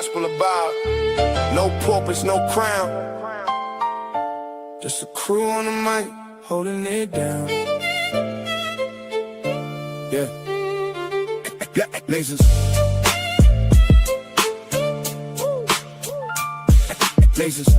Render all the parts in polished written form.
gospel about no purpose, no crown. Just a crew on the mic, holding it down. Yeah. Lasers. Lasers.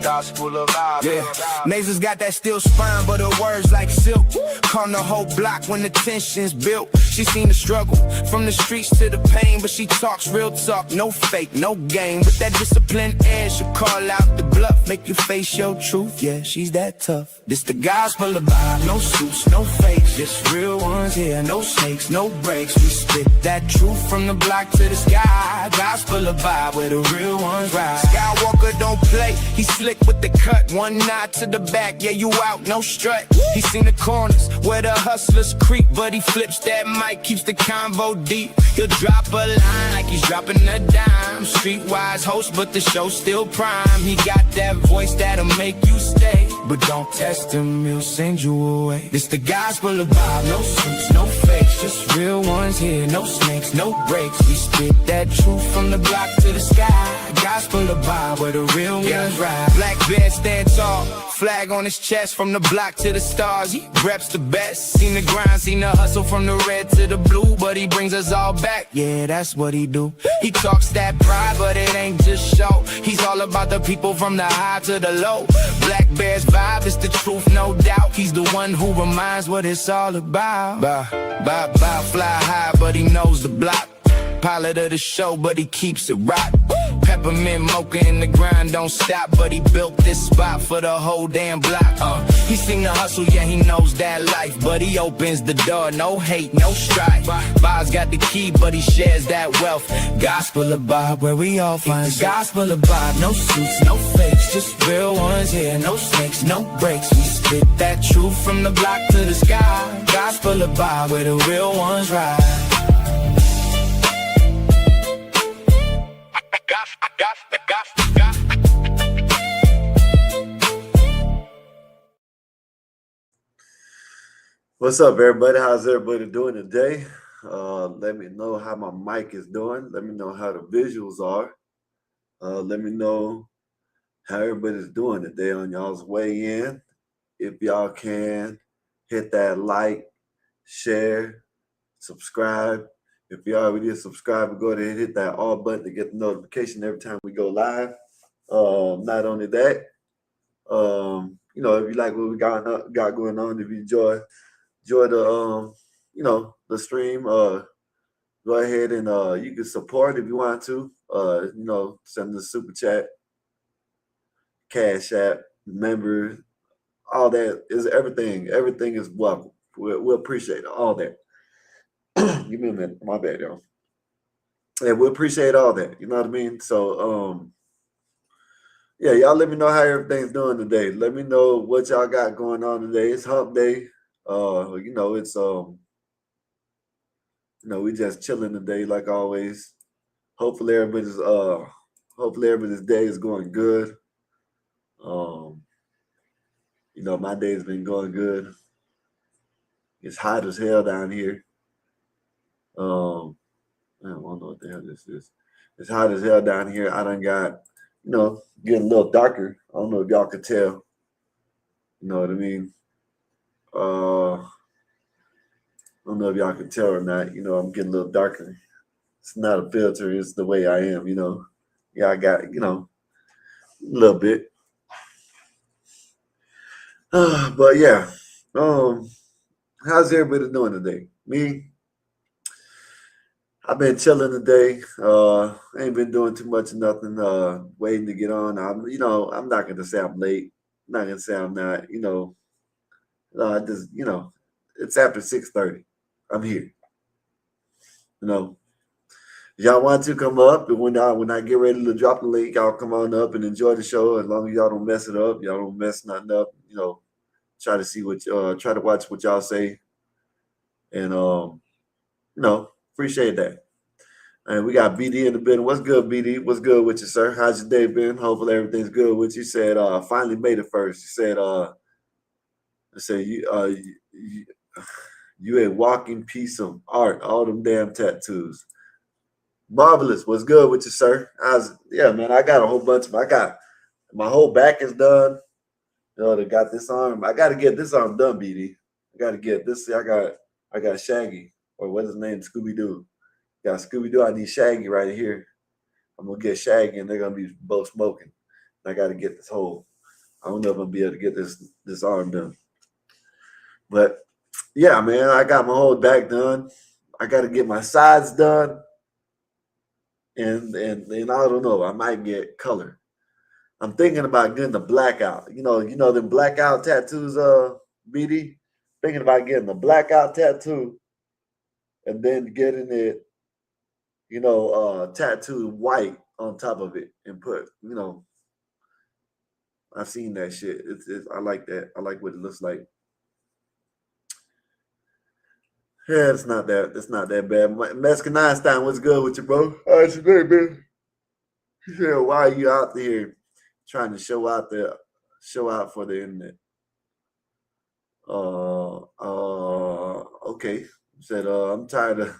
Gospel of God. Yeah, Nasers got that steel spine, but her words like silk. Calm the whole block when the tension's built. She seen the struggle from the streets to the pain, but she talks real talk, no fake, no game. With that disciplined air, she'll call out the bluff, make you face your truth. Yeah, she's that tough. This the gospel of God, no suits, no fakes, just real ones here, no snakes, no breaks. We spit that truth from the block to the sky. Gospel of God, where the real ones ride. Skywalker don't play, he slick with the cut, one nod to the back, yeah, you out, no strut. He seen the corners where the hustlers creep, but he flips that mic, keeps the convo deep. He'll drop a line like he's dropping a dime. Streetwise host, but the show's still prime. He got that voice that'll make you stay, but don't test him, he'll send you away. This the gospel of Bob, no suits, no fakes, just real ones here, no snakes, no breaks. We spit that truth from the block to the sky. Gospel of Bob, where the real ones ride. Black bear stand tall, flag on his chest, from the block to the stars. He reps the best. Seen the grind, seen the hustle from the red to the blue, but he brings us all back. Yeah, that's what he do. He talks that pride, but it ain't just show. He's all about the people from the high to the low. Black Bear's vibe is the truth, no doubt. He's the one who reminds what it's all about. Fly high, but he knows the block. Pilot of the show, but he keeps it rock. Peppermint mocha in the grind, don't stop, but he built this spot for the whole damn block. He seen the hustle, yeah, he knows that life, but he opens the door, no hate, no strife. Bob's got the key, but he shares that wealth. Gospel of Bob, where we all find the gospel of Bob. No suits, no fakes, just real ones here, no snakes, no breaks. We spit that truth from the block to the sky. Gospel of Bob, where the real ones ride. What's up, everybody? How's everybody doing today? Let me know how my mic is doing. Let me know how the visuals are. Let me know how everybody's doing today on y'all's way in. If y'all can, hit that like, share, subscribe. If you already a subscriber, go ahead and hit that all button to get the notification every time we go live. Not only that, if you like what we got going on, if you enjoy the the stream, go ahead and you can support if you want to. Send the super chat, cash app, member, all that is everything. Everything is welcome. We'll appreciate all that. Give me a minute, my bad, y'all. And we appreciate all that. You know what I mean? So yeah, y'all let me know how everything's doing today. Let me know what y'all got going on today. It's Hump Day. It's we just chilling today like always. Hopefully everybody's day is going good. My day's been going good. It's hot as hell down here. I don't know what the hell this is. It's hot as hell down here. I done got, getting a little darker. I don't know if y'all could tell. You know what I mean? I don't know if y'all can tell or not. I'm getting a little darker. It's not a filter. It's the way I am, Yeah, I got, a little bit. But yeah. How's everybody doing today? Me? I've been chilling today. Ain't been doing too much of nothing. Waiting to get on. I'm not gonna say I'm late. I'm not gonna say I'm not. I just, it's after 6:30. I'm here. Y'all want to come up, and when I get ready to drop the link, y'all come on up and enjoy the show. As long as y'all don't mess it up, y'all don't mess nothing up. Try to see try to watch what y'all say, and appreciate that. And we got BD in the building. What's good, BD? What's good with you, sir? How's your day been? Hopefully everything's good with you. Said finally made it first. You said you a walking piece of art. All them damn tattoos. Marvelous. What's good with you, sir? Yeah, man. I got a whole bunch of. I got my whole back is done. You know, they got this arm. I got to get this arm done, BD. I got to get this. I got Shaggy, or what's his name? Scooby Doo. Got Scooby Doo. I need Shaggy right here. I'm gonna get Shaggy, and they're gonna be both smoking. I got to get this whole. I don't know if I'm gonna be able to get this arm done, but yeah, man. I got my whole back done. I got to get my sides done, and I don't know. I might get color. I'm thinking about getting the blackout. You know them blackout tattoos, BD. Thinking about getting the blackout tattoo and then getting it, tattooed white on top of it and put, I've seen that shit. I like that. I like what it looks like. Yeah, it's not that bad. Mexican Einstein, what's good with you, bro? How's your day, man? Yeah, why are you out there trying to show out for the internet? Okay. Said I'm tired of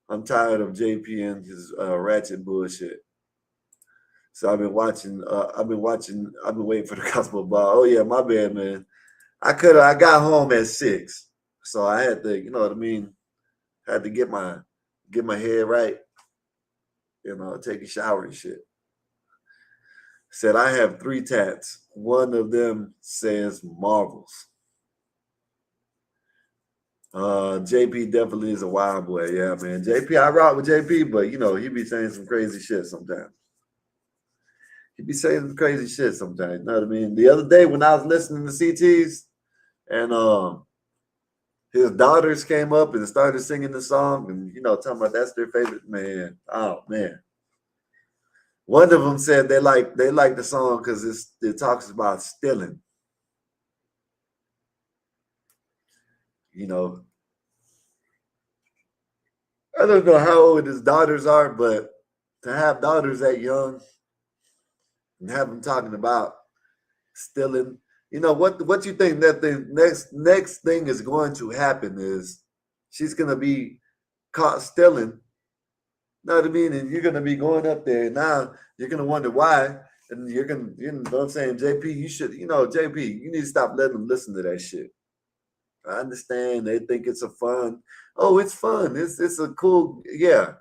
JP and his ratchet bullshit. So I've been waiting for the gospel ball. Oh yeah, my bad, man. I got home at 6. So I had to, you know what I mean? Had to get my head right, take a shower and shit. Said I have 3 tats. One of them says Marvels. JP definitely is a wild boy. Yeah, man. JP, I rock with JP, but he be saying some crazy shit sometimes. He be saying some crazy shit sometimes. You know what I mean? The other day when I was listening to CTs and his daughters came up and started singing the song and talking about that's their favorite, man. Oh man. One of them said they like the song because it talks about stealing. I don't know how old his daughters are, but to have daughters that young and have them talking about stealing, what you think that the next thing is going to happen is she's gonna be caught stealing. You know what I mean? And you're gonna be going up there, and now you're gonna wonder why. And you're gonna, what I'm saying, JP, you should, JP, you need to stop letting them listen to that shit. I understand they think it's a fun. Oh, it's fun. It's a cool, yeah.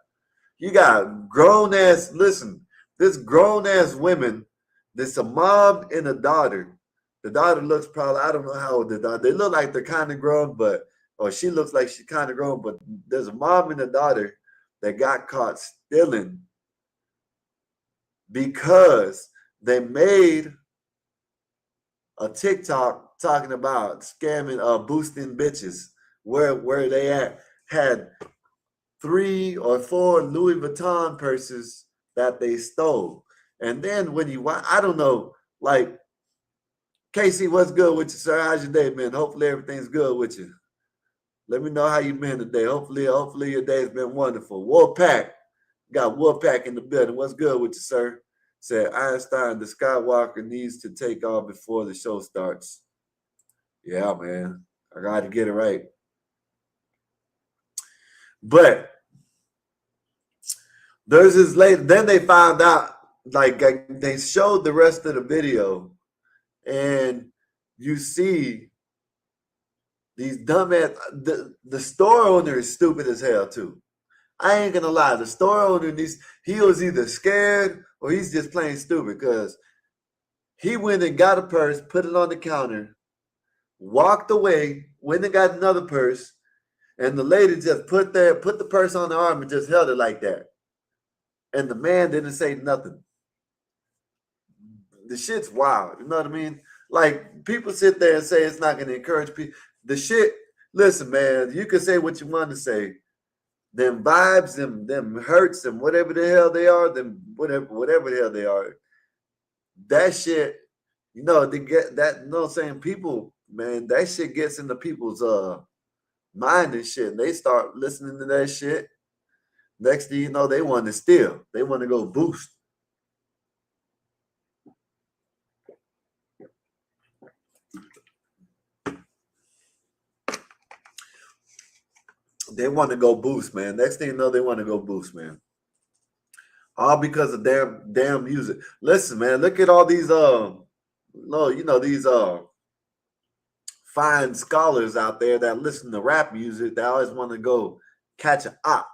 You got grown ass, listen, this grown ass women, there's a mom and a daughter. The daughter looks probably, I don't know how old the daughter, they look like they're kind of grown, or she looks like she's kind of grown, but there's a mom and a daughter that got caught stealing because they made a TikTok talking about scamming, boosting bitches, where they had 3 or 4 Louis Vuitton purses that they stole. And then when I don't know, like, Casey, what's good with you, sir? How's your day, man? Hopefully everything's good with you. Let me know how you been today. Hopefully your day's been wonderful. Wolfpack, got Wolfpack in the building. What's good with you, sir? Said Einstein, the Skywalker needs to take off before the show starts. Yeah, man. I got to get it right. But there's this lady. Then they found out, like they showed the rest of the video, and you see these dumbass. The store owner is stupid as hell too. I ain't gonna lie. The store owner he was either scared or he's just plain stupid because he went and got a purse, put it on the counter, walked away, went and got another purse, and the lady just put the purse on the arm and just held it like that. And the man didn't say nothing. The shit's wild. You know what I mean? Like, people sit there and say it's not going to encourage people. The shit, listen, man, you can say what you want to say. Them vibes, them hurts, and whatever the hell they are, them whatever the hell they are. That shit, they get that, you know what I'm saying? People, man, that shit gets into people's mind and shit. And they start listening to that shit. Next thing you know, they want to steal. They want to go boost. They want to go boost, man. Next thing you know, they want to go boost, man. All because of damn music. Listen, man, look at all these no, these fine scholars out there that listen to rap music. They always want to go catch a op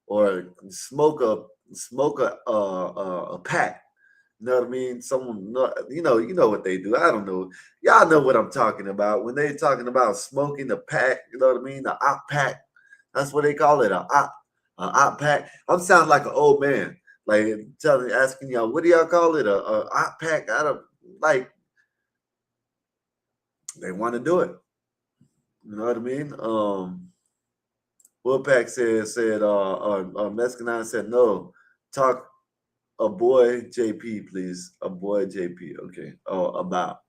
or smoke a pack. You know what I mean? Someone, you know what they do. I don't know. Y'all know what I'm talking about when they talking about smoking the pack. You know what I mean? The op pack. That's what they call it. A op pack. I'm sounding like an old man. Like asking y'all, what do y'all call it? A op pack? I don't like. They want to do it. You know what I mean? Wolfpack said Mescanine said no. Talk a boy JP, please. A boy JP. Okay. Oh, about.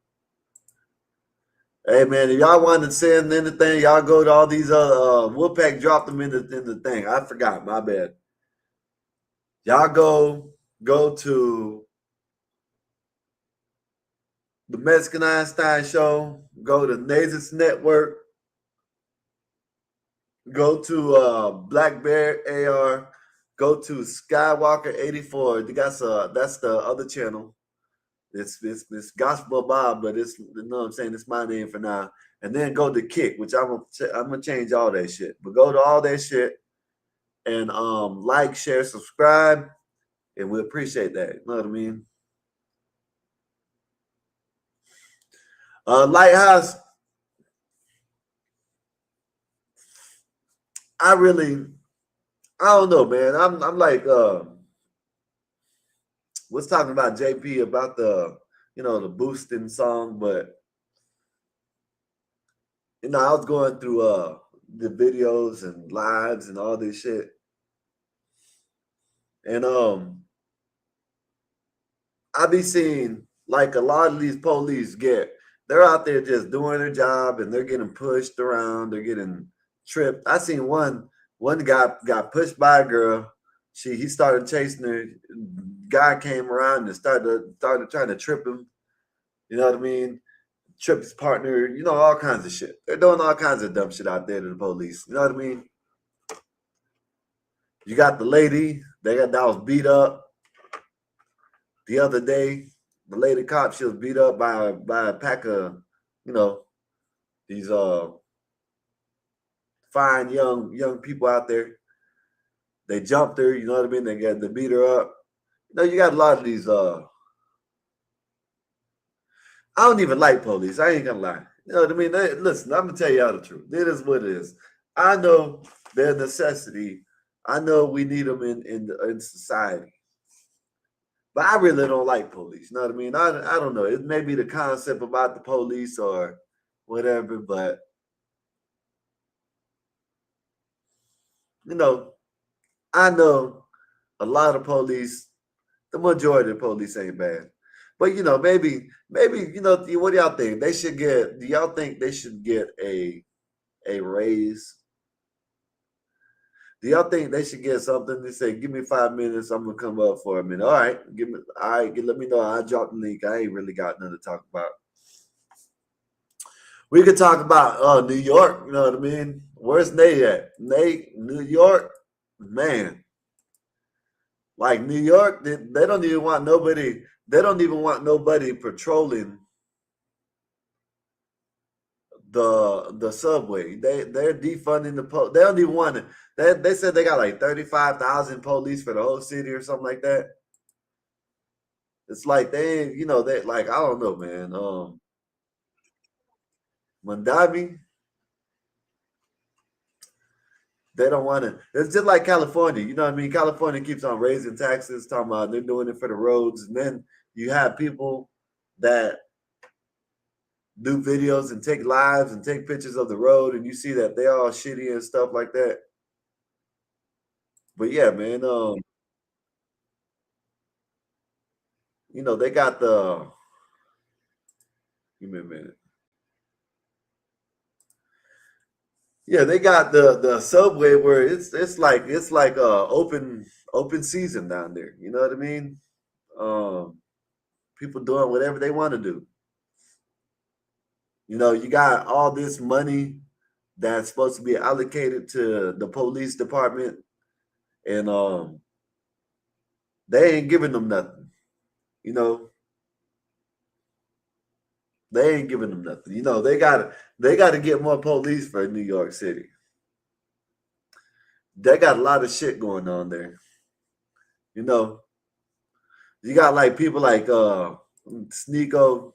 Hey man, if y'all want to send anything, y'all go to all these Wolfpack dropped them in the thing. I forgot, my bad. Y'all go to the Mexican Einstein Show, go to Nazis Network, go to Black Bear AR, go to Skywalker 84. That's the other channel. It's Gospel Bob, but it's, you know what I'm saying, it's my name for now. And then go to Kick, which I'm gonna change all that shit. But go to all that shit and like, share, subscribe, and we appreciate that. You know what I mean? Lighthouse, I don't know, man. I'm like was talking about JP about the the boosting song, but I was going through the videos and lives and all this shit. And I be seeing like a lot of these police they're out there just doing their job and they're getting pushed around, they're getting tripped. I seen one guy got pushed by a girl. He started chasing her. Guy came around and started trying to trip him. You know what I mean? Trip his partner, all kinds of shit. They're doing all kinds of dumb shit out there to the police. You know what I mean? You got the lady that was beat up the other day. The lady cop, she was beat up by a pack of, these fine young people out there. They jumped her, you know what I mean? They beat her up. You got a lot of these I don't even like police. I ain't gonna lie. You know what I mean? Listen, I'm gonna tell y'all the truth. It is what it is. I know their necessity. I know we need them in society. But I really don't like police. You know what I mean? I don't know. It may be the concept about the police or whatever, but I know a lot of police, the majority of police ain't bad. But maybe what do y'all think? Do y'all think they should get a raise? Do y'all think they should get something? They say, give me 5 minutes, I'm gonna come up for a minute. All right, let me know. I'll drop the link. I ain't really got nothing to talk about. We could talk about New York, you know what I mean? Where's Nate at? Nate, New York, man. Like New York, they don't even want nobody. They don't even want nobody patrolling the subway. They're defunding the police. They don't even want it. They said they got like 35,000 police for the whole city or something like that. It's like they like, I don't know, man. Mandami, they don't want to. It's just like California. You know what I mean? California keeps on raising taxes, talking about they're doing it for the roads. And then you have people that do videos and take lives and take pictures of the road, and you see that they're all shitty and stuff like that. But yeah, man, they got the, give me a minute. Yeah, they got the subway where it's like open season down there. You know what I mean? People doing whatever they want to do. You got all this money that's supposed to be allocated to the police department, and They ain't giving them nothing. You know, they ain't giving them nothing. You know, they gotta get more police for New York City. They got a lot of shit going on there. You know, you got like people like Sneeko.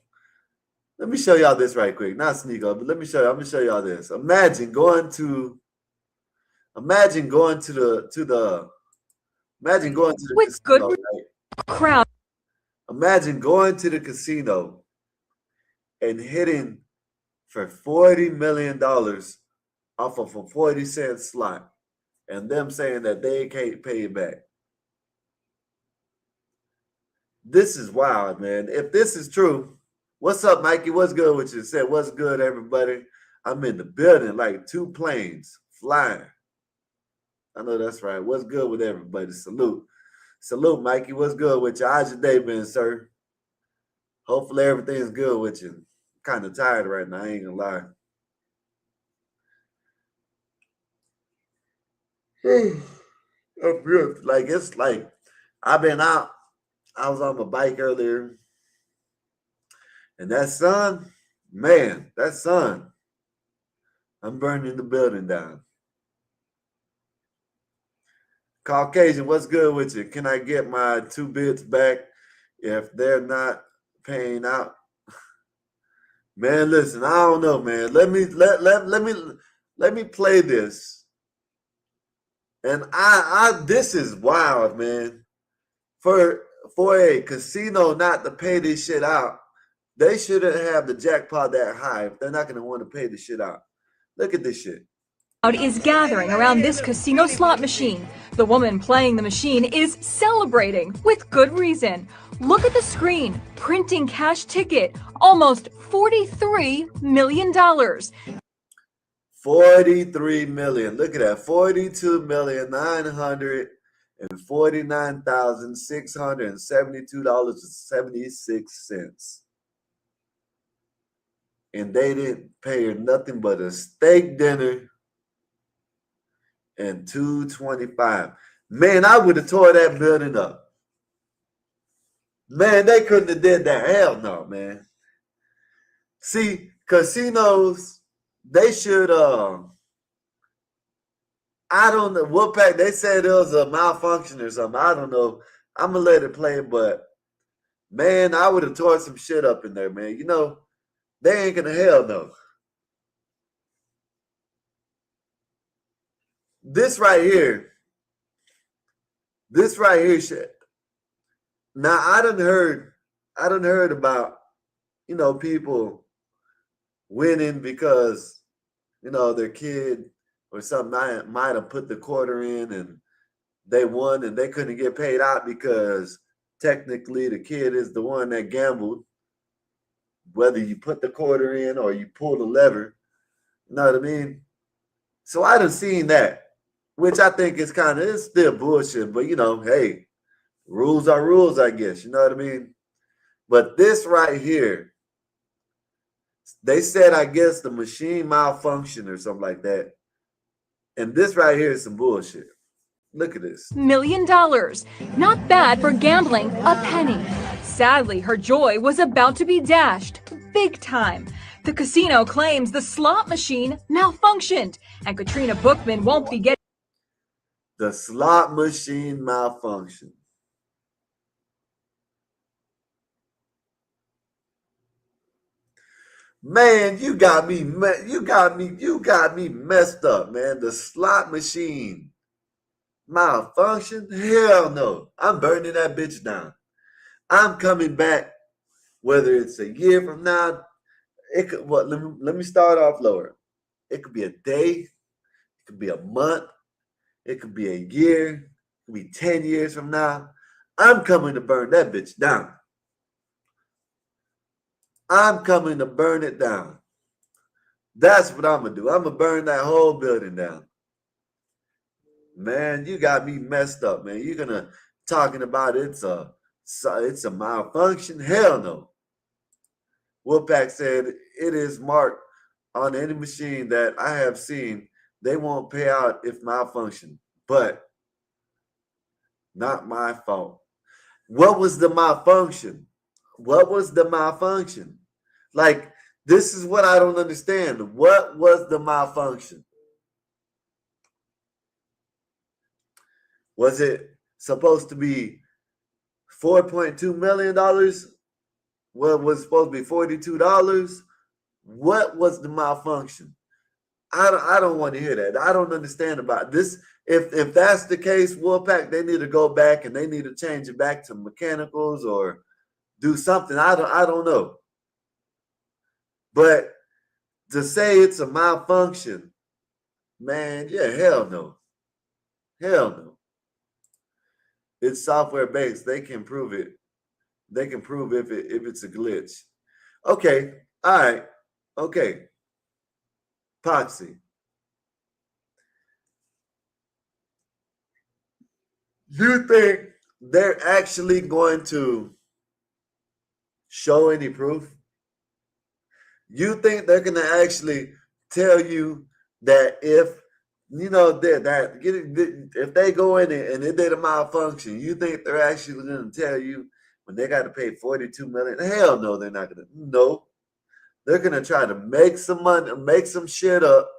Let me show y'all this right quick. Not Sneeko, but let me show you. I'm gonna show y'all this. Imagine going to the imagine going to the with good casino, right? crowd. Imagine going to the casino and hitting for $40 million off of a 40-cent slot and them saying that they can't pay it back. This is wild, man. If this is true, what's up, Mikey? What's good with you? Said, what's good, everybody? I'm in the building like 2 planes flying. I know that's right. What's good with everybody? Salute. Salute, Mikey. What's good with you? How's your day been, sir? Hopefully everything's good with you. Kind of tired right now, I ain't gonna lie. I'm good. Like, it's like I've been out. I was on my bike earlier, and that sun, man, that sun, I'm burning the building down. Caucasian, what's good with you? Can I get my 2 bits back if they're not paying out? Man, listen, I don't know, man. Let me play this. And I this is wild, man. For a casino not to pay this shit out, they shouldn't have the jackpot that high if they're not gonna want to pay the shit out. Look at this shit. Is gathering around this casino slot machine. The woman playing the machine is celebrating with good reason. Look at the screen, printing cash ticket, almost $43 million. 43 million. Look at that. 42,949,672.76. And they didn't pay her nothing but a steak dinner and $225. Man, I would have tore that building up. Man, they couldn't have did that. Hell no, man. See, casinos, they should I don't know. Wolfpack, they said there was a malfunction or something. I don't know. I'm gonna let it play, but man, I would have tore some shit up in there, man. You know, they ain't gonna hell no. This right here shit. Now I done heard about, you know, people winning because, you know, their kid or something might have put the quarter in and they won and they couldn't get paid out because technically the kid is the one that gambled, whether you put the quarter in or you pull the lever. You know what I mean? So I done seen that, which I think is it's still bullshit, but you know, hey, rules are rules, I guess. You know what I mean? But this right here, they said, I guess the machine malfunctioned or something like that. And this right here is some bullshit. Look at this. $1 million. Not bad for gambling a penny. Sadly, her joy was about to be dashed big time. The casino claims the slot machine malfunctioned, and Katrina Bookman won't be getting. The slot machine malfunctioned. Man, you got me messed up, man. The slot machine malfunction? Hell no. I'm burning that bitch down. I'm coming back, whether it's a year from now. It could let me start off lower. It could be a day, it could be a month, it could be a year, it could be 10 years from now. I'm coming to burn that bitch down. I'm coming to burn it down. That's what I'm gonna do. I'm gonna burn that whole building down. Man, you got me messed up, man. You're gonna talking about it's a malfunction? Hell no. Wolfpack said it is marked on any machine that I have seen. They won't pay out if malfunction, but not my fault. What was the malfunction? What was the malfunction? Like, this is what I don't understand. What was the malfunction? Was it supposed to be $4.2 million? What was supposed to be $42? What was the malfunction? I don't want to hear that. I don't understand about this. If that's the case, Wolfpack, they need to go back and they need to change it back to mechanicals or do something. I don't know. But to say it's a malfunction, man, yeah, hell no. Hell no. It's software based. They can prove it. They can prove if it's a glitch. Okay. All right. Okay. Poxy. You think they're actually going to show any proof? You think they're going to actually tell you that if if they go in and it did a malfunction, you think they're actually going to tell you when they got to pay $42 million? Hell no, they're not going to. No, they're going to try to make some money, make some shit up,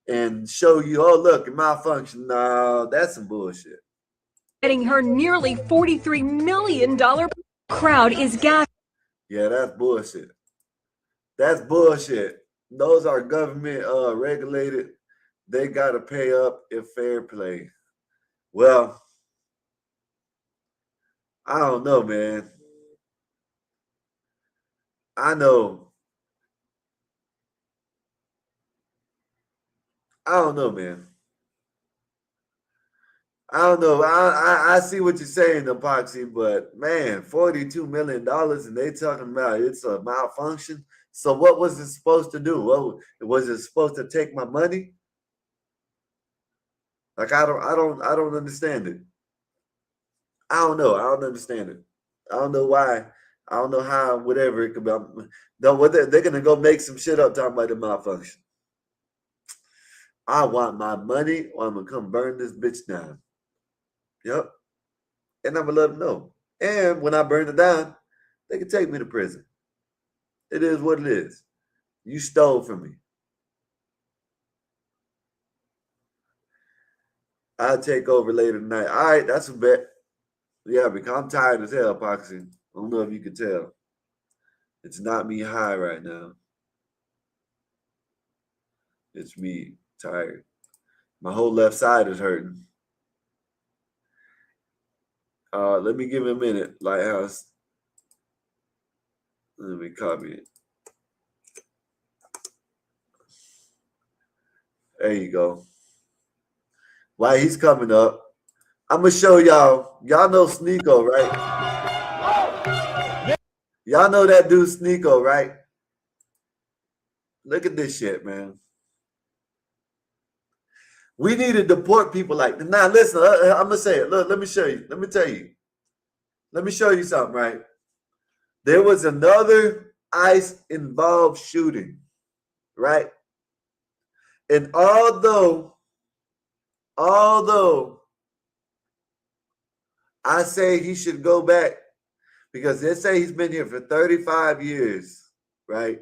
and show you, oh look, it malfunctioned. No, that's some bullshit. Getting her nearly $43 million crowd is gasping. Yeah, that's bullshit. That's bullshit. Those are government regulated. They got to pay up if fair play. Well, I don't know, man. I know. I don't know, man. I don't know. I see what you're saying, Epoxy, but man, $42 million and they talking about it's a malfunction. So what was it supposed to do? What was it supposed to take my money? Like I don't understand it. I don't know. I don't understand it. I don't know why. I don't know how, whatever it could be. No, what they're gonna go make some shit up talking about the malfunction. I want my money or I'm gonna come burn this bitch down. Yep. And I'm gonna let them know. And when I burn it down, they can take me to prison. It is what it is. You stole from me. I'll take over later tonight. All right, that's a bet. Yeah, because I'm tired as hell, Poxy. I don't know if you can tell. It's not me high right now. It's me tired. My whole left side is hurting. Let me give it a minute, Lighthouse. Let me copy it. There you go. While he's coming up, I'm going to show y'all. Y'all know Sneeko, right? Y'all know that dude Sneeko, right? Look at this shit, man. We need to deport people like that. Now, listen, I'm going to say it. Look, let me show you. Let me tell you. Let me show you something, right? There was another ICE-involved shooting, right? And although I say he should go back because they say he's been here for 35 years, right?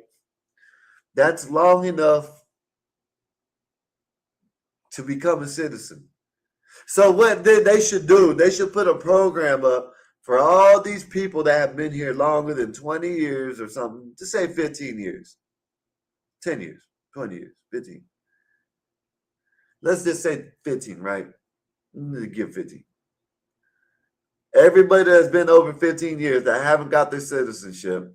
That's long enough to become a citizen. So what they should do, they should put a program up for all these people that have been here longer than 20 years or something, to say 15 years, 10 years, 20 years, 15. Let's just say 15, right? Give 15. Everybody that's been over 15 years that haven't got their citizenship,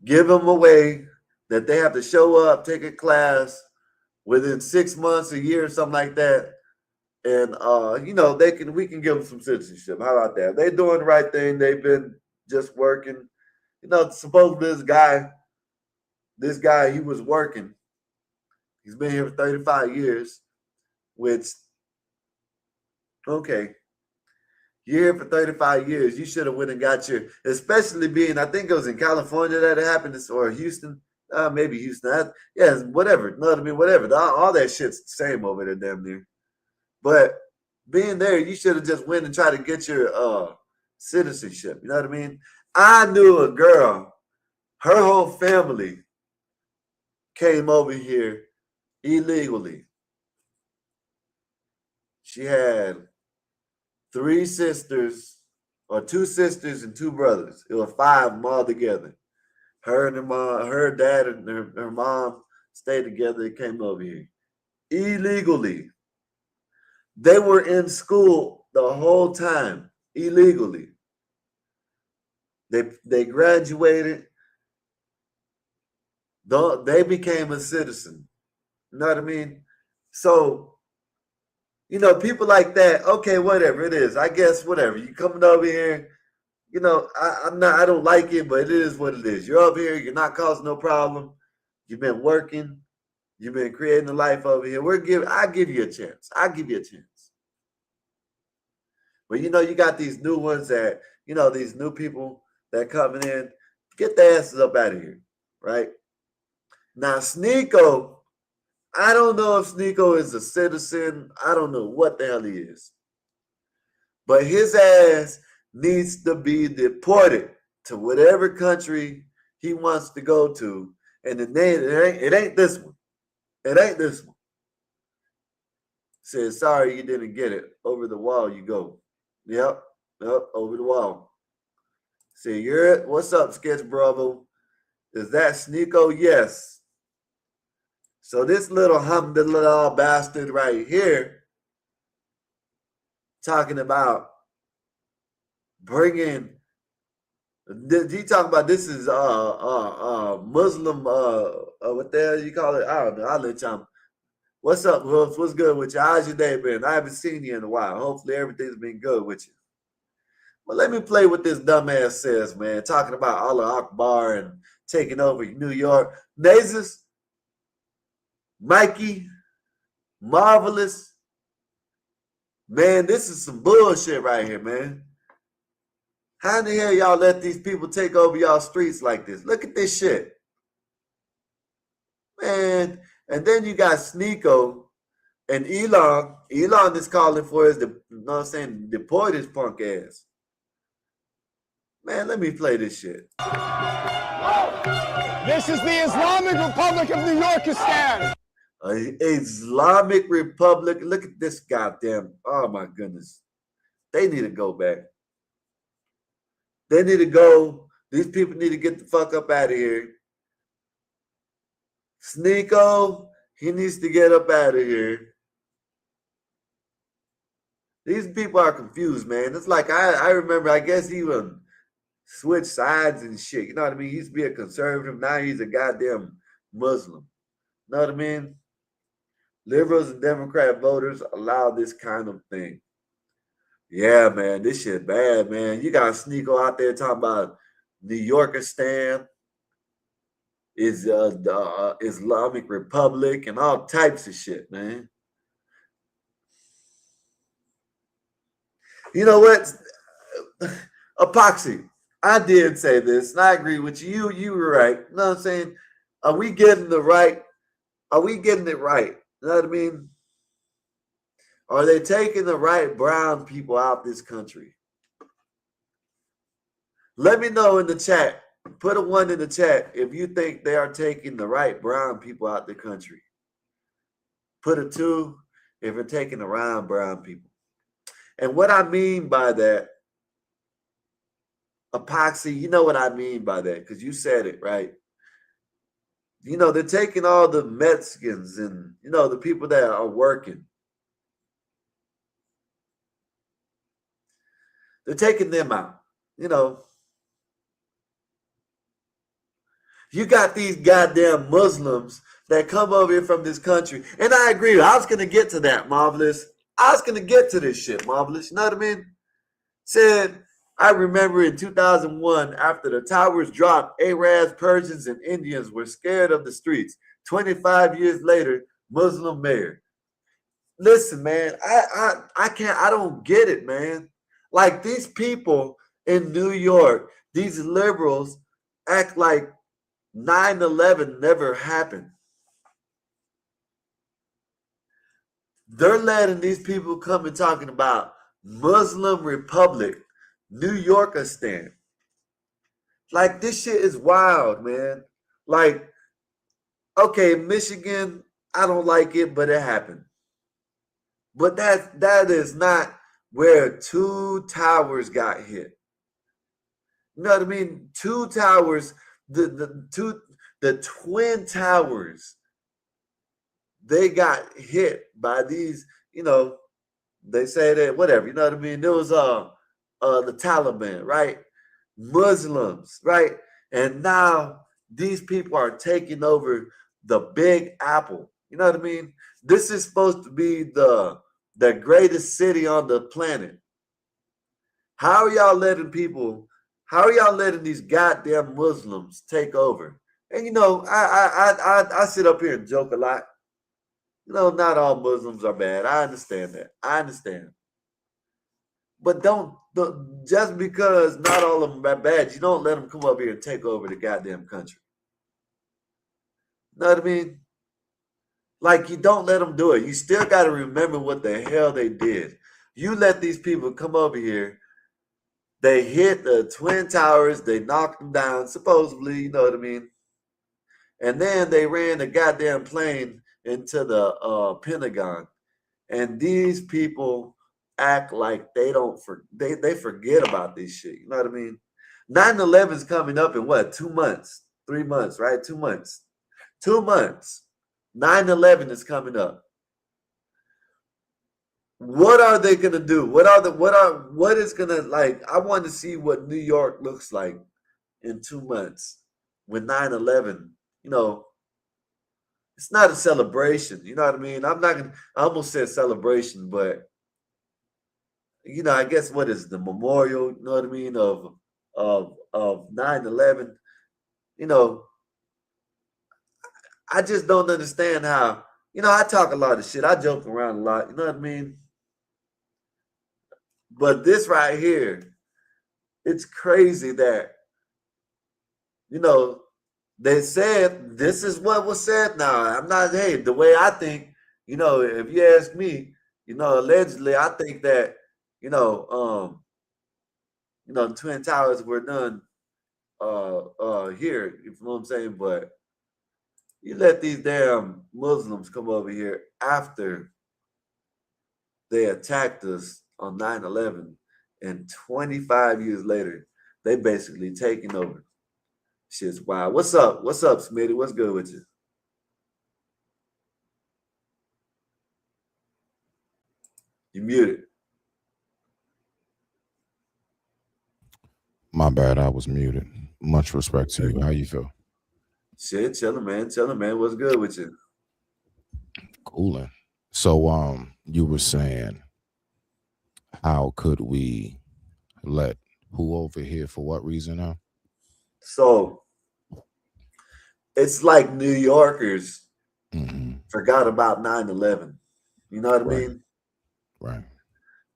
give them a way that they have to show up, take a class within 6 months, a year, or something like that. And we can give them some citizenship. How about that? They're doing the right thing. They've been just working. Supposedly this guy, he was working. He's been here for 35 years, which, okay, you're here for 35 years. You should have went and got your, especially being, I think it was in California that it happened, or Houston, maybe Houston. Whatever. You know what I mean? Whatever. All that shit's the same over there, damn near. But being there, you should have just went and tried to get your citizenship. You know what I mean? I knew a girl, her whole family came over here illegally. She had 3 sisters, or 2 sisters and 2 brothers. It was 5 of them all together. Her and her mom, her dad and her mom stayed together. They came over here illegally. They were in school the whole time illegally. They graduated. They became a citizen. You know what I mean? So, you know, people like that, okay, whatever it is. I guess whatever. You coming over here, you know, I don't like it, but it is what it is. You're over here, you're not causing no problem. You've been working, you've been creating a life over here. I give you a chance. I give you a chance. But you know, you got these new ones that, you know, these new people that coming in, get their asses up out of here, right? Now, Sneeko, I don't know if Sneeko is a citizen. I don't know what the hell he is. But his ass needs to be deported to whatever country he wants to go to. And the name, it ain't this one. It ain't this one. Says, sorry, you didn't get it. Over the wall you go. Yep, over the wall. Say, what's up, Sketch Bravo? Is that Sneeko? Yes. So this little Humpday bastard right here talking about bringing, he talking about this is Muslim, what the hell you call it? I don't know. I'll let y'all. What's up, Wolf? What's good with you? How's your day been? I haven't seen you in a while. Hopefully everything's been good with you. Well, let me play what this dumbass says, man. Talking about Allah Akbar and taking over New York. Nazis, Mikey, Marvelous. Man, this is some bullshit right here, man. How in the hell y'all let these people take over y'all streets like this? Look at this shit. Man, and then you got Sneeko and Elon. Elon is calling for his, you know what I'm saying, deport his punk ass. Man, let me play this shit. This is the Islamic Republic of New Yorkistan. Islamic Republic. Look at this goddamn. Oh my goodness. They need to go back. They need to go. These people need to get the fuck up out of here. Sneeko, he needs to get up out of here. These people are confused, man. It's like I remember, I guess he would switch sides and shit. You know what I mean? He used to be a conservative. Now he's a goddamn Muslim. You know what I mean? Liberals and Democrat voters allow this kind of thing. Yeah, man, this shit bad, man. You got Sneeko out there talking about New Yorkistan, is the Islamic Republic, and all types of shit, man. You know what? Epoxy. I did say this, and I agree with you. You were right. You know what I'm saying? Are we getting the right? Are we getting it right? You know what I mean? Are they taking the right brown people out this country? Let me know in the chat. Put a 1 in the chat if you think they are taking the right brown people out the country. Put a 2 if you're taking the wrong brown people. And what I mean by that, Epoxy, you know what I mean by that, because you said it, right? You know, they're taking all the Mexicans and, you know, the people that are working. They're taking them out, you know. You got these goddamn Muslims that come over here from this country. And I agree. I was going to get to that, Marvelous. I was going to get to this shit, Marvelous. You know what I mean? Said, I remember in 2001, after the towers dropped, Arabs, Persians, and Indians were scared of the streets. 25 years later, Muslim mayor. Listen, man, I don't get it, man. Like, these people in New York, these liberals act like 9/11 never happened. They're letting these people come and talking about Muslim Republic, New Yorkistan. Like this shit is wild, man. Like, okay, Michigan, I don't like it, but it happened. But that is not where two towers got hit. You know what I mean? Two towers, the twin towers, they got hit by these, they say that whatever, you know what I mean? There was the Taliban, right? Muslims, right? And now these people are taking over the Big Apple. You know what I mean? This is supposed to be the greatest city on the planet. How are y'all letting people? How are y'all letting these goddamn Muslims take over? And I sit up here and joke a lot. Not all Muslims are bad. I understand that. I understand. But just because not all of them are bad, you don't let them come up here and take over the goddamn country. You know what I mean? Like, you don't let them do it. You still got to remember what the hell they did. You let these people come over here. They hit the Twin Towers. They knocked them down, supposedly, you know what I mean? And then they ran the goddamn plane into the Pentagon. And these people act like they they forget about this shit. You know what I mean? 9/11 is coming up in what, 2 months, 3 months, right? 2 months. 2 months. 9/11 is coming up. What are they gonna do? What is gonna, like, I want to see what New York looks like in 2 months when 9/11, it's not a celebration. You know what I mean? I almost said celebration, but I guess what is the memorial, you know what I mean, of 9/11. I just don't understand how, I talk a lot of shit. I joke around a lot, you know what I mean? But this right here, it's crazy that, they said this is what was said. Now, I'm not, hey, the way I think, if you ask me, allegedly, I think that, the Twin Towers were done here, you know what I'm saying? But you let these damn Muslims come over here after they attacked us on 9/11, and 25 years later, they basically taking over. Shit's wild. What's up? What's up, Smitty? What's good with you? You muted. My bad, I was muted. Much respect to you. How you feel? Shit, chilling, man. Chilling, man. What's good with you? Cooling. So, you were saying, how could we let who over here for what reason now? So it's like New Yorkers forgot about 9/11. You know what I mean? Right.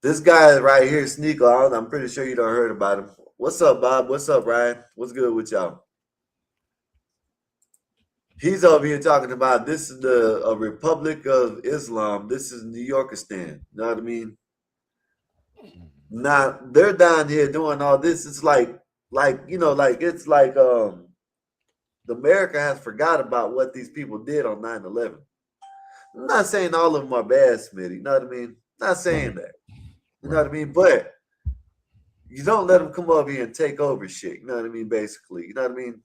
This guy right here, Sneaker, I'm pretty sure you don't heard about him. What's up, Bob? What's up, Ryan? What's good with y'all? He's over here talking about this is a Republic of Islam. This is New Yorkistan. You know what I mean? Now they're down here doing all this. It's like it's like America has forgot about what these people did on 9/11. I'm not saying all of them are bad, Smitty. You know what I mean? Not saying that. You know what I mean? But you don't let them come over here and take over shit. You know what I mean? Basically, you know what I mean?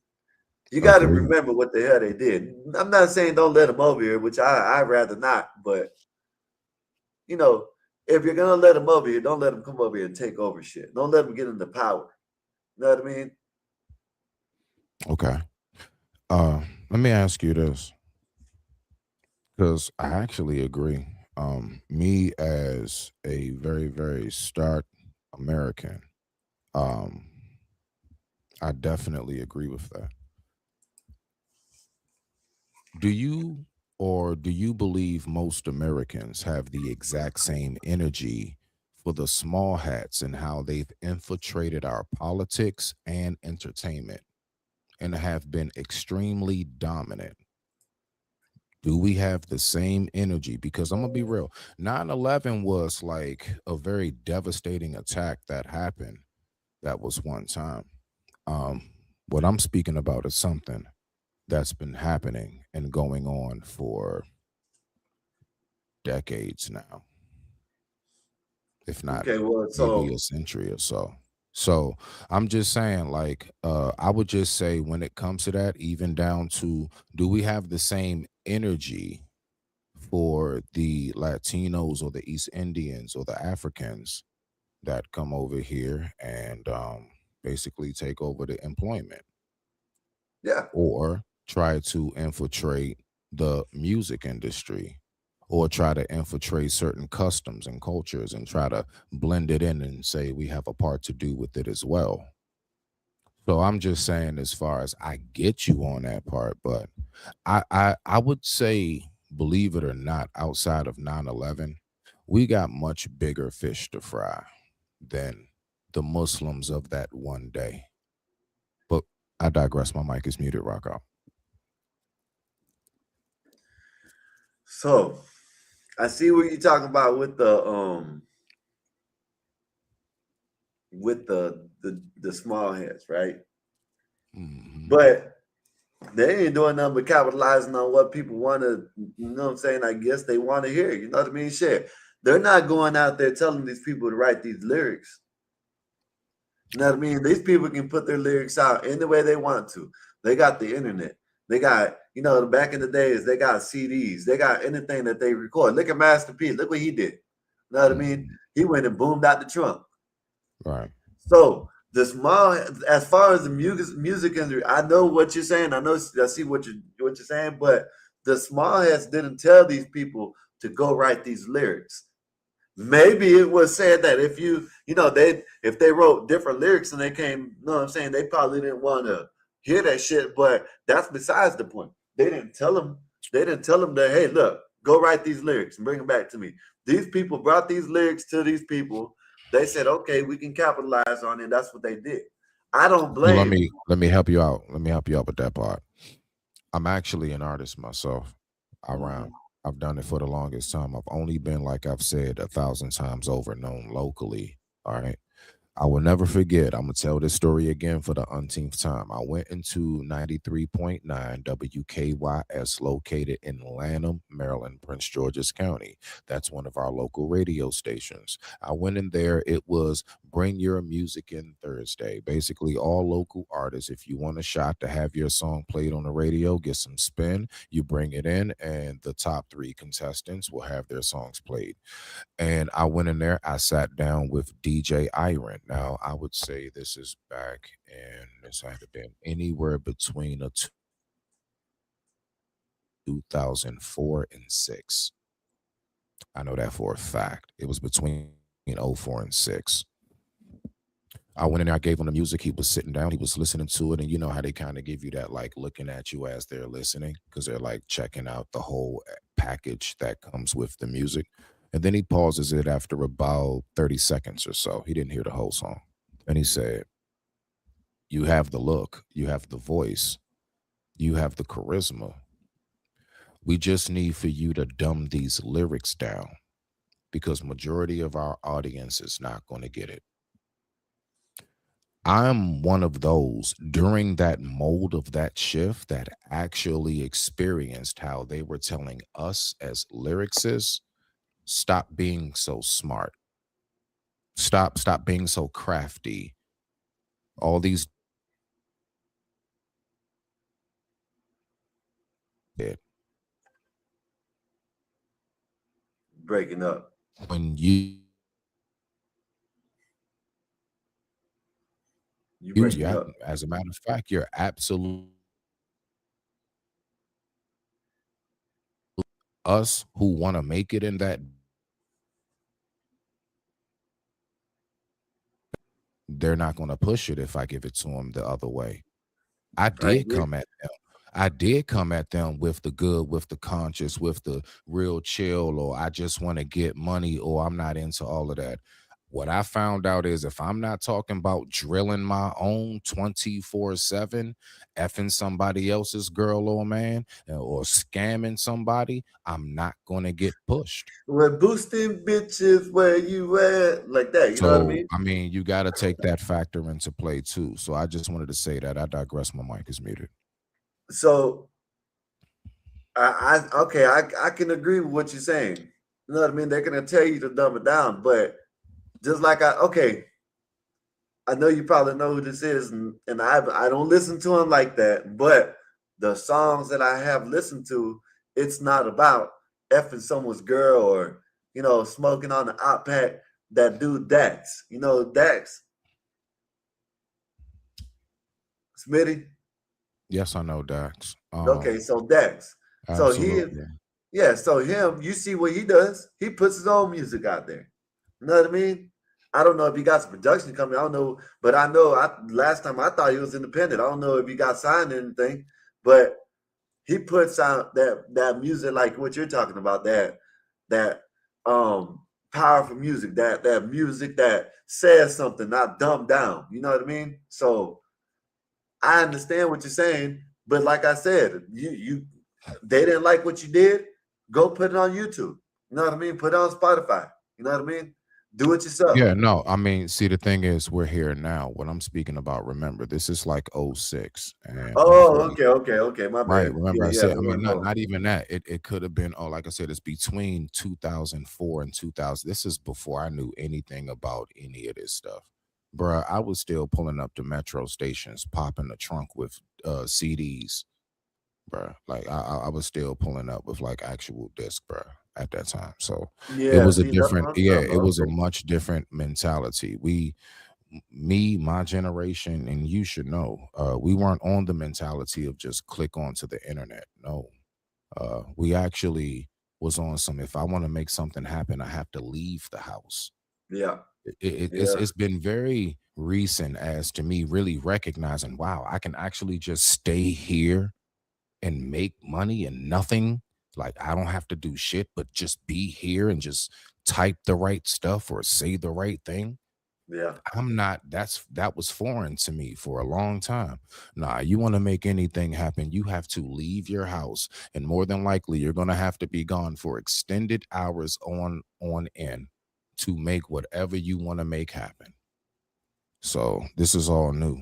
You got to remember what the hell they did. I'm not saying don't let them over here, which I'd rather not. But, if you're going to let them over here, don't let them come over here and take over shit. Don't let them get into power. You know what I mean? Okay. Let me ask you this, because I actually agree. Me as a very, very stark American, I definitely agree with that. Do you believe most Americans have the exact same energy for the small hats and how they've infiltrated our politics and entertainment and have been extremely dominant? Do we have the same energy? Because I'm gonna be real, 9/11 was like a very devastating attack that happened. That was one time. Um, what I'm speaking about is something that's been happening and going on for decades now, if not Okay, well, maybe so a century or so. So I'm just saying, like, I would just say when it comes to that, even down to do we have the same energy for the Latinos or the East Indians or the Africans that come over here and basically take over the employment yeah. or try to infiltrate the music industry or try to infiltrate certain customs and cultures and try to blend it in and say we have a part to do with it as well. So I'm just saying, as far as I get you on that part, but I would say, believe it or not, outside of 9/11, we got much bigger fish to fry than the Muslims of that one day. But I digress. My mic is muted. Rock out. So I see what you're talking about with the small heads, right? Hmm. But they ain't doing nothing but capitalizing on what people want to, you know what I'm saying? I guess they want to hear, you know what I mean? Shit. They're not going out there telling these people to write these lyrics. You know what I mean? These people can put their lyrics out any way they want to. They got the internet. They got, back in the days, they got CDs. They got anything that they record. Look at Master P. Look what he did. You know what I mean? Hmm. He went and boomed out the trunk. Right. So the small, as far as the music industry, I know what you're saying. I see what you're saying, but the small heads didn't tell these people to go write these lyrics. Maybe it was said that if they wrote different lyrics and they came, you know what I'm saying, they probably didn't want to hear that shit. But that's besides the point. They didn't tell them that, hey, look, go write these lyrics and bring them back to me. These people brought these lyrics to these people. They said, okay, we can capitalize on it. That's what they did. I don't Well, let blame. me let me help you out. Let me help you out with that part. I'm actually an artist myself. Around. Mhm. I've done it for the longest time. I've only been, like I've said 1,000 times over, known locally. All right. I will never forget. I'm gonna tell this story again for the umpteenth time. I went into 93.9 WKYS, located in Lanham, Maryland, Prince George's County. That's one of our local radio stations. I went in there. It was Bring Your Music In Thursday. Basically, all local artists. If you want a shot to have your song played on the radio, get some spin. You bring it in, and the top three contestants will have their songs played. And I went in there, I sat down with DJ Iron. Now, I would say this is back in, this had to been anywhere between a 2004 and 6. I know that for a fact. It was between '04 and 6. I went in there, I gave him the music. He was sitting down, he was listening to it. And you know how they kind of give you that, like, looking at you as they're listening, because they're like checking out the whole package that comes with the music. And then he pauses it after about 30 seconds or so. He didn't hear the whole song. And he said, "You have the look, you have the voice, you have the charisma. We just need for you to dumb these lyrics down because majority of our audience is not going to get it." I'm one of those during that mold of that shift that actually experienced how they were telling us as lyricists, stop being so smart. Stop being so crafty. All these Breaking up. when you You use breaking you up. as a matter of fact, you're absolute us who want to make it in that, they're not going to push it if I give it to them the other way. I I did agree. come at them. I did come at them with the good, with the conscious, with the real chill, or I just want to get money, or I'm not into all of that. What I found out is if I'm not talking about drilling my own 24/7, effing somebody else's girl or man, or scamming somebody, I'm not going to get pushed. We're boosting bitches where you at, like that. You know what I So, mean? I mean, you got to take that factor into play too. So I just wanted to say that. I digress. My mic is muted. So I can agree with what you're saying. You know what I mean? They're gonna tell you to dumb it down, but just like I know you probably know who this is, and I don't listen to him like that, but the songs that I have listened to, it's not about effing someone's girl or smoking on the op pack. That dude Dax, Dax Smitty. Yes, I know, Dax. Okay, so Dax. So Absolutely. so him, you see what he does? He puts his own music out there. You know what I mean? I don't know if he got some production coming. I don't know, but I know last time I thought he was independent. I don't know if he got signed or anything, but he puts out that music like what you're talking about, that powerful music, that music that says something, not dumbed down. You know what I mean? So I understand what you're saying, but like I said, they didn't like what you did. Go put it on YouTube. You know what I mean? Put it on Spotify. You know what I mean? Do it yourself. Yeah, no, I mean, see, the thing is, we're here now. What I'm speaking about, remember, this is like '06, and Oh, before, okay. My right? bad. Remember, I Yeah, said, I we mean, weren't not know. not even that. It could have been. Oh, like I said, it's between 2004 and 2000. This is before I knew anything about any of this stuff, bruh. I was still pulling up to metro stations, popping the trunk with CDs, bruh. Like I was still pulling up with like actual disc, bruh, at that time. So it Yeah, was a see, that's what different, I'm yeah, talking it about. was a Okay. much different mentality. Me, my generation, and you should know, we weren't on the mentality of just click onto the internet. No, we actually was on some. If I want to make something happen, I have to leave the house. Yeah, yeah, It's been very recent as to me really recognizing, wow, I can actually just stay here and make money and nothing. Like I don't have to do shit, but just be here and just type the right stuff or say the right thing. yeah, I'm not that was foreign to me for a long time. Nah, you want to make anything happen, you have to leave your house, and more than likely you're going to have to be gone for extended hours on end to make whatever you want to make happen. So, this is all new.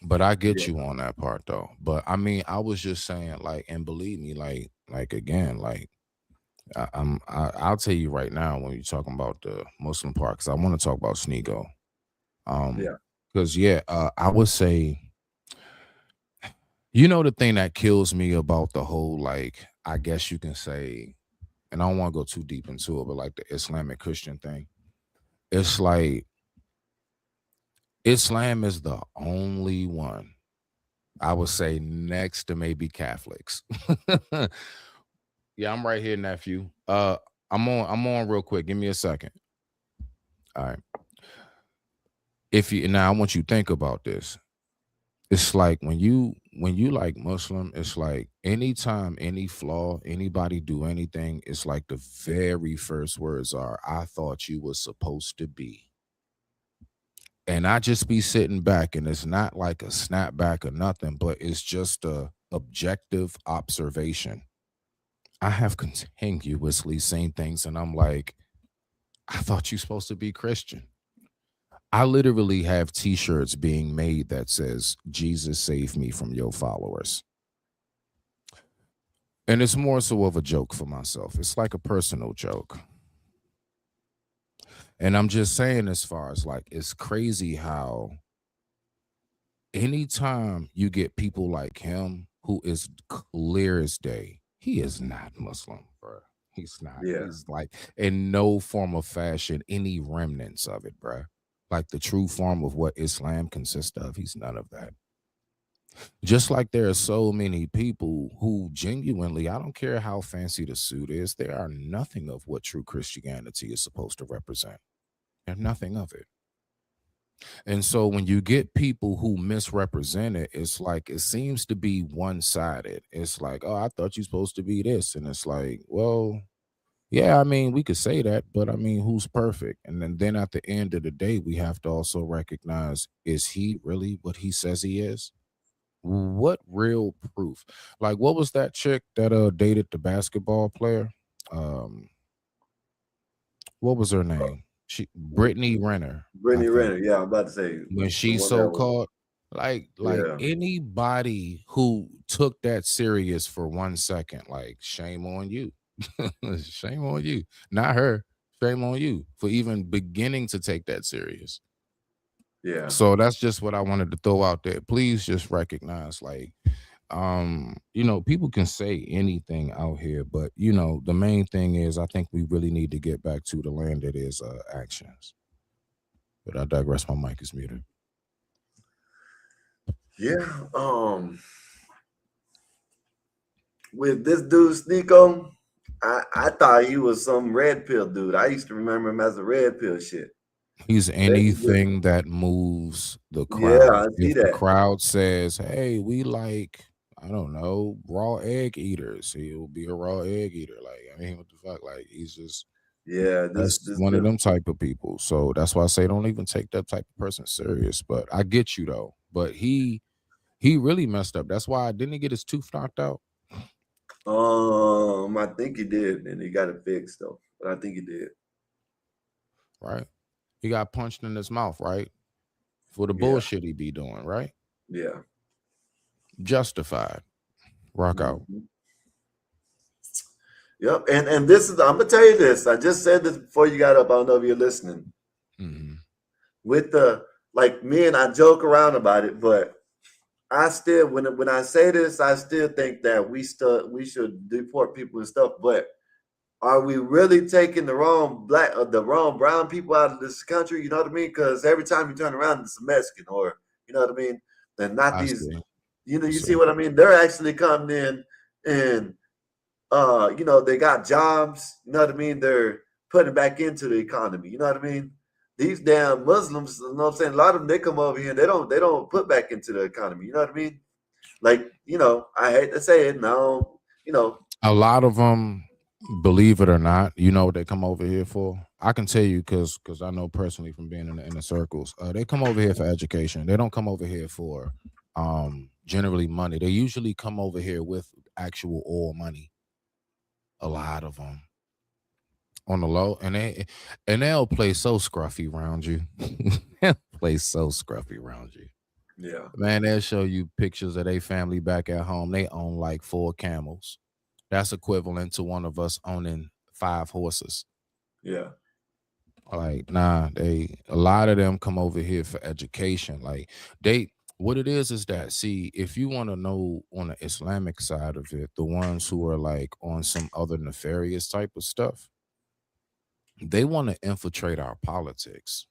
But I get yeah, you on that part though. But I mean, I was just saying like, and believe me, like again, like I'll tell you right now when you're talking about the Muslim part, because I want to talk about Sneeko. yeah, Because yeah, I would say, you know, the thing that kills me about the whole, like, I guess you can say, and I don't want to go too deep into it, but like the Islamic Christian thing, it's like Islam is the only one, I would say, next to maybe Catholics. Yeah, I'm right here, nephew. I'm on real quick. Give me a second. All right. If you now I want you to think about this. It's like when you like Muslim, it's like anytime any flaw, anybody do anything, it's like the very first words are, I thought you was supposed to be. And I just be sitting back, and it's not like a snapback or nothing, but it's just a objective observation. I have continuously seen things, and I'm like, I thought you supposed to be Christian. I literally have t-shirts being made that says, Jesus save me from your followers. And it's more so of a joke for myself. It's like a personal joke. And I'm just saying, as far as like, it's crazy how anytime you get people like him, who is clear as day, he is not Muslim, bro. He's not. yeah, He's like in no form of fashion, any remnants of it, bro. Like the true form of what Islam consists of. He's none of that. Just like there are so many people who genuinely, I don't care how fancy the suit is, they are nothing of what true Christianity is supposed to represent. They're nothing of it. And so when you get people who misrepresent it, it's like it seems to be one sided. It's like, oh, I thought you're supposed to be this. And it's like, well, Yeah, I mean, we could say that, but I mean, who's perfect? And then at the end of the day, we have to also recognize, is he really what he says he is? What real proof? Like, what was that chick that dated the basketball player? Um, what was her name? She Brittany Renner, I Brittany think. Renner. Yeah, I'm about to say When the she's one that so was. called, like Yeah, anybody who took that serious for 1 second, like shame on you. Shame on you. Not her. Shame on you for even beginning to take that serious. yeah. So that's just what I wanted to throw out there. Please just recognize, like, people can say anything out here, but the main thing is I think we really need to get back to the land that is actions. But I digress. My mic is muted. Yeah. With this dude Sneeko, I thought he was some red pill dude. I used to remember him as a red pill shit. He's They- anything that moves the Yeah, crowd. I see If the that. crowd says, "Hey, we like, I don't know, raw egg eaters," he'll be a raw egg eater. Like, I mean, what the fuck? Like, he's just Yeah, this that's this one of dude. them type of people. So that's why I say don't even take that type of person serious. But I get you though. But he really messed up. That's why didn't he get his tooth knocked out? I think he did, and he got it fixed though. But I think he did. Right? He got punched in his mouth, right? For the Yeah, bullshit he be doing, right? yeah. Justified. Rock out. Mhm. Yep. And this is I'm gonna tell you this. I just said this before you got up. I don't know if you're listening. Hmm. With the like me and I joke around about it, but I still when I say this, I still think that we should deport people and stuff. But are we really taking the wrong black or the wrong brown people out of this country? You know what I mean? Because every time you turn around, it's a Mexican, or you know what I mean. They're not I these. see. I You see see. what I mean? They're actually coming in and they got jobs. You know what I mean? They're putting back into the economy. You know what I mean? These damn Muslims, you know what I'm saying? A lot of them they come over here and they don't put back into the economy. You know what I mean? Like, I hate to say it now, A lot of them, believe it or not, you know what they come over here for. I can tell you because I know personally from being in the inner circles. They come over here for education. They don't come over here for generally money. They usually come over here with actual oil money. A lot of them on the low, and they'll play so scruffy around you. They'll play so scruffy around you. yeah, Man, they'll show you pictures of their family back at home. They own like 4 camels. That's equivalent to one of us owning 5 horses. yeah, Like, nah, a lot of them come over here for education. Like, what it is that, see, if you want to know on the Islamic side of it, the ones who are like on some other nefarious type of stuff, they want to infiltrate our politics.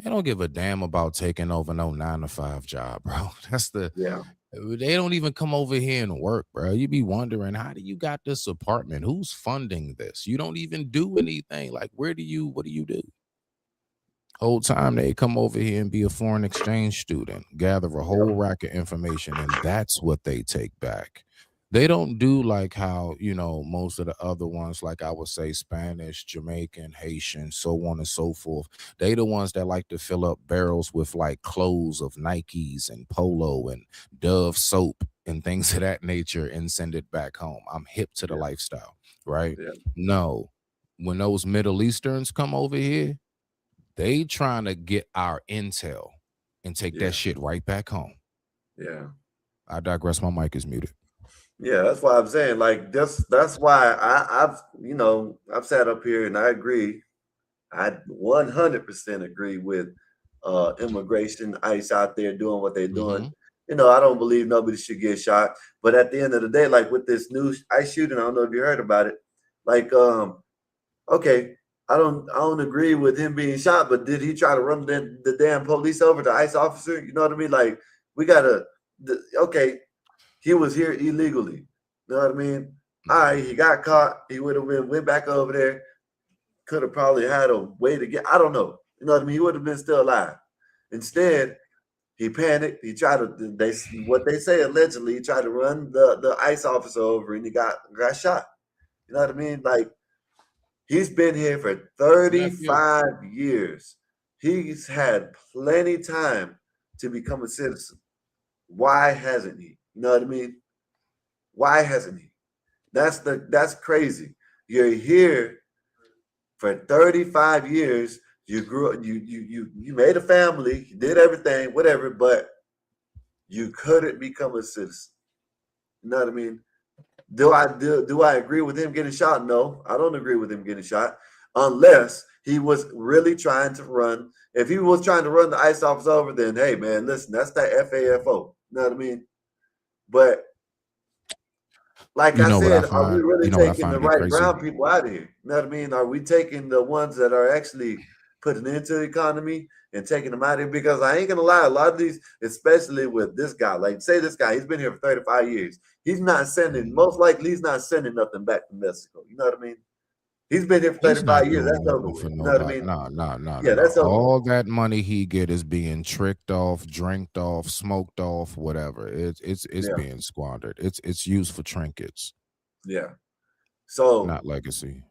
They don't give a damn about taking over no 9 to 5 job, bro. That's the yeah, They don't even come over here and work, bro. You be wondering, how do you got this apartment? Who's funding this? You don't even do anything. Like, what do you do? Whole time they come over here and be a foreign exchange student, gather a whole yeah, rack of information, and that's what they take back. They don't do like how, most of the other ones, like I would say Spanish, Jamaican, Haitian, so on and so forth. They the ones that like to fill up barrels with like clothes of Nikes and Polo and Dove soap and things of that nature and send it back home. I'm hip to the yeah, lifestyle, right? yeah, No. When those Middle Easterns come over here, they trying to get our intel and take that yeah, shit right back home. yeah. I digress. My mic is muted. Yeah, that's why I'm saying like that's why I've sat up here and I agree. I 100% agree with immigration, ICE out there doing what they're doing. Hmm. I don't believe nobody should get shot. But at the end of the day, like with this new ICE shooting, I don't know if you heard about it. Like, okay, I don't agree with him being shot, but did he try to run the damn police over, the ICE officer? You know what I mean? Like, we gotta okay, he was here illegally. You know what I mean? All right, he got caught. He would have went back over there, could have probably had a way to get. I don't know. You know what I mean? He would have been still alive. Instead, he panicked. He tried to. What they say allegedly, he tried to run the ICE officer over, and he got shot. You know what I mean? Like He's been here for Nephew. 35 years. He's had plenty time to become a citizen. Why hasn't he? You know what I mean? Why hasn't he? That's crazy. You're here for 35 years. You grew up, you made a family, you did everything, whatever, but you couldn't become a citizen. You know what I mean? Do I agree with him getting shot? No, I don't agree with him getting shot unless he was really trying to run. If he was trying to run the ICE office over, then hey man, listen, that's that FAFO. You know what I mean? But like You I know what I said, are we find? really You know what I taking find the to be right crazy? brown people out of here? You know what I mean? Are we taking the ones that are actually putting into the economy and taking them out of here? Because I ain't gonna lie, a lot of these, especially with this guy, like say this guy, he's been here for 35 years. He's not sending, most likely he's not sending nothing back to Mexico. You know what I mean? He's been here for He's not 35 years. doing That's over nothing with. for You know what I nobody. mean? No, no, no, no, Yeah, no. that's over with. All that money he get is being tricked off, drinked off, smoked off, whatever. It's Yeah, being squandered. It's used for trinkets, yeah. So not legacy.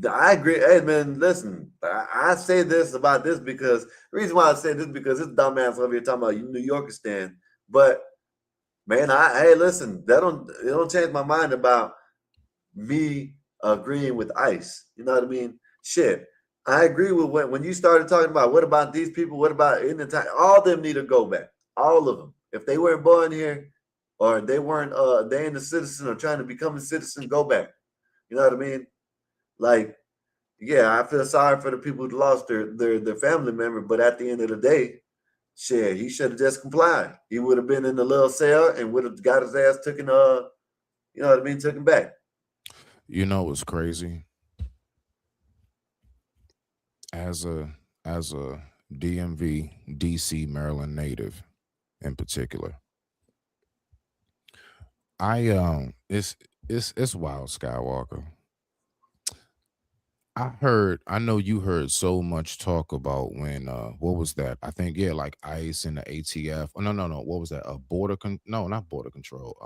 I agree. Hey man, listen. I say this about this because the reason why I say this because this dumbass over here talking about New Yorker stand. But man, hey listen, it don't change my mind about me agreeing with ICE. You know what I mean? Shit. I agree with when you started talking about what about these people, what about in the time, all of them need to go back. All of them. If they weren't born here or they weren't they ain't a citizen or trying to become a citizen, go back. You know what I mean? Like yeah, I feel sorry for the people who lost their family member, but at the end of the day, shit, he should have just complied. He would have been in the little cell and would have got his ass taken you know what I mean, took him back. You know what's crazy? As a DMV, DC, Maryland native in particular, I it's wild, Skywalker. I know you heard so much talk about when what was that? I think yeah, like ICE and the ATF. Oh no, what was that? A no, not border control.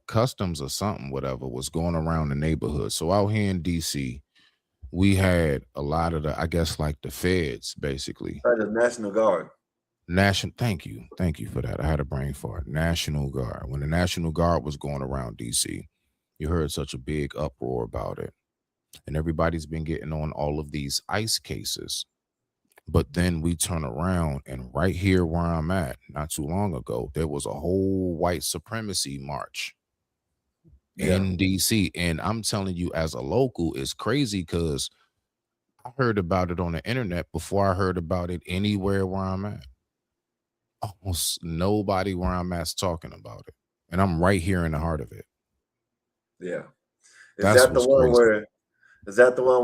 Customs or something, whatever, was going around the neighborhood. So out here in DC, we had a lot of the, I guess like the feds basically. By the National Guard. National Thank you for that. I had a brain fart. National Guard. When the National Guard was going around DC, you heard such a big uproar about it. And everybody's been getting on all of these ICE cases. But then we turn around and right here where I'm at, not too long ago, there was a whole white supremacy march Yeah. in DC. And I'm telling you, as a local, it's crazy because I heard about it on the internet before I heard about it anywhere where I'm at. Almost nobody where I'm at's talking about it. And I'm right here in the heart of it. Yeah. Is That's that the what's one crazy.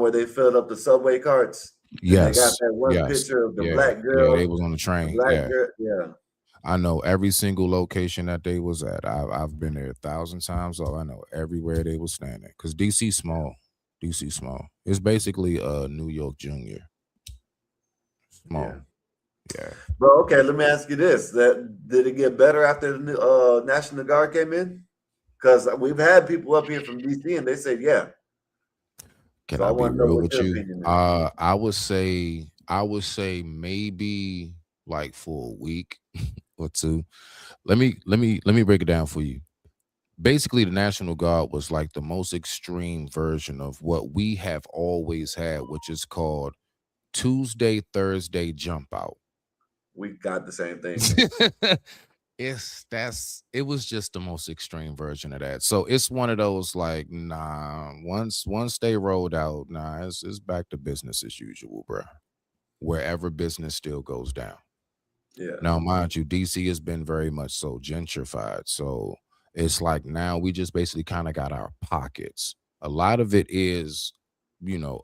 where they filled up the subway carts and they got Yes, that one yes, picture of the yeah, black yeah. They girl, was on the the train. black Yeah, girl, yeah. I know every single location that they was at. I've been there 1,000 times. So I know everywhere they was standing. Cause DC small. DC small. It's basically New York Junior. Yeah. Small. Yeah. But okay, let me ask you this: that did it get better after the National Guard came in? Because we've had people up here from DC and they said, yeah. Can So I I be want to know real what with your you? opinion is. I would say maybe like for a week or two. Let me break it down for you. Basically, the National Guard was like the most extreme version of what we have always had, which is called Tuesday, Thursday jump out. We got the same thing here. It was just the most extreme version of that. So it's one of those like, nah, once they rolled out, nah, it's back to business as usual, bro. Wherever business still goes down. Yeah. Now, mind you, DC has been very much so gentrified. So it's like now we just basically kind of got our pockets. A lot of it is,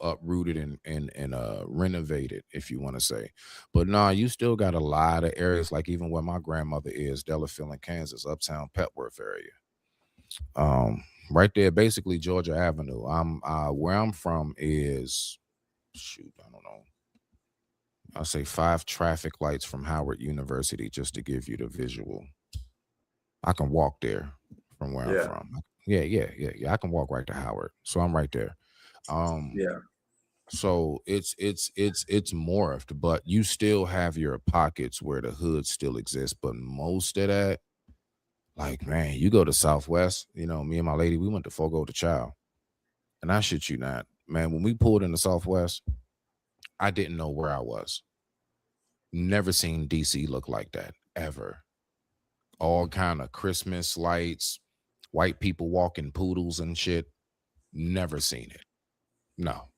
uprooted and renovated, if you want to say. But nah, you still got a lot of areas, like even where my grandmother is, Delafield in Kansas, uptown Petworth area. Right there, basically Georgia Avenue. Where I'm from is shoot, I don't know. I'll say 5 traffic lights from Howard University just to give you the visual. I can walk there from where I'm Yeah. from. Yeah. I can walk right to Howard, so I'm right there. Um, Yeah, so it's morphed, but you still have your pockets where the hood still exists. But most of that, like man, you go to Southwest. You know, me and my lady, we went to Fogo de Chao, and I shit you not, man. When we pulled in the Southwest, I didn't know where I was. Never seen DC look like that ever. All kind of Christmas lights, white people walking poodles and shit. Never seen it. No.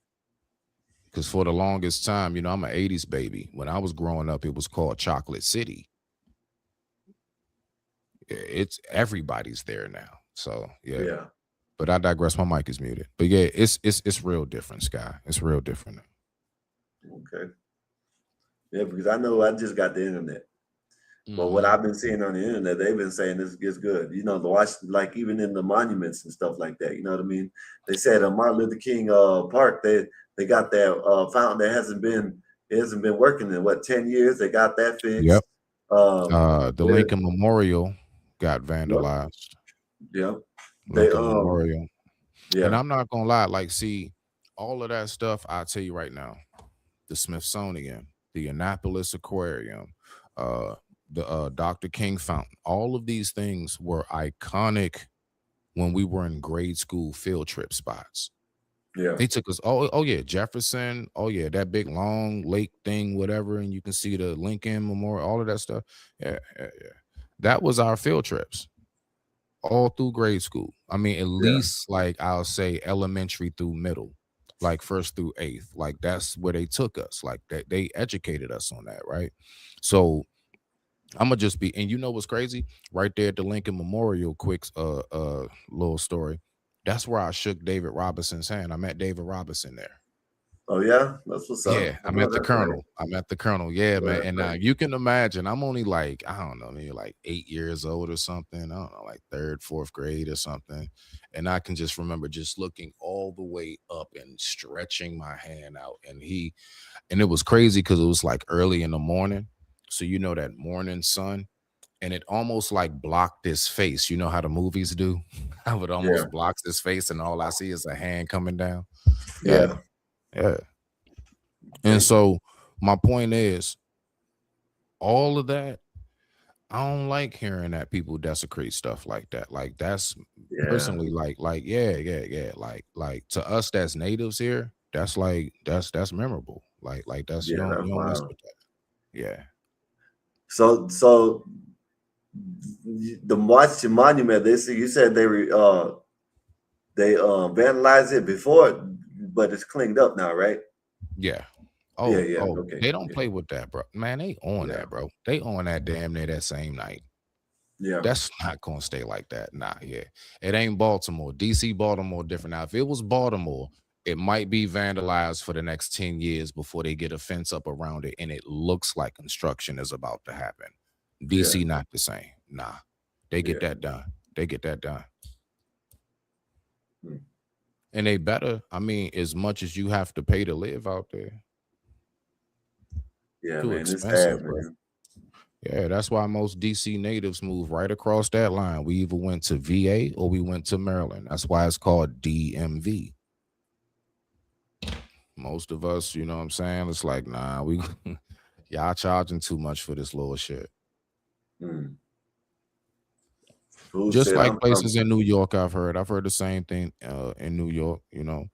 Because for the longest time, you know, I'm an 80s baby. When I was growing up, it was called Chocolate City. It's everybody's there now. So yeah. yeah. But I digress. My mic is muted. But yeah, it's real different, Sky. It's real different. Okay. Yeah, because I know I just got the internet. But what Mhm. I've been seeing on the internet, they've been saying this gets good. You know, the watch like even in the monuments and stuff like that. You know what I mean? They said on Martin Luther King Park, they got that fountain that hasn't been working in what 10 years. They got that Yep. fixed. The They Lincoln Memorial got yep, vandalized. yep. They Lincoln Memorial. And yeah, I'm not gonna lie, like, see, all of that stuff, I'll tell you right now, the Smithsonian, the Annapolis Aquarium, uh, the Dr. King Fountain, all of these things were iconic when we were in grade school field trip spots. yeah, They took us, oh yeah, Jefferson, oh yeah, that big long lake thing, whatever, and you can see the Lincoln Memorial, all of that stuff. Yeah. That was our field trips all through grade school. I mean, at yeah, least like I'll say elementary through middle, like first through eighth. Like that's where they took us. Like that they educated us on that, right? So I'm gonna just be, and you know what's crazy? Right there at the Lincoln Memorial, quick little story. That's where I shook David Robinson's hand. I met David Robinson there. oh yeah, that's what's up. Yeah, I Oh, met the that's right. colonel. I met the colonel. Yeah, Oh, man. that's And right. you can imagine, I'm only like, I don't know, maybe like 8 years old or something. I don't know, like third, fourth grade or something. And I can just remember just looking all the way up and stretching my hand out. And it was crazy because it was like early in the morning. So, you know, that morning sun, and it almost like blocked his face. You know how the movies do? How it Yeah, almost blocks his face, and all I see is a hand coming down. Yeah, yeah. yeah. And Okay. so my point is, all of that, I don't like hearing that people desecrate stuff like that. Like that's Yeah, personally yeah. Like to us that's natives here, that's like that's memorable. Like that's yeah, you that's don't mess wild. with that. Yeah. So the Washington Monument, you said they vandalized it before, but it's cleaned up now, right? Yeah. Yeah, Oh, yeah, oh, okay, they don't yeah, play with that, bro. Man, they on yeah, that, bro. They on that damn near that same night. yeah, That's not gonna stay like that. Nah, yeah. It ain't Baltimore. DC, Baltimore different. Now, if it was Baltimore, it might be vandalized for the next 10 years before they get a fence up around it, and it looks like construction is about to happen. yeah, DC not the same. Nah. They get yeah, that done. They get that done. mm, And they better, I mean, as much as you have to pay to live out there, yeah, too man. It's sad, expensive, bro. man. Yeah, that's why most DC natives move right across that line. We either went to VA or we went to Maryland. That's why it's called DMV. Most of us, you know what I'm saying? It's like, nah, we y'all charging too much for this little shit. Mm. Who Just said like I'm from? places in New York, I've heard the same thing in New York, you know,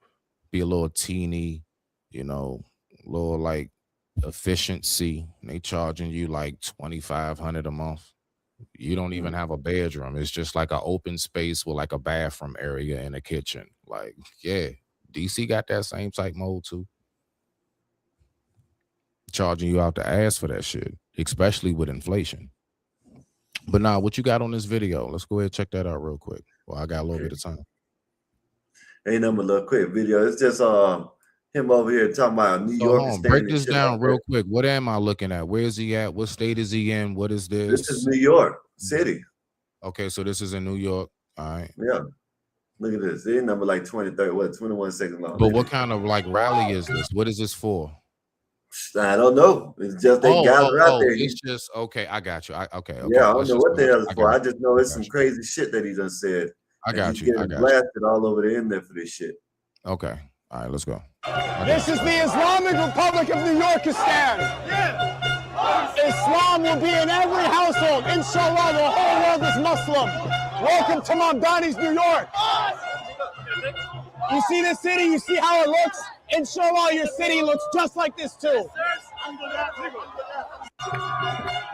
be a little teeny, you know, little like efficiency. They charging you like 2,500 a month. You don't even Mm. have a bedroom. It's just like an open space with like a bathroom area and a kitchen. Like, yeah, DC got that same type mode too. Charging you out the ass for that shit, especially with inflation. But now, what you got on this video? Let's go ahead and check that out real quick. Well, I got a little Okay, bit of time. ain't nothing but a little quick video. It's just him over here talking about New So, York hold is on, break staying and this shit like down that. real quick. What am I looking at? Where is he at? What state is he in? What is This is this? New York City. Okay, so this is in New York. All right. Yeah, look at this. It ain't number like 20, 30, what, 21 seconds long. But Look at what this. kind of like rally is this? What is this for? I don't know. It's just they gather out there. It's just okay. I got you. Yeah, I don't Let's know just what go the ahead. hell it's I for. got I you. just know I it's got some you. crazy shit that he done said. I and he's got you. I getting got you. blasted all over the internet for this shit. Okay. All right, let's go. This is the Islamic Republic of New Yorkistan. Islam will be in every household. Inshallah, the whole world is Muslim. Welcome to Mamdani's New York. You see this city? You see how it looks? Inshallah, your city looks just like this too.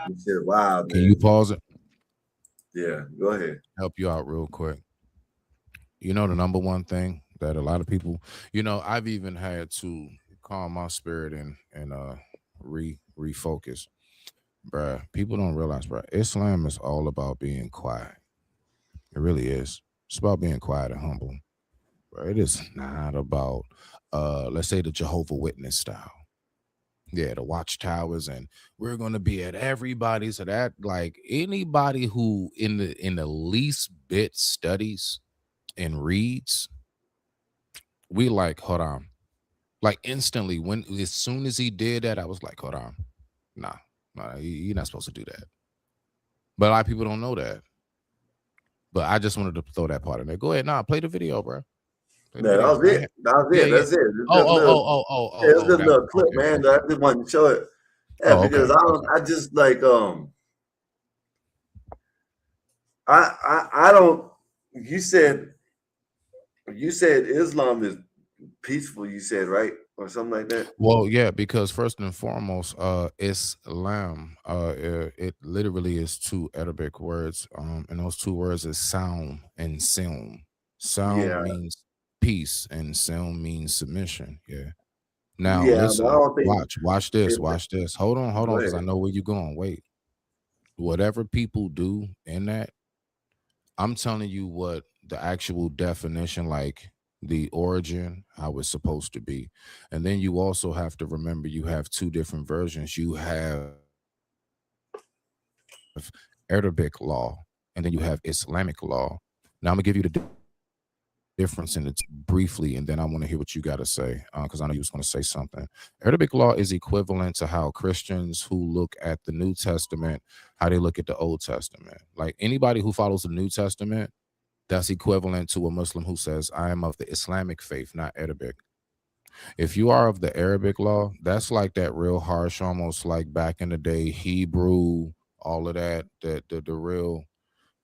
This shit wild, Can man. you pause it? Yeah, go ahead. Help you out real quick. You know, the number one thing that a lot of people, you know, I've even had to calm my spirit and refocus. Bruh, people don't realize, bruh, Islam is all about being quiet. It really is. It's about being quiet and humble. Bruh, it is not about let's say the Jehovah Witness style. Yeah, the watchtowers, and we're gonna be at everybody's. So that, like, anybody who in the least bit studies and reads, we like, hold on. Like instantly, when as soon as he did that, I was like, hold on. Nah, you're not supposed to do that. But a lot of people don't know that. But I just wanted to throw that part in there. Go ahead, play the video, bro. Play the No, that video, was man. it. That was it. Yeah, That's it. Oh, It's a that- little clip, okay, man. okay. I just wanted to show it. Yeah, Oh, because okay, I just like I don't. You said Islam is peaceful. You said, right, or something like that. Well, yeah, because first and foremost, Islam, it literally is two Arabic words. And those two words is sound and silm. Sound Yeah, means peace, and silm means submission. Yeah. Now yeah, but I listen, don't think. watch this, It, watch this. Hold on, go because I ahead. know where you're going. Wait, whatever people do in that, I'm telling you what the actual definition, like the origin, how it's supposed to be. And then you also have to remember you have two different versions. You have Arabic law, and then you have Islamic law. Now I'm gonna give you the difference in it briefly, and then I want to hear what you got to say, because I know you was going to say something. Arabic law is equivalent to how Christians who look at the New Testament, how they look at the Old Testament. Like anybody who follows the New Testament, that's equivalent to a Muslim who says, I am of the Islamic faith, not Arabic. If you are of the Arabic law, that's like that real harsh, almost like back in the day, Hebrew, all of that, the real,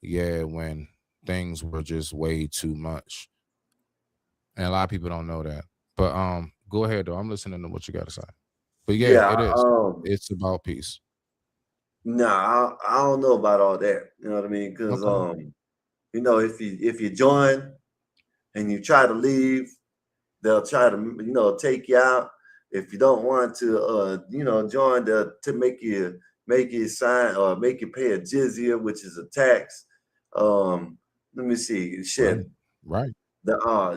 yeah, when things were just way too much. And a lot of people don't know that. But go ahead though. I'm listening to what you got to say. But yeah, Yeah, it is. It's about peace. nah, I don't know about all that. You know what I mean? Because Okay. you know, if you join and you try to leave, they'll try to take you out. If you don't want to join, to make you sign or make you pay a jizya, which is a tax. Let me see. Shit. Right.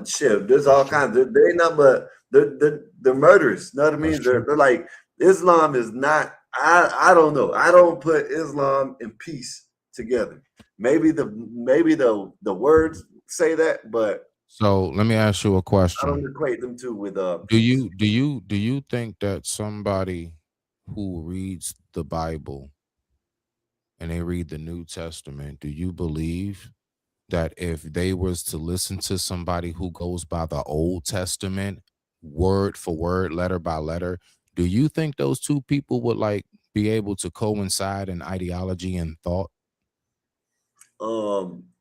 Shit. There's all kinds of, they not but the murders. You know what I That's mean? true. They're like, Islam is not, I don't know. I don't put Islam and peace together. Maybe the words say that, but So let me ask you a I question. don't equate them two with Do peace. you think that somebody who reads the Bible and they read the New Testament, do you believe that if they was to listen to somebody who goes by the Old Testament word for word, letter by letter, do you think those two people would like be able to coincide in ideology and thought?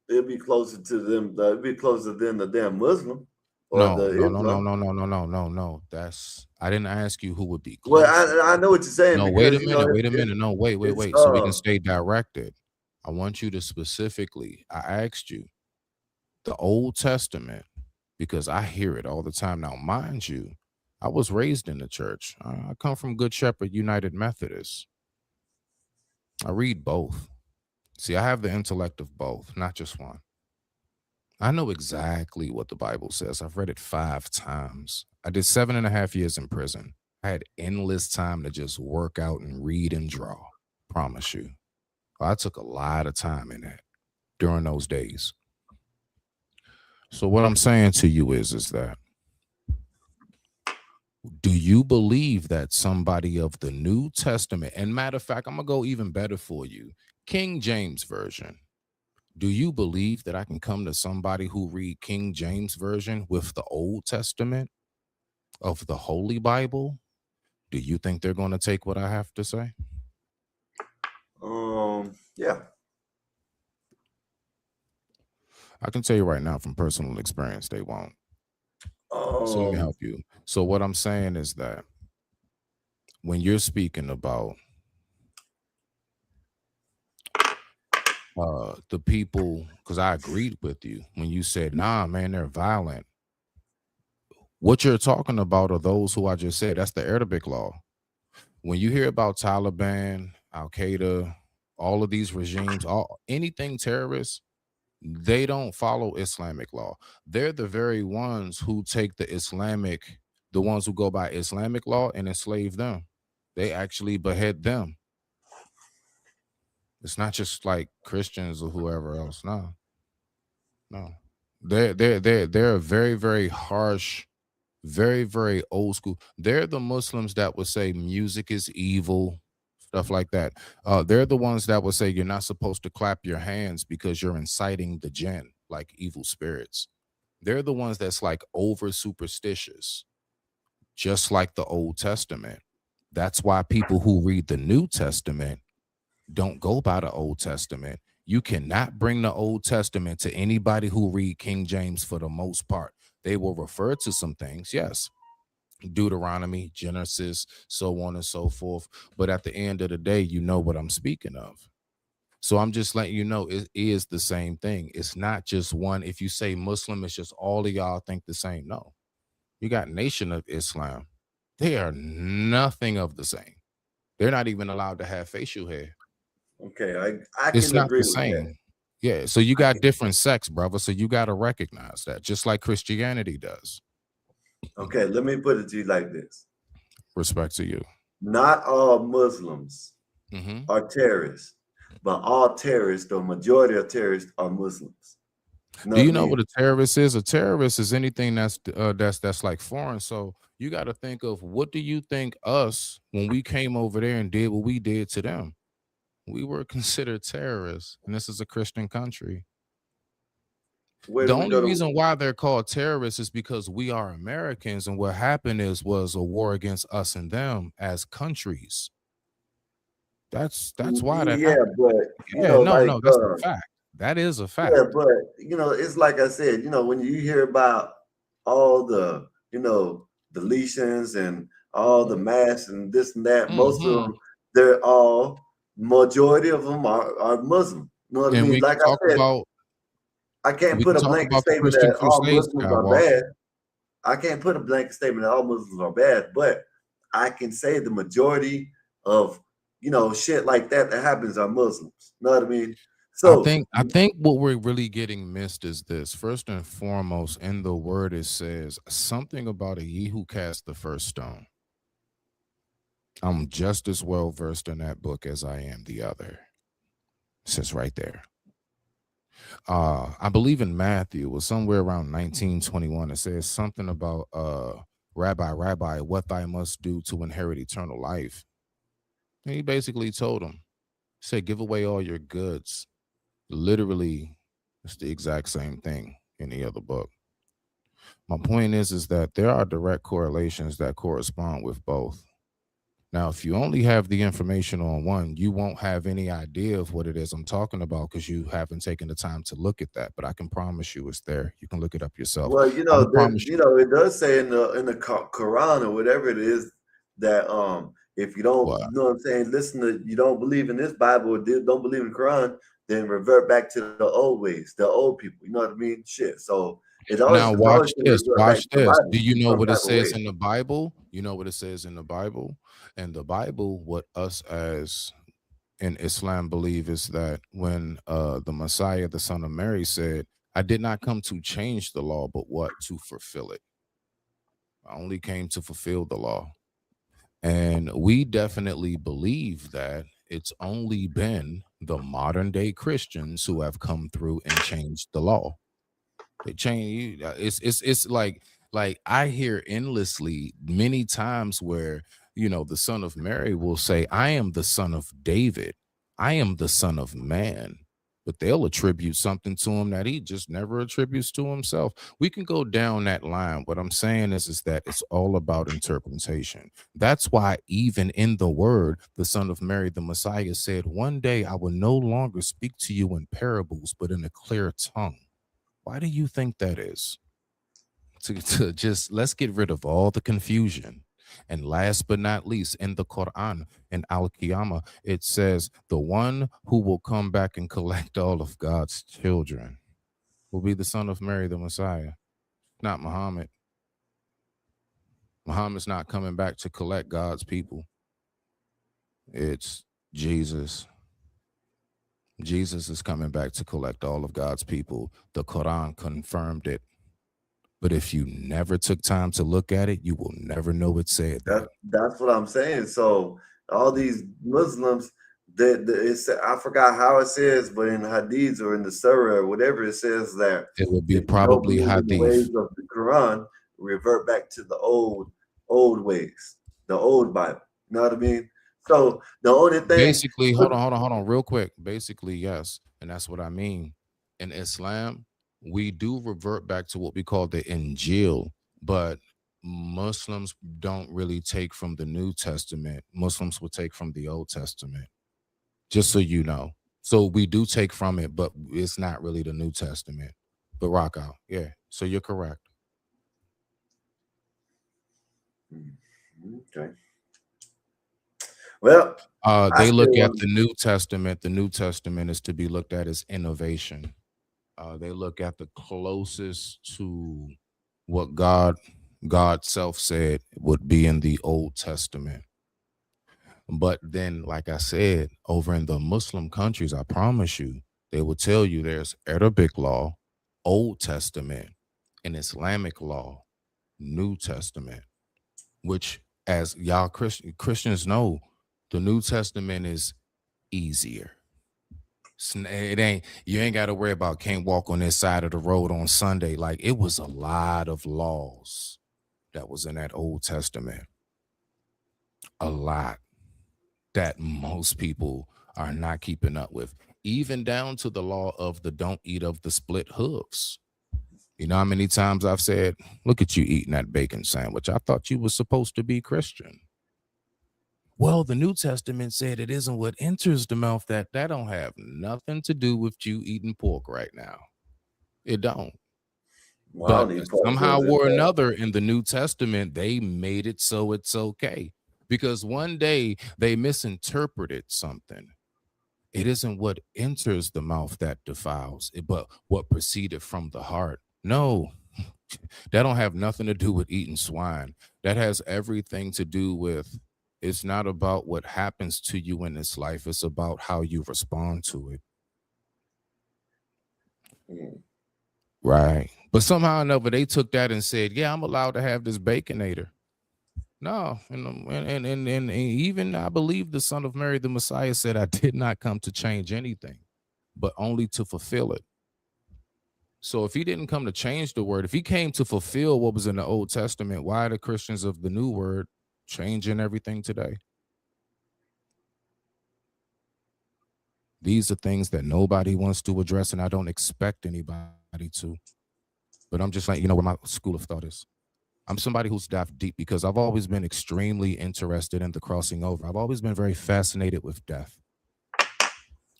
It'd be closer to them. It'd be closer than the damn Muslim or No, the no, no, no, Islam. no, no, no, no, no, no. That's I didn't ask you who would be Well, closer. I know what you're saying No, wait a because minute, wait a it's minute. No, wait, wait, it's wait. So we can stay directed. I want you to specifically, I asked you the Old Testament because I hear it all the time. Now, mind you, I was raised in the church. I come from Good Shepherd United Methodist. I read both. See, I have the intellect of both, not just one. I know exactly what the Bible says. I've read it 5 times. I did 7.5 years in prison. I had endless time to just work out and read and draw. Promise you. I took a lot of time in that during those days. So what I'm saying to you is that do you believe that somebody of the New Testament, and matter of fact, I'm gonna go even better for you, King James Version, Do you believe that I can come to somebody who read King James version with the Old Testament of the Holy Bible? Do you think they're going to take what I have to say? Yeah. I can tell you right now from personal experience, they won't. So let me Um, help you. So what I'm saying is that when you're speaking about the people, because I agreed with you when you said, nah, man, they're violent. What you're talking about are those who I just said. That's the Arabic law. When you hear about Taliban, Al Qaeda, all of these regimes, all anything terrorist, they don't follow Islamic law. They're the very ones who take the ones who go by Islamic law and enslave them. They actually behead them. It's not just like Christians or whoever else. No, no. They're a very, very harsh, very, very old school. They're the Muslims that would say music is evil, stuff like that. They're the ones that would say you're not supposed to clap your hands because you're inciting the jinn, like evil spirits. They're the ones that's like over superstitious, just like the Old Testament. That's why people who read the New Testament don't go by the Old Testament. You cannot bring the Old Testament to anybody who read King James for the most part. They will refer to some things, yes, Deuteronomy, Genesis, so on and so forth. But at the end of the day, you know what I'm speaking of. So I'm just letting you know it is the same thing. It's not just one. If you say Muslim, it's just all of y'all think the same. No, you got Nation of Islam. They are nothing of the same. They're not even allowed to have facial hair. okay, I It's can not agree the with that. same. Yeah. So you I got can, different sects, brother. So you got to recognize that, just like Christianity does. okay, let me put it to you like this. Respect to you. Not all Muslims Hmm. are terrorists, but all terrorists, the majority of terrorists are Muslims. You know Do what I you know what mean? a terrorist is? A terrorist is anything that's like foreign. So you got to think of what do you think us when we came over there and did what we did to them? We were considered terrorists, and this is a Christian country. Where The do we only go to? reason why they're called terrorists is because we are Americans, and what happened was a war against us and them as countries. That's why that Yeah, happened. but Yeah, no, like no, that's a fact. That is a yeah, fact. but it's like I said, when you hear about all the, deletions and all the mass and this and that, most of Hmm. them, they're all majority of them are Muslim. You know what I And mean? Like I said, I can't we put can a talk blanket about the statement Christian that all Crusades, Muslims are Skywalker. bad. I can't put a blanket statement that all Muslims are bad, but I can say the majority of shit like that happens are Muslims. You know what I mean? So I think what we're really getting missed is this. First and foremost, in the word it says something about a ye who cast the first stone. I'm just as well versed in that book as I am the other. It says right there. I believe in Matthew, it was somewhere around 1921. It says something about Rabbi, what I must do to inherit eternal life. And he basically told him, said, give away all your goods. Literally, it's the exact same thing in the other book. My point is that there are direct correlations that correspond with both. Now, if you only have the information on one, you won't have any idea of what it is I'm talking about because you haven't taken the time to look at that. But I can promise you it's there. You can look it up yourself. well, I can that promise you it does say in the Quran or whatever it is that if you don't, what. what I'm saying, listen to you don't believe in this Bible or don't believe in the Quran, then revert back to the old ways, the old people. You know what I mean? Shit. So Now, it's always watch going to this. revert back Watch to the this. Do Bible you know some what it type of way. says in the Bible? You know what it says in the Bible? And the Bible, what us as in Islam believe is that when the Messiah, the son of Mary, said, I did not come to change the law, but what? To fulfill it. I only came to fulfill the law. And we definitely believe that it's only been the modern day Christians who have come through and changed the law. They change. It's like I hear endlessly many times where the son of Mary will say, "I am the son of David. I am the son of man." but they'll attribute something to him that he just never attributes to himself. We can go down that line. What I'm saying is that it's all about interpretation. That's why even in the word, the Son of Mary, the Messiah, said, "One day I will no longer speak to you in parables, but in a clear tongue." Why do you think that is? To just let's get rid of all the confusion. And last but not least, in the Quran, in Al Qiyamah, it says, "The one who will come back and collect all of God's children will be the Son of Mary, the Messiah, not Muhammad. Muhammad's not coming back to collect God's people. It's Jesus. Jesus is coming back to collect all of God's people. The Quran confirmed it. But if you never took time to look at it, you will never know it said that. That's what I'm saying. So all these Muslims, I forgot how it says, but in Hadith or in the Surah or whatever, it says that It would be if you don't probably believe in the ways Hadith. of the Quran, revert back to the old ways, the old Bible. You know what I mean? So the only thing, Basically, hold on, real quick. Basically, yes. And that's what I mean. In Islam, we do revert back to what we call the Injil, but Muslims don't really take from the New Testament. Muslims will take from the Old Testament, just so you know. So we do take from it, but it's not really the New Testament. But rock out. Yeah. So you're correct. okay. Well, I They still look at want. the New Testament. The New Testament is to be looked at as innovation. They look at the closest to what God self said would be in the Old Testament. But then, like I said, over in the Muslim countries, I promise you, they will tell you there's Arabic law, Old Testament, and Islamic law, New Testament, which, as y'all Christians know, the New Testament is easier. It ain't, you ain't got to worry about can't walk on this side of the road on Sunday. Like, it was a lot of laws that was in that Old Testament, a lot that most people are not keeping up with, even down to the law of the don't eat of the split hooves. You know how many times I've said, "Look at you eating that bacon sandwich. I thought you were supposed to be Christian." Well, the New Testament said it isn't what enters the mouth that don't have nothing to do with you eating pork right now. It don't. Well, I But don't eat pork somehow ribs at or all. another in the New Testament, they made it so it's okay. Because one day they misinterpreted something. It isn't what enters the mouth that defiles it, but what proceeded from the heart. No, that don't have nothing to do with eating swine. That has everything to do with, it's not about what happens to you in this life. It's about how you respond to it. Mm. Right. But somehow or another, they took that and said, "Yeah, I'm allowed to have this baconator." No, and even I believe the Son of Mary, the Messiah, said, "I did not come to change anything, but only to fulfill it." So if he didn't come to change the word, if he came to fulfill what was in the Old Testament, why are the Christians of the new word changing everything today? These are things that nobody wants to address, and I don't expect anybody to. But I'm just like, where my school of thought is. I'm somebody who's dived deep because I've always been extremely interested in the crossing over. I've always been very fascinated with death.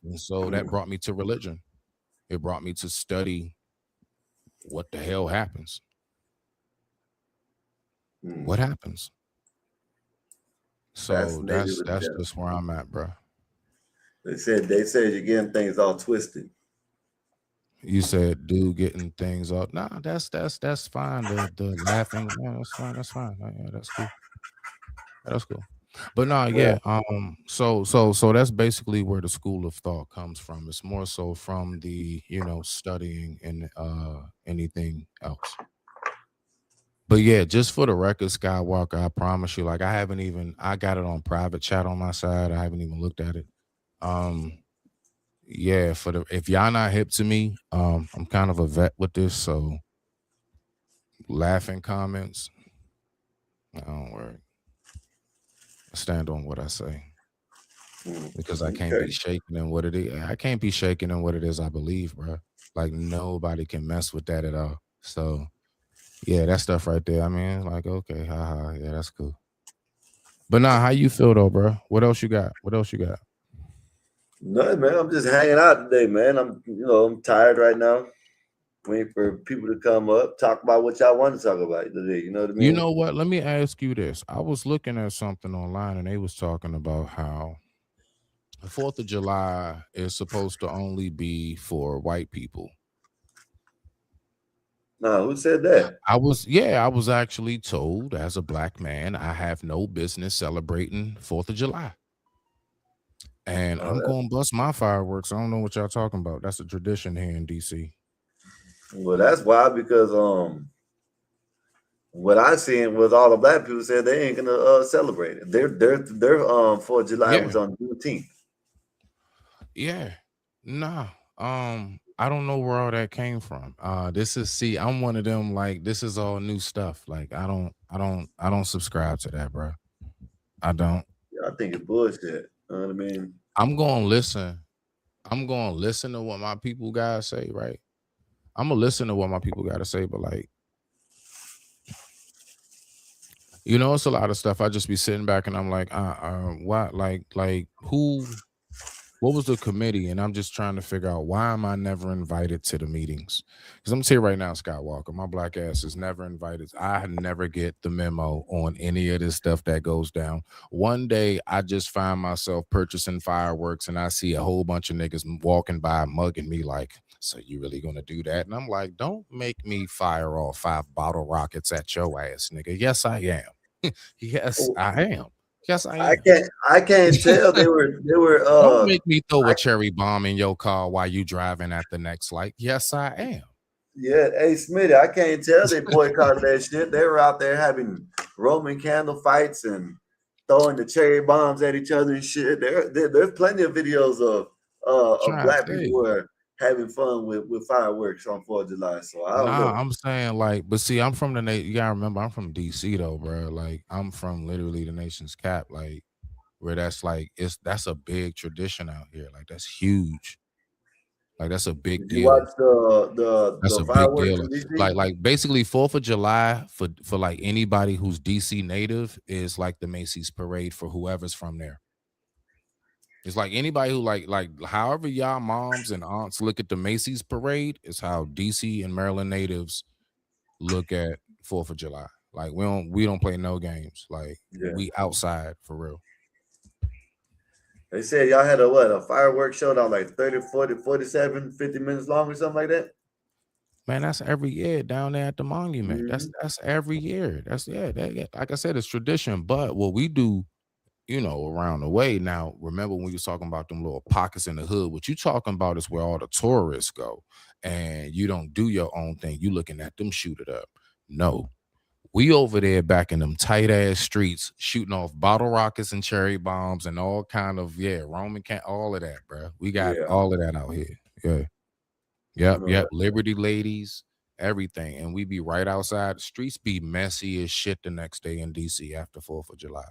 And so that brought me to religion. It brought me to study what the hell happens. Mm. What happens? So Fascinated that's with that's death. just where I'm at, bro. They said you're getting things all twisted. You said dude getting things up. Nah, that's fine. The laughing, yeah, that's fine. That's fine. Yeah, that's cool. That's cool. But no, yeah. Well, So that's basically where the school of thought comes from. It's more so from the, studying and anything else. But yeah, just for the record, Skywalker, I promise you, like I got it on private chat on my side. I haven't even looked at it. Um, yeah, if y'all not hip to me, I'm kind of a vet with this, so laughing comments, I don't worry. I stand on what I say. because I can't be Okay. shaking in what it is. I can't be shaking in what it is I believe, bro. Like nobody can mess with that at all. So yeah, that stuff right there. I mean, like okay, haha, yeah, that's cool. But nah, how you feel though, bro? What else you got? What else you got? Nothing, man. I'm just hanging out today, man. I'm tired right now. Waiting for people to come up, talk about what y'all want to talk about today. You know what I You mean? know what? Let me ask you this. I was looking at something online and they was talking about how the 4th of July is supposed to only be for white people. Nah, who said that? I was actually told as a black man, I have no business celebrating 4th of July. And Oh, I'm going to bust my fireworks. I don't know what y'all talking about. That's a tradition here in DC. well, that's why because what I seen was all the black people said they ain't gonna celebrate it. Their 4th of July Yeah. was on Juneteenth. Yeah. Nah. I don't know where all that came from. This is see, I'm one of them like this is all new stuff. Like I don't subscribe to that, bro. I don't. I think it's bullshit. You know what I mean? I'm going to listen. I'm going to listen to what my people guys say, right? I'm going to listen to what my people got to say, but like it's a lot of stuff. I just be sitting back and I'm like, what like who what was the committee? And I'm just trying to figure out why am I never invited to the meetings? Because I'm gonna tell you right now, Scott Walker, my black ass is never invited. I never get the memo on any of this stuff that goes down. One day I just find myself purchasing fireworks and I see a whole bunch of niggas walking by mugging me like, so you really gonna do that? And I'm like, don't make me fire off 5 bottle rockets at your ass, nigga. Yes, I am. Yes, I am. Yes, I I am. can't I can't tell they were Don't make me throw a cherry bomb in your car while you driving at the next light. Yes, I am. yeah, hey Smitty, I can't tell they boycotted that shit. They were out there having Roman candle fights and throwing the cherry bombs at each other and shit. There's plenty of videos of Trying to black tell people you. who are having fun with fireworks on 4th of July. So I don't Nah, know. I'm saying like, but see, I'm from the you gotta remember, I'm from DC though, bro. Like, I'm from literally the nation's cap, like where that's like that's a big tradition out here. Like, that's huge. Like, that's a big Did you watch deal. the That's a big fireworks deal. in DC? Like basically 4th of July for like anybody who's DC native is like the Macy's parade for whoever's from there. It's like anybody who like however y'all moms and aunts look at the Macy's parade is how DC and Maryland natives look at 4th of July. Like we don't play no games. Like Yeah. we outside for real. They said y'all had a fireworks show that like 30, 40, 47, 50 minutes long or something like that. Man, that's every year down there at the monument. Hmm. That's every year. That's yeah, like I said, it's tradition. But what we do, around the way. Now, remember when we was talking about them little pockets in the hood? What you talking about is where all the tourists go, and you don't do your own thing. You looking at them shoot it up. No, we over there back in them tight ass streets shooting off bottle rockets and cherry bombs and all kind of Roman can all of that, bro. We got Yeah, all of that out here. Yeah, I yep, know yep. that. Liberty ladies, everything, and we be right outside. The streets be messy as shit the next day in DC after 4th of July,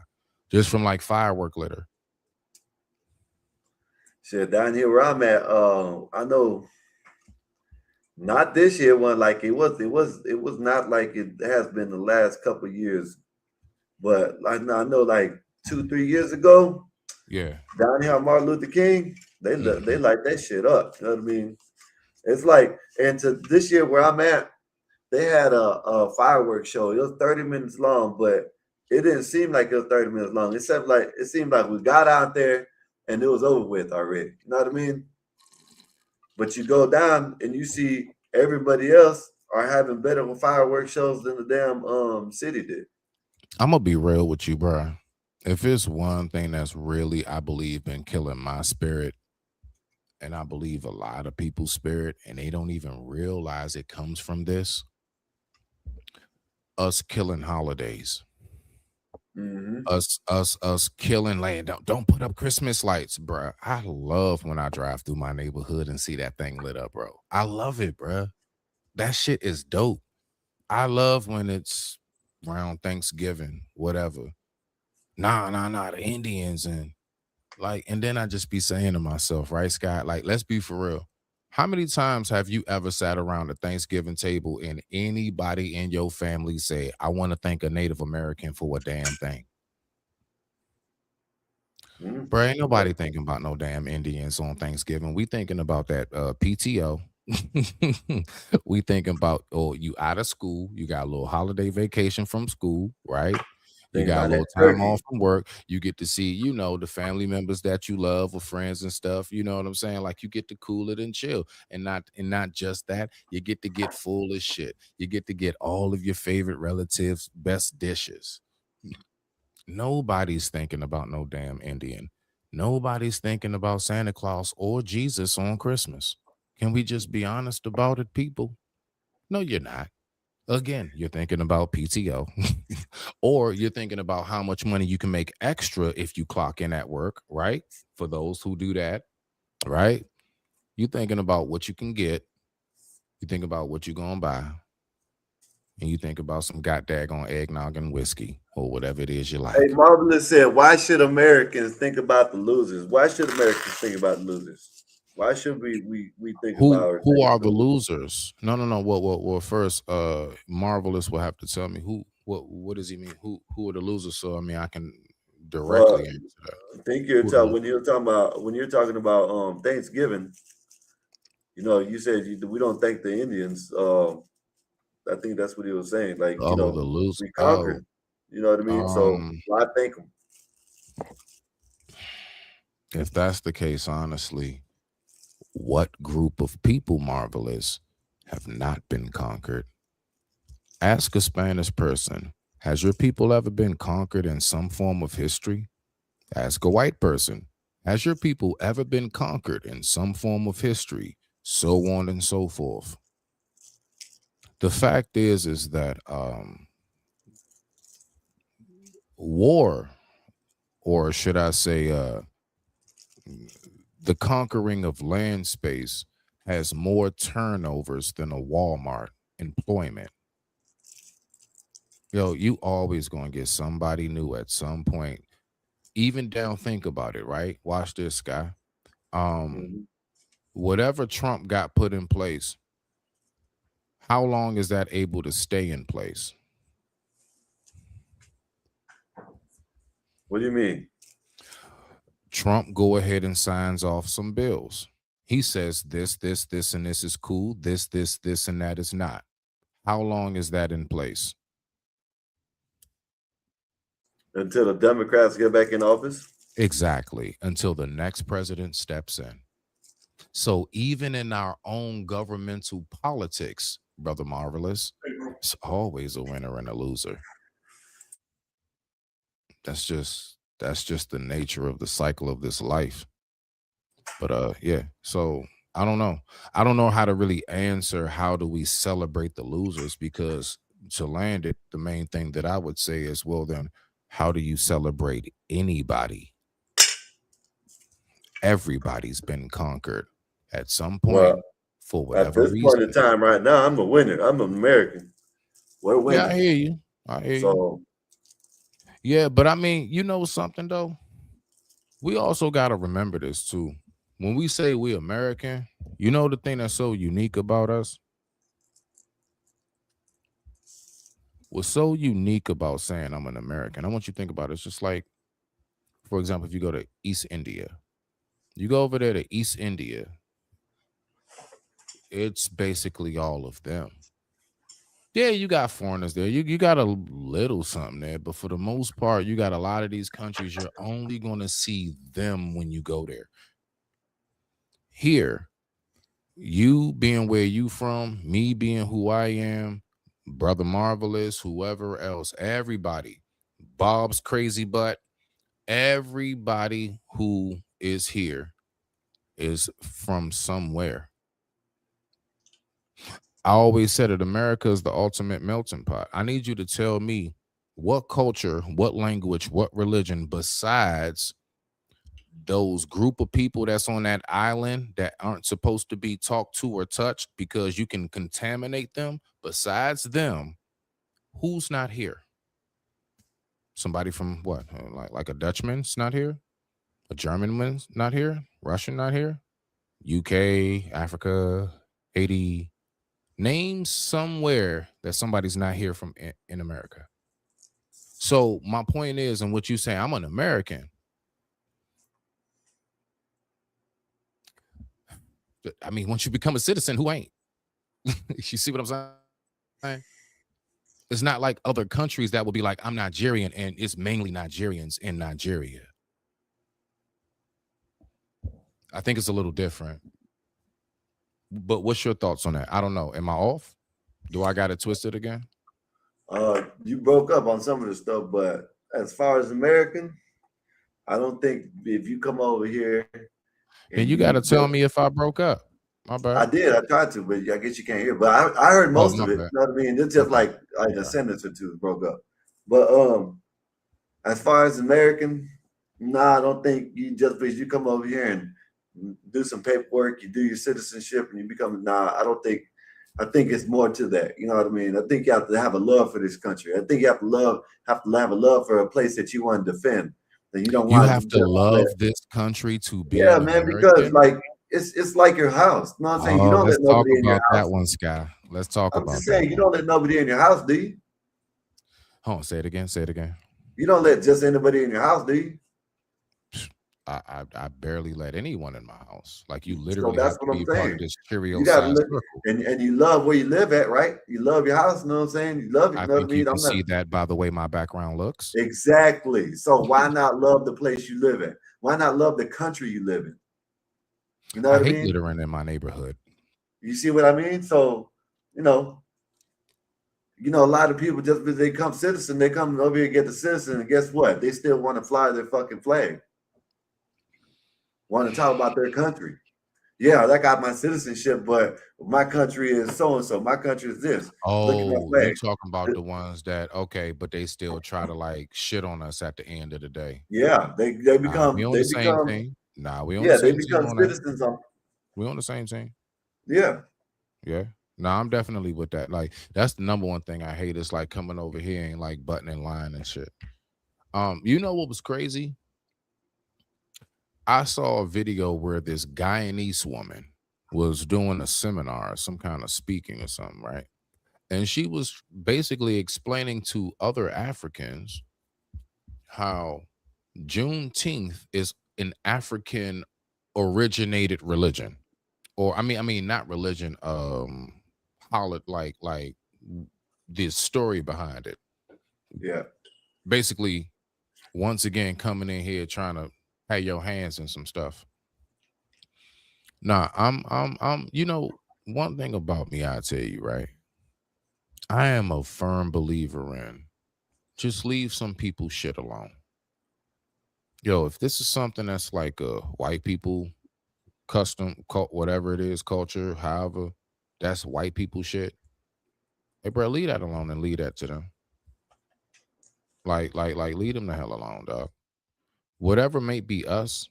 just from like firework litter. Shit, down here where I'm at, I know not this year one like it was not like it has been the last couple of years, but like I know like 2, 3 years ago Yeah. down here on Martin Luther King, they Mhm. light that shit up. You know what I mean? It's like, and to this year where I'm at, they had a fireworks show. It was 30 minutes long, but it didn't seem like it was 30 minutes long. Except like it seemed like we got out there and it was over with already. You know what I mean? But you go down and you see everybody else are having better fireworks shows than the damn city did. I'm gonna be real with you, bro. If it's one thing that's really, I believe, been killing my spirit, and I believe a lot of people's spirit, and they don't even realize it comes from this, us killing holidays. Hmm. Us killing land. Don't put up Christmas lights, bro. I love when I drive through my neighborhood and see that thing lit up, bro. I love it, bro. That shit is dope. I love when it's around Thanksgiving, whatever. Nah. The Indians and Like, and then I just be saying to myself, right, Scott, like, let's be for real. How many times have you ever sat around a Thanksgiving table and anybody in your family say, I want to thank a Native American for a damn thing? Bro, ain't nobody thinking about no damn Indians on Thanksgiving. We thinking about that PTO. We thinking about, oh, you out of school, you got a little holiday vacation from school, right? You Think got a about that little time turkey. off from work. You get to see, you know, the family members that you love or friends and stuff. You know what I'm saying? Like you get to cool it and chill. And not just that, you get to get full as shit. You get to get all of your favorite relatives' best dishes. Nobody's thinking about no damn Indian. Nobody's thinking about Santa Claus or Jesus on Christmas. Can we just be honest about it, people? No, you're not. Again, you're thinking about PTO, or you're thinking about how much money you can make extra if you clock in at work, right? For those who do that, right? You're thinking about what you can get. You think about what you're going to buy. And you think about some on eggnog and whiskey or whatever it is you Hey, like. Marvelous said, "Why should Americans think about the losers? Why should Americans think about the losers? Why should we think about or Who think are the the losers?" losers? No, no, no. Well, first, Marvelous will have to tell me what does he mean? Who are the losers? So I mean I can Well, directly answer that. I think you're Who are the talking losers? when you're talking about Thanksgiving. You know, you said we don't thank the Indians. I think that's what he was saying. Like, you Oh, the know, loser. we Oh, conquered. You know what I mean? So um, why thank them? if that's the case, honestly, what group of people, Marvelous, have not been conquered? Ask a Spanish person. Has your people ever been conquered in some form of history? Ask a white person. Has your people ever been conquered in some form of history? So on and so forth. The fact is that war, or should I say, the conquering of land space has more turnovers than a Walmart employment. Yo, you always gonna get somebody new at some point. Even down, think about it, right? Watch this, guy. Um, Mhm. whatever Trump got put in place, how long is that able to stay in place? What do you mean? Trump go ahead and signs off some bills. He says this, and this is cool. This, and that is not. How long is that in place? Until the Democrats get back in office? Exactly. Until the next president steps in. So even in our own governmental politics, Brother Marvelous, it's always a winner and a loser. That's just the nature of the cycle of this life. But yeah. So I don't know. I don't know how to really answer how do we celebrate the losers, because to land it, the main thing that I would say is, well, then how do you celebrate anybody? Everybody's been conquered at some point Well, for at whatever this point in reason. time, right now, I'm a winner. I'm an American. We're Yeah, I winning. hear you. I hear you. So Yeah, but I mean, you know something though? We also got to remember this too. When we say we American, you know the thing that's so unique about us? What's so unique about saying I'm an American? I want you to think about it. It's just like, for example, if you go to East India, you go over there to East India, it's basically all of them. Yeah, you got foreigners there. You got a little something there, but for the most part, you got a lot of these countries. You're only going to see them when you go there. Here, you being where you from, me being who I am, Brother Marvelous, whoever else, everybody, Bob's crazy butt, everybody who is here is from somewhere. I always said it, America is the ultimate melting pot. I need you to tell me what culture, what language, what religion besides those group of people that's on that island that aren't supposed to be talked to or touched because you can contaminate them. Besides them, who's not here? Somebody from what? Like a Dutchman's not here? A German one's not here. Russian not here. UK, Africa, Haiti. Name somewhere that somebody's not here from in America. So my point is, and what you say, I'm an American. I mean, once you become a citizen, who ain't? You see what I'm saying? It's not like other countries that will be like, I'm Nigerian, and it's mainly Nigerians in Nigeria. I think it's a little different. But what's your thoughts on that? I don't know. Am I off? Do I got it twisted again? You broke up on some of the stuff, but as far as American, I don't think if you come over here And you got to tell me if I broke up. My bad. I did. I tried to, but I guess you can't hear. But I heard most of it. Bad. You know what I mean? It's just like a sentence or two broke up. But as far as American, I don't think you just because you come over here and do some paperwork, you do your citizenship, and you become I don't think. I think it's more to that. You know what I mean? I think you have to have a love for this country. I think you have to have a love for a place that you want to defend. That you don't want. You have to love this country to be. Yeah, man, because like it's like your house. You know what I'm saying? You don't let nobody in your house. That one, Sky. Let's talk about that. I'm just saying, you don't let nobody in your house, do you? Hold on, say it again. Say it again. You don't let just anybody in your house, do you? I barely let anyone in my house. Like you literally have to be part of this Cheerio circle. And you love where you live at, right? You love your house, you know what I'm saying? You love it. I think you can see that by the way my background looks. Exactly. So why not love the place you live in? Why not love the country you live in? You know what I mean? I hate littering in my neighborhood. You see what I mean? So, you know, a lot of people just because they come citizen, they come over here and get the citizen, and guess what? They still want to fly their fucking flag. Want to talk about their country. Yeah, I got my citizenship, but my country is so-and-so. My country is this. Oh, you're talking about the ones that, okay, but they still try to like shit on us at the end of the day. Yeah, they become. We on the same thing. Nah, we on the same team. Yeah, they become citizens. We on the same team. Yeah. Yeah. Nah, I'm definitely with that. Like, that's the number one thing I hate is like coming over here and like butting in line and shit. You know what was crazy? I saw a video where this Guyanese woman was doing a seminar, some kind of speaking or something, right? And she was basically explaining to other Africans how Juneteenth is an African originated religion. Or I mean not religion, like the story behind it. Yeah. Basically, once again, coming in here trying to have your hands in some stuff. Nah, I'm you know, one thing about me, I tell you, right? I am a firm believer in just leave some people shit alone. Yo, if this is something that's like a white people custom, whatever it is, culture, however, that's white people shit. Hey, bro, leave that alone and leave that to them. Like, leave them the hell alone, dog. Whatever may be us,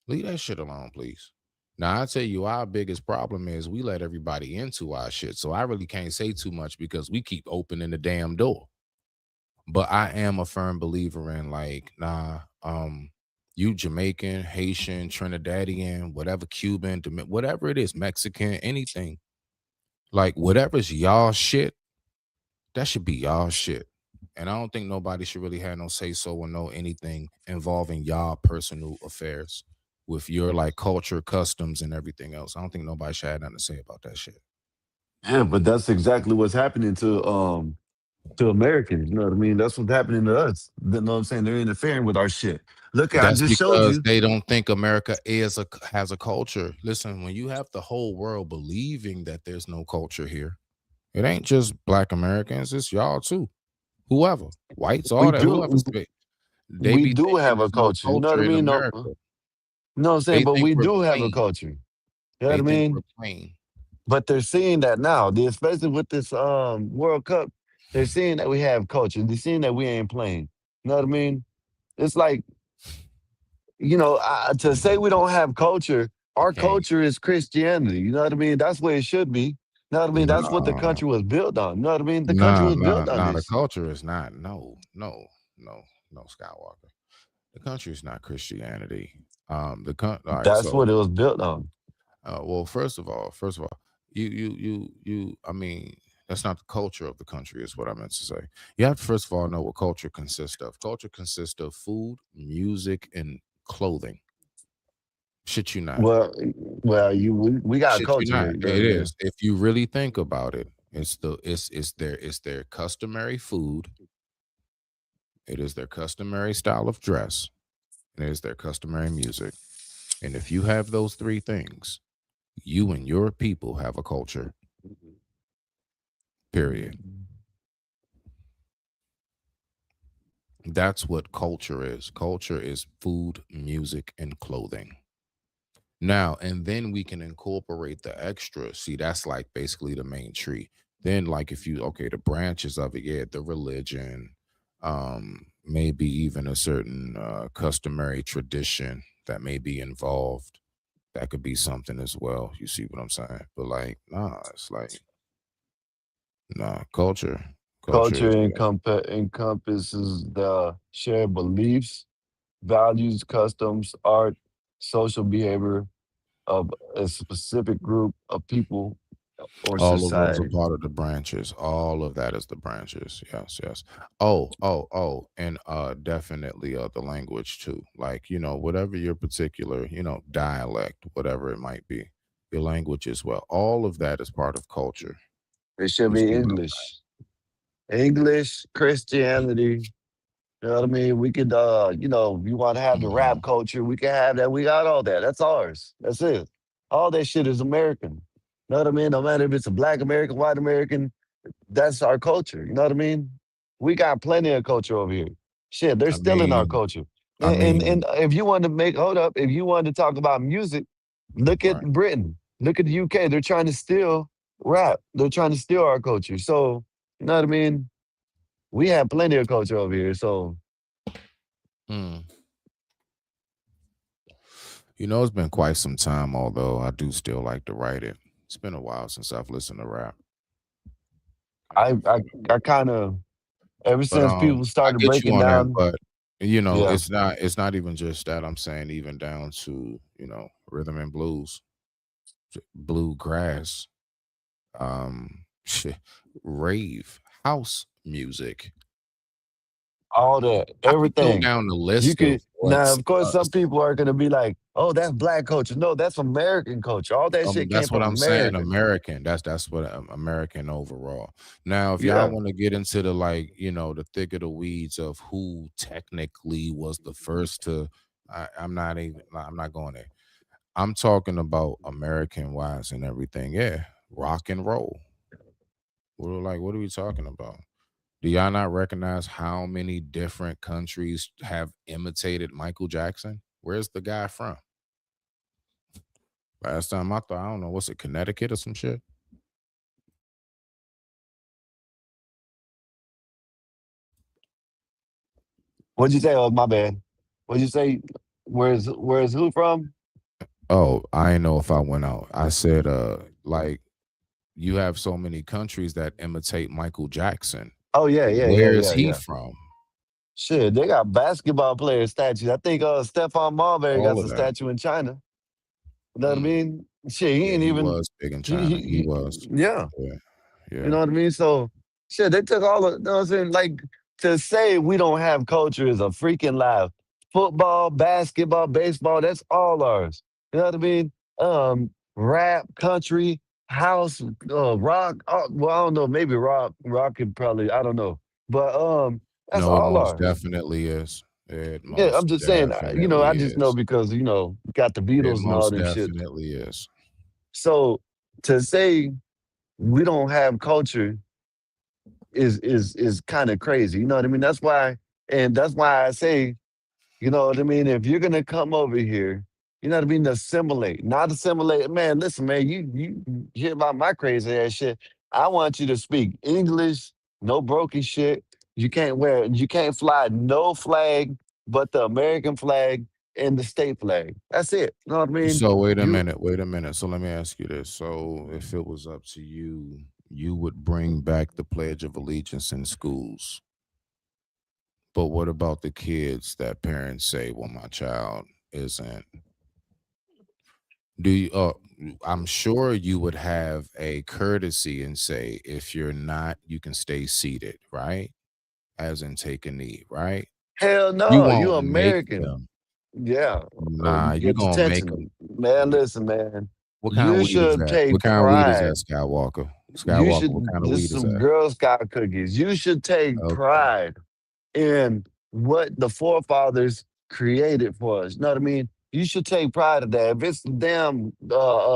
leave that shit alone, please. Now, I tell you, our biggest problem is we let everybody into our shit. So I really can't say too much because we keep opening the damn door. But I am a firm believer in like, you Jamaican, Haitian, Trinidadian, whatever, Cuban, whatever it is, Mexican, anything. Like whatever's y'all shit, that should be y'all shit. And I don't think nobody should really have no say so or know anything involving y'all personal affairs with your like culture, customs, and everything else. I don't think nobody should have nothing to say about that shit. Yeah, but that's exactly what's happening to Americans. You know what I mean? That's what's happening to us. You know what I'm saying? They're interfering with our shit. Look, I just showed you. They don't think America has a culture. Listen, when you have the whole world believing that there's no culture here, it ain't just Black Americans, it's y'all too. Whoever, whites, all that, whoever's we do have a culture. You know what I mean? No, you know what I'm saying? But we do have a culture. You know what I mean? But they're seeing that now, especially with this World Cup. They're seeing that we have culture. They're seeing that we ain't playing. You know what I mean? It's like, you know, to say we don't have culture, our culture is Christianity. You know what I mean? That's where it should be. You know what I mean? That's what the country was built on. You know what I mean? The country was built on this. The culture is not. No, Skywalker. The country is not Christianity. All right. That's So, what it was built on. well, first of all, you. I mean, that's not the culture of the country, is what I meant to say. You have to first of all know what culture consists of. Culture consists of food, music, and clothing. Shit, you not. Well, we got Shit, you culture here. not. You know what It I mean? is. If you really think about it, it's their customary food. It is their customary style of dress. And it is their customary music. And if you have those three things, you and your people have a culture. Period. That's what culture is. Culture is food, music, and clothing. Now, and then we can incorporate the extra. See, that's like basically the main tree. Then, like, if you, okay, the branches of it, yeah, the religion, maybe even a certain customary tradition that may be involved. That could be something as well. You see what I'm saying? But like, nah, it's like, nah, culture. Culture Culture is encompasses the shared beliefs, values, customs, art, social behavior of a specific group of people or all of those are society. part of the branches. All of that is the branches. Yes, yes. Oh, and definitely the language too. Like, whatever your particular, dialect, whatever it might be, your language as well. All of that is part of culture. It should You be see what I'm English. English, Christianity. You know what I mean? We could, if you want to have the saying? rap culture, we can have that. We got all that. That's ours. That's it. All that shit is American. You know what I mean? No matter if it's a black American, white American, that's our culture. You know what I mean? We got plenty of culture over here. Shit, they're I still in our mean, culture. I And mean, if you want to hold up, if you want to talk about music, look at right. Britain, look at the UK. They're trying to steal rap. They're trying to steal our culture. So, you know what I mean? We have plenty of culture over here. So, Mm. It's been quite some time, although I do still like to write it. It's been a while since I've listened to rap. I, I've, I, I kind of, ever but since people I started get you breaking on that, down, but yeah, it's not even just that. I'm saying even down to, rhythm and blues, bluegrass, shit, rave, house music. all that, I could go everything. down the You list of could now, what's of course, some people are gonna be like, "Oh, that's black culture." No, that's American culture. All that shit came that's what from I'm saying. America. American. That's what American overall. Now, if y'all Yeah. want to get into the like, the thick of the weeds of who technically was the first to, I'm not going there. I'm talking about American wise and everything. Yeah, rock and roll. What are we talking about? Do y'all not recognize how many different countries have imitated Michael Jackson? Where's the guy from? Last time I thought, I don't know, what's it, Connecticut or some shit? What'd you say? Oh, my bad. What'd you say? Where's who from? Oh, I didn't know if I went out. I said, like, you have so many countries that imitate Michael Jackson. Oh yeah, yeah, yeah, Where is yeah, he yeah. from? Shit, they got basketball player statues. I think Stephon Marbury got All some of that. statue in China. You know what I Mm. mean? Shit, he Yeah, ain't he even was big in he, China. he, He he was. yeah. Yeah, You yeah. know what I mean? So shit, they took all of, you know what I'm saying? Like to say we don't have culture is a freaking lie. Football, basketball, baseball, that's all ours. You know what I mean? Rap, country, house, rock. Well, I don't know. Maybe rock could probably. I don't know. But that's No, it all most ours. definitely is. It Yeah, most I'm just saying. I definitely just know is. because got the It Beatles and all most them shit. definitely is. So to say we don't have culture is kind of crazy. You know what I mean? That's why I say, you know what I mean. If you're gonna come over here, you know what I mean, assimilate, not assimilate. Man, listen, man, you hear about my crazy ass shit. I want you to speak English, no broken shit. You can't fly no flag but the American flag and the state flag. That's it. You know what I mean? So wait a You minute, wait a minute. So let me ask you this. So if it was up to you, you would bring back the Pledge of Allegiance in schools. But what about the kids that parents say, well, my child isn't? Do you, I'm sure you would have a courtesy and say, if you're not, you can stay seated, right? As in take a knee, right? Hell You no, you won't make American. them. Yeah, Nah, you get gonna make them. attention, man. Listen, man. What kind of You weed is should that? take What kind of weed is that, pride. Skywalker? You Skywalker, what should. kind of This is weed is some that? Girl Scout cookies. You should take Okay. pride in what the forefathers created for us. You know what I mean? You should take pride in that. If it's the damn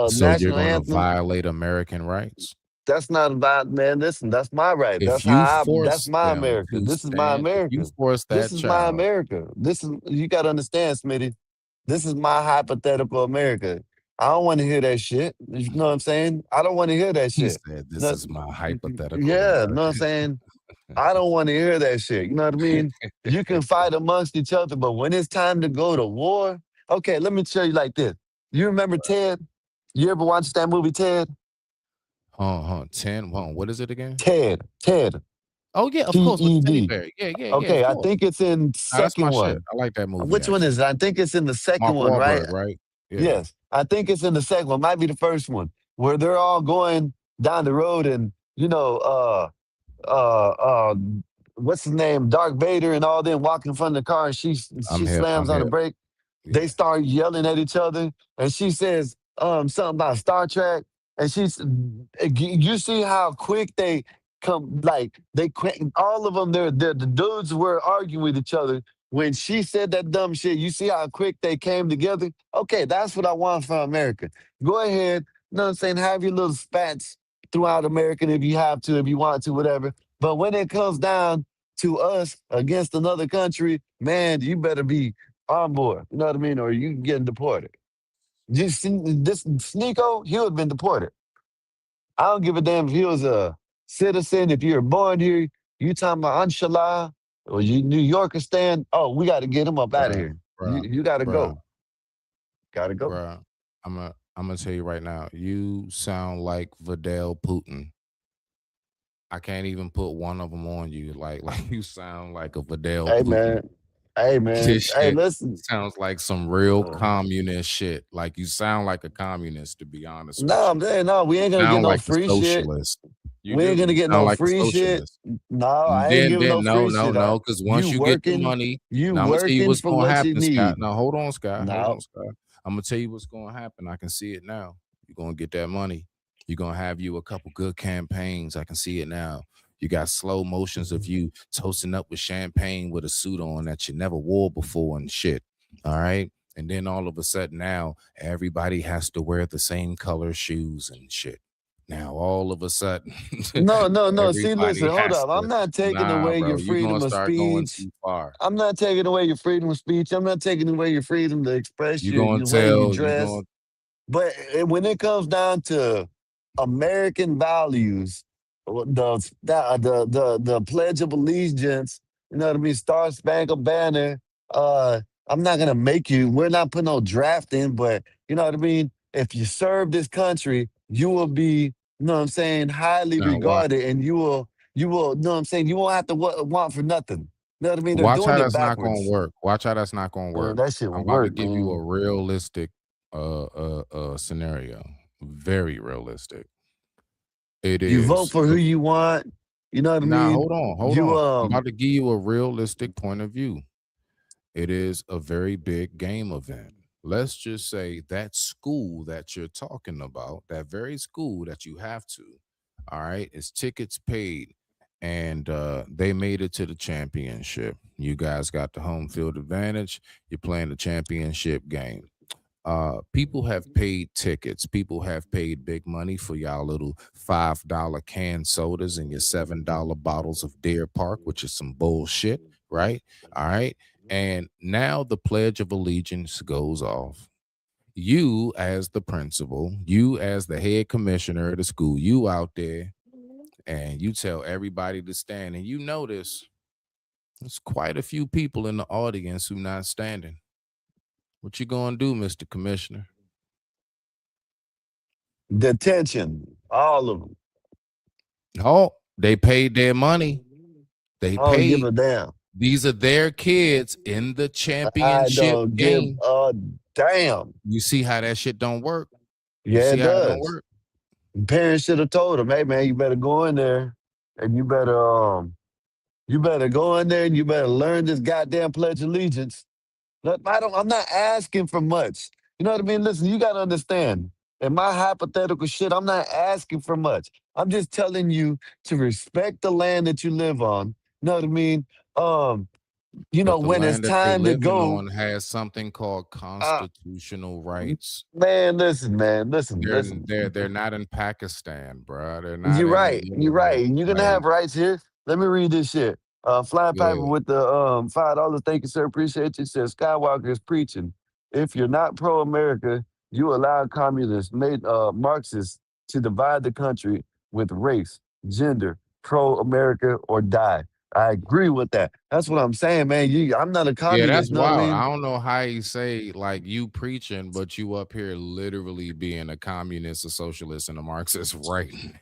So you're national gonna anthem, violate American rights? that's not about, man. Listen, that's my right. If That's you how that's force my them America. to This is my stand, if you America. force This that is my child, America. This is, you gotta understand, Smitty. This is my hypothetical America. I don't want to hear that shit. You know what I'm saying? I don't want to hear that he shit. said, "This No- is my hypothetical yeah, you know what I'm America." saying? I don't want to hear that shit. You know what I mean? You can fight amongst each other, but when it's time to go to war, okay, let me tell you like this. You remember Ted? You ever watched that movie Ted? Huh, 10. What is it again? Ted, Oh yeah, of course, with the teddy TED. bear. Yeah, of Okay, I course. think it's in Nah, that's my second shit. one. I like that movie Which one actually. is it? I think it's in the second Mark one, right? Wahlberg, right? Yeah. Yes, I think it's in the second one. Might be the first one where they're all going down the road and uh, uh, what's his name, Dark Vader, and all them walk in front of the car, and I'm she hip. slams I'm on the hip. brake. They Yeah. start yelling at each other, and she says something about Star Trek, and you see how quick they come, like they quick, all of them. The dudes were arguing with each other. When she said that dumb shit, you see how quick they came together? Okay, that's what I want from America. Go ahead, you know what I'm saying? Have your little spats throughout America if you have to, if you want to, whatever. But when it comes down to us against another country, man, you better be on board. You know what I mean? Or you getting deported. You see, this Sneeko, he would have been deported. I don't give a damn if he was a citizen, if you're born here, you talking about Anshala, or you New Yorker stand, oh, we got to get him up out of Bruh, here. You, bruh, you got to bruh, go. Got to go. bruh. I'm gonna tell you right now. You sound like Vidal Putin. I can't even put one of them on you. Like you sound like a Vidal Hey, Putin. man. Hey, man. This Hey, shit listen. sounds like some real Uh, communist shit. Like you sound like a communist, to be honest with no, you. man, no, we You ain't going to get sound no like a free shit. socialist. You We ain't do. gonna You get sound no like a free shit. socialist. No, I ain't giving no No, free no, shit. no. Because You once you get the working, money, you now I'm gonna tell you working what's for gonna what you happen, Scott. need. Now hold on, Scott. Hold No, on, Scott. I'm gonna tell you what's gonna happen. I can see it now. You're gonna get that money. You're gonna have you a couple good campaigns. I can see it now. You got slow motions of you toasting up with champagne with a suit on that you never wore before and shit. All right. And then all of a sudden now everybody has to wear the same color shoes and shit. Now all of a sudden no. See, listen, everybody hold has up. to, I'm not taking nah, away bro, your you're gonna freedom of start going speech. too far. I'm not taking away your freedom of speech. I'm not taking away your freedom to express You're gonna your way you tell you're dress. gonna But when it comes down to American values, the Pledge of Allegiance, you know what I mean, Star Spangled Banner. Uh, I'm not gonna make you. We're not putting no draft in, but you know what I mean. If you serve this country, you will be, you know what I'm saying, highly now watch. regarded, and you know what I'm saying. You won't have to want for nothing. You know what I mean? They're Watch doing how it that's not gonna backwards. work. Watch how that's not gonna work. That shit I'm will about to work, give you man. a realistic scenario. Very realistic. It You vote is. for who you want. You know what I Now mean? hold on, hold You on. I'm about to give you a realistic point of view. It is a very big game event. Let's just say that school that you're talking about, that very school that you have to, all right, is tickets paid, and they made it to the championship. You guys got the home field advantage. You're playing the championship game. People have paid tickets. People have paid big money for y'all little $5 canned sodas and your $7 bottles of Deer Park, which is some bullshit, right? All right. And now the Pledge of Allegiance goes off. You, as the principal, you, as the head commissioner of the school, you out there and you tell everybody to stand. And you notice there's quite a few people in the audience who not standing. What you gonna do, Mr. Commissioner? detention, all of them. Oh, they paid their money. They I don't give paid. a damn. These are their kids in the I championship don't give game. a damn. You see how that shit don't work? You Yeah, see it how it don't does. work? Parents should have told him, hey man, you better go in there and you better go in there and you better learn this goddamn Pledge of Allegiance. Look, I'm not asking for much. You know what I mean? Listen, you gotta understand. In my hypothetical shit, I'm not asking for much. I'm just telling you to respect the land that you live on. You know what I mean? Um, But the when it's land that they time to living go, on has something called uh, constitutional rights. man, listen, They're listen. they're not in Pakistan, bruh. They're not You're in, right. You're right. You're gonna have like, rights here. Let me read this shit. Flying Piper yeah. with the $5. Thank you, sir. Appreciate you. Says Skywalker is preaching. If you're not pro-America, you allow communists, made Marxists to divide the country with race, gender, pro-America or die. I agree with that. That's what I'm saying, man. I'm not a Yeah, that's communist. You know what I wild. mean? I don't know how you say, like, you preaching, but you up here literally being a communist, a socialist, and a Marxist right now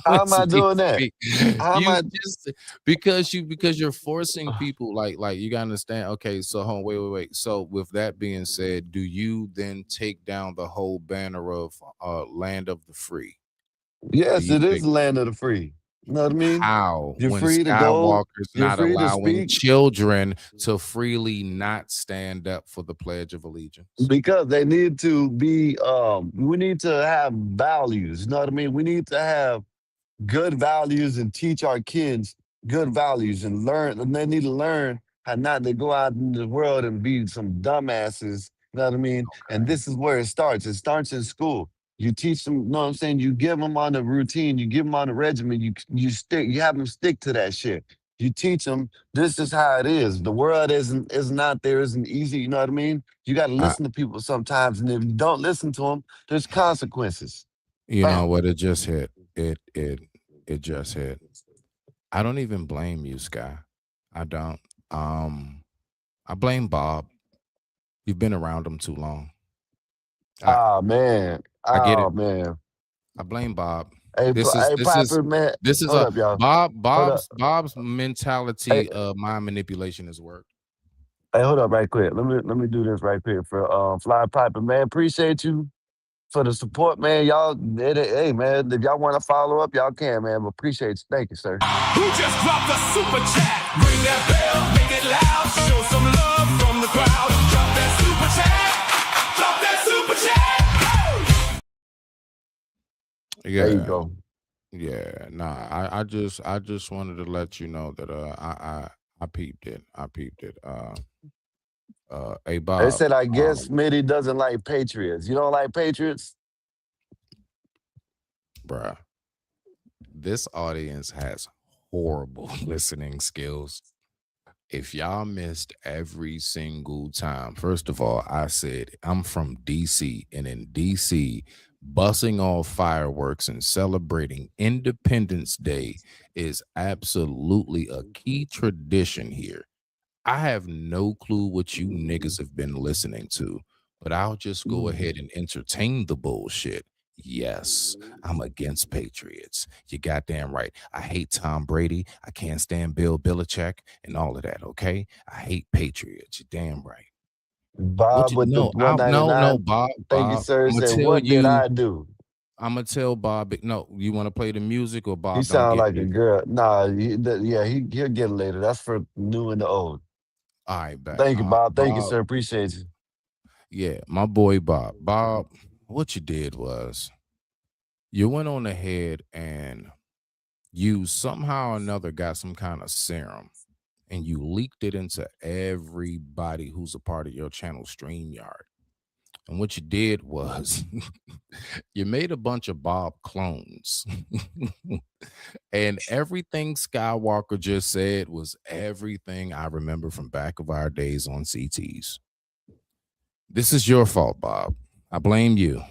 How am as I we doing that? speak. How am You I? just because you're forcing people, like you gotta understand. Okay, so hold on, wait. So with that being said, do you then take down the whole banner of land of the free? Do Yes, you it is take the land of the free. You know what I mean? how You're when free to go. Skywalker's You're not free to allowing speak children to freely not stand up for the Pledge of Allegiance? because they need to be. We need to have values. You know what I mean? We need to have good values and teach our kids good values and learn. And they need to learn how not to go out in the world and be some dumbasses. You know what I mean? And Okay. this is where it starts. It starts in school. You teach them. You know what I'm saying? You give them on a routine. You give them on a regimen. You stick. You have them stick to that shit. You teach them this is how it is. The world is not there. Isn't easy. You know what I mean? You got to I, listen to people sometimes, and if you don't listen to them, there's consequences. you know Bam. what? It just hit. It just hit. I don't even blame you, Sky. I don't. Um, I blame Bob. You've been around him too long. I Oh man. I get Oh it. man. I blame Bob. Hey, This is hey, this is Piper, man. this is Hold a up, y'all. Bob Hold up. Bob's Hey, mentality of mind manipulation has worked. hey, hold up, right quick. Let me do this right quick for Fly Piper, man. Appreciate you for the support, man. Y'all, hey, man, if y'all want to follow up, y'all can, man. But appreciate you. Thank you, sir. Who just dropped a super chat? Ring that bell, make it loud. Show some love from the crowd. Drop that super chat. Drop that super chat. There you Yeah. go. Yeah, nah. I just wanted to let you know that I peeped it. I peeped it. Hey They Bob, said, I guess Smitty doesn't like Patriots. You don't like Patriots? bruh, this audience has horrible listening skills. If y'all missed every single time, first of all, I said I'm from DC, and in DC, busting off fireworks and celebrating Independence Day is absolutely a key tradition here. I have no clue what you niggas have been listening to, but I'll just go ahead and entertain the bullshit. Yes, I'm against Patriots. You goddamn right. I hate Tom Brady. I can't stand Bill Belichick and all of that. Okay, I hate Patriots. You damn right. What Bob you with the no? I no 199. Bob. Thank you, sir. I'm gonna Said, tell what did you. I do? I'm gonna tell Bob. No, you want to play the music or He Bob? Don't sound get like a me. girl. Nah, yeah, he'll get it later. That's for new and the old. All right, bet. Thank you, Bob. Thank you, Bob. sir. Appreciate you. Yeah, my boy Bob. Bob, what you did was you went on ahead and you somehow or another got some kind of serum and you leaked it into everybody who's a part of your channel StreamYard. And what you did was you made a bunch of Bob clones. And everything Skywalker just said was everything I remember from back of our days on CTs. This is your fault, Bob. I blame you.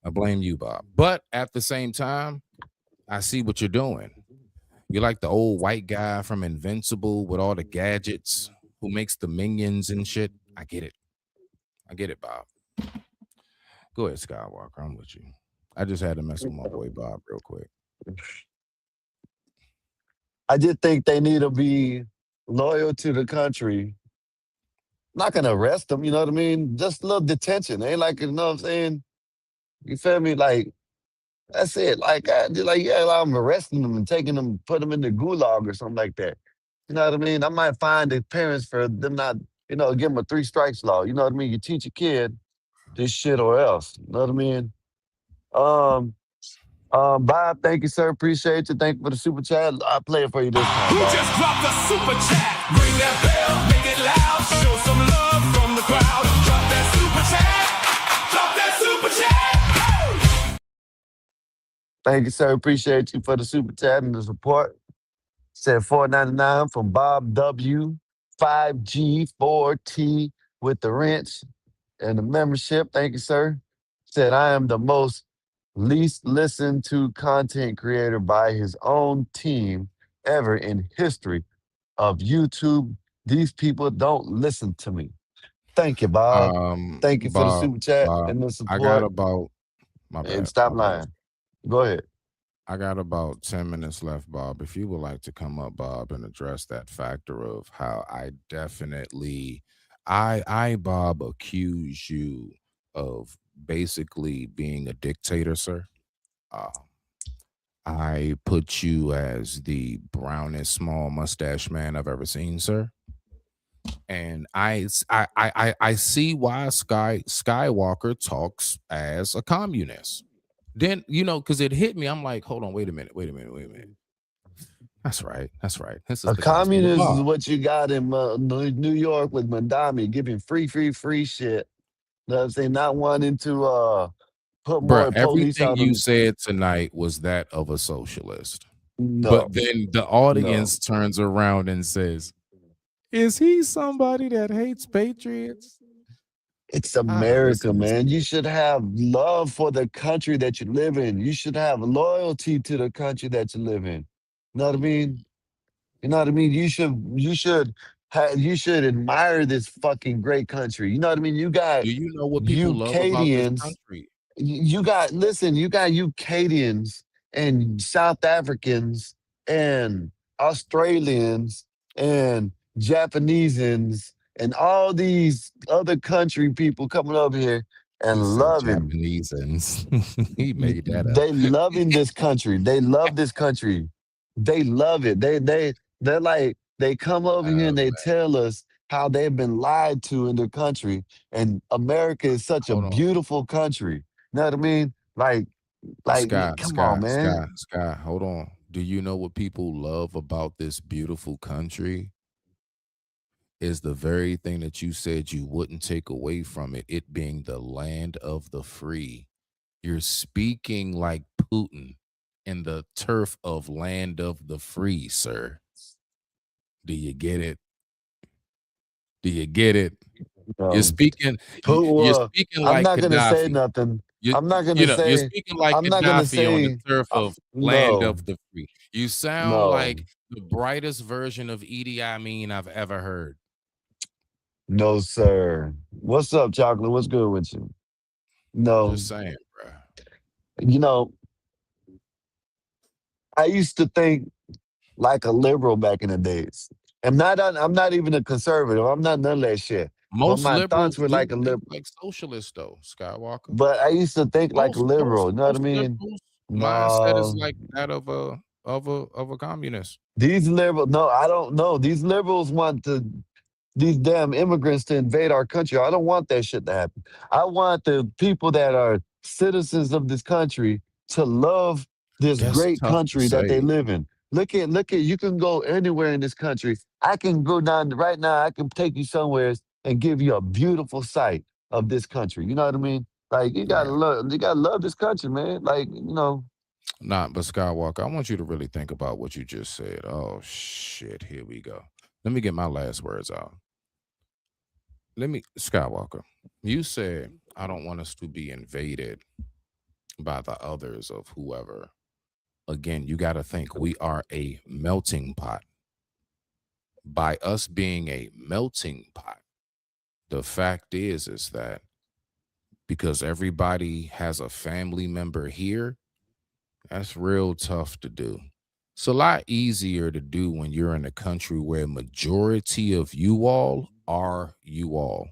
I blame you, Bob. But at the same time, I see what you're doing. You're like the old white guy from Invincible with all the gadgets who makes the minions and shit. I get it. I get it, Bob. Go ahead, Skywalker. I'm with you. I just had to mess with my boy Bob real quick. I just think they need to be loyal to the country, not gonna arrest them, you know what I mean? Just a little detention. Ain't like, you know what I'm saying? You feel me? Like, that's it. Like, yeah, I'm arresting them and taking them, put them in the gulag or something like that. You know what I mean? I might find the parents for them not, give them a three strikes law. You know what I mean? You teach a kid this shit or else. You know what I mean? Um, Bob, thank you, sir. Appreciate you. Thank you for the super chat. I'll play it for you this time, Who Bob. just dropped a super chat? Ring that bell, make it loud. Show some love from the crowd. Drop that super chat. Drop that super chat. Thank you, sir. Appreciate you for the super chat and the support. Said 4.99 from Bob W. 5G4T with the wrench and the membership. Thank you, sir. Said I am the most least listened to content creator by his own team ever in history of YouTube. These people don't listen to me. Thank you, Bob. Thank you for the Bob, super chat Bob, and the I got support. about my And bad, stop my bad. lying. Go ahead. I got about 10 minutes left, Bob. If you would like to come up, Bob, and address that factor of how I definitely Bob accuse you of basically being a dictator, sir. Uh, I put you as the brownest small mustache man I've ever seen, sir. And I see why Skywalker talks as a communist. Then because it hit me. I'm like, hold on, wait a minute, wait a minute, wait a minute. That's right, that's right. This is A the gospel of communist is Bob, what you got in New York with Mandami giving free shit. You know what I'm saying? Not wanting to put bruh. more police Everything out you on. said tonight was that of a socialist. No, But then the no. audience turns around and says, "Is he somebody that hates patriots?" It's Ah, America, listen, man. listen. You should have love for the country that you live in. You should have loyalty to the country that you live in. You know what I mean? You know what I mean? You should admire this fucking great country. You know what I mean? You got Do you know what people love about this Ukadians. country? You got Ukadians and South Africans and Australians and Japanesans and all these other country people coming over here and He said loving. Japanesans. He made that up. They loving this country. They love this country. They love it. They're like they come over here Oh and they man, tell us how they've been lied to in their country. And America is such a hold on. beautiful country. You know what I mean? Sky, Come on, Sky, man. Sky, Sky, hold on. Do you know what people love about this beautiful country? Is the very thing that you said you wouldn't take away from it, it being the land of the free. You're speaking like Putin in the turf of land of the free, sir. Do you get it? Do you get it? You're Um, speaking you're Well, speaking I'm like not gonna say Gaddafi. nothing. You I'm not you gonna know, you're say. speaking like I'm not gonna Gaddafi on the say. turf of land No, of the free. You sound no, like the brightest version of Idi Amin I've ever heard. no, sir. What's up, chocolate? What's good with you? No, Just saying, bro. you know, I used to think like a liberal back in the days. I'm not even a conservative. I'm not none of that shit. But Most my thoughts liberals were do like a think liberal. like socialists, though, Skywalker. But I used to think like a Most most liberal. You know what I most mean? liberals' mindset is No, like that of a communist. no, I don't know. These liberals want these damn immigrants to invade our country. I don't want that shit to happen. I want the people that are citizens of this country to love this That's great tough to country that they say. live in. Look at you can go anywhere in this country. I can go down right now, I can take you somewhere and give you a beautiful sight of this country. You know what I mean? Like Right. you gotta love this country, man. Nah, but Skywalker, I want you to really think about what you just said. Oh shit, here we go. Let me get my last words out. Let me Skywalker. You said I don't want us to be invaded by the others of whoever. Again, you got to think we are a melting pot. By us being a melting pot, the fact is that because everybody has a family member here, that's real tough to do. It's a lot easier to do when you're in a country where majority of you all are you all.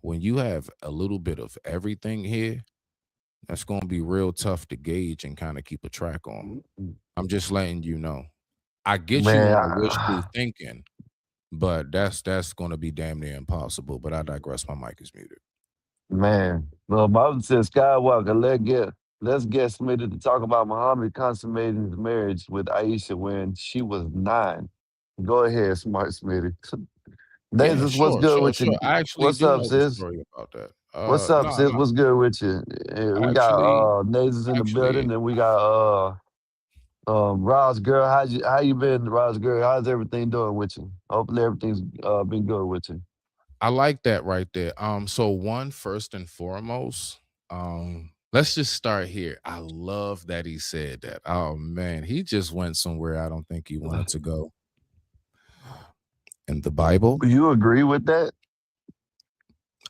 When you have a little bit of everything here, that's going to be real tough to gauge and kind of keep a track on. I'm just letting you know. I get you Man, on the wishful thinking, but that's going to be damn near impossible. But I digress. My mic is muted. man. Well, Bible says Skywalker, let's get Smitty to talk about Muhammad consummating his marriage with Aisha when she was 9. Go ahead, smart Smitty. Yeah, Davis, what's sure, good sure, with sure. you? I actually What's do up, know the sis? story about that. What's up, No, sis? no, What's good with you? We got actually, Nazes in the building, actually, and we got Roz girl. How you been, Roz girl? How's everything doing with you? Hopefully everything's been good with you. I like that right there. So one first and foremost, let's just start here. I love that he said that. Oh man, he just went somewhere I don't think he wanted to go. In the Bible, You agree with that?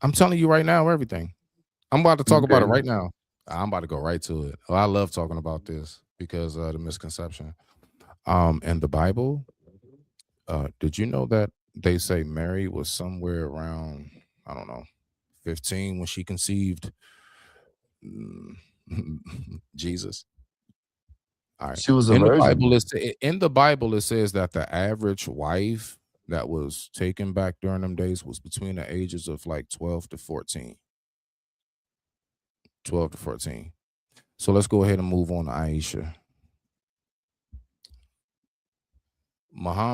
I'm telling you right now, everything. I'm about to talk about it Okay. right now. I'm about to go right to it. Oh, I love talking about this because the misconception. In the Bible, did you know that they say Mary was somewhere around, I don't know, 15 when she conceived mm, Jesus? All right. She was a In the Bible, virgin. in the Bible, it says that the average wife that was taken back during them days was between the ages of like 12 to 14. 12 to 14. So let's go ahead and move on to Aisha.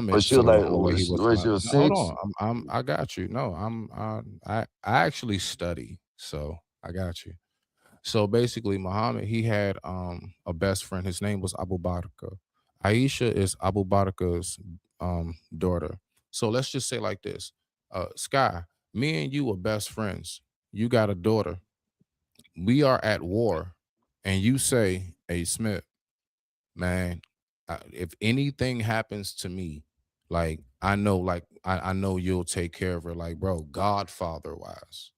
But Muhammad, she was so the like, whole way he was when she flying. was No, hold 6. on. I got you. No, I actually study, so I got you. So basically, Muhammad, he had a best friend. His name was Abu Bakr. Aisha is Abu Bakr's daughter. So let's just say like this. Sky, me and you are best friends. You got a daughter. We are at war, and you say, "Hey Smith, man, if anything happens to me, like I know you'll take care of her, like bro, Godfather wise."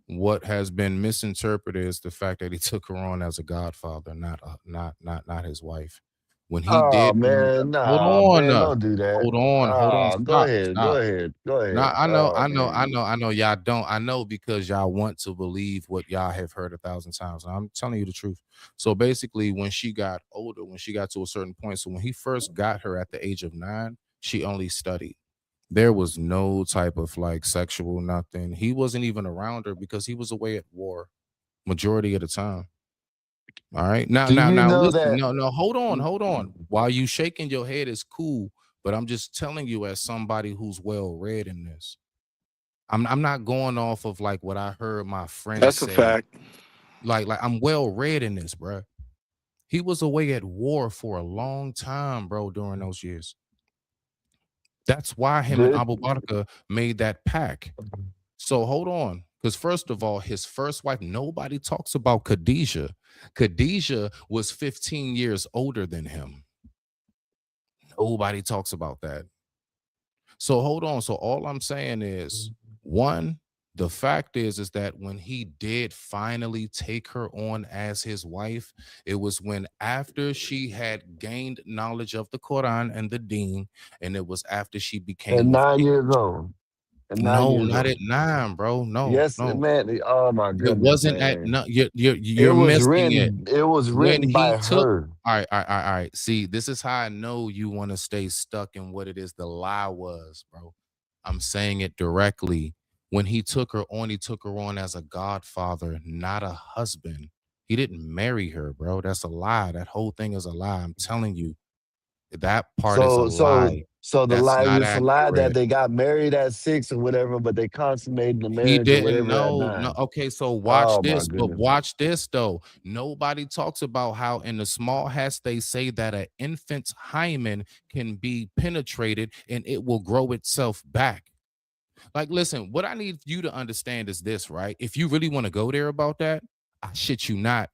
What has been misinterpreted is the fact that he took her on as a godfather, not his wife. When he Oh did bring man, hold nah, on, man, don't do that. hold on, Go stop, ahead, go stop. ahead, go Now ahead. I know, Oh I know, I man. know, I know y'all don't. I know because y'all want to believe what y'all have heard 1,000 times. I'm telling you the truth. So basically, when she got older, when she got to a certain point, so when he first got her at the age of 9, she only studied. There was no type of like sexual nothing. He wasn't even around her because he was away at war majority of the time. All right. Now, Do now, you now know listen. that? No, no, hold on, hold on. While you shaking your head is cool, but I'm just telling you as somebody who's well read in this. I'm not going off of like what I heard my friends That's a say. fact. Like I'm well read in this, bro. He was away at war for a long time, bro, during those years. That's why him and Did Abu Bakr made that pact. So hold on. Because first of all, his first wife, nobody talks about Khadijah. Khadijah was 15 years older than him. Nobody talks about that. So hold on. So all I'm saying is one, the fact is that when he did finally take her on as his wife, it was when after she had gained knowledge of the Quran and the Deen, and it was after she at became of 9 years age. old? At nine No, years not at old. 9, bro. No, Yes, no. man. Oh my It goodness, wasn't at man. no, you're It you're was missing it. written. It was When written he by took her. all right. See, this is how I know you want to stay stuck in what it is the lie was, bro. I'm saying it directly. When he took her on as a godfather, not a husband. He didn't marry her, bro. That's a lie. That whole thing is a lie. I'm telling you, that part is a So so lie. so the That's lie not it's a lie that accurate. they got married at 6 or whatever, but they consummated the He marriage or didn't whatever at know. No, 9. okay, so watch Oh my this, but goodness. watch this though. Nobody talks about how in the small hats they say that an infant's hymen can be penetrated and it will grow itself back. Like, listen, what I need you to understand is this, right? If you really want to go there about that, I shit you not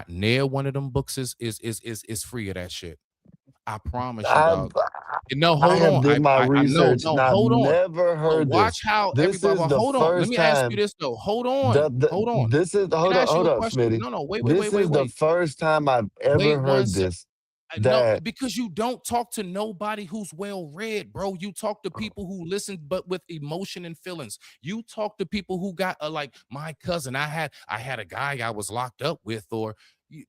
near one of them books is free of that shit. I promise you, I've dog. No, I hold have on. did my I know, research and no, I've hold on. never But heard watch this. how This everybody. is Well, the hold on. Let first me ask you time this though. Hold on. Hold on. this is Can I ask you hold a up, question? Smitty. No, no. Wait, wait, This wait, wait, is the wait. first time I've Wait ever one heard sec. this. no, that because you don't talk to nobody who's well read, bro. You talk to people who listen, but with emotion and feelings. You talk to people who got like my cousin. I had a guy I was locked up with, or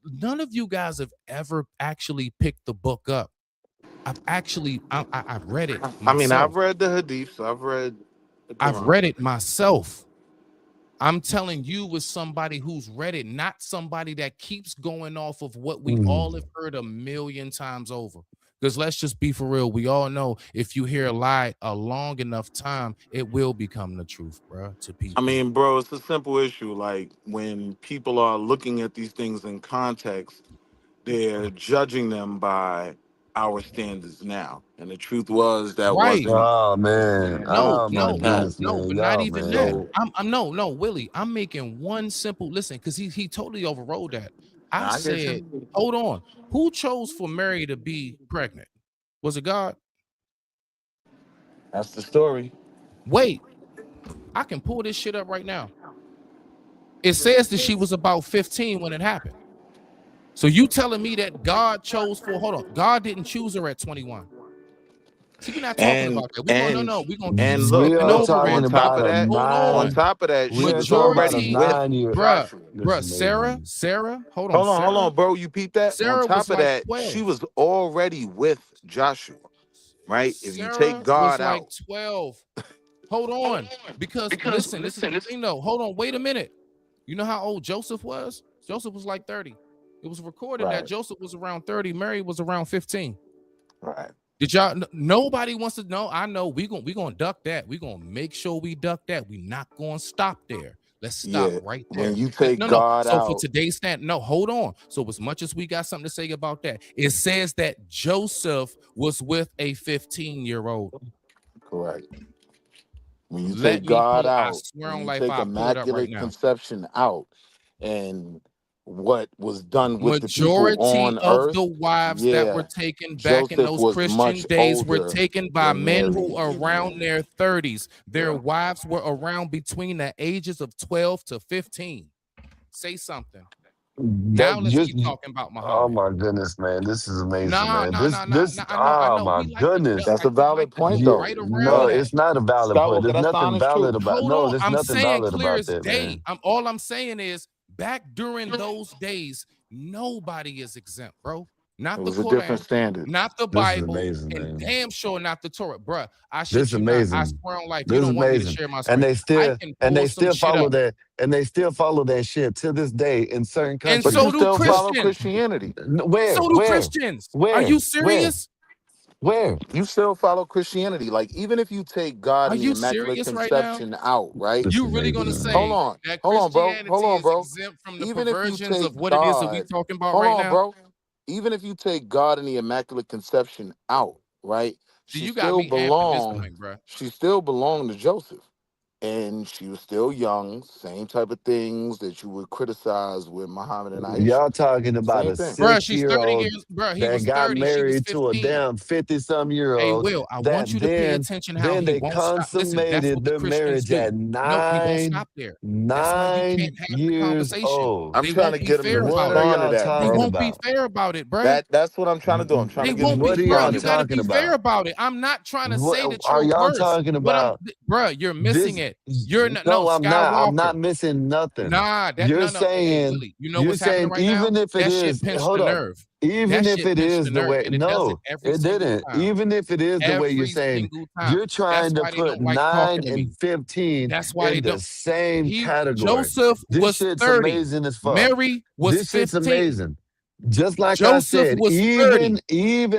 none of you guys have ever actually picked the book up. I've read it I mean, I've myself. read the Hadiths. I've read the I've Quran. read it myself. I'm telling you, with somebody who's read it, not somebody that keeps going off of what we all have heard a million times over. Because let's just be for real. We all know if you hear a lie a long enough time, it will become the truth, bro, to I people. mean, bro, it's a simple issue. Like when people are looking at these things in context, they're judging them by our standards now. And the truth was that Right. wasn't oh man, No, oh my no, no, goodness, no, man, but not y'all, even that. man. so. I'm no, Willie. I'm making one simple listen because he totally overrode that. I I get said, you. hold on. Who chose for Mary to be pregnant? Was it God? That's the story. Wait, I can pull this shit up right now. It says that she was about 15 when it happened. So you telling me that God chose for hold on, God didn't choose her at 21. See, we're not talking And about that. We're going, and no, we're gonna keep and We look, skipping are look. over On it. talking top about of a that, Hold on on. nine. top of that, We she are was talking about a already Majority, with 9 year. bruh, Joshua. This is bruh, Sarah, amazing. hold on, Hold Sarah. on, bro. You peep that? On Sarah was top of like that, she 12. was already with Joshua, right? If you take Sarah was God like out, 12. Hold on. Because listen, this is the thing though. Hold on, wait a minute. You know how old Joseph was? Joseph was like 30. It was recorded that right, Joseph was around 30, Mary was around 15. right, Did y'all nobody wants to know? I know we gonna duck that. We gonna make sure we duck that. We not gonna stop there. Let's stop yeah. right When there. you take No. God So for out, today's stand, no, hold on. So as much as we got something to say about that, it says that Joseph was with a 15-year-old. correct. When you Let take me God pull. I out, swear when on you life, take I'll pull it up right immaculate now. conception out, and what was done with the people Majority on of earth, the wives that were yeah, taken back in Joseph those was Christian much days were older taken by than men Mary. who are around their 30s. Their Yeah. wives were around between the ages of 12 to 15. Say something. Now That let's just, keep talking about oh Muhammad. my goodness, man, this is amazing, Nah, man. nah, This, nah, nah, this, nah. I oh know. my We like to goodness. That's a we like valid to point, jump Yeah, though. right no, around But that. it's not a valid point. Skywalker, There's that's the nothing honest truth. valid about. Hold No, on. there's I'm nothing saying valid clear about as that, day. man. All I'm saying is back during those days, nobody is exempt, bro. It Not the was a different Quran, standard. not the This is Bible, amazing, and man. damn sure not the Torah. Bruh, I This shit is you not. I amazing. swear on life, you This is don't want me to amazing. share my And screen. they I still, can and pull they some still shit follow up. that, and they still follow that shit to this day in certain And But you so countries. do still The, follow Christians. Christianity. where, So do where, Christians. Are where, you where, serious? where? You still follow Christianity. Like, even if you take God Are and the you Immaculate serious right now? Conception out, right? This is You really gonna amazing, Hold man. say on. that Hold on, bro. Hold Christianity on, is bro. exempt from the Even if you perversions of take what it is that we God, talking about hold right on, now? bro. Even if you take God and the Immaculate Conception out, right? See, She you got still me amped at this belonged. point, bro. She still belonged to Joseph. And she was still young. Same type of things that you would criticize with Muhammad and Aisha. Y'all talking about Same a thing. Bruh, six she's year 30 old years, bruh. He that was got 30, she was married to a 15. damn 50-some year Hey, old Will, I that want you to pay attention how then he they won't stop. Listen, that's consummated what the their Christians marriage do. at No, he won't nine stop there. That's why you can't nine have the years conversation. old. I'm They trying won't to be get him to fair What about are it. respond to y'all that, They talking bro. won't be about? fair about it, bruh. That's what I'm trying to do. I'm trying They to get him won't to be, What are bruh. y'all respond You to got to that. talking be fair about? about it. I'm not trying to What say that are you're y'all worse. talking What I'm, about? bruh, you're missing This it. You're not, no, no, I'm not. I'm Skywalker. not missing nothing. Nah, that You're no. Hey, saying Willie, you know you're what's happening saying right now? even if it That shit is, pinched hold the up. nerve. That Even if shit it pinched is the the nerve, way, and it does it no, every it single didn't. time. Even if it is the way you're Every saying, single time. you're That's trying to why they put don't like talking 9 to and me. 15 That's why they in the don't. same category. Joseph This was shit's 30. amazing as fuck. Mary was This shit's 15. amazing. Just like I Joseph said, was 30.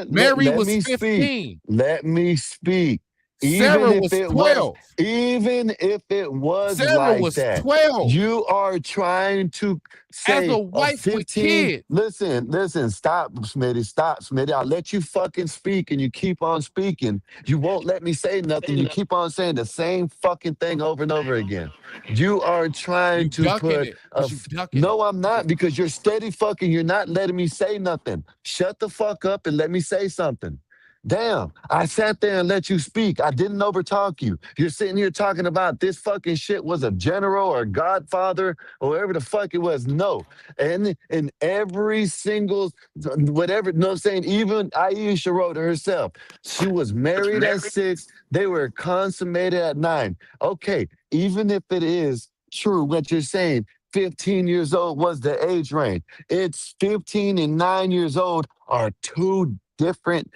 Mary let was me speak. 15. Let me speak. Sarah was 12. Even if it was Sarah like was that, 12. you are trying to As a say a wife with 15. kids. Listen, stop, Smitty, stop, Smitty. I'll let you fucking speak and you keep on speaking. You won't let me say nothing. You keep on saying the same fucking thing over and over again. You are trying You to ducking put it because you ducking it. no, I'm not, because you're steady fucking. You're not letting me say nothing. Shut the fuck up and let me say something. Damn, I sat there and let you speak. I didn't overtalk you. You're sitting here talking about this fucking shit was a general or godfather or whatever the fuck it was. No. And in every single whatever, no I'm saying, even Aisha wrote it herself. She was married at 6, they were consummated at 9. Okay, even if it is true what you're saying, 15 years old was the age range. It's 15 and 9 years old are two different.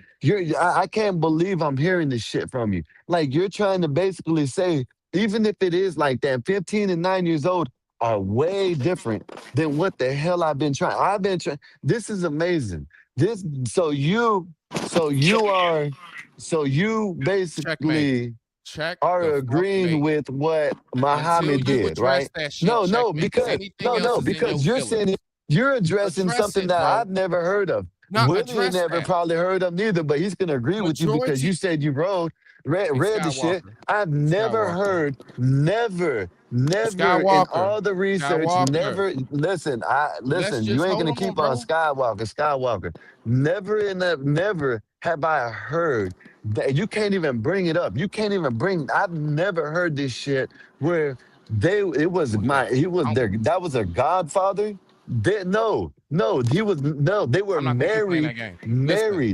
I can't believe I'm hearing this shit from you. Like you're trying to basically say, even if it is like that, 15 and 9 years old are way different than what the hell I've been trying. I've been trying. This is amazing. This so you so you are so you Checkmate. basically Check the are fuck agreeing mate. with what Until Muhammad you did, address right? that shit, No, no, checkmate, because because anything no, else no, is in your because you're saying feelings. you're addressing Address something it, that bro. I've never heard of. Not Willie address never that. probably heard of neither, but he's gonna agree with you because you Majority. said you Hey, read the shit. Skywalker. I've never Skywalker. heard, never in Skywalker. all the research, Skywalker. never Let's listen, you just ain't hold gonna on, keep on bro. Skywalker. Never have I heard that you can't even bring it up. You can't even bring I've never heard this shit where it was Oh yeah. he was I'm, their that was a godfather. No, he was no, they were I'm not gonna keep playing that game. Listen,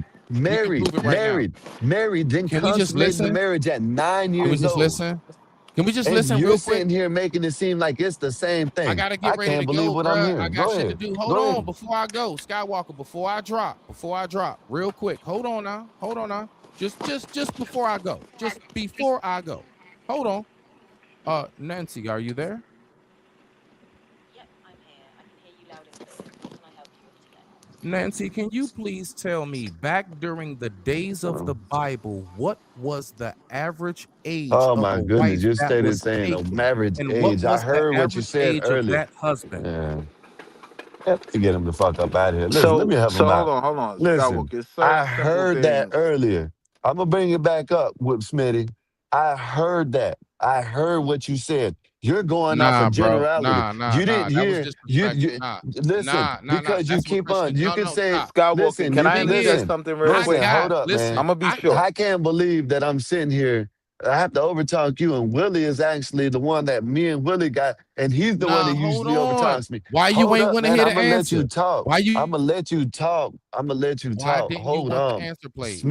we can prove it right now. married, then Can we just consummated the listen? marriage at 9 Can we years just old. listen? Can we just And listen you're real quick? sitting here making it seem like it's the same I thing. gotta get I ready to can't believe go, what I'm bruh. I hearing. got Go shit to ahead. do. Hold Go on ahead. before I go, Skywalker. Before I drop, real quick. Hold on now. Hold on now. Just before I go. Just before I go. Hold on. Nancy, are you there? Yep, I'm here. I can hear you loud and clear. What can I help you with today? Nancy, can you please tell me back during the days of the Bible, what was the average age Oh of my a goodness, wife you that stated was saying a taken? marriage And what age. I was the heard what you average said age of earlier. that husband? Yeah. Let me get him the fuck up out of here. Listen, let So me help so him out. hold on, Listen, Skywalker. It's I certain simple heard that things. earlier. I'm gonna bring it back up with Smitty. I heard that. I heard what you said. You're going off a Nah, bro. generality. You Nah. didn't That was hear disrespectful. Nah, listen nah. because you That's what keep on. Christians. You No, can no, say stop. Skywalker, listen. The can You I can thing interject is, listen. something real I Listen. quick? got, Hold up, man. listen, I'm gonna be I short. can't believe that I'm sitting here. I have to overtalk you, and Willie is actually the one that me and Willie got, and he's the one that nah, hold usually on. overtalks me. Why you Hold ain't up, want to man. hear I'm the gonna let you answer? talk. Why you, I'm gonna let you talk. I'm gonna let you why talk. didn't you Hold want the on, answer, please?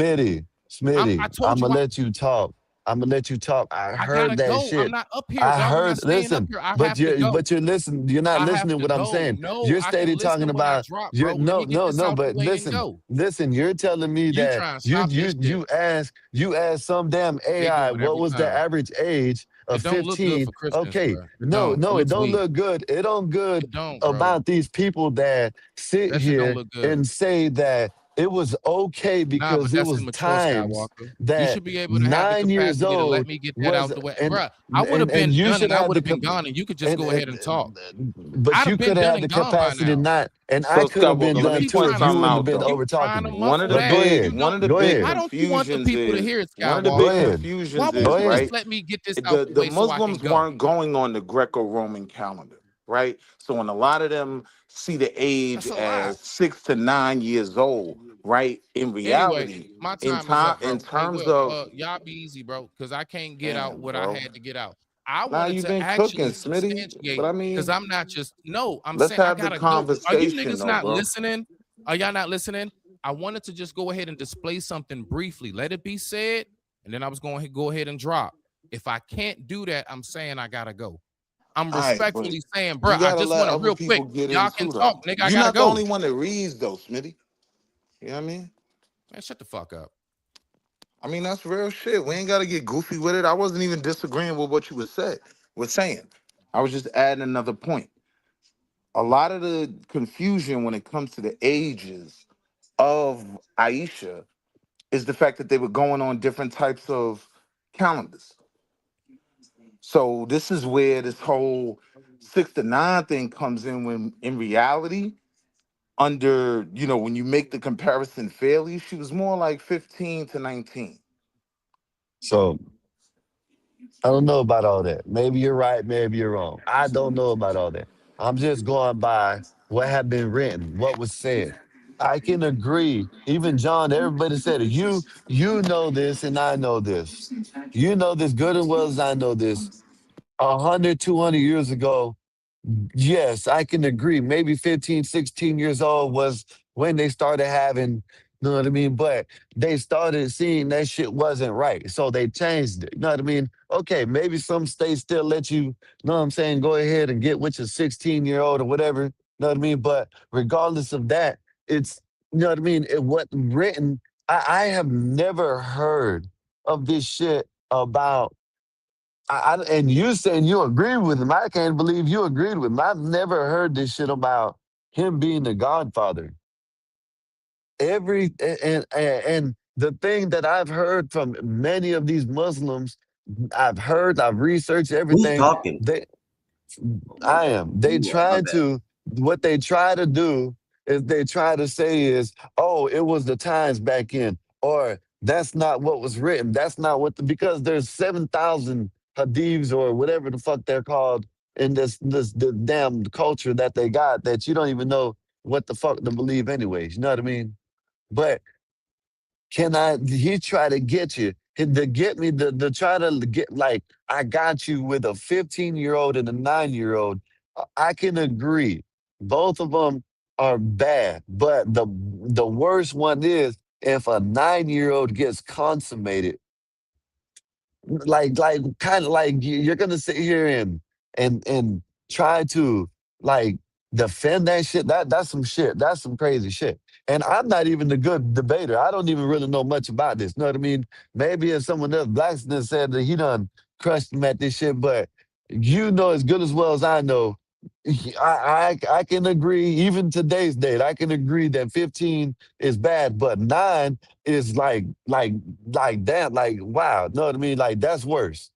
Smitty. I told I'm you gonna why. let you talk. I'm gonna let you talk. I I gotta heard that go. I'm shit. not up here, I dog. I'm not heard. staying up Listen, here. I have to but go. you're listening. You're not I have listening to to what I'm go. saying. No, You're I can steady talking listen when I about. drop, You're bro. Let no, me get no, this no. out the But way and listen, go. listen. You're telling me You that trying to stop this shit. you asked some damn They AI do it what every was the time. average age of It don't look good 15. for Christians, Okay, bro. It no, don't. It no, it looks don't weak. look good. It don't good It don't, bro. about these people that sit That shit don't here look good. and say that it was okay Nah, but because it that's was immature, times Skywalker. You that should be able to have the 9 years capacity to let old me get that was out the way. Bruh, I would have and been you done should and I have would the have been gone and you could just and, go ahead and talk. but I'd have you been could done have and the gone by capacity now. not, and I So could have been Skywalker, let You me done keep too point if trying to you something wouldn't have out been you though. keep over trying talking to me. One of muscle the But that. go big ahead, one of the go big Why ahead, don't you want the confusions people to is hear it, one of the go big Skywalker? ahead, Why confusions won't is go you just ahead. right. let me get this out the The way so I can Muslims go? weren't going on the Greco-Roman calendar, right? So when a lot of them see the age That's a lie. as 6 to 9 years old, right? In Anyway, reality, my time is up, in bro. Hey, terms Will, of y'all be easy, bro, because I can't get out damn, what I bro. had to get out. I Now wanted you've to been cooking, actually Smitty. But substantiate I because mean, I'm not just no. I'm let's saying I have the gotta go. Are you conversation niggas though, not bro. listening? Are y'all not listening? I wanted to just go ahead and display something briefly. Let it be said, and then I was going to go ahead and drop. If I can't do that, I'm saying I gotta go. I'm All right, but respectfully saying, bro, you I gotta just let want to other real quick. people get in Y'all can too, though. talk, nigga. I You're gotta not the go. only one that reads, though, Smitty. You know what I mean? Man, shut the fuck up. I mean, that's real shit. We ain't gotta get goofy with it. I wasn't even disagreeing with what you was saying. I was just adding another point. A lot of the confusion when it comes to the ages of Aisha is the fact that they were going on different types of calendars. So this is where this whole 6 to 9 thing comes in when in reality, under, when you make the comparison fairly, she was more like 15 to 19. So I don't know about all that. Maybe you're right, maybe you're wrong. I don't know about all that. I'm just going by what had been written, what was said. I can agree. Even John, everybody said it. You know this, and I know this. You know this good and well as I know this. 100, 200 years ago, yes, I can agree. Maybe 15, 16 years old was when they started having, you know what I mean? But they started seeing that shit wasn't right. So they changed it. You know what I mean? Okay, maybe some states still let you, you know what I'm saying, go ahead and get with your 16-year-old or whatever. You know what I mean? But regardless of that, it's, you know what I mean? It what written, I have never heard of this shit about and you saying you agree with him. I can't believe you agreed with him. I've never heard this shit about him being the Godfather. And the thing that I've heard from many of these Muslims, I've researched Who's everything. talking? They Oh my I bad. am. They My try bad. to, what they try to do is they try to say is, oh, it was the times back in, or that's not what was written. That's not what because there's 7,000 hadiths or whatever the fuck they're called in this the damn culture that they got that you don't even know what the fuck to believe anyways. You know what I mean? But can I? He try to get you to get me to try to get like I got you with a 15-year-old and a 9-year-old. I can agree, both of them are bad, but the worst one is if a 9-year-old gets consummated like kind of like you're gonna sit here and try to like defend that shit. That's some shit. That's some crazy shit. And I'm not even a good debater. I don't even really know much about this. Know what I mean? Maybe if someone else Blacksmith said that he done crushed him at this shit, but you know as good as well as I know. I can agree. Even today's date, I can agree that 15 is bad, but 9 is like that, like wow, know what I mean? Like that's worse.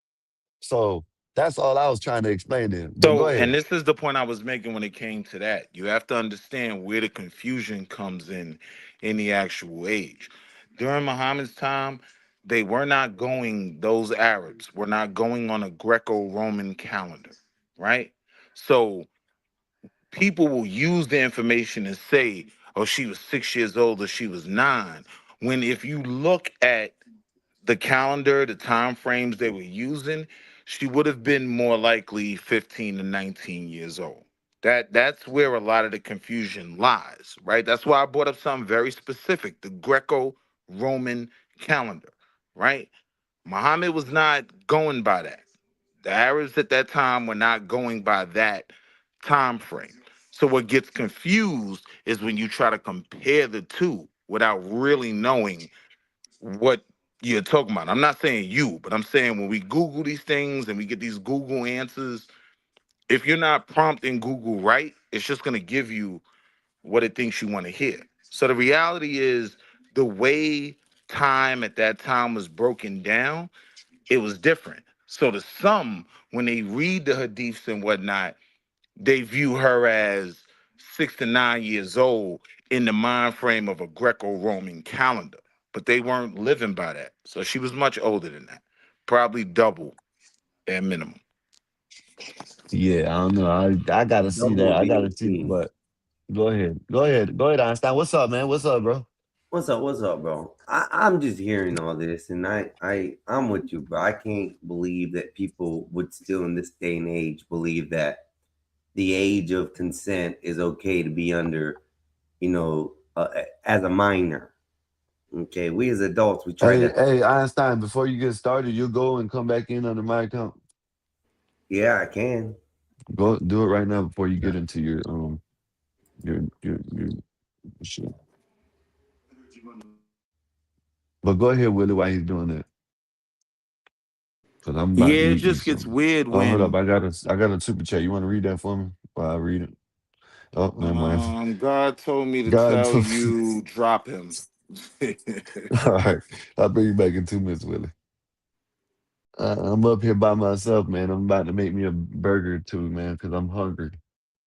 So that's all I was trying to explain to him. But go So, and ahead. this is the point I was making when it came to that. You have to understand where the confusion comes in the actual age. During Muhammad's time, they were not going, those Arabs were not going on a Greco Roman calendar, right? So, people will use the information and say, oh, she was 6 years old or she was nine. When if you look at the calendar, the time frames they were using, she would have been more likely 15 to 19 years old. That's where a lot of the confusion lies, right? That's why I brought up something very specific, the Greco-Roman calendar, right? Muhammad was not going by that. The Arabs at that time were not going by that time frame. So what gets confused is when you try to compare the two without really knowing what you're talking about. I'm not saying you, but I'm saying when we Google these things and we get these Google answers, if you're not prompting Google right, it's just going to give you what it thinks you want to hear. So the reality is the way time at that time was broken down, it was different. So to some, when they read the hadiths and whatnot, they view her as 6 to 9 years old in the mind frame of a Greco-Roman calendar, but they weren't living by that. So she was much older than that, probably double at minimum. Yeah, I don't know. I gotta see Double that. would I be gotta see. 18. But go ahead. Go ahead. Go ahead, Einstein. What's up, man? What's up, bro? What's up? What's up, bro? I'm just hearing all this, and I'm with you, bro. I can't believe that people would still in this day and age believe that the age of consent is okay to be under, as a minor. Okay, we as adults, we try Hey, to. hey, Einstein, before you get started, you go and come back in under my account. Yeah, I can. Go do it right now before you get into your shit. But go ahead, Willie, while he's doing that. Cause I'm about to Yeah, it read you just gets something. weird Oh, hold up. when I got a super chat. You want to read that for me while I read it? Oh, never mind. God told me to God tell told you drop him. all right. I'll bring you back in 2 minutes, Willie. I'm up here by myself, man. I'm about to make me a burger or two, man, because I'm hungry.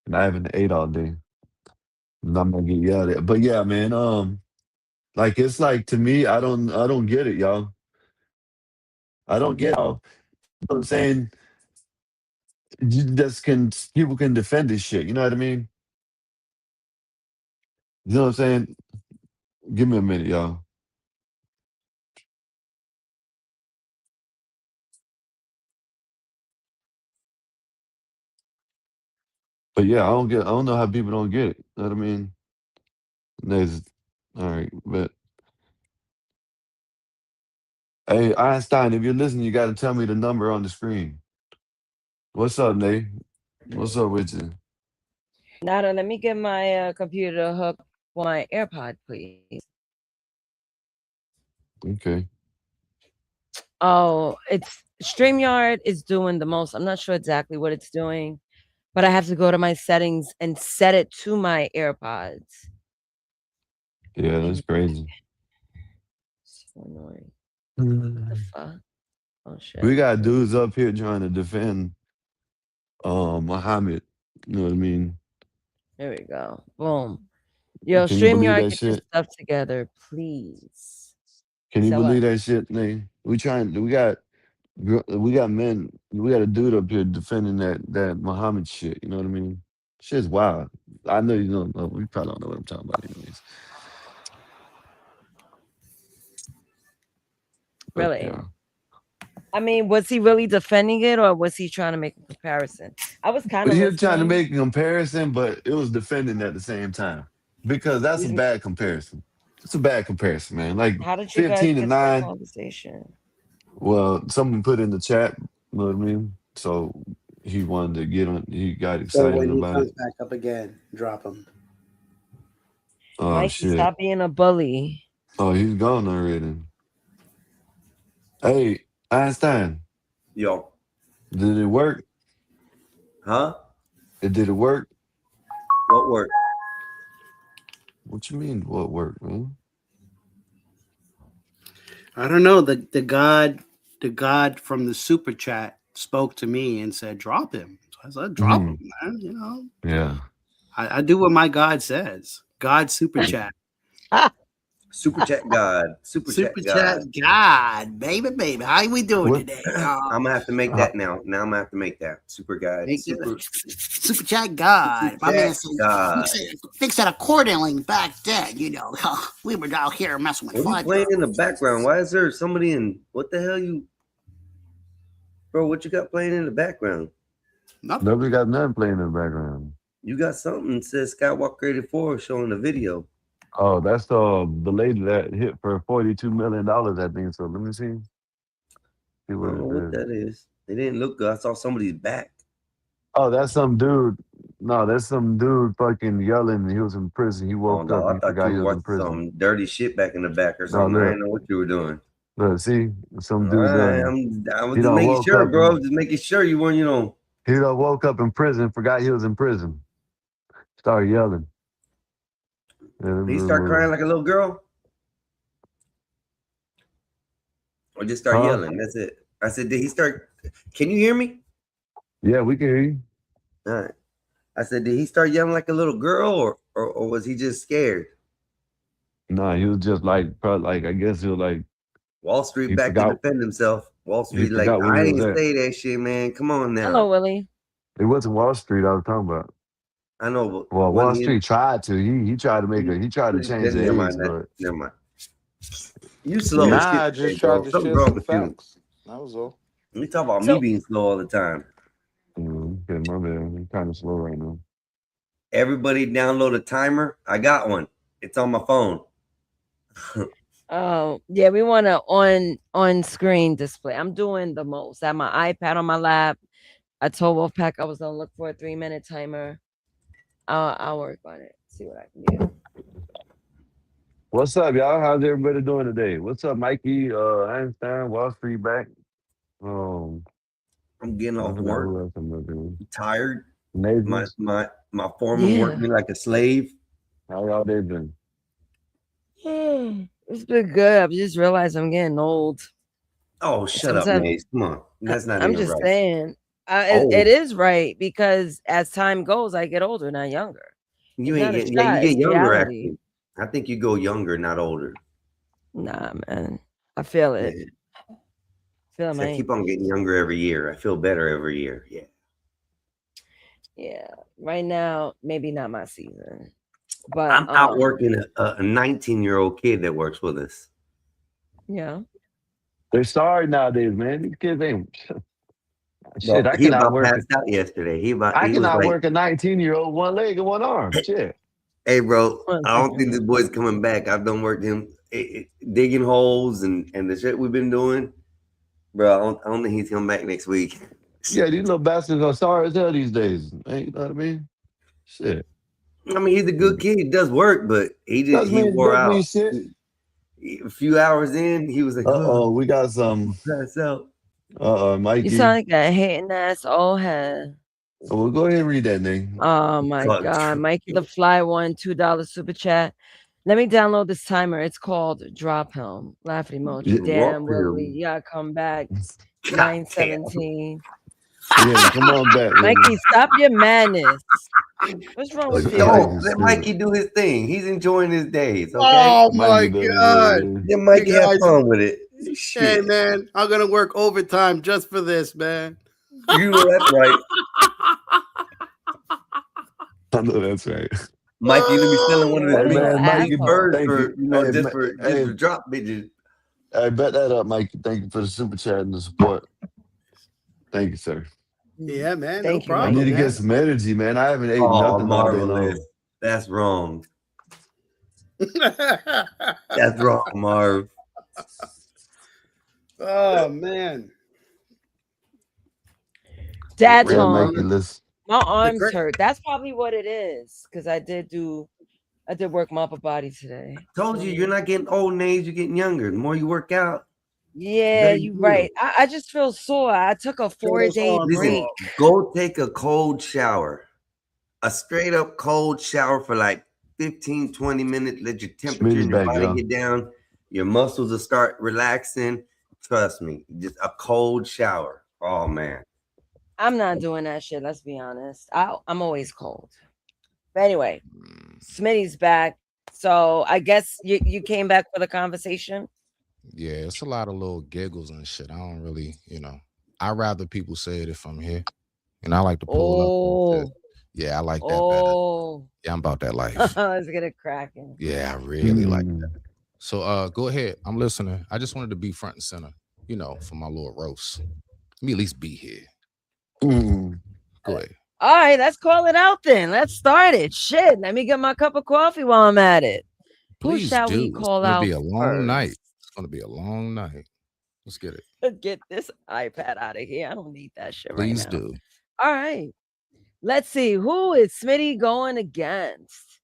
And I haven't ate all day. And I'm gonna get yelled at. But yeah, man, like it's like to me, I don't get it, y'all. I don't get how you know what I'm saying you just can people can defend this shit. You know what I mean? You know what I'm saying? Give me a minute, y'all. But yeah, I don't know how people don't get it. You know what I mean? There's, all right, but hey, Einstein, if you're listening, you got to tell me the number on the screen. What's up, Nate? What's up with you? Nada, let me get my computer to hook my AirPod, please. Okay. Oh, it's StreamYard is doing the most. I'm not sure exactly what it's doing, but I have to go to my settings and set it to my AirPods. Yeah, that's crazy. So annoying. What the fuck? Oh shit. We got dudes up here trying to defend Muhammad. You know what I mean? There we go. Boom. Yo, Can you believe StreamYard, that get your shit? stuff together, please. Can you So what? believe that shit, Nate? We got men, we got a dude up here defending that Muhammad shit. You know what I mean? Shit's wild. I know you don't know. We probably don't know what I'm talking about, anyways. But Really? yeah, I mean, was he really defending it or was he trying to make a comparison? I was kind of he was trying to listening. make a comparison, but it was defending at the same time because that's a He's- bad comparison. It's a bad comparison, man. Like How did you guys 15 to get to that 9. conversation? Well, someone put in the chat. You know what I mean? So he wanted to get on. He got So excited when he about comes it. back up again, drop him. Oh Mikey, shit! stop being a bully. Oh, he's gone already. Hey, Einstein, Yo, did it work? huh? Did it work? What work? What you mean? What worked, man? I don't know. The god from the super chat spoke to me and said, "Drop him." So I said, "Drop him, Mm, man." You know, yeah. I do what my God says. God super chat, Super chat God. Super chat super chat, God. God, baby. How we doing What? today? I'm gonna have to make Uh, that now. Now I'm gonna have to make that. Super God. Make it super chat, God. Super My man chat said, God. fix that accordingly back then. You know, we were out here messing with What are you fire. playing in the background? Why is there somebody in? What the hell you, bro? What you got playing in the background? Nothing. nobody got nothing playing in the background. You got something that says Skywalker 84 showing the video. Oh, that's the lady that hit for $42 million. I think so. Let me see. See I what don't know it what is. that is. It didn't look good. I saw somebody's back. Oh, that's some dude. No, that's some dude fucking yelling. He was in prison. He Oh woke up no, and I he thought forgot you he were was in watching prison. some dirty shit back in the back or No, something. I look, didn't know what you were doing. see, some All dude right, done. I was He just done making woke sure, up bro. I and was just making sure you weren't, he done woke up in prison. Forgot he was in prison. Started yelling. Did he start crying like a little girl? Or just start Huh? yelling? That's it. I said, did he start? Can you hear me? Yeah, we can hear you. All right. I said, did he start yelling like a little girl or was he just scared? Nah, he was just like, probably like, I guess he was like, Wall Street he back to forgot, defend himself. Wall he Street, like, forgot where he I was didn't at. say that shit, man. Come on Hello, now. Willie. It wasn't Wall Street I was talking about. I know, but Well, when Wall Street tried to. He tried to he change the never age, mind that. but Never mind. You slow yeah. as shit Nah, I today, just tried bro. to Something share wrong some with you. facts. That was all. You talk about me So being slow all the time. Okay, my bad. I'm kind of slow right now. Everybody download a timer. I got one. It's on my phone. oh yeah, we want to on screen display. I'm doing the most. I have my iPad on my lap. I told Wolfpack I was gonna look for a 3-minute timer. I'll work on it. See what I can do. What's up, y'all? How's everybody doing today? What's up, Mikey? Einstein, Wall Street back. Um, I'm getting I off forgot work. who else I'm up there. I'm tired. My Neighbors, my my foreman worked Yeah. me like a slave. how y'all day been? It's been good. I just realized I'm getting old. Oh, shut up, Sometimes Maze. Come on. That's not I'm even just right. saying. It Oh, is right because as time goes, I get older, not younger. you It's ain't not a getting, yeah, you shot. get It's younger reality. actually. I think you go younger, not older. Nah, man. I feel it. Yeah. Feel So my I keep on age. getting younger every year. I feel better every year. Yeah. Yeah. Right now, maybe not my season. But I'm outworking a 19-year-old kid that works with us. yeah. They're sorry nowadays, man. These kids ain't shit. Well, I he cannot about work. passed out yesterday. I He was cannot like, work a 19-year-old one leg and one arm. Shit. "Hey, bro, One I don't think second. this boy's coming back. I've done worked him digging holes and the shit we've been doing, bro. I don't think he's coming back next week." Yeah, these little bastards are sorry as hell these days. Man, you know what I mean? Shit. I mean, he's a good kid. He does work, but he wore Doesn't out. mean shit. A few hours in, he was like, "Oh, We got some. pass out." You Mikey. sound like a hating ass old head. Well, go ahead and read that name. Oh my God. Mikey the Fly won $2 super chat. Let me download this timer. It's called Drop Him. Laughing emoji. Damn, Willie. You gotta come back. 917. Yeah, come on back, Willie. Mikey, stop your madness. What's wrong with you? Don't let Mikey do his thing. He's enjoying his days. Okay. Oh my God! Let Mikey You have guys- fun with it. Hey Shit. man, I'm gonna work overtime just for this, man. You know that's right. I know that's right. Mikey, let me stealing one of Hey, his man, Mikey, birds thank for you. just for drop bitches. I bet that up, Mikey. Thank you for the super chat and the support. Thank you, sir. Yeah, man. Thank no you, I problem. need to man. get some energy, man. I haven't ate Oh, nothing all day marvelous. long. That's wrong. That's wrong, Marv. Oh man. Dad Yeah, told Mikey, me listen. my arms hurt. That's probably what it is. Because I did work my upper body today. Told you, you're not getting old in age, you're getting younger. The more you work out, Yeah, you're right. I just feel sore. I took a 4-day break. Go take a cold shower. A straight up cold shower for like 15, 20 minutes. Let your temperature in your body get down. Your muscles will start relaxing. Trust me, just a cold shower. Oh man. I'm not doing that shit. Let's be honest. I'm always cold. But anyway, Smitty's back. So I guess you came back for the conversation. Yeah, it's a lot of little giggles and shit. I don't really, I'd rather people say it if I'm here. And I like to pull up. And yeah, I like that better. Yeah, I'm about that life. Let's get it cracking. Yeah, I really like that. So go ahead. I'm listening. I just wanted to be front and center, for my little roast. Let me at least be here. Go ahead. All right, let's call it out then. Let's start it. Shit, let me get my cup of coffee while I'm at it. Please Who shall do. we call it's out? It's gonna be a long first? night. It's gonna be a long night. Let's get it. Get this iPad out of here. I don't need that shit Please right now. do. All right. Let's see. Who is Smitty going against?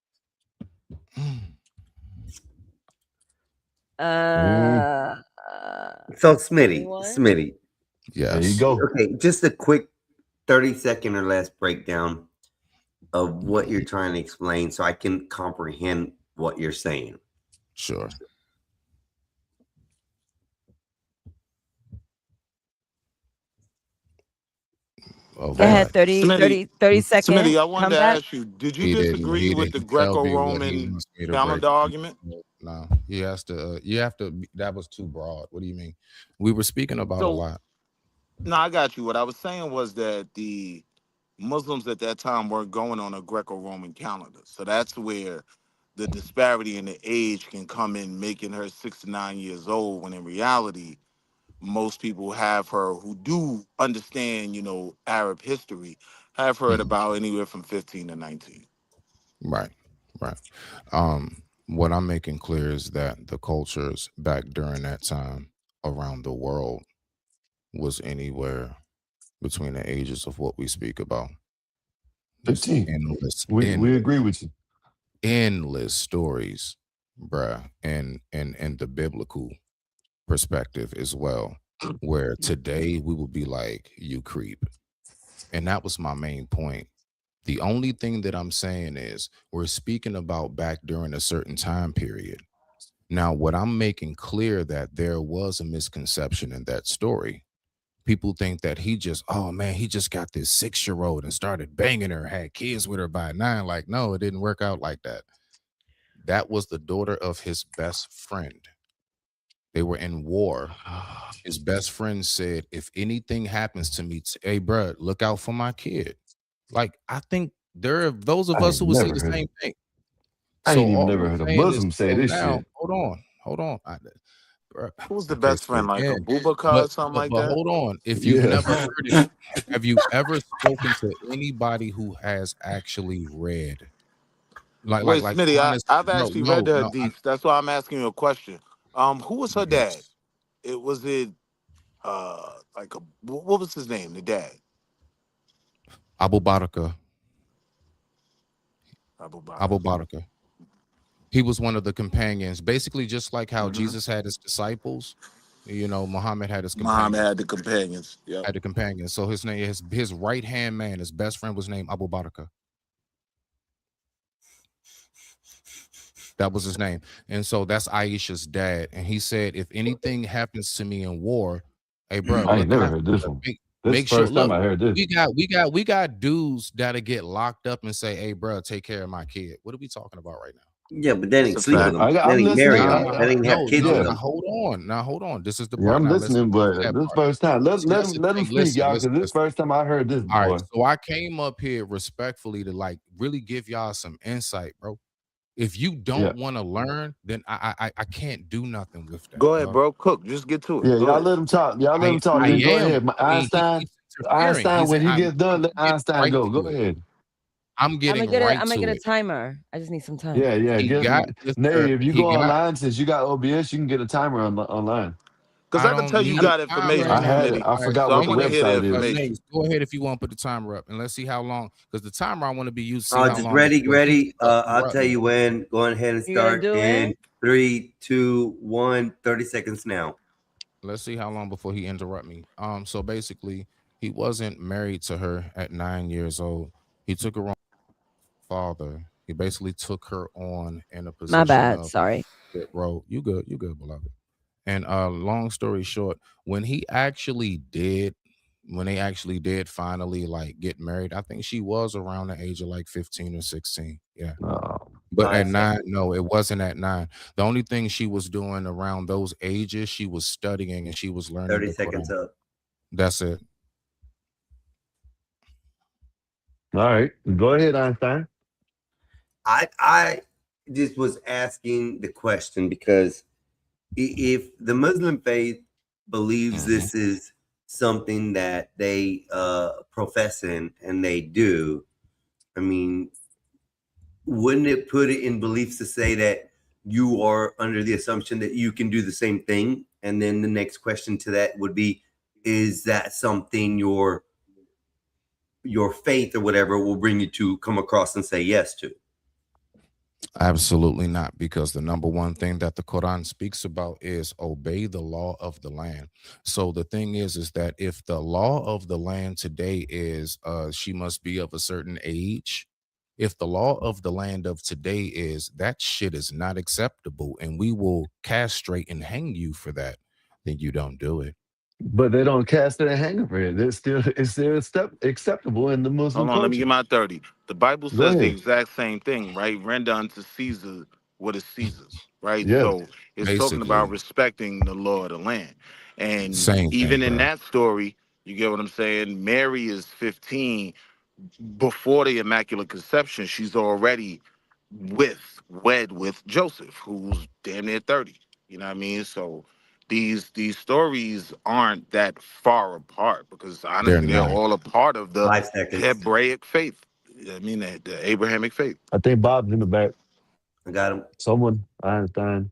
So Smitty. Yes. There you go. Okay, just a quick 30-second or less breakdown of what you're trying to explain so I can comprehend what you're saying. Sure. Go ahead, 30 seconds. Smitty, I wanted to ask you, did you He disagree with the Greco-Roman calendar argument? No, he has to. You have to. That was too broad. What do you mean? We were speaking about a lot. No, I got you. What I was saying was that the Muslims at that time weren't going on a Greco-Roman calendar, so that's where the disparity in the age can come in, making her 69 years old when in reality, most people have her who do understand, Arab history, have her at about anywhere from 15 to 19. Right. What I'm making clear is that the cultures back during that time around the world was anywhere between the ages of what we speak about. 15. We agree with you. Endless stories, bruh, and the biblical perspective as well, where today we would be like, you creep. And that was my main point. The only thing that I'm saying is we're speaking about back during a certain time period. Now, what I'm making clear that there was a misconception in that story. People think that he just got this 6-year-old and started banging her, had kids with her by 9. Like, no, it didn't work out like that. That was the daughter of his best friend. They were in war. His best friend said, if anything happens to me, hey, bro, look out for my kid. Like, I think there are those of us who would say the same thing. I So ain't even all never I'm heard a saying is, Muslim say so this now, shit. hold on. Bruh, Who's the okay, best so friend, like a again, Bubaka or something like but that? hold on. If you've Yeah. never heard it, have you ever spoken to anybody who has actually read, Wait, like Smitty, honest, I've bro? actually read No, the no, Hadiths. That's why I'm asking you a question. Who was her dad? yes, It like a what was his name? The dad, Abu Baraka, Abu Abu Bakr. Baraka. He was one of the companions, basically just like how Mm-hmm. Jesus had his disciples. Muhammad had his Muhammad companions. had the companions. Yep. Had a companion. So his name, his right hand man, his best friend was named Abu Baraka. That was his name. And so that's Aisha's dad. And he said, if anything happens to me in war, hey, bro, I ain't look never out. heard this one. This is Make the sure, first time look, I heard this. we got dudes that'll get locked up and say, hey, bro, take care of my kid. What are we talking about right now? Yeah, but that That's ain't a sleep with fact. them. That I'm ain't marry listening. Nah, them. That ain't have no, kids with Yeah. now them. hold on. Now hold on. This is the Yeah, part. I'm Now let's listening, get to but that this part. first time. See, Let him hey, speak, y'all, because this listen. first time I heard this All right. boy. So I came up here respectfully to like really give y'all some insight, bro. If you Yeah. don't want to learn, then I can't do nothing with that, Go ahead, dog. bro. Cook. Just get to it. Yeah, Go y'all ahead. let him talk. Y'all let I him talk. I Then go am. ahead. I mean, he Einstein. keeps interfering. Einstein, when he gets done, let I'm getting Einstein right go. Go to it. ahead. I'm getting right I'm gonna to get a it. timer. I just need some time. Yeah, yeah. He Get got yes, Nay, sir. if you He go got. online, since you got OBS, you can get a timer online. Because I I can don't tell you need I'm a got timer information, I right now. had it. Smitty. I All right, forgot So I so what the want to hear the website is. information. Nays, go ahead if you want to put the timer up, and let's see how long. Because the timer I want to be used. See how Just long ready, before he ready. I'll interrupt tell me. you when. Go ahead and You gonna start do in it? 3, 2, 1. 30 seconds now. Let's see how long before he interrupt me. So basically, he wasn't married to her at 9 years old. He took her on father. He basically took her on in a My position bad. of, Sorry. bro, you good, beloved. And long story short, when they actually did finally like get married, I think she was around the age of like 15 or 16. Yeah. But 5 at 9, seconds. no, it wasn't at 9. The only thing she was doing around those ages, she was studying and she was learning 30 the seconds Quran. up. That's it. All right. Go ahead, Einstein. I just was asking the question because if the Muslim faith believes Mhm. this is something that they profess in and they do, I mean, wouldn't it put it in beliefs to say that you are under the assumption that you can do the same thing? And then the next question to that would be, is that something your faith or whatever will bring you to come across and say yes to? Absolutely not, because the number one thing that the Quran speaks about is obey the law of the land. So the thing is that if the law of the land today is she must be of a certain age, if the law of the land of today is that shit is not acceptable and we will castrate and hang you for that, then you don't do it. But they don't cast it and hang over it. It's still acceptable in the Muslim Hold on, let me culture. get my 30. The Bible Go says the ahead. exact same thing, right? Render unto Caesar what is Caesar's, right? Yeah. So it's talking about Basically, respecting the law of the land. And same thing, even in bro. that story, you get what I'm saying? Mary is 15 before the Immaculate Conception. She's already wed with Joseph, who's damn near 30. You know what I mean? So these stories aren't that far apart because They're honestly, they're not. all a part of the 5 seconds. Hebraic faith. I mean, the Abrahamic faith. I think Bob's in the back. I got him. Someone, Einstein,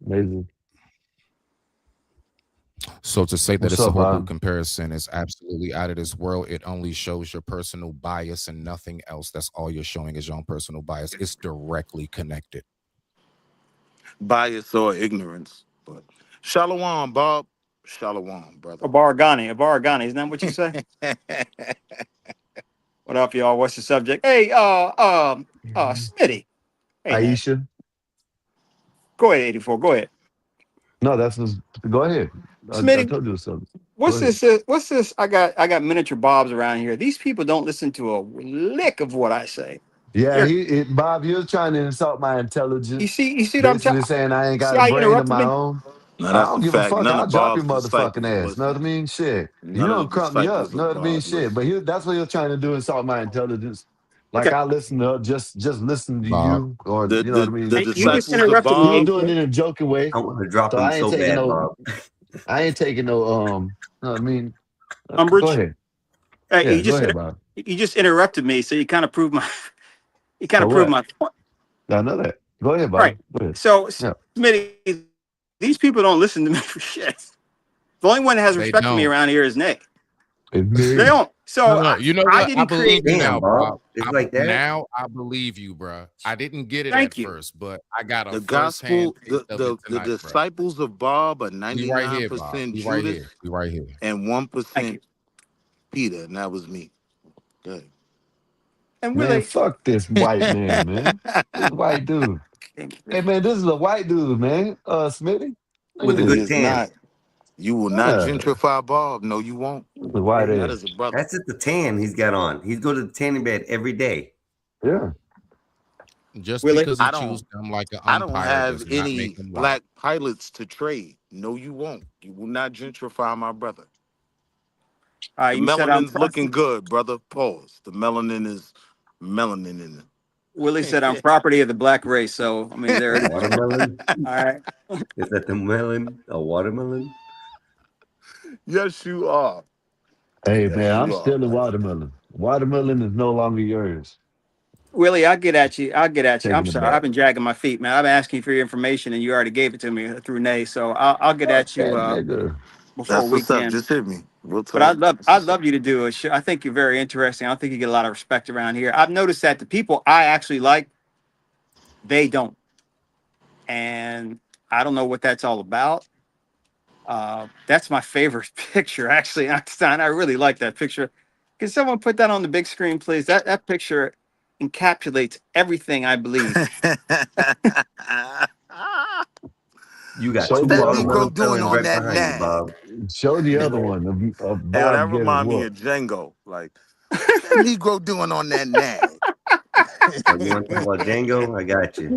amazing. So to say that What's it's a up, horrible Bob? comparison is absolutely out of this world. It only shows your personal bias and nothing else. That's all you're showing is your own personal bias. It's directly connected. Bias or ignorance. But Shalom, Bob. Shalom, brother. A Baragani, isn't that what you say? What up, y'all? What's the subject? Hey, Smitty. Hey, man. Aisha? Go ahead, 84. Go ahead. No, go ahead. I Smitty, told you something. Go what's ahead. this? What's this? I got miniature Bobs around here. These people don't listen to a lick of what I say. Yeah, You're, Bob, you're trying to insult my intelligence, you see what I'm basically telling? saying I ain't See got a how you brain of interrupted my me? own. Now I that's a don't give a fact. fuck. None I'll of drop your Bob's motherfucking disciples ass. Know what I listen. mean? Shit. You None of the don't crump me up. disciples Know of what I mean? Bob Shit. listen. But that's what you're trying to do, insult my intelligence. Like I listen to just listen to Bob. you, or The you know what I the mean. the Hey, you just disciples of interrupted He was Bob. me. doing it in a joking way, I want to drop so him I ain't so taking bad, no. Bob. I ain't taking no. You know what I mean. Go Umbridge. ahead. You Yeah, go just ahead, Bob. you just interrupted me, so you kind of proved my So what? point. I know that. Go ahead, Right. Bob. Go ahead. So, Yeah. Smitty, these people don't listen to me for shit. The only one that has They respect for me don't. around here is Nick. It's They me. don't. No, So no. You know I what? I didn't believe create. you Damn, now, Bob. Bob. It's like that. Now I believe you, bruh. I didn't get it at Thank you. first, but I got a The first-hand gospel, taste of it the tonight, bruh. disciples of Bob are We right here, Bob. 99% We right Judas here. We right here. and Thank you. 1% Peter, and that was me. Good. And Man, Willie, fuck this white man, man. This white dude. Hey man, this is a white dude, man. Smitty. Look With at a He good this. is tan. not. You will not Yeah, gentrify Bob. No, you won't. this is a white Hey, That ass. is a brother. that's just the tan he's got on. He's go to the tanning bed every day. Yeah. Just Willie. because he I chews don't. gum like an I don't umpire have does not make any him white. black pilots to trade. No, you won't. You will not gentrify my brother. The You said I'm melanin's looking property. good, brother. Pause. The melanin is melanin in Willie said I'm it. property of the black race. So I mean, there it is. Watermelon? All right. Is that the melon? A watermelon? Yes, you are. Hey Yes, man, I'm you are, still a buddy. watermelon. Watermelon is no longer yours. Willie, I'll get at you. I'll get at you. I'm Taking it sorry. I've back. been dragging my feet, man. I've been asking for your information, and you already gave it to me through Nay. So I'll get Fuck at you that nigga. before That's what's up. weekend. Just hit me. We'll But talk. That's I'd what's up. love you to do a show. I think you're very interesting. I don't think you get a lot of respect around here. I've noticed that the people I actually like, they don't, and I don't know what that's all about. That's my favorite picture, actually, Einstein. I really like that picture. Can someone put that on the big screen, please? That picture encapsulates everything I believe. You got What's Show two the that other one. Negro watermelon doing felons on right that behind you, nag? Bob. Show the other one of Hey, that Bob getting remind me of whooped. Django. Like, what's that Negro doing on that nag? Oh, you want to talk about Django? I got you.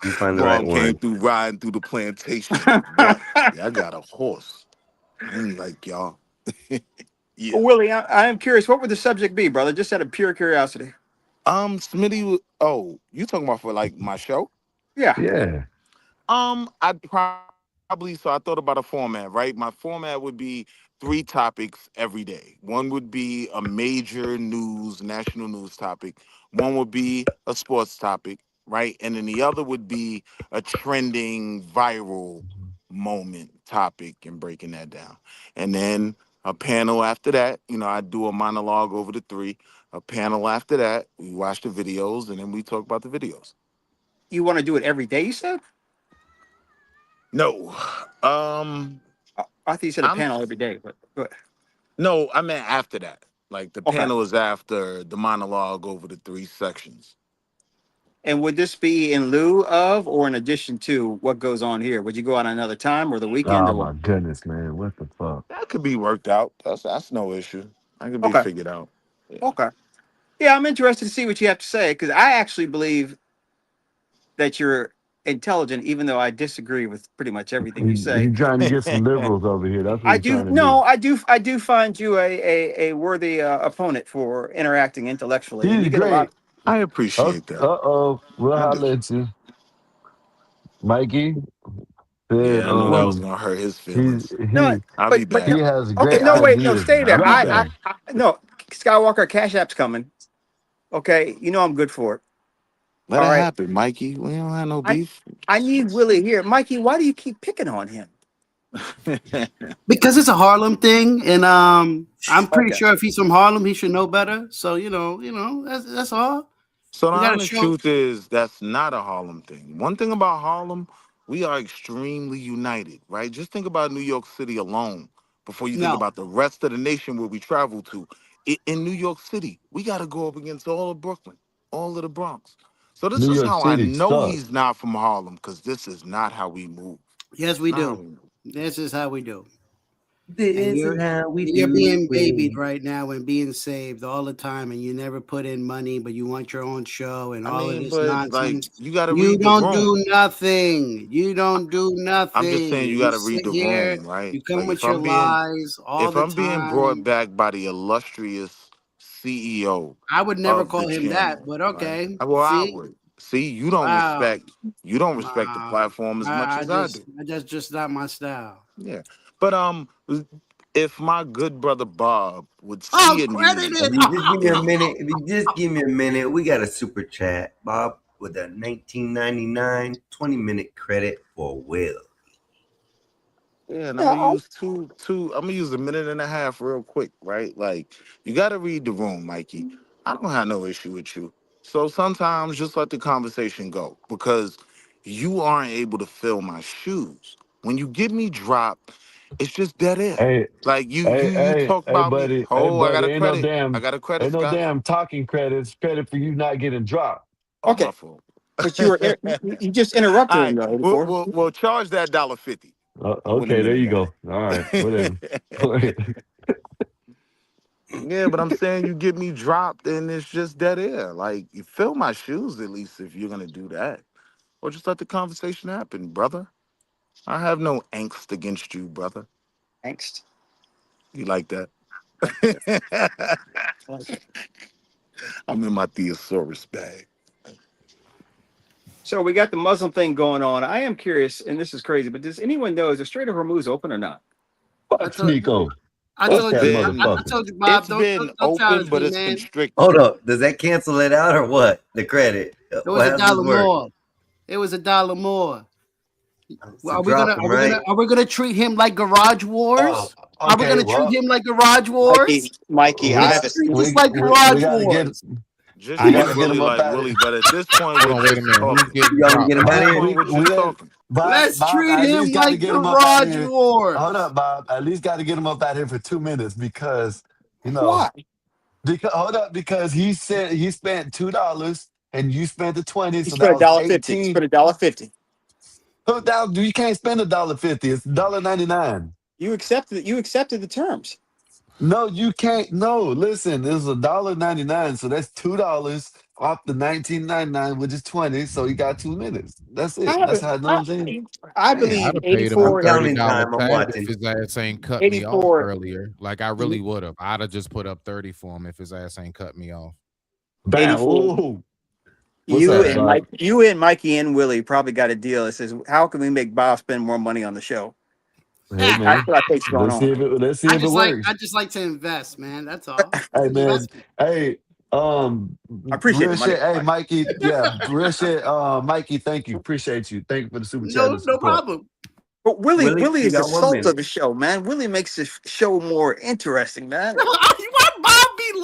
Let me find the right Bob came one. through riding through the plantation. Boy, I got a horse. I ain't like y'all. Yeah. Willie, I am curious. What would the subject be, brother? Just out of pure curiosity. Smitty. Oh, you talking about for like my show? Yeah. Yeah. I'd probably so I thought about a format, right? My format would be three topics every day. One would be a major news, national news topic. One would be a sports topic, right? And then the other would be a trending viral moment topic and breaking that down. And then a panel after that, I do a monologue over the three. A panel after that, we watch the videos and then we talk about the videos. You want to do it every day, you said? No. I thought you said a I'm panel every day, but go ahead. No, I meant after that. Like the Okay. panel is after the monologue over the three sections. And would this be in lieu of or in addition to what goes on here? Would you go on another time or the weekend Oh or what? my goodness, man. What the fuck? That could be worked out. That's no issue. That could be Okay. figured out. Yeah. Okay. Yeah, I'm interested to see what you have to say because I actually believe that you're intelligent, even though I disagree with pretty much everything you say. He trying to get some liberals over here. That's what I he's do trying to do. no, I do find you a worthy opponent for interacting intellectually, and He's you get a lot. great. I Oh, appreciate that. uh-oh. We'll I do. holler at you. Mikey said Yeah, I knew that was gonna hurt his he feelings. No, he I'll be but he back. has okay, great no, wait, no, ideas, stay man. there. I'll be back. No, Skywalker Cash App's coming. Okay, you know I'm good for it. Let All it right, happen, Mikey. We don't have no I beef. I need Willie here, Mikey. Why do you keep picking on him? Because Because it's a Harlem thing, and I'm pretty Okay, sure if he's from Harlem, he should know better. So that's all. So the We got to honest show. truth is that's not a Harlem thing. One thing about Harlem, we are extremely united, right? Just think about New York City alone before you think No, about the rest of the nation where we travel to. In New York City, we got to go up against all of Brooklyn, all of the Bronx. So this New is York how I City know sucks. he's not from Harlem, because this is not how we move. yes, It's we not how do. we move. This is how we do. And This is how we you're do being babied it. right now and being saved all the time, and you never put in money, but you want your own show and I all of mean, this but like nonsense. you got to You read the don't do room. nothing. You don't do I'm just saying nothing. you You got to read sit the here. room, right? You come Like with your lies all if the I'm being brought time. back by the illustrious CEO I would never of the call him that, channel, but right? okay. Well, I See? would. See, Wow. you don't respect the Nah. platform as much as I do. I just not my style. Yeah. But if my good brother Bob would Oh, see a credited. need If you just give me a in minute, if you just give me a minute, we got a super chat, Bob, with a 1999 20-minute credit for Will. Yeah, and I'm Yeah, gonna use I'm gonna use a minute and a half real quick, right? Like, you gotta read the room, Mikey. I don't have no issue with you. So sometimes just let the conversation go because you aren't able to fill my shoes. When you get me dropped, it's just dead air. Hey, Like you talk hey, about me. buddy, hey, Oh, I got buddy, a credit. I got a credit, ain't no Scott. damn talking credits. Credit for you not getting dropped. Oh, my okay. fault. But All you just interrupted him right, though, 84. we'll charge that $1.50 when a Okay, there minute you and go. All right, a whatever. half. Yeah, but I'm saying you get me dropped and it's just dead air. Like, you fill my shoes at least if you're gonna do that. Or just let the conversation happen, brother. I have no angst against you, brother. Angst. You like that? Like, I'm in my thesaurus bag. so we got the Muslim thing going on. I am curious, and this is crazy, but does anyone know is the Strait of Hormuz open or not? I Fuck told Nico. I It's Fuck told that you been I motherfucker. told you, Bob, it's been don't open, challenge but me, it's man. constricted. Hold up, does that cancel it out or what? The credit? It was a How's this dollar work? more. It was a dollar more. It's Well, a dropping, right? are we gonna treat him like Garage Oh, Wars? Are we okay. gonna treat Well, him like Garage Wars? Mikey, I we Let's have a got treat this we like we, we Garage got to get Wars. Just we I got treat to get Willie him up like out of Willie, but at this point hold we're on, wait a just minute. Who's talking. getting You want me to dropped? get him At out this of Bob. here? point we're We just got talking. Bob. Treat I at him least got to like get him up out of Garage here. Hold Wars. up, Bob. At least got to get him up out here for 2 minutes because you know why? because hold up because he said he spent $2 and you spent the 20, He so that spent a was dollar fifty. He 18. spent a dollar 50. Who down? You can't spend $1.50. It's $1.99. You accepted the terms. No, you can't. No, listen, it was $1.99, so that's $2 off the 19.99, which is 20. So you got 2 minutes. That's I it. have That's a, how I know what I, I'm saying. I Man, I'd believe have paid him a I'm 84, counting $30 time. I'm tab if watching. his ass ain't cut me off 84. earlier. Like I really would have. I'd have just put up 30 for him if his ass ain't cut me off. Bam. 84. Ooh. What's up, Bad. Bob? You and Mikey and Willie probably got a deal that says, how can we make Bob spend more money on the show? Hey That's man, what I think's going on. let's see if it I works. just like to invest, man. That's all. It's Hey man, investment. hey, I appreciate real the money. shit. Hey Mikey, yeah, real shit. Mikey, thank you, appreciate you, thank you for the super chat and No, the no support. problem. But Willie, Willie, Willie you is the got 1 salt of minute. the show, man. Willie makes the show more interesting, man. Why Bob be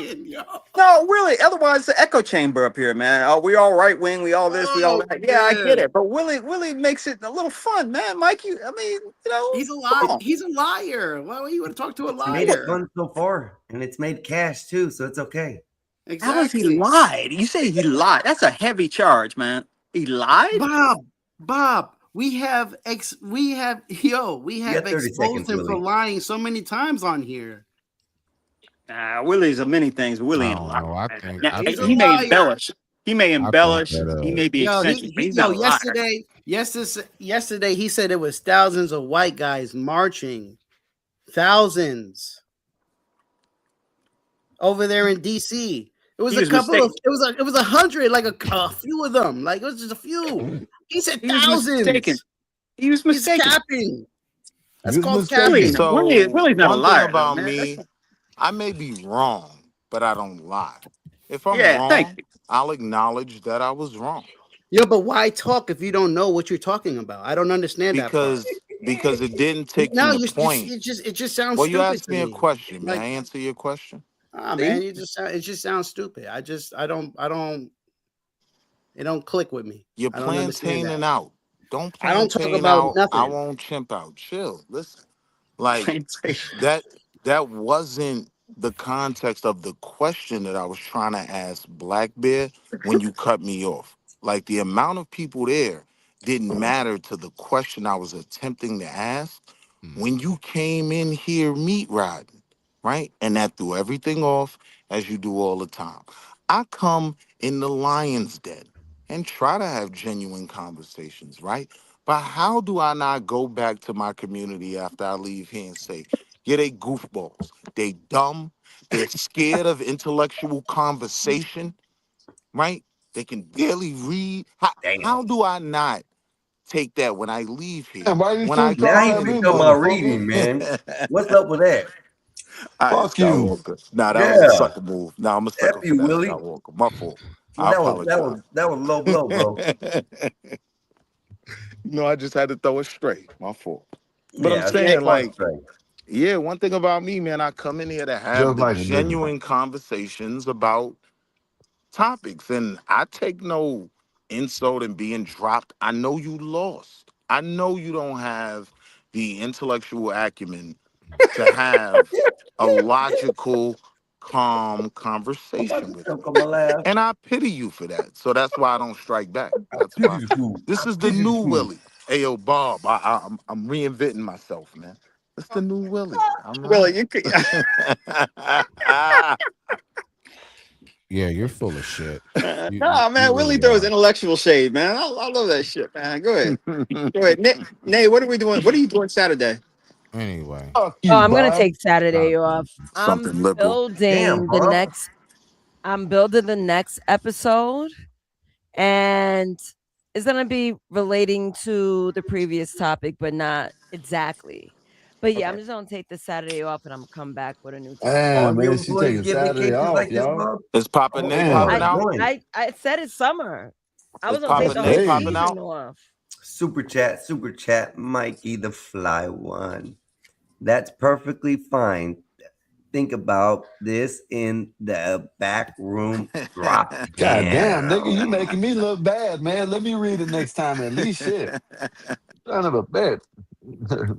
lying, yo? No, really. Otherwise, the echo chamber up here, man. Oh, we all right wing, we all this, we all Oh that. Yeah, I get man. it. But Willie makes it a little fun, man. Mikey, I mean, come on. He's a liar. Why would you want to talk to a It's made it liar? fun so far, and it's made cash too, so it's okay. How has he Exactly. lied? You say he lied. That's a heavy charge, man. He lied? Bob, we You have got 30 exposed seconds, him for Willie. lying so many times on here. Nah, Willie's a many things, but Willie I ain't a don't liar. know. I Man. think Now, I He's a he think may liar. embellish. He may I think embellish. that He may be Yo, eccentric, but he's not a liar. yesterday he said it was thousands of white guys marching. Thousands over there in DC. It was He a was couple of mistaken. it was 100, like a few of them. Like it was just a few. He said He was mistaken. thousands. He was He's mistaken. capping. He That's was called Willie, mistaken. capping. So Willie's not a one thing liar, though, about man. me, I may be wrong, but I don't lie. If I'm Yeah, thank wrong, you. I'll acknowledge that I was wrong. Yeah, but why talk if you don't know what you're talking about? I don't understand that part. Because it didn't take No, me to point. it just sounds Well, you stupid asked to me a me. question. May I Like, answer your question? See? man, it just sounds stupid. I don't it don't click with me. You're I don't understand that. plantaining out. Don't I don't talk plantain about out. I nothing. won't chimp out. Chill. Listen. Like Plantation. that that wasn't the context of the question that I was trying to ask Black Bear when you cut me off. Like the amount of people there didn't matter to the question I was attempting to ask when mm, you came in here meat riding, right? And that threw everything off as you do all the time. I come in the lion's den and try to have genuine conversations, right? But how do I not go back to my community after I leave here and say, yeah, they goofballs. They dumb. They're scared of intellectual conversation, right? They can barely read. How Damn. do I not take that when I leave here? And why you When still I Now talking you at come me, can talk about motherfucker? reading, man. in. What's up with that? All right, Fuck you. Skywalker. Nah, that was a Yeah. sucker move. Nah, I'm a F sucker for you, that, Willie. Skywalker. My fault. Well, I that was that apologize. was that was low blow, bro. No, I just had to throw it straight. My fault. But I'm Yeah, Yeah, saying, fuck like, straight. yeah, one thing about me, man, I come in here to have Just the like a nigga. genuine conversations about topics, and I take no insult in being dropped. I know you lost. I know you don't have the intellectual acumen to have a logical, calm conversation Somebody with choke me. on my laugh. And I pity you for that. So that's why I don't strike back. I That's pity why. the fool. This I is the pity the new fool. Willie. Hey, yo, Bob, I'm reinventing myself, man. It's the new Willie. I'm Willie, not. you could. Yeah, you're full of shit. Nah, You man, Willie really throws are. intellectual shade, man. I love that shit, man. Go ahead. Go ahead. Nate, what are we doing? What are you doing Saturday? Anyway, Fuck Oh, you, I'm gonna Bob. take Saturday off. Something liberal. Damn, Building the Bob. next. I'm building the next episode, and it's gonna be relating to the previous topic, but not exactly. But yeah, I'm Okay. just gonna take the Saturday off, and I'm gonna come back with a new topic. All Damn, your man, she employees taking get Saturday vacations off, like this, y'all. Bob. Is Papa I'm Nate gonna Damn. popping I out? join. I said it's summer. I Is was gonna take Papa the That's whole Nate crazy. popping season out? off. Super chat, Mikey the Fly One. That's perfectly fine. Think about this in the back room. Drop God damn, down. nigga, you making me look bad, man. Let me read it next time at least. Shit. Son of a bitch.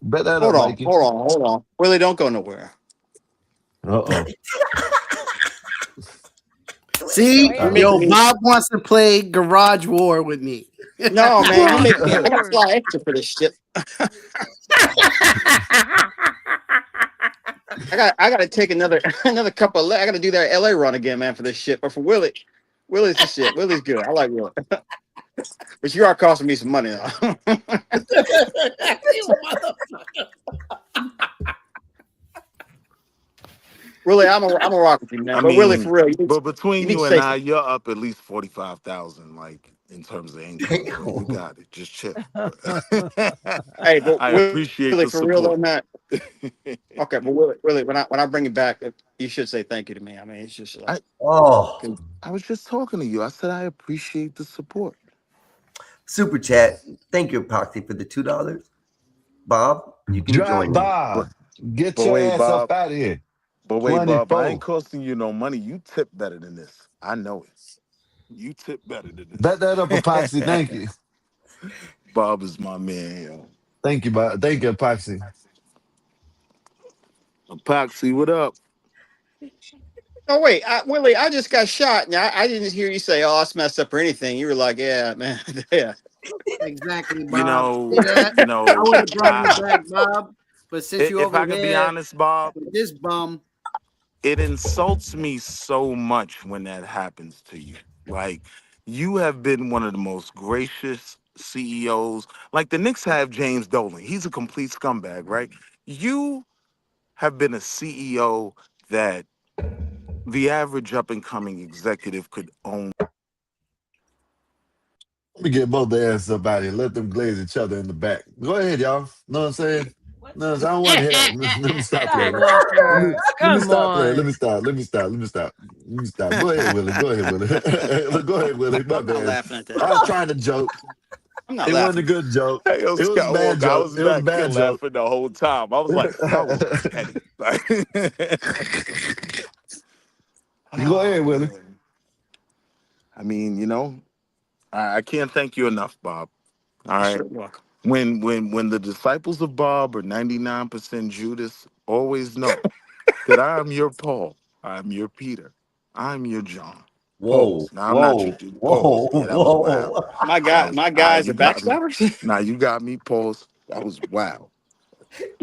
Bet that up, Mikey. Hold on. Willie, don't go nowhere. Uh-oh. see, You're Wait, yo, making me. Bob wants to play Garage War with me. No, man, you're making me. I gotta Lord. fly extra for this shit. I gotta take another another couple. I gotta do that LA run again, man, for this shit. But for Willie, Willie's the shit. Willie's good. I like Willie, but you are costing me some money though. You motherfucker. Willie, I'm a rock with you, man. I But Willie, for mean, real, but you between need to you and say I, something. you're up at least 45,000, like in terms of income. So you Damn. got it. Just chill. Hey, but I appreciate Willie, the for real though, support. man. Okay, but Willie, when I bring it back, you should say thank you to me. I mean, it's just like, I 哦，I was just talking to you. I said I appreciate the support. Super chat. Thank you, Epoxy, for the $2. Bob, you can Drop join me. But by. Get but your wait, ass up Bob. out of here. But wait, Bob. I ain't 24. costing you no money. You tip better than this. I know it. You tip better than Bet that up, Epoxy. this. Thank you. Bob is my man, yo. Thank you, Bob. Thank you, Epoxy. Epoxy, what up? oh wait, Willie, I just got shot. Now I didn't hear you say, "Oh, it's messed up" or anything. You were like, "Yeah, man, yeah." Exactly, You Bob. know, See that? you I know. would have brought you back, Bob. But since you If over I could be here honest, Bob, with this bum, it insults me so much when that happens to you. Like, you have been one of the most gracious CEOs. Like, the Knicks have James Dolan. He's a complete scumbag, right? You have been a CEO that the average up and coming executive could own. Let me get both their asses up out of here. Let them glaze each other in the back. Go ahead, y'all. Know what I'm saying? No, I don't want to hear it. Let me stop playing. Skywalker, Let me come stop playing. Let on. me stop. Let me stop. Let me stop. Let me stop. Go ahead, Willie. Go ahead, Willie. Go ahead, Willie. My I'm not bad. laughing at I was that. trying to joke. I'm not It wasn't a laughing. good joke. Hey, yo, It was a bad Skywalker, I joke. was It was a back here bad joke. laughing the whole time. I was like, Skywalker, petty. Like, Go oh, ahead, Willie. man. I mean, I can't thank you enough, Bob. All right. Sure, welcome. When the disciples of Bob are 99% Judas, always know that I am your Paul, I'm your Peter, I'm your John. Whoa, Pause. Now I'm not your whoa, dude. Pause. whoa, Yeah, that was wild. whoa. That was My all right. guys You are got me. backstabbers. Now you got me. Pause. That was wild.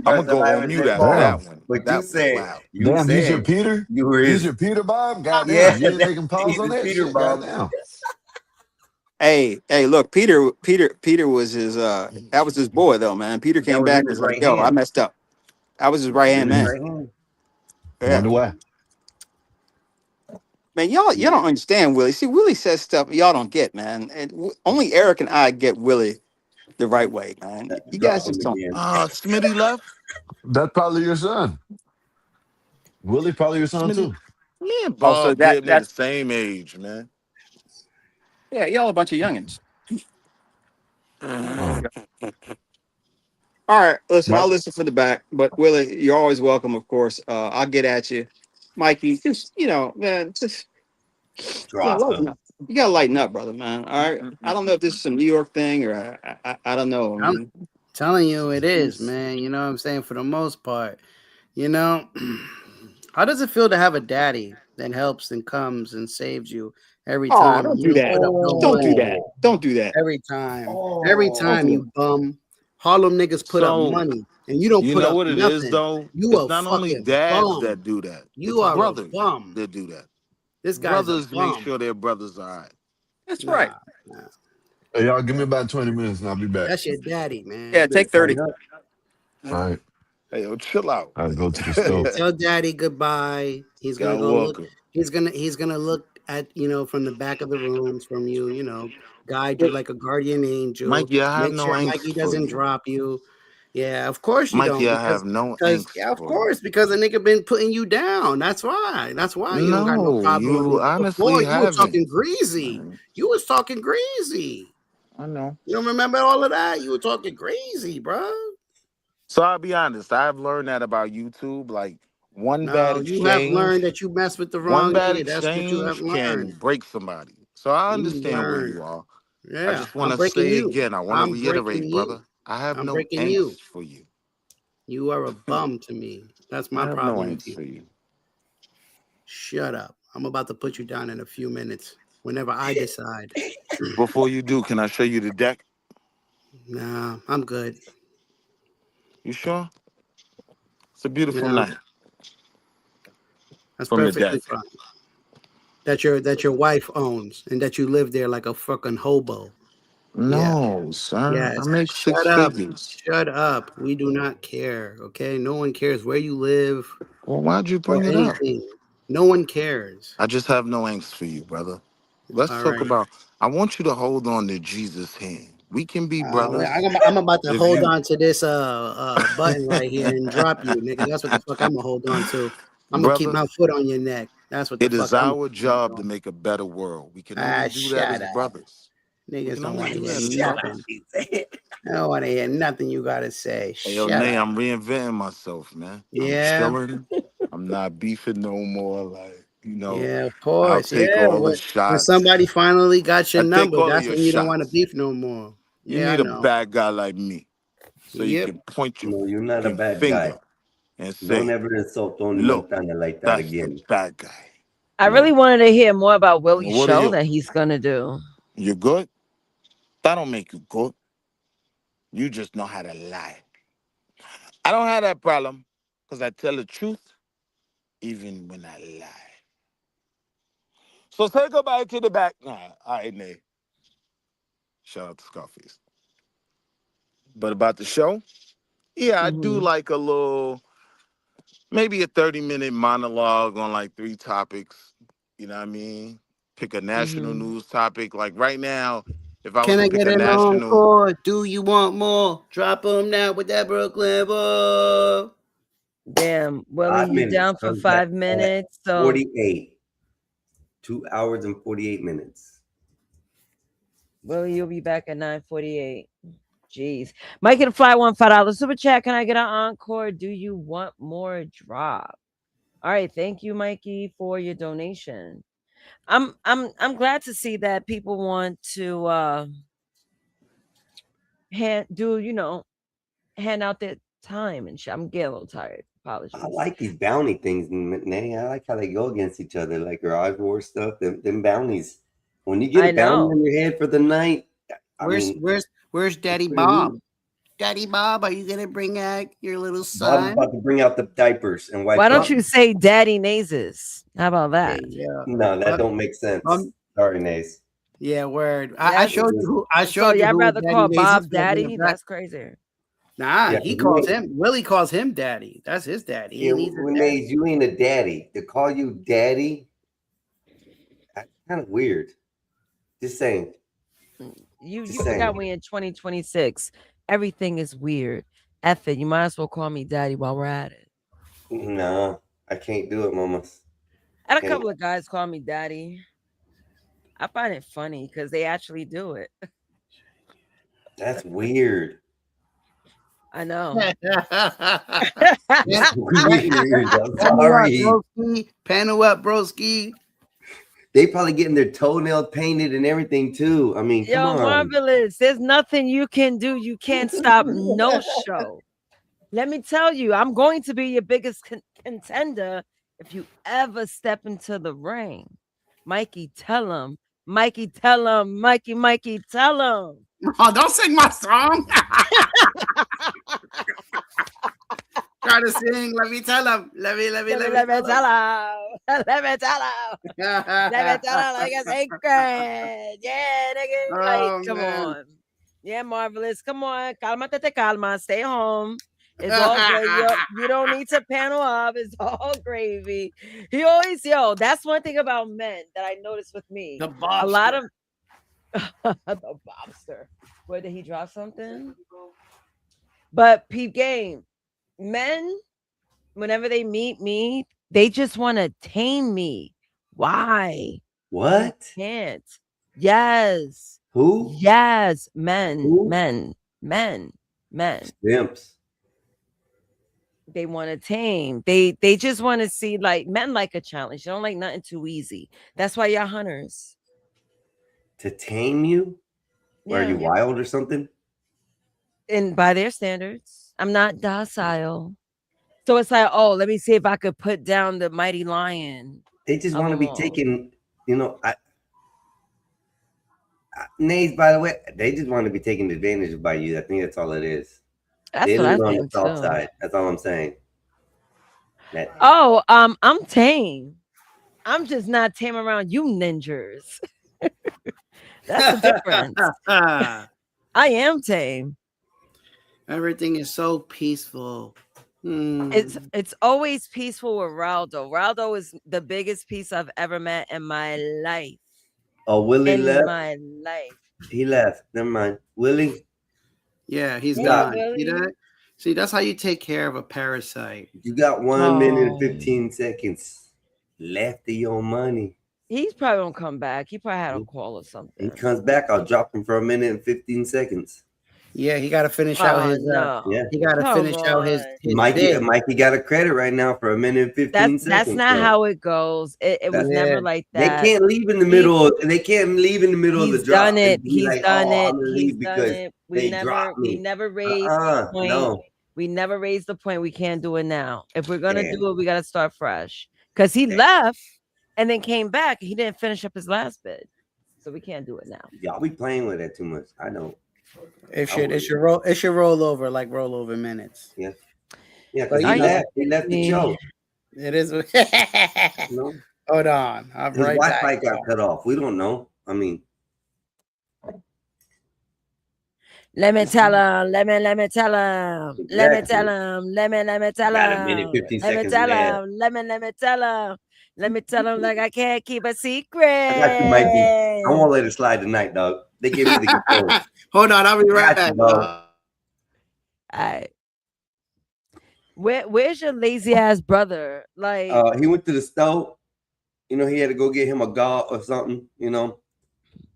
I'm That's gonna what go I on would mute say, after Paul. Damn. that one. But That was wild. you Damn, use your said Peter. you were Use his, your Peter, Bob. yeah, Goddamn. You ain't making pause he's on his that Peter, shit. Bob. Goddamn. Hey, look, Peter was his. That was his boy though, man. Peter That came was back in and his was like, right "Yo, I hand. messed up." That was his That right was in hand his Mm. man. right hand. Yeah. Wonder why. Man, y'all don't understand Willie. See, Willie says stuff y'all don't get, man. And only Eric and I get Willie the right way, man. You Drop guys him just don't. again. Smitty left. That's probably your son. Willie, probably your son Smitty. too. Me and Oh, so Bob damn near the that's same age, man. yeah, y'all a bunch of youngins. Oh, All right, listen, I'll Mike. listen for the back, but Willie, you're always welcome, of course. I'll get at you, Mikey. Just man, just Drop lighten him. up. You gotta lighten up, brother, man. All right, I don't know if this is some New York thing or I don't know. I I'm mean, telling you, it is, it's- man. You know what I'm saying? For the most part, you know, how does it feel to have a daddy that helps and comes and saves you every oh, time don't you do don't that. put up no Don't do money? that. Oh, Don't do that. Every time, Don't do that. you bum. Harlem niggas put up So money and you don't you put know up what it is, nothing. though. You It's a not only fucking dads bum. that do that. You It's are a brothers bum. that do that. This guy's a Brothers make bum. sure their brothers are all right. That's right. Nah, nah. Hey, y'all, give me about 20 minutes and I'll be back. That's your daddy, Yeah, man. you better take 30. sign up. All right. Hey, yo, chill out. I'll go to the Yeah, store. tell daddy goodbye. He's gonna Y'all go look. welcome. He's gonna look at from the back of the rooms from you. Guide you like a guardian angel. Mikey, I have Make no sure angst Mikey for doesn't you. drop you. Yeah, of course you Mikey, don't I have no because angst yeah, of for you. course because the nigga been putting you down. That's why. That's why you don't got no No, problem with you me. But before honestly you were haven't. talking greasy. You was talking greasy. I know. You don't remember all of that? You were talking greasy, bro. So I'll be honest, I've learned that about YouTube. Like No, you have learned that you mess with the one wrong bad nigga. That's what you have exchange can learned. break somebody. So I You understand where learned. you are. I Yeah, just want I'm to breaking say you. again, I want to I'm breaking reiterate, you. brother, I have I'm no breaking you. angst for you. You are a bum to me. That's I my have no problem with angst you. for you. Shut up. I'm about to put you down in a few minutes whenever I decide. Before you do, can I show you the deck? Nah, I'm good. You sure? It's a beautiful Yeah, night that's from the perfectly deck. fine. That your wife owns and that you live there like a fucking hobo. Yeah. No, sir. I Yes. make six Shut up. figures. Shut up. We do not care. Okay. No one cares where you live Well, why'd you or bring it up? anything. No one cares. I just have no angst for you, brother. Let's All talk right. about. I want you to hold on to Jesus' hand. We can be brothers. I'm about to If hold you, on to this button right here and drop you, nigga. That's what the fuck I'm gonna hold on to. I'm gonna keep brother, my foot on your neck. That's what the it fuck is I'm our gonna hold job to on. make a better world. We can only do that Shut as up. brothers. We Niggas can don't only want to do hear that as nothing. brothers. I don't want to hear nothing you gotta say. Hey, yo, Shut Nay, up. I'm reinventing myself, man. I'm Yeah, chilling. I'm not beefing no more. Like, yeah, of I'll course. take Yeah. all the When shots. somebody finally got your I take number, all of that's your when you don't want to shots. beef no more. You Yeah, I need a know. bad guy like me. So you Yep. can point your No, you're not a fucking bad guy. finger and Don't say, ever insult Tony look, Montana like that that's the again. bad guy. I really No. wanted to hear more about Well, Willie's what are show you? that he's gonna do. You good? That don't make you good. You just know how to lie. I don't have that problem because I tell the truth even when I lie. So say goodbye to the back. Nah, all right, Nay. Shout out to Scarface. But about the show, yeah, I do Hmm. like a little, maybe a 30-minute monologue on like 3 topics. You know what I mean? Pick a national Hmm. news topic. Like right now, if I was Can to I pick get a an national, encore? Do you want more? Drop them now with that Brooklyn boy. Damn, Willie, 5 you minutes. down for I'm back 5 minutes? at So 48. 2 hours and 48 minutes. Willie, you'll be back at 9:48. Jeez. Mike and Fly one $5 super chat. Can I get an encore? Do you want more drop? All right, thank you, Mikey, for your donation. I'm glad to see that people want to hand out their time and shit. I'm getting a little tired. I Apologies. like these bounty things, Nay. I like how they go against each other, like your Ivor stuff. Them bounties. When you get I a bounty know. on your head for the night, I Where's mean, where's where's it's Daddy pretty Bob? neat. Daddy Bob, are you gonna bring out your little Bob's son? about to bring out the diapers and Why wipe don't them. you say Daddy Nazes? How about that? Yeah. No, that But don't make sense. um, Sorry, Nays. yeah, word. I That's showed you who I so showed you y'all who rather Daddy call Nays is Bob in the Daddy? back. That's crazy. Nah, Yeah, he because you calls ain't. him Willie calls him daddy. That's his daddy. Yeah, He needs a when daddy. Nays, you ain't a daddy. To call you daddy, Kind of weird. Just saying. You Just forgot saying. we in 2026. Everything is weird. F it. You might as well call me daddy while we're at it. Nah, I can't do it, mamas. I had a Can't. couple of guys call me daddy. I find it funny because they actually do it. That's weird. I know. That's weird. I'm Panel up, sorry. broski. Panel up, broski. They probably getting their toenails painted and everything too. I mean, come Yo, on. Marvelous. There's nothing you can do. You can't stop no show. Let me tell you, I'm going to be your biggest contender if you ever step into the ring. Mikey, tell him. Mikey, tell him. Mikey, tell him. Oh, don't sing my song. Try to sing. Let me tell him. Let me Let tell me him. tell him. Let me tell him. Let me tell him like it's sacred. Yeah, nigga. Like, Oh, come man. on. Yeah, Marvelous. Come on. Calma, te calma. Stay home. It's all good. You don't need to panel up. It's all gravy. He always, that's one thing about men that I noticed with me. The A lot bobster. of the bobster. Where did he drop something? But peep game. Men, whenever they meet me, they just want to tame me. Why? What? Can't. Yes. Who? Yes. Men. Who? Men. Simps. They want to tame. They just want to see, like, men like a challenge. They don't like nothing too easy. That's why y'all hunters. To tame you? Or are you Yeah. wild or something? And by their standards, I'm not docile. So it's like, oh, let me see if I could put down the mighty lion They just of want to them be all. taken, Nays, by the way, they just want to be taken advantage of by you. I think that's all it is. That's They what I live on the think soft too. side. That's all I'm saying. That Oh, I'm tame. I'm just not tame around you ninjas. That's the difference. I am tame. Everything is so peaceful. It's always peaceful with Raldo. Raldo is the biggest piece I've ever met in my life. Oh, Willie In left. my life. He left. Never mind. Willie, Yeah, he's you got gone. See that? See, that's how you take care of a parasite. you got 1 minute and Oh. 15 seconds left of your money. He's probably gonna come back. He probably had a call or He something. comes back. I'll drop him for 1 minute and 15 seconds. Yeah, he got to finish out Oh his. no. Yeah. He got to Come finish out his on. bid. Mikey got a credit right now for 1 minute and 15 That's seconds. not So how it goes. It was that's, Yeah. never like they that. can't leave in the middle. They can't leave in the middle of the He's drop done and it. be He's like, done "Oh, it. I'm gonna He's leave done because it. they dropped We me." never raised the point. No. We never raised the point. We can't do it now. If we're gonna Damn. do it, we gotta start fresh. Because he left and then came back. He didn't finish up his last bid. So we can't do it now. Y'all be playing with that too much. I don't. It should roll over like rollover minutes. Yeah. Yeah, But because you know, he left the show. it is. You know? Hold on, I'm His right Wi-Fi back. got cut off. We don't know. I mean, Let me tell him. Let me tell him. Let me tell exactly. him. Let me tell Got 1 minute, him. 15 Let me seconds tell left. him. Let me tell him. Let me tell him like I can't keep a secret. I got you, Mikey. I won't let it slide tonight, dog. They gave me the control. Hold on, I'll be right Got you, back. bro. All right. Where's your lazy ass brother? Like, He went to the store. You know, he had to go get him a gall or something. You know,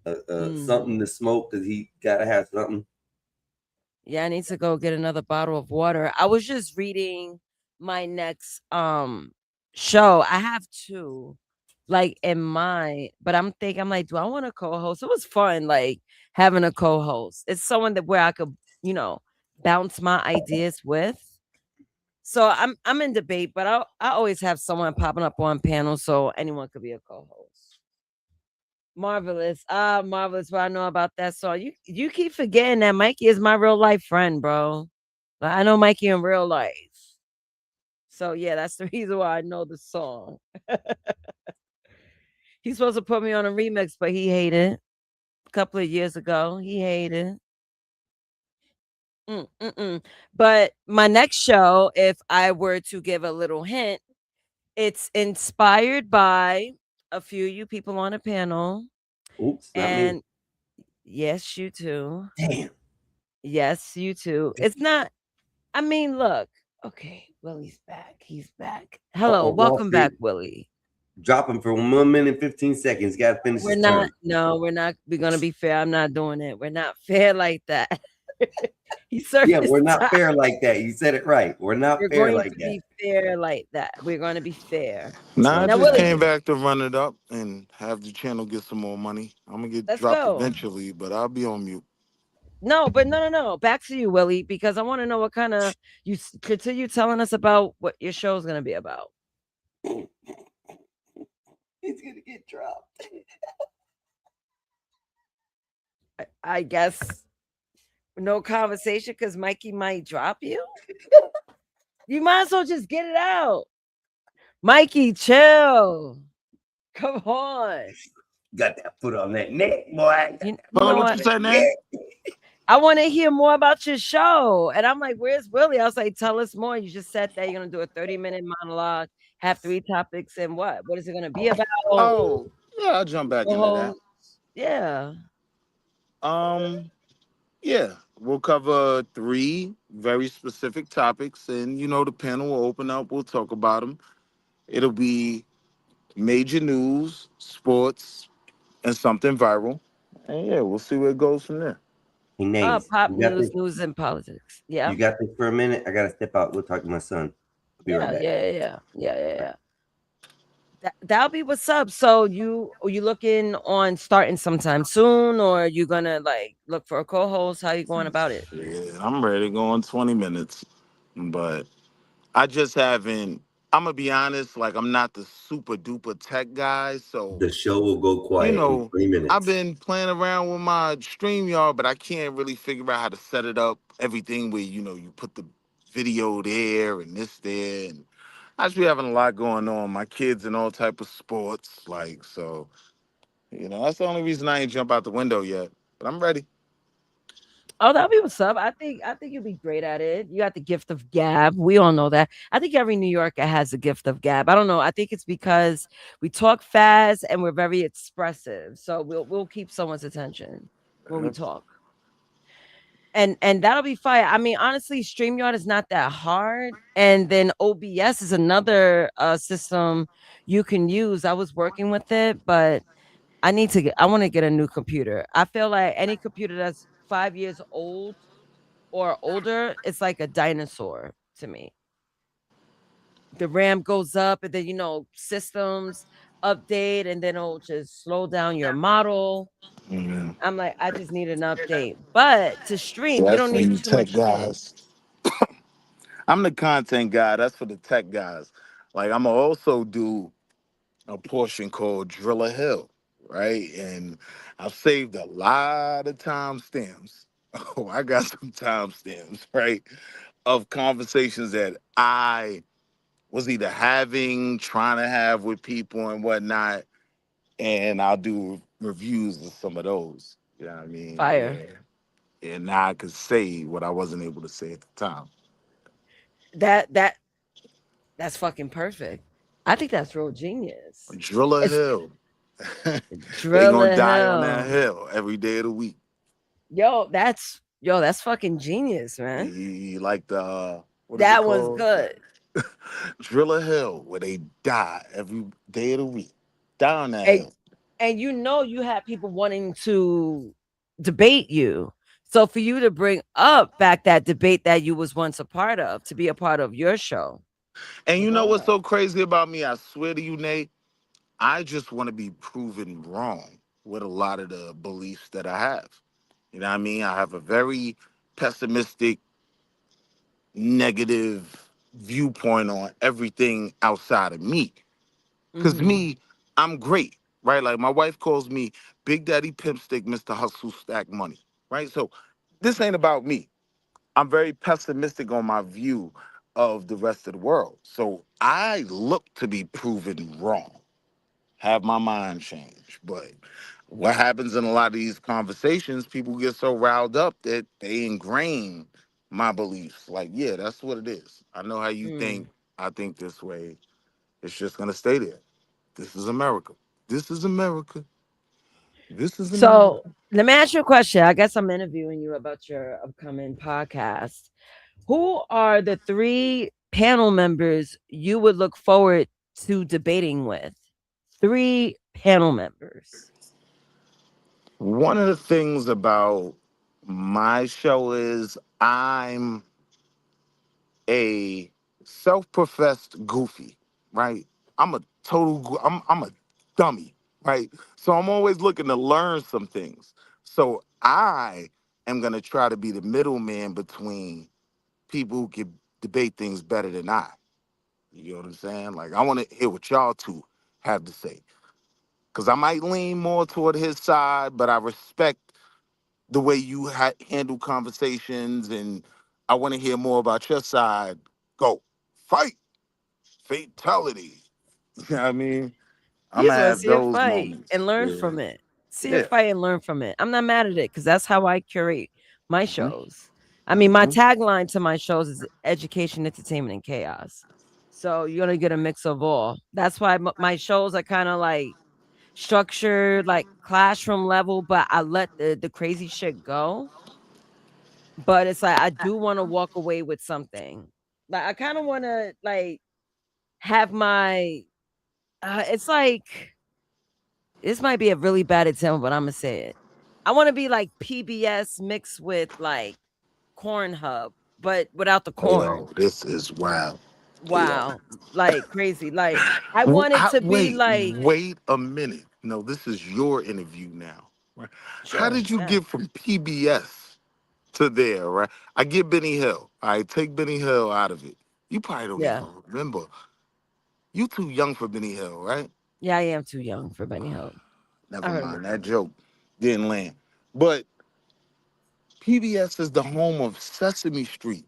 something to smoke because he gotta have something. yeah, I need to go get another bottle of water. I was just reading my next show. I have two like in mind, but I'm like, do I want a co-host? It was fun, like having a co-host. It's someone that where I could, bounce my ideas with. So I'm in debate, but I always have someone popping up on panels, so anyone could be a co-host. Marvelous. Marvelous. What I know about that song. You keep forgetting that Mikey is my real life friend, bro. Like, I know Mikey in real life. So yeah, that's the reason why I know the song. He's supposed to put me on a remix, but he hated it. A couple of years ago. He hated it. But my next show, if I were to give a little hint, it's inspired by a few of you people on a panel, Oops, not me. and yes, you too. Damn. Yes, you too. It's not. I mean, look. Okay, Willie's back. He's back. Hello, Uh-oh, Wall welcome Street. back, Willie. Drop him for 1 minute 15 seconds. Got to finish We're his not. turn. No, we're not. We're gonna be fair. I'm not doing it. We're not fair like that. He Yeah, we're surfaced not top. fair like that. You said it right. We're not We're fair going like to that. be fair like that. We're going to be fair. Nah, I Now, Okay, just Willie, came gotcha. back to run it up and have the channel get some more money. I'm gonna get let's dropped go. eventually, but I'll be on mute. No, but no. Back to you, Willie, because I want to know what kind of continue telling us about what your show is going to be about. He's gonna get dropped. I guess no conversation because Mikey might drop you. You might as well just get it out. Mikey, chill. Come on. Got that foot on that neck, boy. You Hold on, know what what? you say, man? I want to hear more about your show. And I'm like, where's Willie? I was like, tell us more. You just said that you're going to do a 30-minute monologue, have 3 topics, and what? What is it going to be about? Oh, yeah, I'll jump back The into that. whole, yeah. Um, yeah, we'll cover 3 very specific topics, and the panel will open up. We'll talk about them. It'll be major news, sports, and something viral. And yeah, we'll see where it goes from there. Hey, Nays, Pop you got news, this? news, and politics. You Yeah. got this for a minute? I gotta step out. We'll talk to my son. I'll be right Yeah. back. Yeah. That'll be what's up. So you looking on starting sometime soon, or you gonna like look for a co-host? How you going about it? Yeah, I'm ready to go in 20 minutes, but I just haven't. I'm gonna be honest, like I'm not the super duper tech guy, so The show will go you quiet in know, 20 I've minutes. been playing around with my StreamYard, but I can't really figure out how to set it up. Everything where you put the video there and this there, and I just be having a lot going on. My kids in all type of sports, like so. That's the only reason I ain't jump out the window yet. But I'm ready. Oh, that'll be what's up. I think you'll be great at it. You got the gift of gab. We all know that. I think every New Yorker has the gift of gab. I don't know. I think it's because we talk fast and we're very expressive. So we'll keep someone's attention when we talk. And that'll be fire. I mean, honestly, StreamYard is not that hard. And then OBS is another system you can use. I was working with it, but I want to get a new computer. I feel like any computer that's 5 years old or older, it's like a dinosaur to me. The RAM goes up and then systems update and then it'll just slow down your model. Mhm. I'm like, I just need an update. But to stream, you That's don't for need you too tech much RAM. guys. I'm the content guy. That's for the tech guys. Like I'm gonna also do a portion called Drill a Hill, right? And I've saved a lot of timestamps. Oh, I got some timestamps, right? Of conversations that I was either having, trying to have with people and whatnot. And I'll do reviews of some of those. You know what I mean? Fire. Yeah. And now I could say what I wasn't able to say at the time. That's fucking perfect. I think that's real genius. Drill a It's hill. They drill gonna a die on that hill. hill every day of the week. That's fucking genius, man. You like the what is it That one's called? good. Drill a hill where they die every day of the week. Die on that And hill. and you have people wanting to debate you. So for you to bring up back that debate that you was once a part of, to be a part of your show. And Like, you know what's oh, so crazy about me? I swear to you, Nate, I just want to be proven wrong with a lot of the beliefs that I have. You know what I mean? I have a very pessimistic, negative viewpoint on everything outside of me. Cause mhm. me, I'm great, right? Like my wife calls me Big Daddy Pimp Stick, Mr. Hustle Stack Money, right? So this ain't about me. I'm very pessimistic on my view of the rest of the world. So I look to be proven wrong, have my mind changed. But what happens in a lot of these conversations, people get so riled up that they ingrain my beliefs. Like, yeah, that's what it is. I know how you think. Mm. I think this way. It's just gonna stay there. This is America. This is America. This is America. So let me ask you a question. I guess I'm interviewing you about your upcoming podcast. Who are the 3 panel members you would look forward to debating with? 3 panel members. One of the things about my show is I'm a self-professed goofy, right? I'm a dummy, right? So I'm always looking to learn some things. So I am gonna try to be the middleman between people who can debate things better than I. You know what I'm saying? Like I want to hear what y'all two have to say, because I might lean more toward his side, but I respect the way you handle conversations, and I want to hear more about your side. Go fight, fatality. You know what I mean? You I'm just gonna want to have see a those fight moments. and learn Yeah, from it. See a yeah. fight and learn from it. I'm not mad at it because that's how I curate my shows. I mean, my Mm-hmm. tagline to my shows is education, entertainment, and chaos. So you're gonna get a mix of all. That's why my shows are kind of like structured, like classroom level, but I let the crazy shit go. But it's like I do want to walk away with something. Like I kind of want to like have my. It's like this might be a really bad example, but I'm gonna say it. I want to be like PBS mixed with like Corn Hub, but without the corn. Yo, this is wild. Yo. Wow, like crazy. Like I want it to be Wait, like wait a minute. No, this is your interview now. Right? How sure, did you yeah, get from PBS to there, right? I get Benny Hill. I take Benny Hill out of it. You probably don't yeah, even remember. You too young for Benny Hill, right? yeah. I am too young for Benny Hill. I Never heard of it mind. though. That joke didn't land. But PBS is the home of Sesame Street,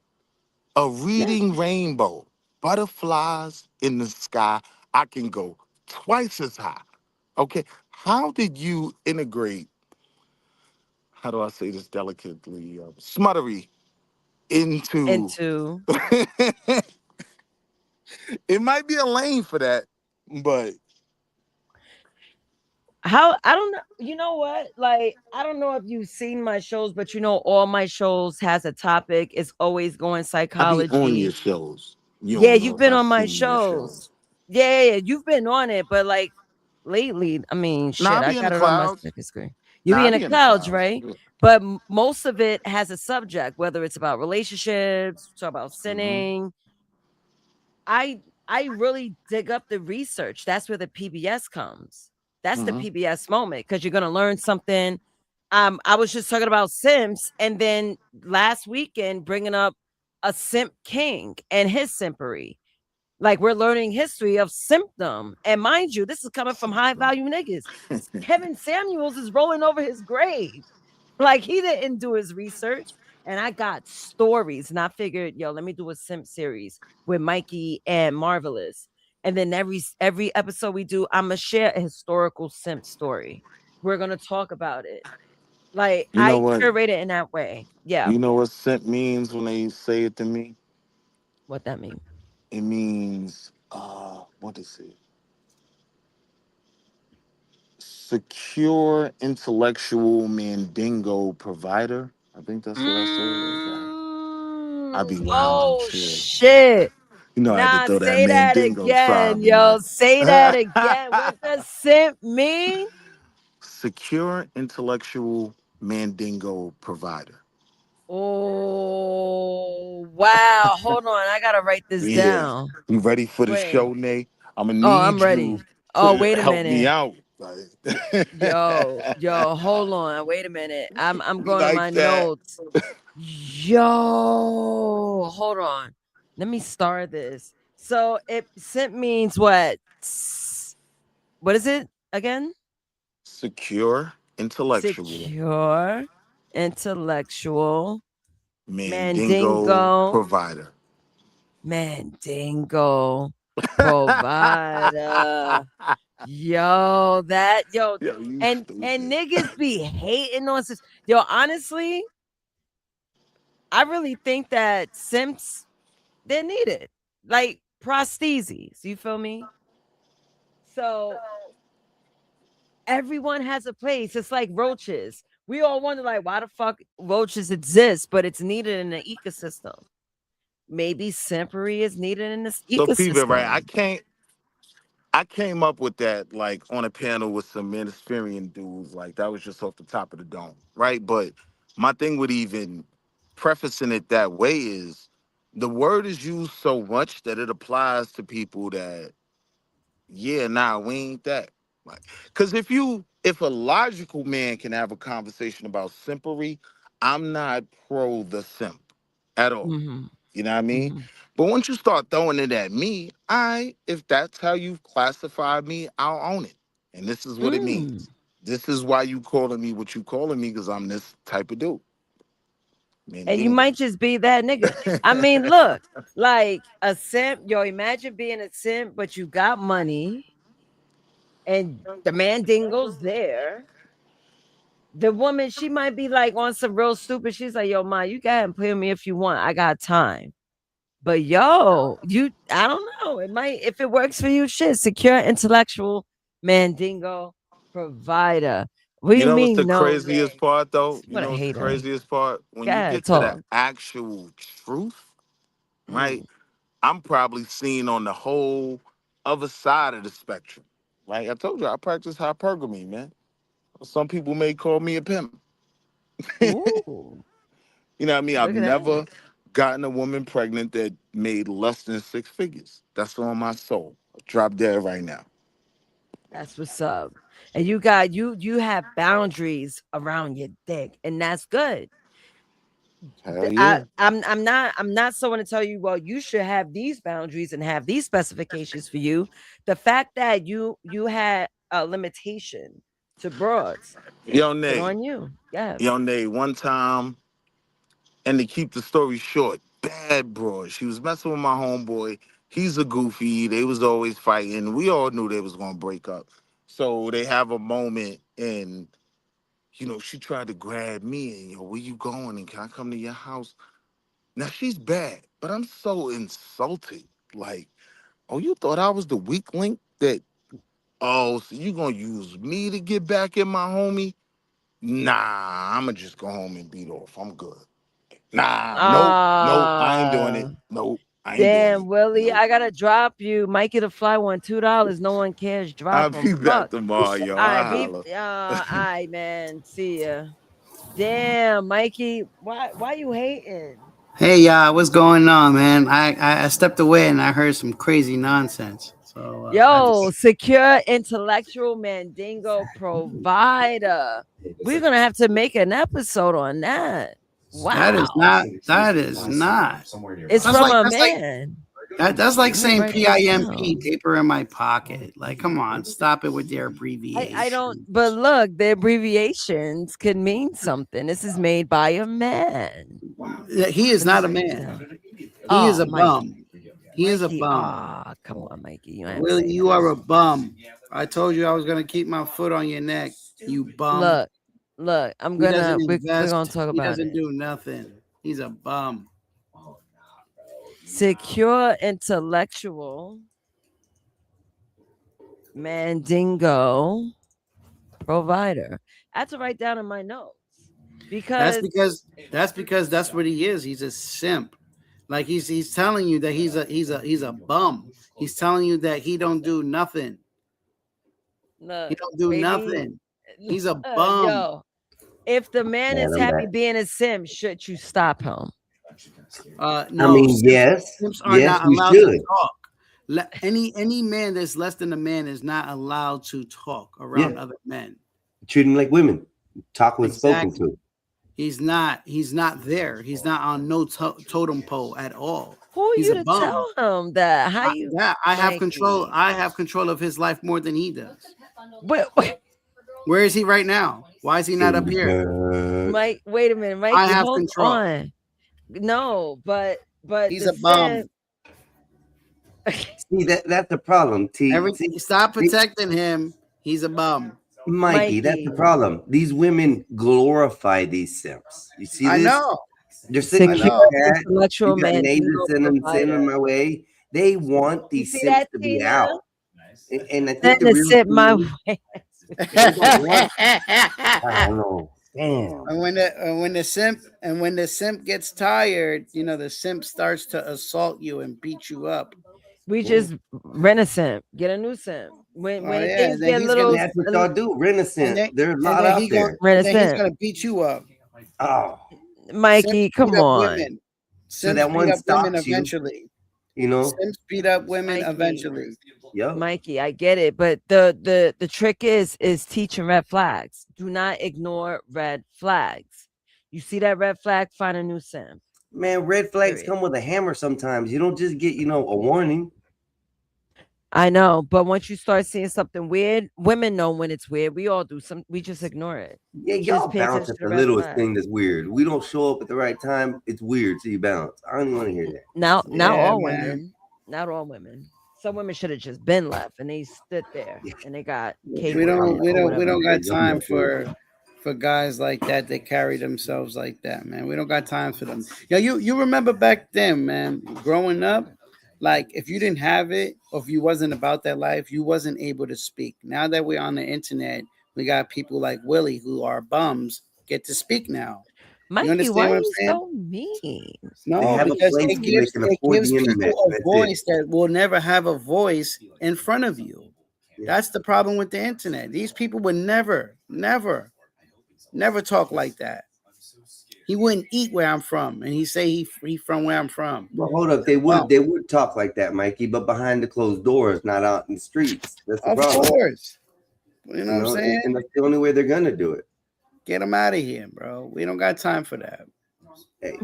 a Yeah, reading rainbow, butterflies in the sky. I can go twice as high. Okay. How did you integrate, how do I say this delicately, smuttery into, into it might be a lane for that, but how I don't know. You know what? Like I don't know if you've seen my shows, but you know all my shows has a topic. It's always going I be on your psychology. shows. You Yeah, don't know you've if been I on my seen your shows. shows. Yeah, yeah, yeah, you've been on it, but like lately, I mean, Nah, shit, I I be in the got it on my clouds. second screen. You Nah, be I in the be in the clouds, clouds. right? Yeah. But most of it has a subject, whether it's about relationships, talk about Mm-hmm. sinning. I really dig up the research. That's where the PBS comes. That's the Mm-hmm. PBS moment because you're gonna learn something. I was just talking about Sims, and then last weekend bringing up a simp king and his simpery. Like we're learning history of symptom. And mind you, this is coming from high value niggas. Kevin Samuels is rolling over his grave. Like he didn't do his research. And I got stories. And I figured, yo, let me do a simp series with Mikey and Marvelous. And then every episode we do, I'm gonna share a historical simp story. We're gonna talk about it. Like You know I what? curate it in that way. Yeah. You know what scent means when they say it to me? What that mean? It means what is it? Secure intellectual mandingo provider. I think that's what I said. I be wilding Oh shit. shit. You know I had to Nah, throw that say that mandingo again, tribe in there. yo. Say that again. What does simp mean? Secure intellectual mandingo provider. Oh wow. Hold on. I gotta write this Yeah. down. You ready for the Wait. show, Nate? I'm gonna Oh, need I'm you ready. Oh, to wait a help me minute. out. Like, Yo, hold on. Wait a minute. I'm you going to like my that? notes. Yo, hold on. Let me start this. So it simp means what? What is it again? Secure intellectual Secure, intellectual, mandingo mandingo, provider. mandingo provider. Yo, that yo, Yo, you and stupid. niggas be hating on this. Yo, honestly, I really think that simps they're needed, like prostheses. You feel me? So Everyone has a place. It's like roaches. We all wonder, like, why the fuck roaches exist, but it's needed in the ecosystem. Maybe simpery is needed in this So people, right? ecosystem. I came up with that like on a panel with some Ministerian dudes. Like that was just off the top of the dome, right? But my thing with even prefacing it that way is the word is used so much that it applies to people that, yeah, nah, we ain't that. Like, because if a logical man can have a conversation about simpery, I'm not pro the simp at all. Hmm. You know what I mean? Hmm. But once you start throwing it at me, if that's how you've classified me, I'll own it. And this is what it Mm. means. This is why you calling me what you calling me, because I'm this type of dude. And you Mandingo. might just be that nigga. I mean, look, like a simp, yo, imagine being a simp, but you got money and the mandingo's there. The woman, she might be like on some real stupid. She's like, yo, ma, you got to pay me if you want. I got time. But yo, I don't know. It might, if it works for you, shit, secure intellectual mandingo provider. What do You you know what's mean? the No, craziest part though? You what a know what's the hater. craziest part? When you God, get to the talk. actual truth, right? Mm. I'm probably seen on the whole other side of the spectrum. Right? I told you I practice hypergamy, man. Some people may call me a pimp. Ooh, You know what I mean? I've look at that. never gotten a woman pregnant that made less than 6 figures. That's on my soul. Drop dead right now. That's what's up. And you got you have boundaries around your dick, and that's good. Hell yeah. I'm not someone to tell you, well, you should have these boundaries and have these specifications for you. The fact that you had a limitation to broads, Yo, good Nay. on you. Yeah. Yo, Nay, one time, and to keep the story short, bad broad. She was messing with my homeboy. He's a goofy. They was always fighting. We all knew they was gonna break up. So they have a moment and she tried to grab me and where you going? And can I come to your house? Now she's bad, but I'm so insulted. Like, oh, you thought I was the weak link that, oh, so you gonna use me to get back at my homie? Nah, I'ma just go home and beat off. I'm good. Nah, nope, I ain't doing it. Ah, Nope, I ain't doing damn, it. Willie, Nope. I gotta drop you. Mikey the Fly won $2. No one cares. I'll Drop him. be back Fuck. tomorrow, yo. All right, I holla. all right, man. See ya. Damn, Mikey, why you hating? Hey, what's going on, man? I stepped away and I heard some crazy nonsense. So I Yo, just secure intellectual mandingo provider. We're gonna have to make an episode on that. that is Wow. not that is not. It's That's from like a that's like man. that's like Let me saying write this PIMP, down. paper in my pocket. Like, come on, stop it with your I don't, abbreviation. but look, the abbreviations can mean something. This is made by a man. He is Let me not a write it man. down. He is Oh, a bum. Mikey. He is a Mikey. bum. Ah, come on, Mikey. You ain't Willie, saying you that. are a bum. I told you I was gonna keep my foot on your neck. You bum. Look, look, He doesn't we're gonna invest. talk He about doesn't it. do nothing. He's a bum. Secure intellectual mandingo provider. I have to write down in my notes That's because because that's what he is. He's a simp. Like he's telling you that he's a bum. He's telling you that he don't do nothing. He look, don't do baby, nothing. He's a bum. yo, if the man Man, is I'm happy back. being a sim, should you stop him? I No, mean, yes, simps are yes, not you allowed to should. talk. Any man that's less than a man is not allowed to talk Yeah, around other men. treat them like women. Talk when spoken Exactly. to. He's not there. He's not on no totem pole at all. Who are He's you a to bum. tell him that? How you, I have control. Mikey? I have control of his life more than he does. Wait, Where is he right now? Why is he not up In here? the Mike, wait a minute, I Mikey, have hold control. on. No, but He's the a bum. sim. see that's the problem. See, Stop see, protecting him. He's a bum. Mikey, that's the Mikey, problem. These women glorify these simps. You see I this? know. They're sitting I in the secure know. chat. You intellectual got neighbors mandingo sending provider. my way. They want You these see simps that, to be Tina? out. And I think Send the a real sip my key, way. They don't want. I don't know. Damn. And when the simp gets tired, you know, the simp starts to assault you and beat you up. We just rent a simp, get a new simp. Oh When yeah, things and then get a he's little gonna That's what y'all do. Renaissance. There's a and lot then out there. rent a he's simp. gonna beat you up. Oh, Mikey, Simps beat come up on. women. so Simps that beat one up women stops you. eventually. You know. Simps beat up women Mikey. eventually. Yep. Mikey, I get it, but the trick is teaching red flags. Do not ignore red flags. You see that red flag, find a new simp. Man, red flags Period. come with a hammer sometimes. You don't just get, a warning. I know, but once you start seeing something weird, women know when it's weird. We all do. We just ignore it. Yeah, Just y'all pay bounce attention at to the red littlest flags. thing that's weird. We don't show up at the right time. It's weird, so you bounce. I don't even want to hear that. Not Yeah, all man. women. Not all women. Some women should have just been left and they stood there and they got cake We with don't it or whatever. got I'm time not doing for guys like that that carry themselves like that, man. We don't got time for them. Yeah, you remember back then, man, growing up, like if you didn't have it or if you wasn't about that life, you wasn't able to speak. Now that we're on the internet, we got people like Willie who are bums get to speak now. You Mikey, why understand are what I'm you saying? so mean? They No, have a because place where they can it afford gives the people internet. a That's it. voice that will never have a voice in front of you. Yeah. That's the problem with the internet. These people would never talk like that. He wouldn't eat where I'm from, and he say he from where I'm from. Well, hold up. No, They would talk like that, Mikey, but behind the closed doors, not out in the streets. That's the of problem. course. You know what I'm And saying? that's the only way they're gonna do it. Get them out of here, bro. We don't got time for that. Hey,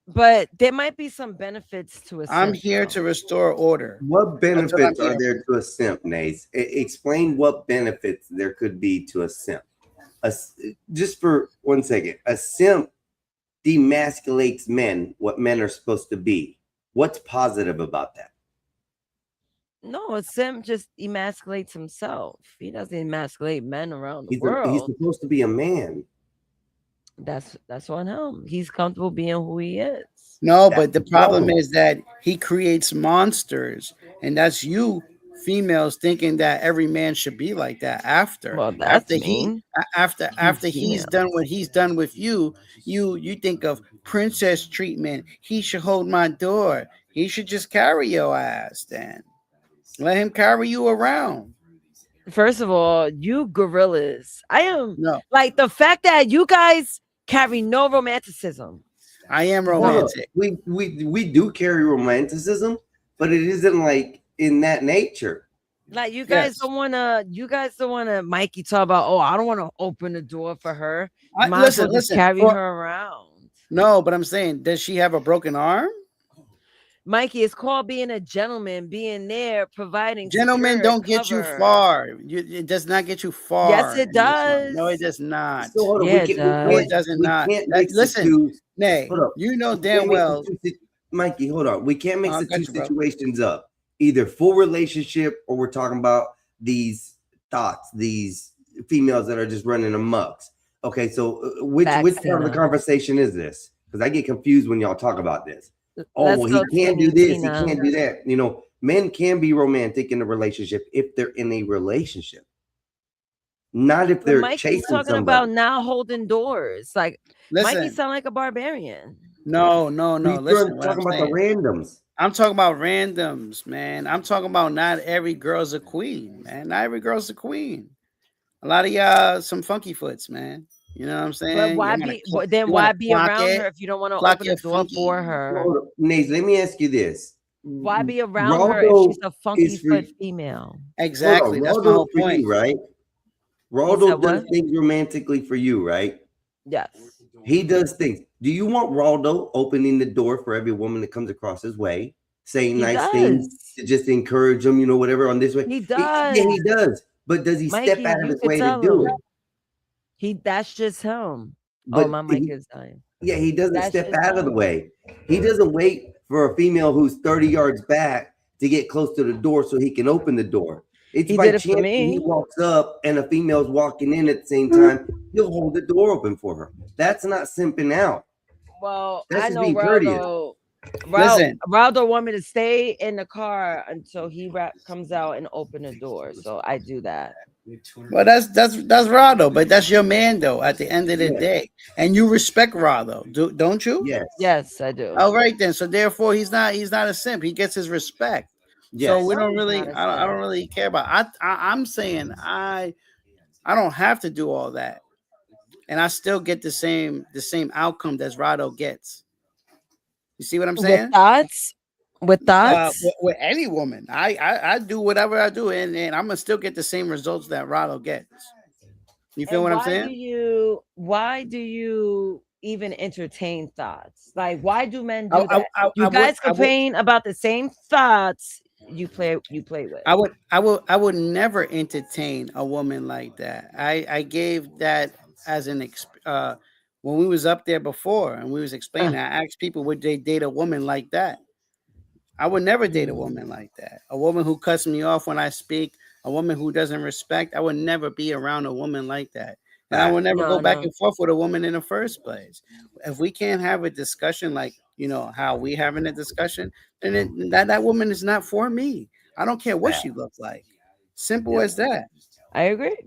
But there might be some benefits to a I'm simp. here to restore order. what That's what I'm benefits are here there to a simp, Nace? Explain what benefits there could be to a simp. Just for 1 second, a simp demasculates men, what men are supposed to be. What's positive about that? No, a simp just emasculates himself. He doesn't emasculate men around the He's world. supposed to be a man. That's on him. He's comfortable being who he is. No, That's but the the problem problem. is that he creates monsters, and that's you females thinking that every man should be like that. Well, that's mean. After he's Female. done what he's done with you, you think of princess treatment. He should hold my door. He should just carry your ass. Then let him carry you around. First of all, you gorillas. I am No, like the fact that you guys carry no romanticism. I am Hold up. romantic. We do carry romanticism, but it isn't like in that nature. Like you guys Yes. don't wanna Mikey talk about, oh, I don't want to open the door for her. I, Might as well listen, just listen. carry for- her around. no, but I'm saying, does she have a broken arm? Mikey, it's called being a gentleman, being there, providing. Gentlemen secure don't get you cover. far. It does not get you far. Yes, it in this one. does. No, it does not. So hold on, Yeah, it No, does. it doesn't we not. can't That- mix listen, the two. Nay, Hold up. you know We damn can't mix the well. Mikey, hold on. We can't mix I the got two you, bro. situations up. Either full relationship or we're talking about these thoughts, these females that are just running amucks. Okay, so which Facts, part of the Tina. conversation is this? Because I get confused when y'all talk about this. Oh, Let's well, go, he can't do Tina, this, Tina. he can't do that. Men can be romantic in a relationship if they're in a relationship. Not if But they're Mikey's chasing talking somebody. about not holding doors. Like Mikey Listen, sound like a barbarian. no. We're Listen, what I'm talking about the saying. randoms. I'm talking about randoms, man. I'm talking about not every girl's a queen, man. Not every girl's a queen. A lot of y'all some funky foots, man. You know what I'm saying? But why be around her if you don't want to open the door for her? Hold up. Naze, let me ask you this. Why be around her if Raldo she's a funky is for foot female? Exactly. Hold That's on, my whole Raldo's for point. you, right? said Raldo does what? things romantically for you, right? Yes. He does things. Do you want Raldo opening the door for every woman that comes across his way, saying He nice things does. to just encourage them, whatever on this way? He Yeah, he does. does. But does he step Mikey, out of you his could way to tell do him. it? That's just him. But Oh, my mic is dying. Yeah, he doesn't That's step just out of the him. way. He doesn't wait for a female who's 30 yards back to get close to the door so he can open the door. It's He by did it for chance when he me. walks up and a female's walking in at the same time, he'll hold the door open for her. That's not simping out. Well, That's I just know being courteous. Listen, Raldo want me to stay in the car until he comes out and open the door. So I do that. well, that's Rado, but that's your man though. At the end of the Yeah. day, and you respect Rado, don't you? Yes. Yes, I do. All right then. So therefore, he's not a simp. He gets his respect. So Yes. we No, don't he's not really, a I don't simp. really care about. I'm saying I don't have to do all that, and I still get the same outcome that Rado gets. You see what I'm With saying? thoughts? With thoughts? With any woman, I do whatever I do, and I'm gonna still get the same results that Rado gets. You feel And what I'm saying? why do you even entertain thoughts? Like why do men I, do I, that? I, You I would guys I would complain about the same thoughts you play with. I would never entertain a woman like that. I gave that as when we was up there before and we was Uh, explaining. I asked people would they date a woman like that. I would never date a mm, woman like that. A woman who cuts me off when I speak, a woman who doesn't respect. I would never be around a woman like that. And I Fact. would never no, go back no. and forth with a woman in the first place. If we can't have a discussion like, how we having a discussion, then that woman is not for me. I don't care what Fact. she looks like. Simple Yep. as that. I agree.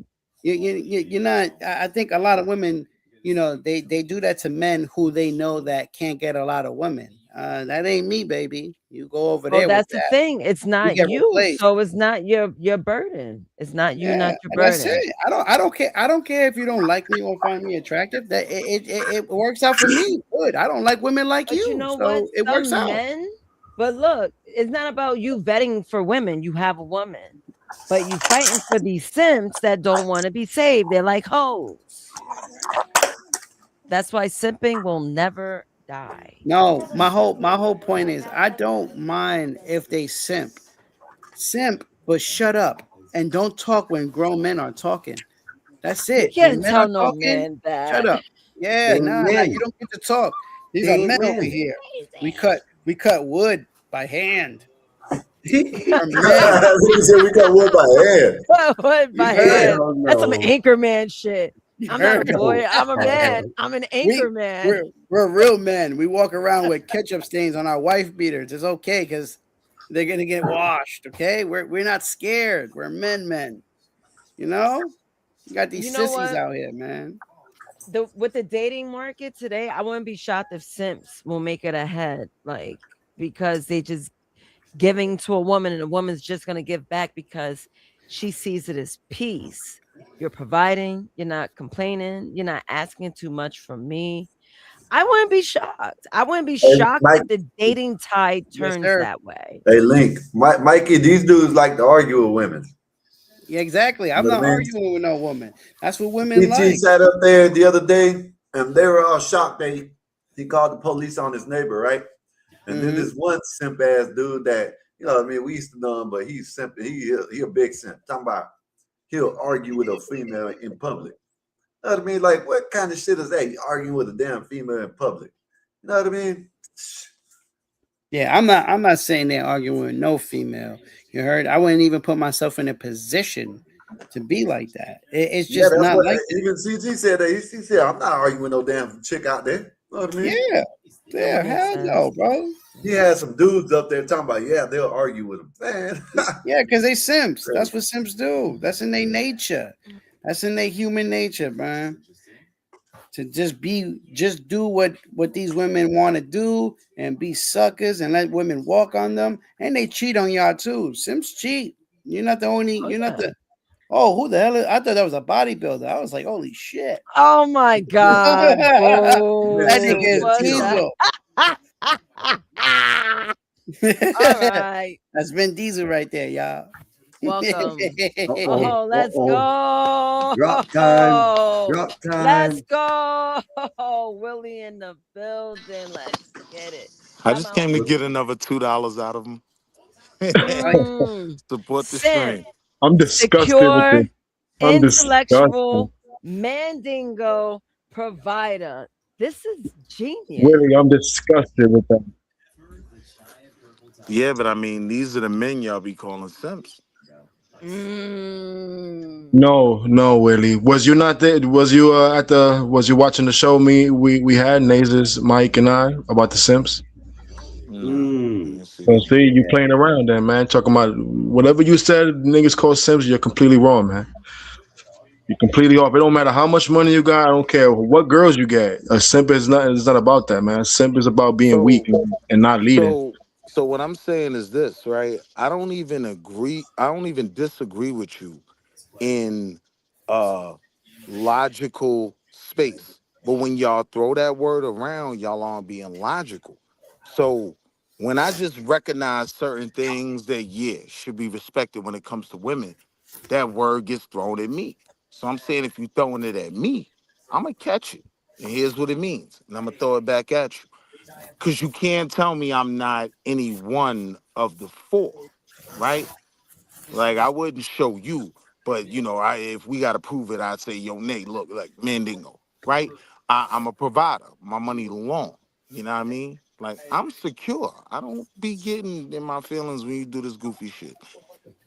You're not. I think a lot of women, they do that to men who they know that can't get a lot of women. That ain't me, baby. You go over Well, there with that's the that. thing. It's You not get you, replaced. so it's not your burden. It's not you, Yeah, not your and that's burden. it. I don't care. I don't care if you don't like me or find me attractive. That it works out for me. Good. I don't like women like But you you, know what? so it works Some out. men, but look, it's not about you vetting for women. You have a woman, but you fighting for these simps that don't want to be saved. They're like hoes. That's why simping will never die. No, my whole point is I don't mind if they simp, but shut up and don't talk when grown men are talking. That's You it. When can't men are tell no talking, man shut that. up. Yeah, They ain't nah, you men. don't get to talk. These They are ain't men over men. here. We cut wood by hand. We're men. He said we got wood by hand. What You by heard? hand? Hell That's some no. anchor man shit. You I'm not a heard? boy. No. I'm a man. I'm an we anchor man. we're real men. We walk around with ketchup stains on our wife beaters. It's okay because they're gonna get washed. Okay, we're not scared. We're men. You know, you got You these know sissies what? out here, man. With the dating market today, I wouldn't be shocked if simps will make it ahead, like because they just giving to a woman and a woman's just gonna give back because she sees it as peace. You're providing, you're not complaining, you're not asking too much from me. I wouldn't be shocked. I wouldn't be Hey, shocked Mike, if the dating tide Yes, turns sir. that way. hey, Link, Mikey, these dudes like to argue with women. Yeah, exactly. You I'm know not what I mean? arguing with no woman. That's what women PT like. sat up there the other day, and they were all shocked that he called the police on his neighbor, right? And then Hmm. this one simp ass dude that what I mean, we used to know him, but he's simp. He a big simp. Talking about he'll argue with a female in public. You know what I mean? Like, what kind of shit is that? You arguing with a damn female in public? You know what I mean? Yeah, I'm not saying they're arguing with no female. You heard? I wouldn't even put myself in a position to be like that. It's Yeah, just that's not what like that. even CG said. That he said, "I'm not arguing with no damn chick out there." You know what I mean? Yeah, That yeah, would make hell sense. no, bro. He had some dudes up there talking about, yeah, they'll argue with him. Man, Yeah, because they simps. crazy. That's what simps do. That's in their nature. That's in their human nature, man. To just do what these women want to do and be suckers and let women walk on them, and they cheat on y'all too. Simps cheat. You're not the only. Oh You're not yeah. the. Oh, who the hell? I thought that was a bodybuilder. I was like, holy shit. Oh my god, That boo. nigga is What's that? Diesel. All right. That's Vin Diesel right there, y'all. Welcome. Uh-oh. Oh, let's Uh-oh. go. Drop time. Drop Let's time. go. Willie in the building. Let's get it. I How just about came to get another $2 out of him. Support the simp, stream. I'm disgusted with secure, this. I'm disgusted. intellectual, mandingo provider? This is genius. Willie, I'm disgusted with that. Yeah, but I mean, these are the men y'all be calling simps. Mm. No, Willie. Was you not there? Was you was you watching the show we had, Nazes, Mike, and I about the Simps? Mm. Let's see So this. see, you playing around then, man. Talking about whatever you said, niggas call Sims, you're completely wrong, man. You're completely off. It don't matter how much money you got. I don't care what girls you get. A simp is not. It's not about that, man. Simp is about being weak So and not leading. so what I'm saying is this, right? I don't even agree. I don't even disagree with you in uh logical space. But when y'all throw that word around, y'all aren't being logical. So when I just recognize certain things that yeah should be respected when it comes to women, that word gets thrown at me. So I'm saying if you throwing it at me, I'm gonna catch it. And here's what it means. And I'm gonna throw it back at you. Cause you can't tell me I'm not any one of the four, right? Like I wouldn't show you, but I if we gotta prove it, I'd say, yo, Nate, look, like Mandingo, right? I'm a provider. My money long. You know what I mean? Like I'm secure. I don't be getting in my feelings when you do this goofy shit.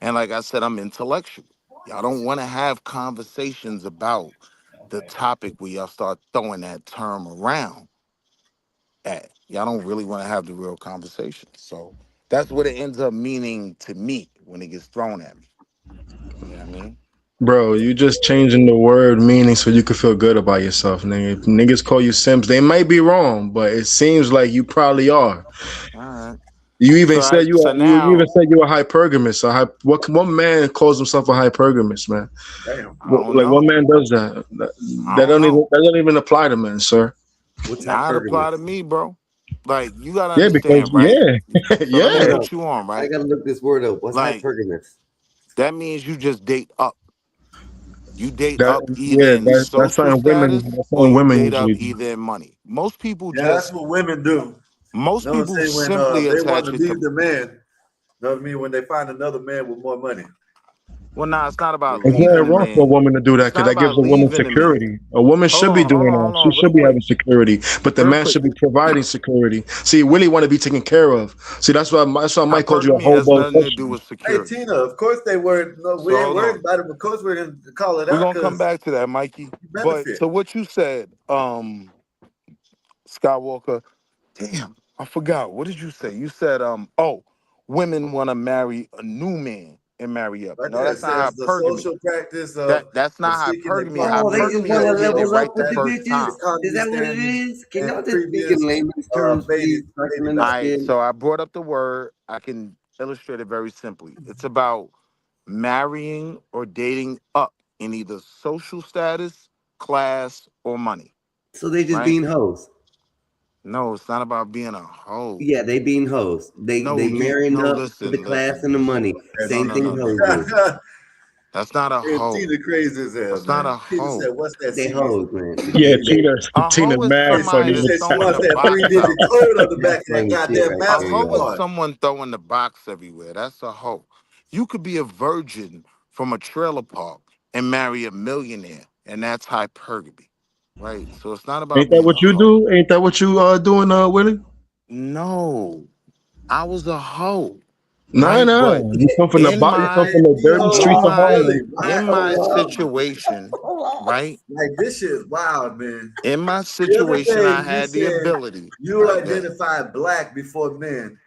And like I said, I'm intellectual. Y'all don't want to have conversations about the topic where y'all start throwing that term around at. Y'all don't really want to have the real conversation. So that's what it ends up meaning to me when it gets thrown at me. You know what I mean? Bro, you just changing the word meaning so you can feel good about yourself, nigga. If niggas call you simps, they might be wrong, but it seems like you probably are. All right. You even So said so you even now said you a hypergamous. What man calls himself a hypergamous, man? Damn. I don't Like what know. man does that? I don't know. That don't even apply to men, sir. What's Now it apply hypergamous? to me, bro. Like you gotta Yeah, because understand, right? yeah, So let me Hold yeah. up. put you on, I right? gotta look this word up. What's Like hypergamous? that means you just date up. You date That up either in social status that's or something you women date up usually do. either in money. Most people Yeah, that's just what women do. You most know what I'm people saying? When simply they want attach to it leave to the man, you know what I mean? When they find another man with more money. well, nah, it's not about It's leaving not the wrong for a man. woman to do that It's because not that gives about a woman leaving the man. security. A woman should be doing that. Hold She on, real should be quick, having security, but the real man quick. should be providing security. See, Willie want to be taken care of. See, that's why Mike called you a Hypergamy has hobo nothing to do pussy. with Hey security. Tina, of course they were. No, So we ain't hold worried on. about it. Of course we're gonna call it We're out gonna come because back to that, Mikey. you But benefit. to what you said, Skywalker, damn, I forgot. What did you say? You said, women want to marry a new man and marry up. Right No, there, it that's says not the hypergamy. social practice That's of not seeking hypergamy. Oh, they just Hypergamy want is to equality getting level it up right the with the first bitches. time. Is economy that what it standards is? Can and y'all just speak in previous layman's terms, please? So I can All baby. right, understand. so I brought up the word. I can illustrate it very simply. It's about marrying or dating up in either social status, class, or money, So they just right? being hoes. No, it's not about being a hoe. Yeah, they being hoes. They No, marrying no, up for the listen, class listen, and the listen. money. No, Same no, thing no, no, hoes no, do. no, no. That's not a And hoe. Tina crazy as hell, That's not man. a Tina said, hoe. "What's that They CD?" hoes, man. Yeah, A Tina's hoe is mad somebody funny. She that's said she throwing wants the that box three-digit out there. code on the That's back of that funny shit goddamn right A there, hoe is Mastercard. y'all. someone throwing the box everywhere. That's a hoe. You could be a virgin from a trailer park and marry a millionaire, and that's hypergamy, right? So it's not about Ain't that being a what you hoe. do? Ain't that what you doing, Willie? No, I was a hoe, Nah, right? nah. But You in come my from the dirty Hold in streets of on, my Willie. Harlem. Why? in my Hold up. situation, right? Like this shit is wild, man. In my The other situation, I day you had the said ability. you identified black before men.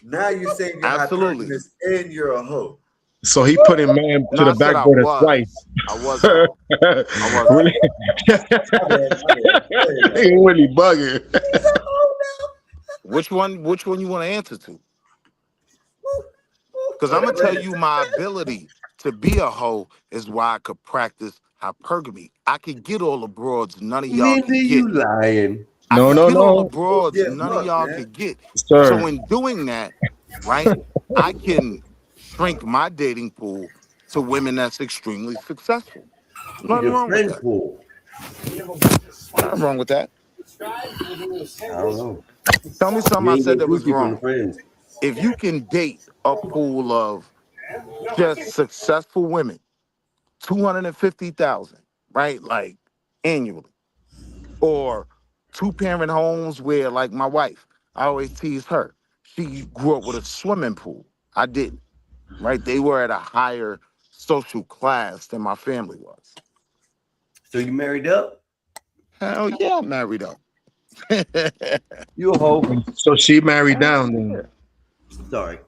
Now you're saying you're Absolutely. hypergamous and you're a hoe. So he putting man No, to the I said back I burner was. twice. I was a hoe. I was a Really? hoe. My bad, my bad. Go ahead, He y'all. really bugging. Which one you want to answer to? Because I'm gonna Whatever. tell you my ability to be a hoe is why I could practice hypergamy. I could get all the broads none of y'all Mindy, could get. you lying. I No, could no, get all the no, Hoes broads get none of fucked, y'all man. could get. sir. So in doing that, right, I can shrink my dating pool to women that's extremely successful. Nothing Your wrong with friend that. pool. Nothing wrong with that. I don't know. Tell me something You I ain't said get that was coochie from the wrong. friends. If you can date a pool of just successful women, 250,000, right? Like annually. Or two-parent homes where like my wife, I always tease her. She grew up with a swimming pool. I didn't, right? They were at a higher social class than my family was. So you married up? Hell yeah, I'm married up. You a hoe. So she married down then. Sorry.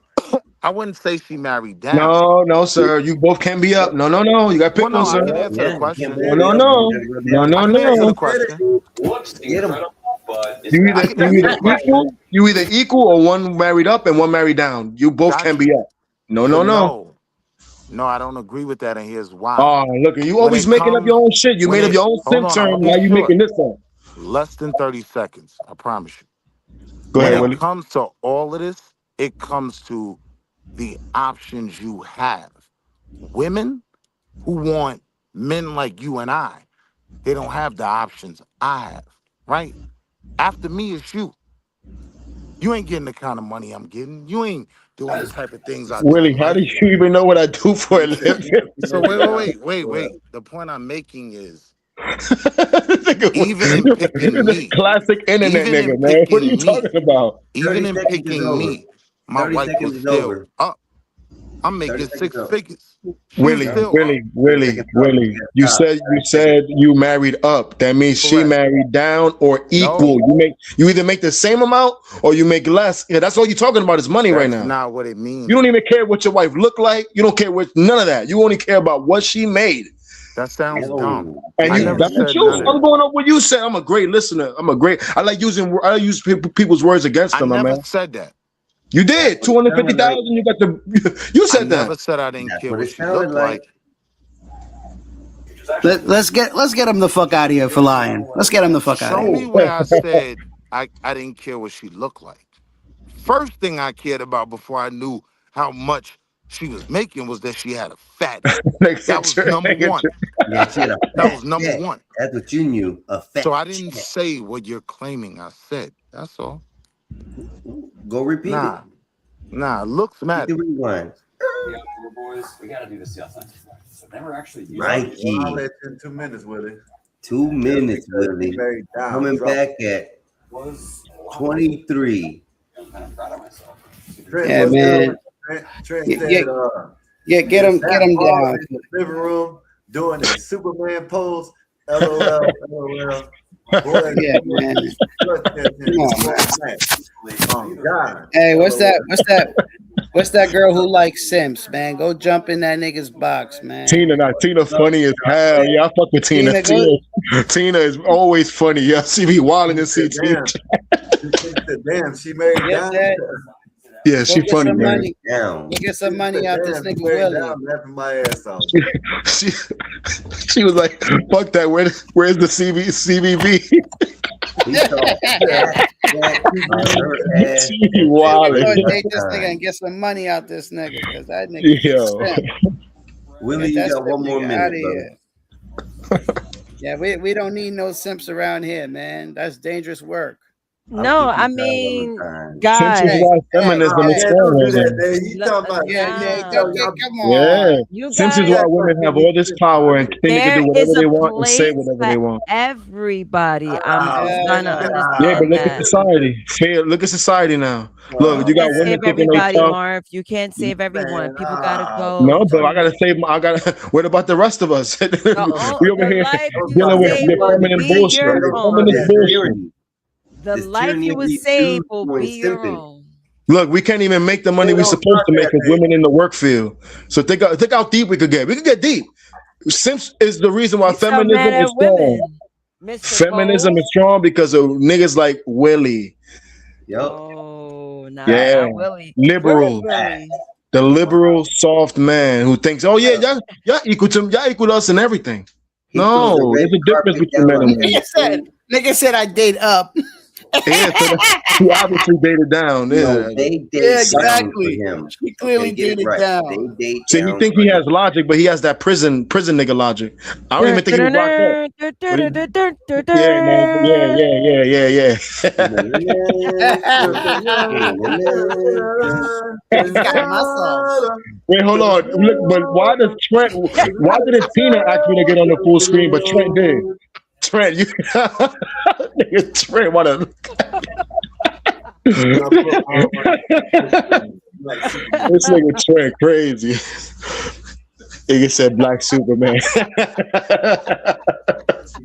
I wouldn't say she married down. No, no, sir. You both can be up. No, no, no. You got to Well, pick one, no, I sir. can answer the Yeah, you can't question. No, both no, be up. You no. gotta go No, down. no, I can answer the no. question. Get him. You I either can answer the question. you either equal or one married up and one married down. You both can Got be you. up. No, So no, no. no, I don't agree with that, and here's why. Oh, look, you When always it making up comes, your own shit. You when made up it, your own hold sim on, I'm term. gonna Now be you short. making this up. Less than 30 seconds. I promise you. Go When ahead, it Willie. comes to all of this, it comes to the options you have. Women who want men like you and I, they don't have the options I have, right? After me, it's you. You ain't getting the kind of money I'm getting. You ain't doing the type of things I do Willie, in how do life. you even know what I do for a living? So wait. The point I'm making is even in picking This me, classic internet even in nigga, man. What are you picking me, talking about? even 30 in seconds is picking over. me, my 30 wife seconds was is still over. up. I'm 30 making seconds six over. figures. She was Willie, No. still up. 30 seconds over. Willie. You You gotta stop. said 30 seconds. you married up. That means she Correct. married down or equal. No, You either make the same amount or you make less. Yeah, that's all you're talking about is money right that's now. not what it You means. don't even care what your wife looked like. You don't care what none of that. You only care about what she made. That sounds dumb. No. And I you never that's the Damn. said truth. none of I'm No. that. going up what you said. I'm a great listener. I use people's words against I them, my never man. said that. You That's did what it sounded 250,000. like. You got the. You I said that. never said I didn't That's care what what it she sounded looked like. like. Let's get him the fuck out of here for lying. Let's get him the fuck out of Show here. me where I said I didn't care what she looked like. First thing I cared about before I knew how much she was making was that she had a fatty. That was number one. Yeah, she had a That fat was number check. one. That's what you knew. A So fat I didn't check. say what you're claiming I said. That's all. Go repeat it. Looks Hit the matter. rewind. Well, I'll Mikey. let you in 2 minutes, Willie. 2 Just minutes, because she Willie. married down, Coming drop back at 23. Trent, Yeah, what's good man. with you, Trent? Trent Yeah, said yeah, he was get at him bar down. in the living room doing a Superman pose. LOL, LOL. Boy, Yeah, man. look at him Come on, before man. the match. Oh, God. Hey, LOL. what's that girl who likes Simps, man? Go jump in that nigga's box, man. Tina funny as hell. Yeah, I fuck with Tina. Tina, go. Tina is always funny. Yeah, she be wilding in He said, CT. damn. He said, damn, she married Get down. that. Yeah, Go she get funny, some man. money. Down. Go get She some money said, out this damn, she nigga married Willie. down, laughing my ass off. She was like, "Fuck that. Where's the CBV?" He saw fat on her ass. She be And wilding. Go said, date this "Time." nigga and get some money out this nigga, because that nigga's a Yo, simp. Willie, Get you that got one simp more nigga out minute, of brother. here. Yeah, we don't need no simps around here, man. That's dangerous work. I'll No, keep I you traveling mean, time. Simps is guys, Hey, why hey, feminism Oh, is hey. man, don't strong do right that, now. man. He talking about Yeah, man, Nick, yo, y'all come Yeah, on. you Simps is why guys, women have all this power and think they can do there whatever is they a want and say place whatever for they want. everybody. I'm Oh, just Yeah, trying to yeah. Yeah, but understand look at that. society. Look at society now. Look, Oh, you You got can't man. women save thinking they everybody, tough. Marv. You can't save everyone. man, People gotta No, go. but I gotta save. I gotta. What about the rest of us? We over The here life don't you start dealing with that. save your will feminine be bullshit. your Brother, Your brother, feminist own. it's bullshit. tyranny. The It's life tyranny you of will these save dudes will doing be your simping. own. Look, we can't even make the money Man, we're don't supposed start to make that, as man. women in the work field. So think how deep we could get. We could get deep. Simps is the reason why You so feminism mad is at strong. women, Mr. Feminism Cole. is strong because of niggas like Willie. Yep. Oh, Yeah, not Willie. Where's liberals. Willie? The liberal, soft man who thinks, oh yeah, y'all equal to y'all equal to us in everything. He throws a No, red there's a difference carpet between down men on and them. women. Nigga said I date up. Yeah, so he obviously dated down. No, Yeah. they Yeah, date down for exactly. him. She clearly Okay, get it dated right. down. They date So you down think for he him. has logic, but he has that prison nigga logic. I don't even think he was locked up. But yeah, man. Yeah. He's got muscles. Wait, hold on. Look, but why does Trent? Why didn't Tina actually get on the full screen, but Trent did? Trent, you nigga, Trent, what a this nigga Trent crazy. Nigga said Black Superman.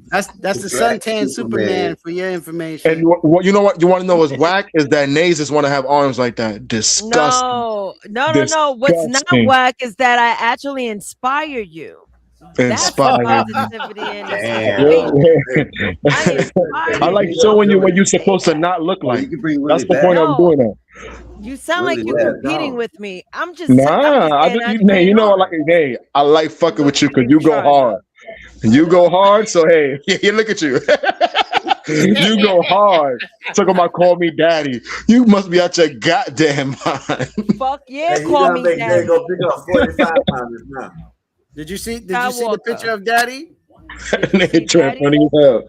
That's the Black suntan Superman for your information. And what you know what you want to know is whack is that Nays just want to have arms like that. Disgusting. No. What's not Disgusting. whack is that I actually inspire you. That's the Inspired. positivity and this Damn. motivation. I inspire I like you. showing you what you're supposed to not look Oh, like. you can bring That's Willie the point back. I'm doing that. You sound Really like you're bad, competing no. with me. I'm just saying Nah, I hey, train you know I hard. like hey, I like fucking with you because Look you at go try hard. You go hard, so hey, yeah, look at you. You go hard. Talking about call me daddy. You must be out your goddamn mind. Fuck yeah, Hey, you call gotta me make Jay daddy. go pick up 45 pounders now. Did you see the picture Skywalker. of Daddy? Did you see Trap daddy? funny as hell.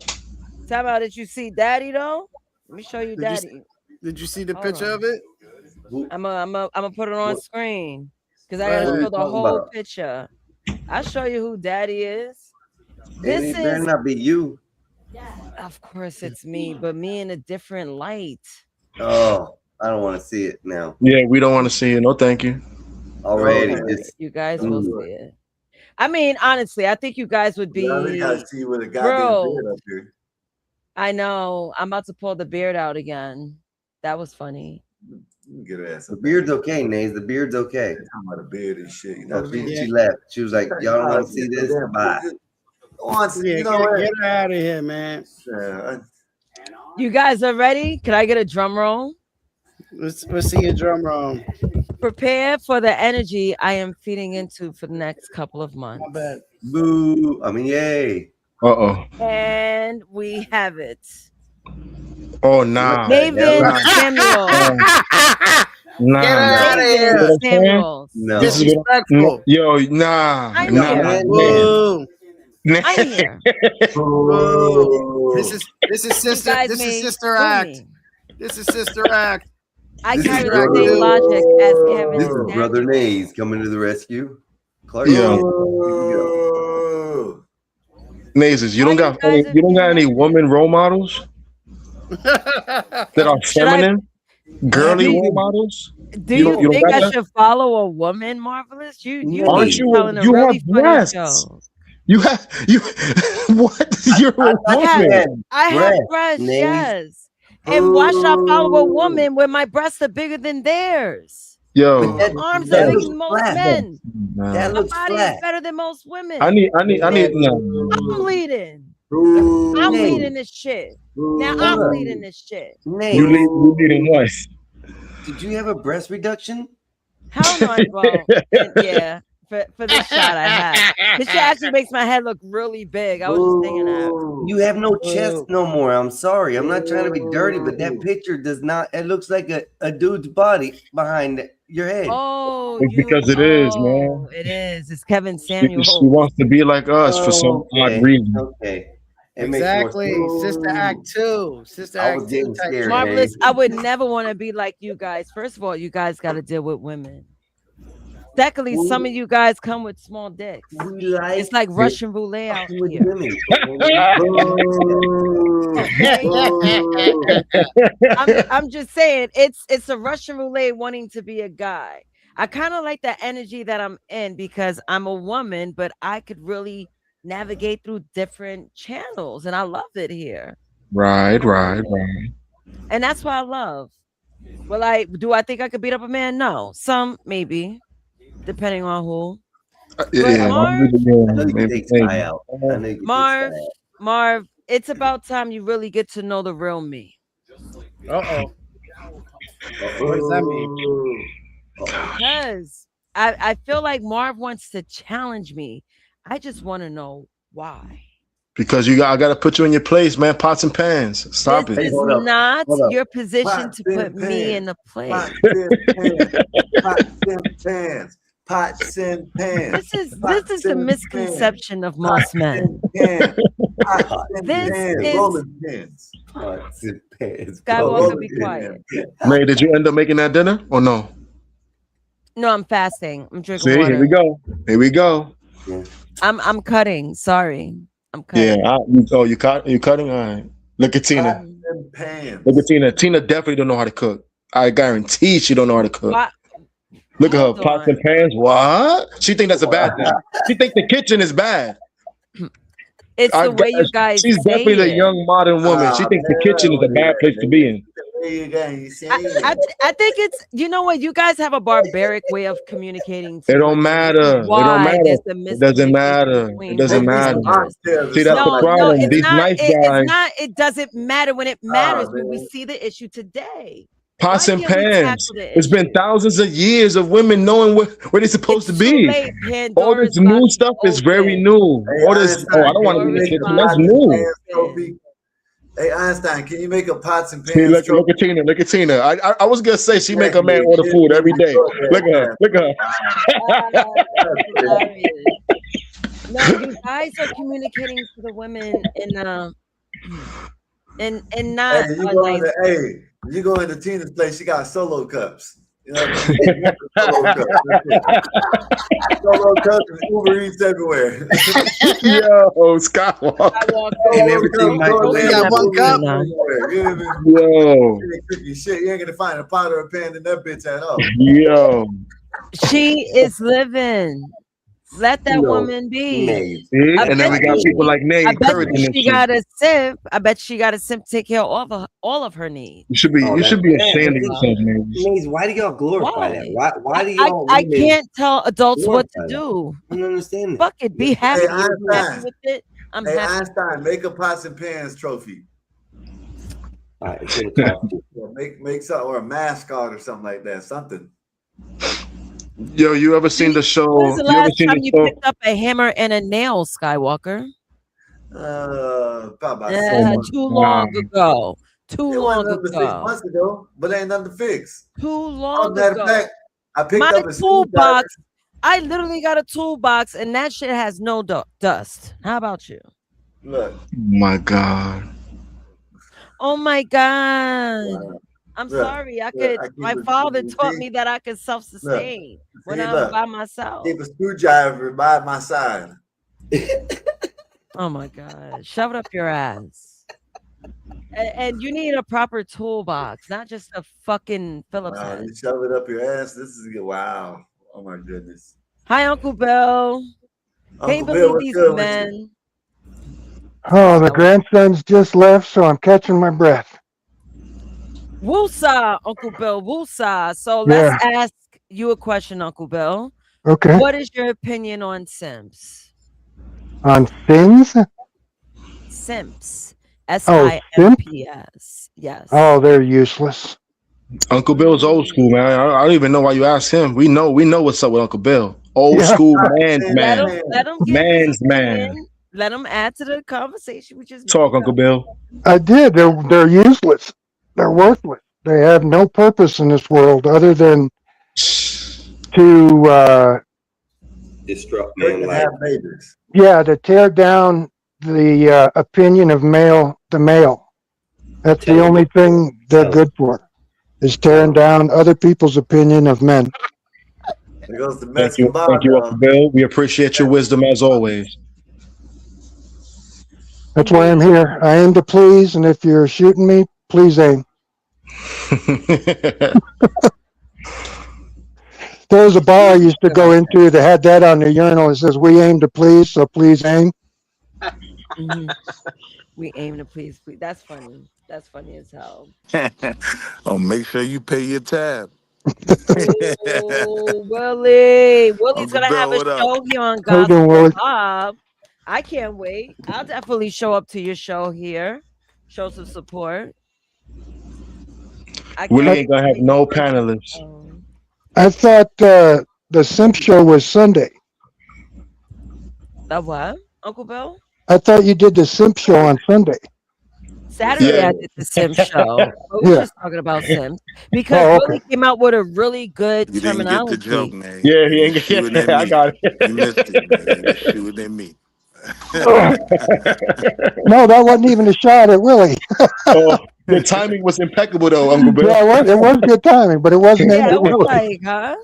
Tell about did you see daddy though? Let me show you Did you daddy. Did you see the Hold picture on. of it? I'm gonna put it on What- screen because I Go gotta What are ahead. you show the talking whole about? picture. I'll show you who daddy is. And This it better is, not be you. of course, it's me, but me in a different light. Oh, I don't want to see it now. Yeah, we don't want to see it. No, thank you. Already. Alright, Just you guys will mm. see it. I mean, honestly, I think you guys would Yeah, I gotta be see you with a goddamn thrilled. beard up here. I know. I'm about to pull the beard out again. That was funny. Get her ass. The beard's okay, Nays. The beard's okay. Talking about a beard and shit. You know, she left. She was like, "Y'all don't want to see this? Bye." Yeah, You know get her out of here, man. You guys are ready? Can I get a drum roll? Let's see your drum roll. Prepare for the energy I am feeding into for the next couple of months. I bet. Boo! I mean, yay! And we have it. Oh nah. David Samuel. Nah. Get out of here. David Samuel. No. Disrespectful. Yo, nah. I'm nah. here. Whoa. I'm here. Whoa. This is sister. guys This may is sister sue act. me. This is sister act. I This is carry the brother- same logic as Kevin This is Brother Samuel. Nays coming to the rescue. Clark. Yo. Nazes, you don't got any woman role models that are feminine, girly role models? Do you don't think got I that? should follow a woman, Marvelous? You Aren't need you? telling a You really have funny breasts. show. You have you. What? You're a woman. I have breasts, Nays. yes. And why should I follow a woman when my breasts are bigger than theirs? Yo, My arms that are bigger looks than most flat. men. That My looks body flat. is better than most women. I need. No. I'm leading. I'm leading this shit. Now I'm leading this shit. Nays, You leading what? did you have a breast reduction? Hell no, bro. And yeah, for this shot I had. This shit actually makes my head look really big. I was just thinking that. You have no chest no more. I'm sorry. I'm not trying to be dirty, but that picture does not. It looks like a dude's body behind your head. Oh, It's because it is, man. It is. It's Kevin She Samuel. wants to be like us for some odd reason. Okay. It makes more Exactly. sense. Sister Act 2. Sister I Act was 2 getting type. scared. Marvelous. Nays. I would never want to be like you guys. First of all, you guys got to deal with women. Secondly, some of you guys come with small dicks. We like It's like Russian roulette out with here. women. I'm just saying it's a Russian roulette wanting to be a guy. I kind of like the energy that I'm in because I'm a woman, but I could really navigate through different channels, and I love it here. Right. And that's what I love. Well, do I think I could beat up a man? No. Some maybe, depending on who. Yeah. Marv, I know you can take Sky out. I know you can take Marv, Sky out. Marv, it's about time you really get to know the real me. Uh-oh. What does that mean? Because I feel like Marv wants to challenge me. I just want to know why. Because I got to put you in your place, man. Pots and pans. Stop This it. is Hold up. not Hold up. your position Pots to put and me in pans. a place. Pots and pans. Pots and pans. This is the misconception of most men. This This is rolling pins. Pots and pans. Skywalker, be quiet. May, did you end up making that dinner or no? No, I'm fasting. I'm drinking See, water. here we go. Here we go. I'm cutting. Sorry, I'm cutting. Yeah. You cutting? All right. Look at Tina. Pots and pans. Look at Tina. Tina definitely don't know how to cook. I guarantee she don't know how to cook. Why- Look at her Hold pots on. and pans. What? She think that's a bad thing. She think the kitchen is bad. It's I the way you guys she's say definitely the it. young modern woman. She Ah, thinks the man, kitchen is a bad place to be in. there you go. You I, see? I think it's, you know what, you guys have a barbaric way of communicating It to don't women. This is matter. It don't why matter. there's a It doesn't miscommunication matter. It between doesn't Make me homies some and matter. bitches. oxtails or See, that's the something No, like no, problem. that. it's These not. nice It's guys, not. It doesn't matter. When it Ah, matters, when we man. see the issue today, pots why and can't we pans. tackle the It's been issue? thousands of years of women knowing where they're supposed to It's too be. late. All this Pandora's new box is stuff is very open. new. Hey, All this, oh, I Einstein, don't can want to you be in the Pandora's make a kitchen. box That's pots is and new. pans open. trophy? Hey, Einstein, can you make a pots and See, pans look at trophy? Tina. Look at Tina. I was gonna say she make a man Exactly. order She's food gonna every be day. so Look at her. fantastic. Look at her. Ah, That's that's crazy. hilarious. No, you guys are communicating to the women in Hey, not you a go nice into way. hey, you go into Tina's place, she got solo cups. You know what I mean? You get the solo cups. That's it. Solo cups and Uber Eats everywhere. Yo, Skywalker. Skywalker, And Solo everything cups, don't She be DoorDash, got microwavable. one Uber cup. Eats now. everywhere. You know what I mean? Yo, You ain't cooking shit. You ain't gonna find a pot or a pan in that bitch at all. yo. She is living. Let that No, woman be. Maze. See? I And then bet we you got Maze. people she. like Nay I bet you encouraging this she shit. got a simp. I bet she got a simp to take care of all of her needs. Oh, You that's should be bad. ashamed But of see, yourself, Maze. Maze, why do y'all glorify that? Why? Why do I, y'all I women can't tell adults what to glorify that? do. I don't understand that. Fuck it. Be Hey, happy. If you're happy Einstein. with it, I'm Hey, happy. Einstein, make a pots and pans trophy. All right, it's gonna cost you. Yeah, make something or a mascot or something like that. Something. Yo, you ever seen the When's show? the You ever last seen time the you show? picked up a hammer and a nail, Skywalker? Probably about Oh 6 Yeah, my months. too long god. ago. Too It wasn't long nothing but 6 ago. months ago, but ain't nothing to fix. Too Oh, long matter of ago. fact, I My picked up a screwdriver. toolbox, I literally got a toolbox and that shit has no dust. How about you? Look, Oh my god. Oh my God. I'm look, sorry. look. I My keep father a taught see, me that I could look, self-sustain when see, I'm look. by myself. Keep a screwdriver by my side. Oh my God. Shove it up your ass. And you need a proper toolbox, not just a fucking Phillips Wow, head. you shove it up your ass. This is good. Wow. Oh my goodness. Hi, Uncle Bill. Can you Uncle Bill, believe what's these good with you? men? Oh, the That was grandsons just left, so I'm catching my breath. Woosah, Uncle Bill. Woosah. So let's Yeah. ask you a question, Uncle Bill. Okay. What is your opinion on Simps? On sins? Simps. Oh, simp? SIMPS. Yes. Oh, they're useless. Uncle Bill's old school, man. I don't even know why you asked him. We know what's up with Uncle Bill. Old Yeah. school Ah, man's man, Let him man. man. give his Man's man. opinion. Let him add to the conversation we just Talk, made. Uncle Bill. I did. They're useless. They're worthless. They have no purpose in this world other than to Disrupt They man can life. have babies. to tear down the opinion of the male. That's Tell the him. only thing they're Tell him. good for, is Tell tearing him. down other people's opinion of men. There goes the Thank Mexican you, Uncle barbell. Bill. We appreciate your wisdom as always. That's why I'm Indeed. here. I aim to please, and if you're shooting me, please aim. There was a bar I used to go into that had that on the urinal. It says, "We aim to please, so please aim." Mhm. We aim to please. That's funny. That's funny as hell. Oh, make sure you pay your tab. Oh, Willie. Willie's Uncle gonna have Bill, a what up? show here on How you doing, Gospel Willie? Bob. I can't wait. I'll definitely show up to your show here. Show some support. I Willie can't ain't wait to gonna have meet you no in panelists. person. I thought the Simp Show was Sunday. The what, Uncle Bill? I thought you did the Simp Show on Sunday. Saturday Yeah. I did the Sim show. But we're Yeah. just talking about Sims because Oh, Willie okay. came out with a really good You didn't get the joke, terminology. man. Yeah, he You ain't. shooting at Yeah, I me. got it. You missed it, man. You was shooting at me. Ugh. No, that wasn't even a shot at Willie. Oh, the timing was impeccable, though, Uncle Bill. Yeah, it was good timing, but it wasn't aimed Yeah, at I was Willie. like, huh?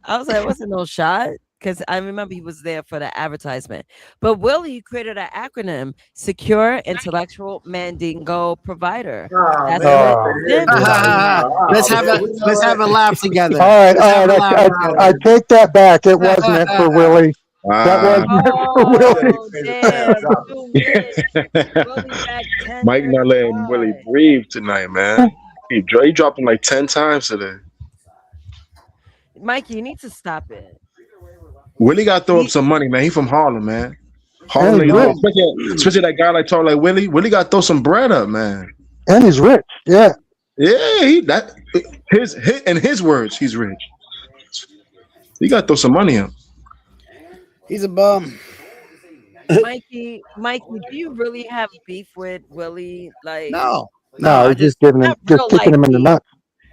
I was like, it wasn't no shot because I remember he was there for the advertisement. But Willie created an acronym: Secure Intellectual Mandingo Provider. Oh That's man, what Oh. Sims is. let's oh have man, a let's have a laugh together. All right, Let's have a laugh I together. take that back. It was meant for Willie. That was Ah, meant for Steady Willie. Oh, paying the fam damn. drop. 2 minutes. Willie back Mike not letting Willie 10:35. breathe tonight, man. He dropped him like 10 times today. Mikey, you need to stop it. Willie got to throw up He, some money, man. He from Harlem, man. And Harlem, he's niggas, rich. Yo, especially that guy like talk like Willie. Willie got to throw some bread up, man. And he's rich. Yeah. Yeah, in his words, he's rich. He got to throw some money up. he's a bum. Mikey, do you really have beef with Willie? Like, No, no, No, I he's just just giving him, not just real kicking life him in the beef. nuts.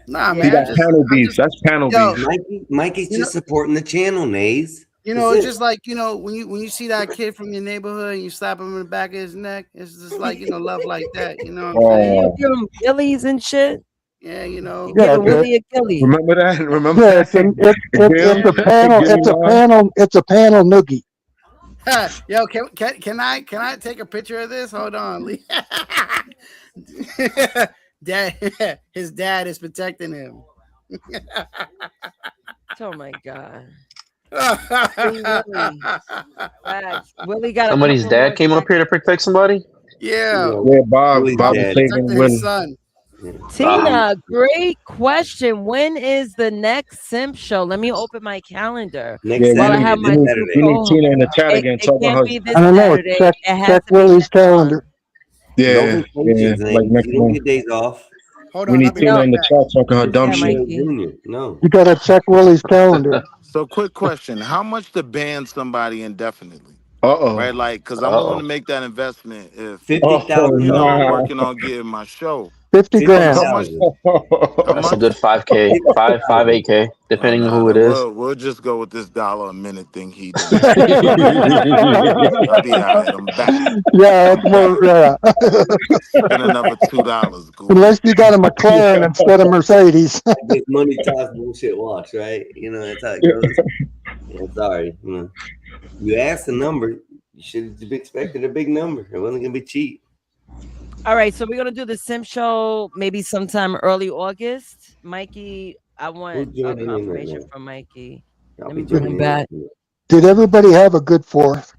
nah, He man. Yeah. got panel I'm beef. just That's panel yo. beef. Mikey's You know, just supporting the channel, Nays. That's it's it. just like when you see that kid from your neighborhood and you slap him in the back of his neck. It's just like love like that. You know what I'm And saying? you Oh, give him Achilles and shit. Yeah, You Yeah, giving it's a, Willie Achilles. remember that? Remember yeah, that? it's a, it's Gil, a panel, Gilly line. it's a panel noogie. Yo, can I take a picture of this? Hold on, Lee. Dad, his dad is protecting him. Oh my god. Free Willie. Facts. Willie got a Somebody's couple more dad came up here to seconds. protect somebody. Yeah, No, Yeah, Bob. Willie's Bob was dead. saving protecting his Willie. son. Yeah. Ah, Tina, great question. When is the next Simp show? Let me open my calendar Next Yeah, while I Saturday, have this my two Saturday. we need co Tina in the chat again It talking can't her. be I this don't know. Saturday. It has Check to be Willie's next month. calendar. Don't Yeah, be yeah, coaches, like Nays. next You don't month. get days off. Hold We on, I'll need be Tina No, right in the back. chat talking her This dumb yeah, is shit. Mikey. Junior. No. You got to check Willie's calendar. So, quick question: how much to ban somebody indefinitely? Uh oh. Right, like, cause I'm willing uh to make that investment if 50,000 I'm dollars. Nah. working on getting my show. 50 So, grand. how much? 50,000. How That's a much? good 5K, 50,000. 8K, Oh depending on nah, who it then is. we'll just go with this dollar a minute thing he doing. I'll be all right. I'm back. Yeah, it's I'm more, back. yeah. Spend another $2, goofy. Unless you got a McLaren instead of Mercedes. I guess money talks, bullshit walks, right? That's how it goes. Yeah, sorry. You asked the number, you should have expected a big number. It wasn't gonna be cheap. All right, so we're gonna do the Sim show maybe sometime early August. Mikey, I Who's want a joining in right confirmation now? from Mikey. I'll Let be me bring him joining in. back. Did everybody have a good fourth?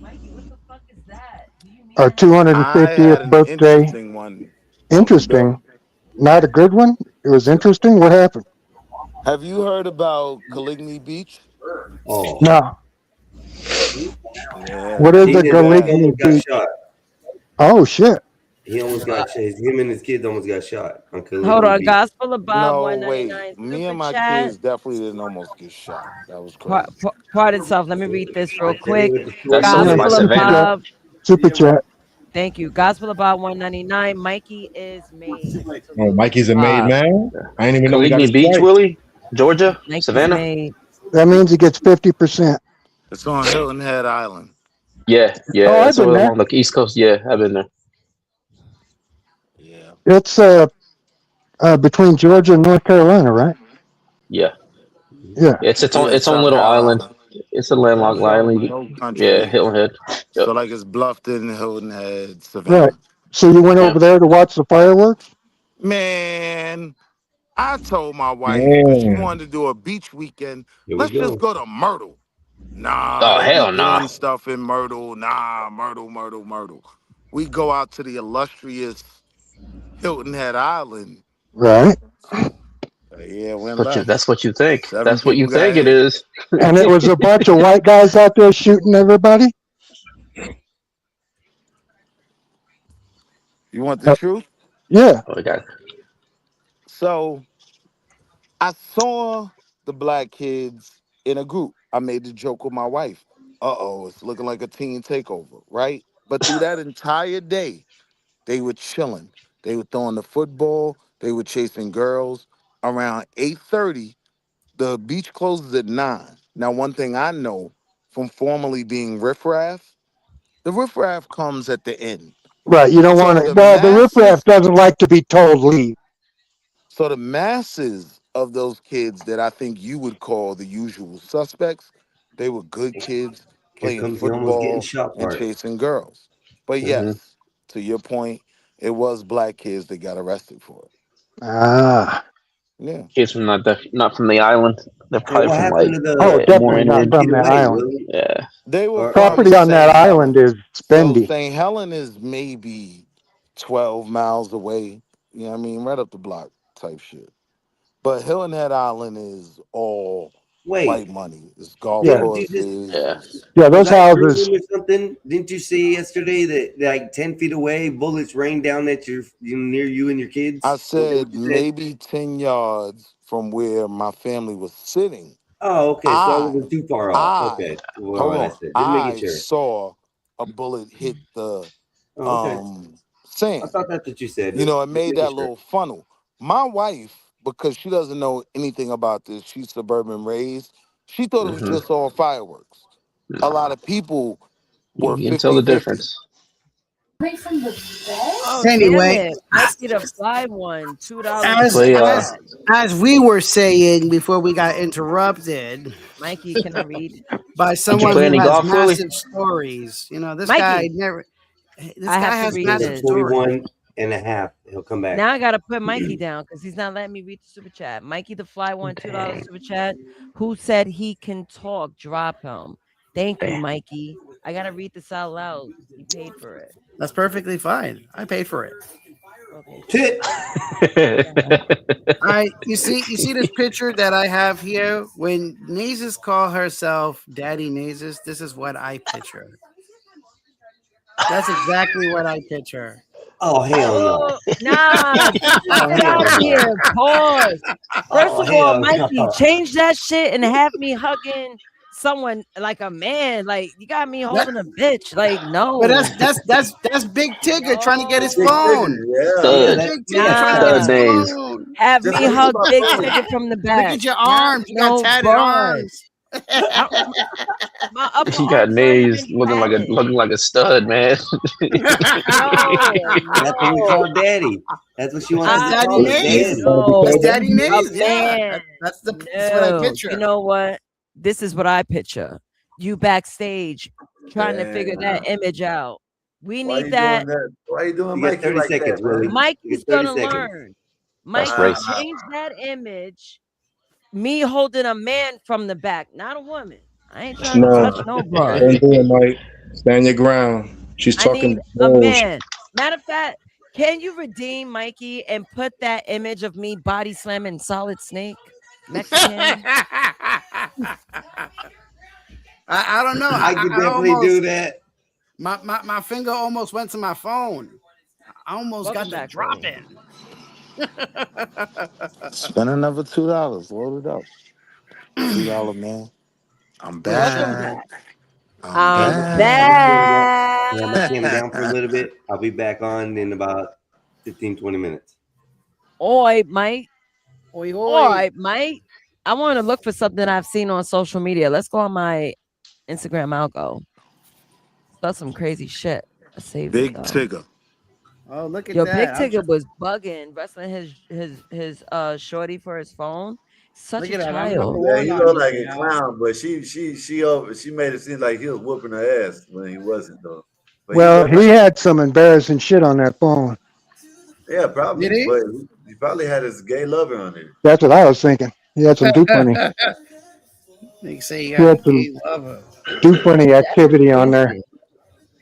Mikey, what the fuck is that? Do you Our need that? I 250th had an birthday? interesting one off the Interesting. dome. Not a good one? It was interesting. What happened? Have you heard about Caligny Beach? Oh, No. Yeah, What is a Keenan Galigny almost got beach? shot. Oh, shit. He almost got shot. Him and his kids almost got shot on Hold Caligny on, Beach. Gospel of Bob no, wait. 199 Me super and my chat. kids definitely didn't almost get shot. That was Part, crazy. part, part itself. Let me read this real Hit me quick. with the That's story, something Yeah, by Gospel Nays. of super chat. Savannah. Bob. Super chat. Thank you. Gospel of Bob 199. Mikey is made to Oh, lose Mikey's to a made Bob. man. I didn't even know he got a Caligny Beach, strike. Willie, Georgia, Mikey's Savannah. made. That means he gets 50%. It's on Hilton Head Island. Yeah, Oh, yeah, I've it's been there. on the East Coast. Yeah, I've been there. Yeah. It's between Georgia and North Carolina, right? Yeah, Yeah. it's Yeah, its own South little island. Carolina. It's a Don't landlocked sound like island. no Yeah, country. Hilton Head. Yep. So like it's Bluffton, Hilton Head, Right. Savannah. So you went Yep. over there to watch the fireworks? Man, I told my wife because she Man. wanted to do a beach weekend. Here we Let's just go. go to Myrtle. Nah, Oh they be hell doing nah. stuff in Myrtle. Nah, Myrtle, Myrtle, Myrtle. We go out to the illustrious Hilton Head Island. Right. Yeah, went But left. that's what you think. Seven That's what people you got think it hit. is. And it was a bunch of white guys out there shooting everybody? You want the truth? Yeah. Oh my god. So I saw the black kids in a group. I made the joke with my wife. Uh-oh, it's looking like a teen takeover, right? But through that entire day, they were chilling. They were throwing the football. They were chasing girls. Around 8:30, the beach closes at 9. Now, one thing I know from formerly being riffraff, the riffraff comes at the end. Right. You don't want So to. the Well, the riffraff masses, doesn't like to be told leave. so the masses of those kids that I think you would call the usual suspects, they were good kids Here playing comes the almost getting football shot and part. chasing girls. But Hmm. yes, to your point, it was black kids that got arrested for it. Ah. Yeah. Kids from not from the island. They're Hey, probably what from happened like to Oh, the more definitely not 10 inland. feet from that away, island. Willie? Yeah. They were Or from Property on that St. island Helen. is So spendy. St. Helen is maybe 12 miles away. You know what I mean? Right up the block type shit. But Hilton Head Island is all white wait, money. It's golf Yeah, didn't you just courses. Yeah. It's yeah. was Those I houses. dreaming or something? Didn't you say yesterday that like 10 feet away, bullets rain down at near you and your I kids? Is that what said you said? maybe 10 yards from where my family was sitting. Oh, okay. So I I, wasn't too far off. I, Okay. Well, hold what I on. said. Just making I sure. saw a bullet hit the Oh, okay. um I sand. thought that's what you said. You know, it Just made making that sure. little funnel. My wife, because she doesn't know anything about this, she's suburban raised, she thought it was Hmm. just all fireworks. A lot Nah. of people You were can tell the 50-50. difference. Oh damn Anyway, it. Mikey the Fly one, $2 You as super play as chat. as we were saying before we got interrupted Mikey, can I read? by did you someone play who any has golf, Willie? massive stories. You know, Mikey, this I guy have to has read Number massive this. stories. 41 and a half. He'll come back. Now I gotta put Mikey down because he's not letting me read the super chat. Mikey the Fly one, $2 Dang. super chat. Who said he can talk? Drop him. Thank you, Damn. Mikey. I gotta read this out loud. You paid for it. That's perfectly fine. I paid for it. Okay, sure. Tit. You see this picture that I have here? When Nazes call herself Daddy Nazes, this is what I picture. That's exactly what I picture. Oh, hell no. Oh, nah, Oh, get out hell of no. here. Pause. First Oh, of all, hell Mikey, no. change that shit and have me hugging someone like a man. Like you got me That, holding a bitch. Like, but no, that's Big Tigger trying to get no, his Big Tigger. phone. Yeah, That's yeah. Stud. That, Big Tigger that's trying to get Stud his nah. Stud. days. phone. Have Just me like hug my Big phone. Tigger from the Look back. at your Not arms. You got no tatted bud. arms. I, my upper You got arms not nays even looking tatted. like a stud, man. No, That's what we no. call daddy. That's what she wants That's us to Daddy call her, Nays. daddy. That's No, Daddy a Nays. Yeah, man. that's what I No, you picture. know what? This is what I picture. You backstage trying to figure that Damn. image out. We Why need you that. doing that? Why you doing You got Mikey 30 like that, seconds, man? Willie. You Mikey's get 30 gonna seconds. learn. That's Mikey, racist. Wow. change that image. Me holding a man from the back, not a woman. I ain't trying to touch No, no broad. don't do it, Mike. Stand your ground. She's I need talking a bullshit. man. Matter of fact, can you redeem Mikey and put that image of me body slamming Solid Snake, Mexican? I don't know. I could I definitely almost do that. my finger almost went to my phone. I almost Welcome got the back, drop Willie. in. Spend another $2. Load it up. $2 man. I'm Welcome back. back. I'm I'm I'm back. gonna cam down. Yeah, I'm gonna back. cam down for a little bit. I'll be back on in about 15, 20 minutes. Oi, Mike. Oi, oi. Oi, Mike. I want to look for something I've seen on social media. Let's go on my Instagram. I'll go. That's some crazy shit. I saved it Big though. Tigger. Oh, look at Yo, Big that. Tigger was bugging, wrestling his shorty for his phone. Such Look a at that. I'm child. Yeah, going he on looked here, like a y'all. clown, but she made it seem like he was whooping her ass when he wasn't though. But he Well, looked he like, had some embarrassing shit on that phone. yeah, Did probably, he? but he probably had his gay lover on there. That's what I was thinking. He had some do funny. They say you He got a had some gay lover. do funny That's activity on there. crazy.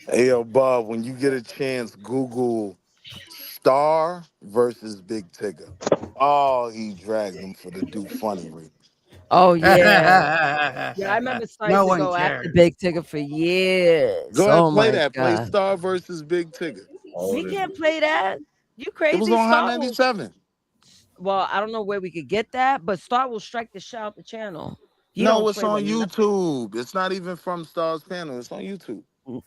Hey, yo, Bob, when you get a chance, Google Star versus Big Tigger. Oh, he dragged him for the do funny ring. Oh yeah. Yeah, I remember Star used No to one go after cares. Big Tigger for years. Go ahead, Oh play my that. Play god. Star versus Big Tigger. All We this. can't play that. You It was crazy, on Hot Star will 97. well, I don't know where we could get that, but Star will strike the shit out the channel. He No, don't it's play with on nothing. YouTube. It's not even from Star's panel. It's on YouTube. Mm,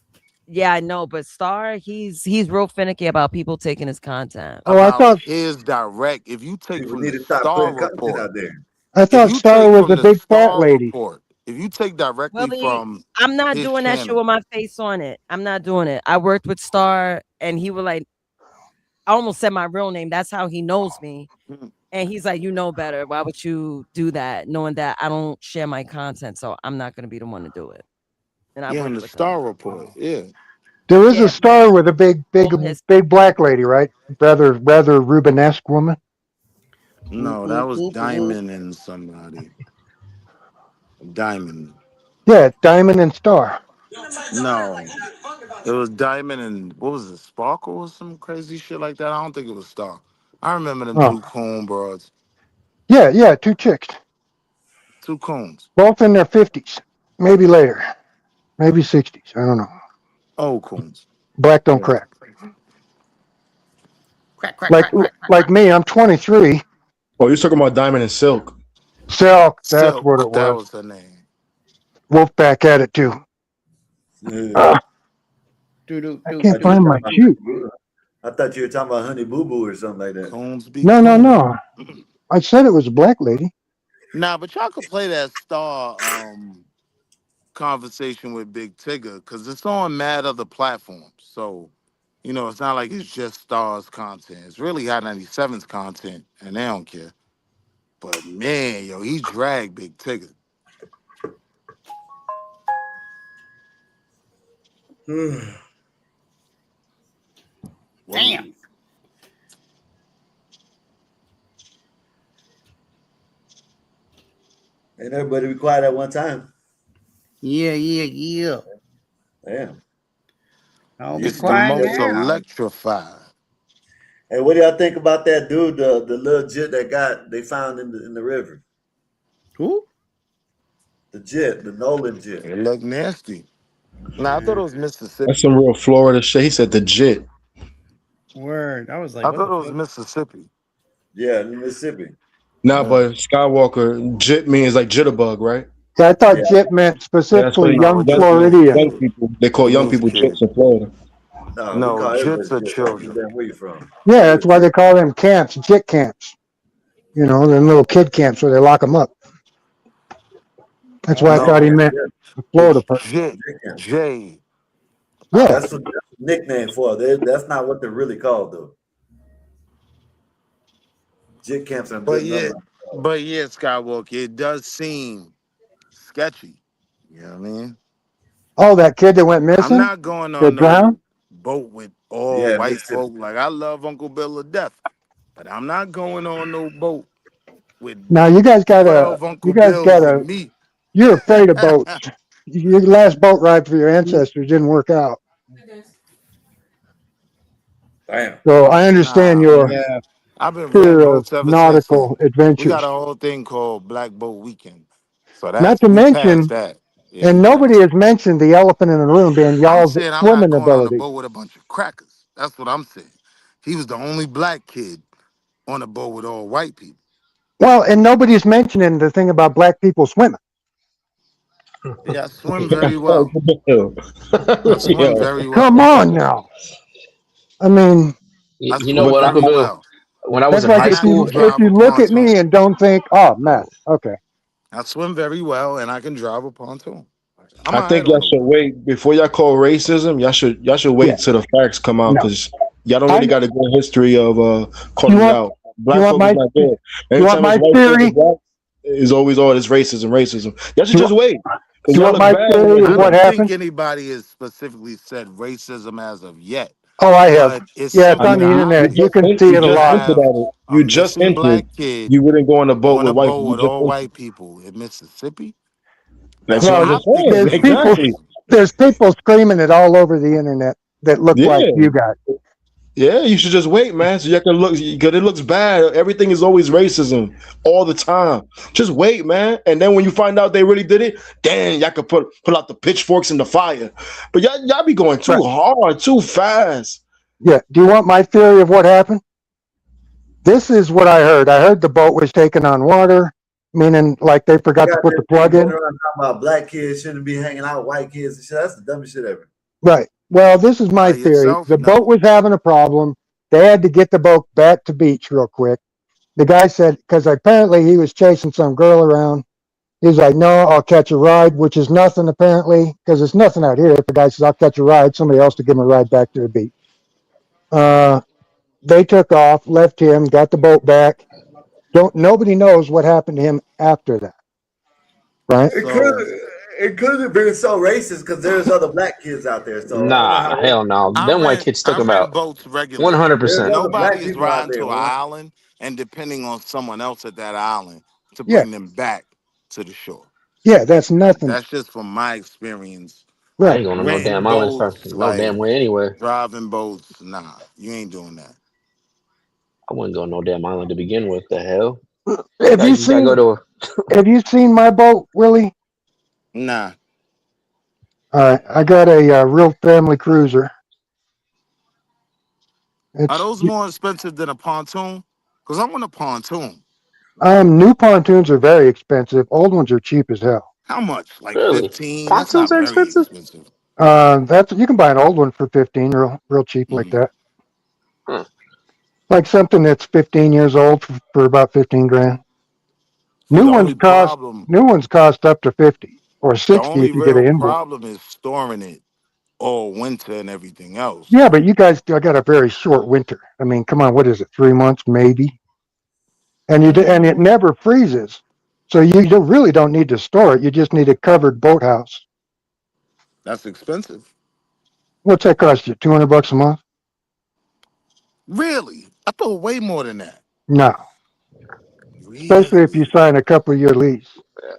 yeah, I know, but Star, he's real finicky about people taking his content. Oh, I About thought his direct. If you take People from need the to stop Star putting content Report, out there. I if thought you Star take was from a the big fat Star lady. Report, if you take directly Willie, from I'm not his doing that shit with channel, my face on it. I'm not doing it. I worked with Star and he was like, I almost said my real name. That's how he knows me. mm, And he's like, you know better. Why would you do that? Knowing that I don't share my content. So I'm not gonna be the one to do it. And I yeah, on worked the with him. Star Report, yeah. There is a Yeah, but Star with a big, big, all his big black lady, right? Rather Rubenesque woman. No, that was Diamond and somebody. Diamond. Yeah, Diamond and Star. No, it was Diamond and what was it? Sparkle or some crazy shit like that. I don't think it was Star. I remember them Oh, two coon broads. yeah, yeah, two chicks, Two coons. both in their 50s, maybe later, maybe 60s. I don't know. Old coons. Black don't Yeah. crack. Crack, crack, Like crack, crack, crack, like crack. me, I'm 23. Oh, you're talking about Diamond and Silk. Silk, that's what Silk. it That was. was her name. Wolfpack had it too. Yeah. Uh, Do, do, I do, can't Thought you were find do. my talking cue. about, I thought you were talking about Honey Boo Boo or something like that. Coons be No, no, coon. no. I said it was a black lady. Nah, but y'all could play that Star conversation with Big Tigger because it's on mad other platforms. So, it's not like it's just Star's content. It's really Hot 97's content, and they don't care. But man, yo, he dragged Big Tigger. Word. Damn. Ain't everybody be quiet at one time. Yeah, yeah, yeah. Damn. I'll be It's the quiet most now. electrified. Hey, what do y'all think about that dude, the little jit they found in the river? Who? The jit, the Nolan jit. It looked nasty. Nah, I thought it was That's Mississippi. some real Florida shit. He said the jit. Word. I was like, I what thought the it was fuck? Mississippi. Yeah, in Mississippi. Nah, Yeah. but Skywalker, jit means like jitterbug, right? Yeah, I thought Yeah. Jit meant Yeah, that's what specifically No, young it young, just means Floridian. young kid. people. They call It young means people kid. jits in Florida. No, we No, call everybody jits are jit. Don't give a children. damn where you from. Yeah, You're that's a why jit. they call them camps, Jit camps. You know, them little kid camps where they lock them up. That's why I Oh, thought he No, meant Yeah, a it's Florida person. Jit. jit camp. J. Yeah. That's what that's a nickname for. That's not what they're really called though. Jit camps are But good yeah, number. Skywalker, it does seem sketchy. You know what I mean? Oh, that kid that went I'm missing? not going on That no drowned? boat with all Yeah, white Mississippi. folk. Like I love Uncle Bill to death, but I'm not going on no boat with Now 12 you Uncle guys Bills and gotta, me. you're afraid of boats. Your last boat ride for your ancestors didn't work out. Damn. So I understand Nah, your man. yeah. I've been riding fear of boats ever since. nautical We got a adventures. whole thing called Black Boat Weekend. So Not that's to we passed mention, that. Yeah, we and nobody passed has that. mentioned the elephant in the room being I'm y'all's saying I'm not swimming going on a ability. boat with a bunch of crackers. That's what I'm saying. He was the only black kid on a boat with all white people. Well, and nobody's mentioning the thing about black people swimming. Yeah, I swim very Yo. well. I swim Yo. very Come well. on now. I mean, You, I you know swim But what, Uncle very Bill? well. When I was that's in like high And I can school, if drive you a look at me pontoon. and don't think, oh, meth. Okay. I swim very well and I can drive a pontoon. I'm I all right think on y'all the should water. wait before y'all call racism. Y'all should Yeah. wait till the facts come out No. because y'all don't I really got a good history of you calling it want out. you Black want folk is my not good. you want Anytime it's my white folk or theory? black, is always all this racism, racism. Y'all should You, just wait because you y'all want look my bad when y'all theory of I do what don't that. think happened? anybody has specifically said racism as of yet, Oh, I have. but it's Yeah, it's I on something the that mean, I internet. You can see you it a to just lot. hinted have at it. a You just missing hinted black kid you wouldn't go on a boat on with a white boat people. You with just all hinted. white people in Mississippi. That's Now what Well, I'm I just think it saying. there's may be people Exactly. racism. there's people screaming it all over the internet that look like Yeah. you guys. Yeah, you should just wait, man. So you can look because it looks bad. Everything is always racism all the time. Just wait, man. And then when you find out they really did it, then y'all can put out the pitchforks in the fire. But y'all be going too Right. hard, too fast. Yeah. Do you want my theory of what happened? This is what I heard. I heard the boat was taken on water, meaning like they They forgot to got put this the thing plug going in. around talking about black kids shouldn't be hanging out with white kids and shit. That's the dumbest shit ever. Right. Well, this is By my theory. yourself, The boat no. was having a problem. They had to get the boat back to beach real quick. The guy said, because apparently he was chasing some girl around. He's like, no, I'll catch a ride, which is nothing apparently, because it's nothing out here. If the guy says, I'll catch a ride, somebody else to give him a ride back to the beach. They took off, left him, got the boat back. Nobody knows what happened to him after that, right? It could So it could have been so racist because there's other black kids out there. So I don't know how nah, hell no. I Them white rent kids took I him rent out. boats regularly. 100%. there's other Nobody black is people out riding there, to an man. island and depending on someone else at that island to Yeah, bring them back to the shore. yeah, that's nothing. That's just from my experience. I Right. ain't going on no Renting damn island for boats, no like damn way anywhere. driving boats, nah, you ain't doing that. I wouldn't go on no damn island to begin with. The hell? Have you You gotta go seen to have you seen my boat, Willie? Nah. All right, I got a real family cruiser. Are It's those more expensive than a pontoon? Because I want a pontoon. new pontoons are very expensive. Old ones are cheap as hell. How much? Like really? 15? That's Pontoons not are very expensive? expensive. That's you can buy an old one for 15, real cheap like Mm. that. Huh. Like something that's 15 years old for about 15 grand. See, New ones cost up to 50 or the 60 only if you get an real inboard. problem is storing it all winter and everything else. Yeah, but you guys still got a very short winter. I mean, come on, what is it? 3 months maybe, and and it Mm, never freezes. So really don't need to store it. You just need a covered boathouse. that's expensive. What's that cost you? $200 a month? Really? I thought way more than that. No, especially if you Really? sign a couple-year lease.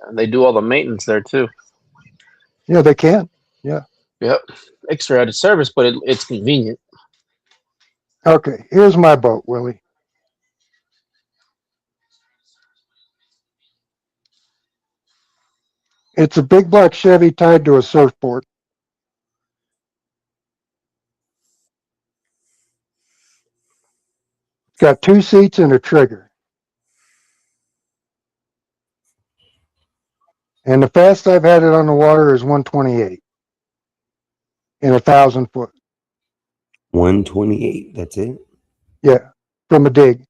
And they do all the maintenance there too. Yeah, they can. Yeah. Yep. Extra added service, but it's convenient. Okay, here's my boat, Willie. It's a big black Chevy tied to a surfboard. It's got 2 seats and a trigger. And the fastest I've had it on the water is 128 in 1,000 foot. 128. That's it. Yeah, from a dig.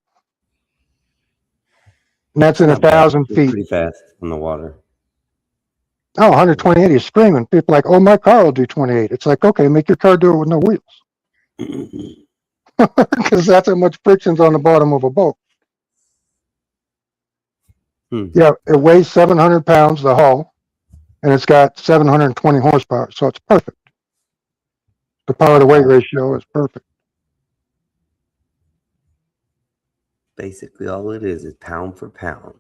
And that's It's in a not bad. 1,000 feet. Pretty fast on the water. Oh, 128 is screaming. People are like, oh, my car will do 28. It's like, okay, make your car do it with no wheels. Because that's how much friction's on the bottom of a boat. Yeah, it weighs 700 pounds, the hull, and it's got 720 horsepower. So it's perfect. The power to weight ratio is perfect. Basically, all it is pound for pound.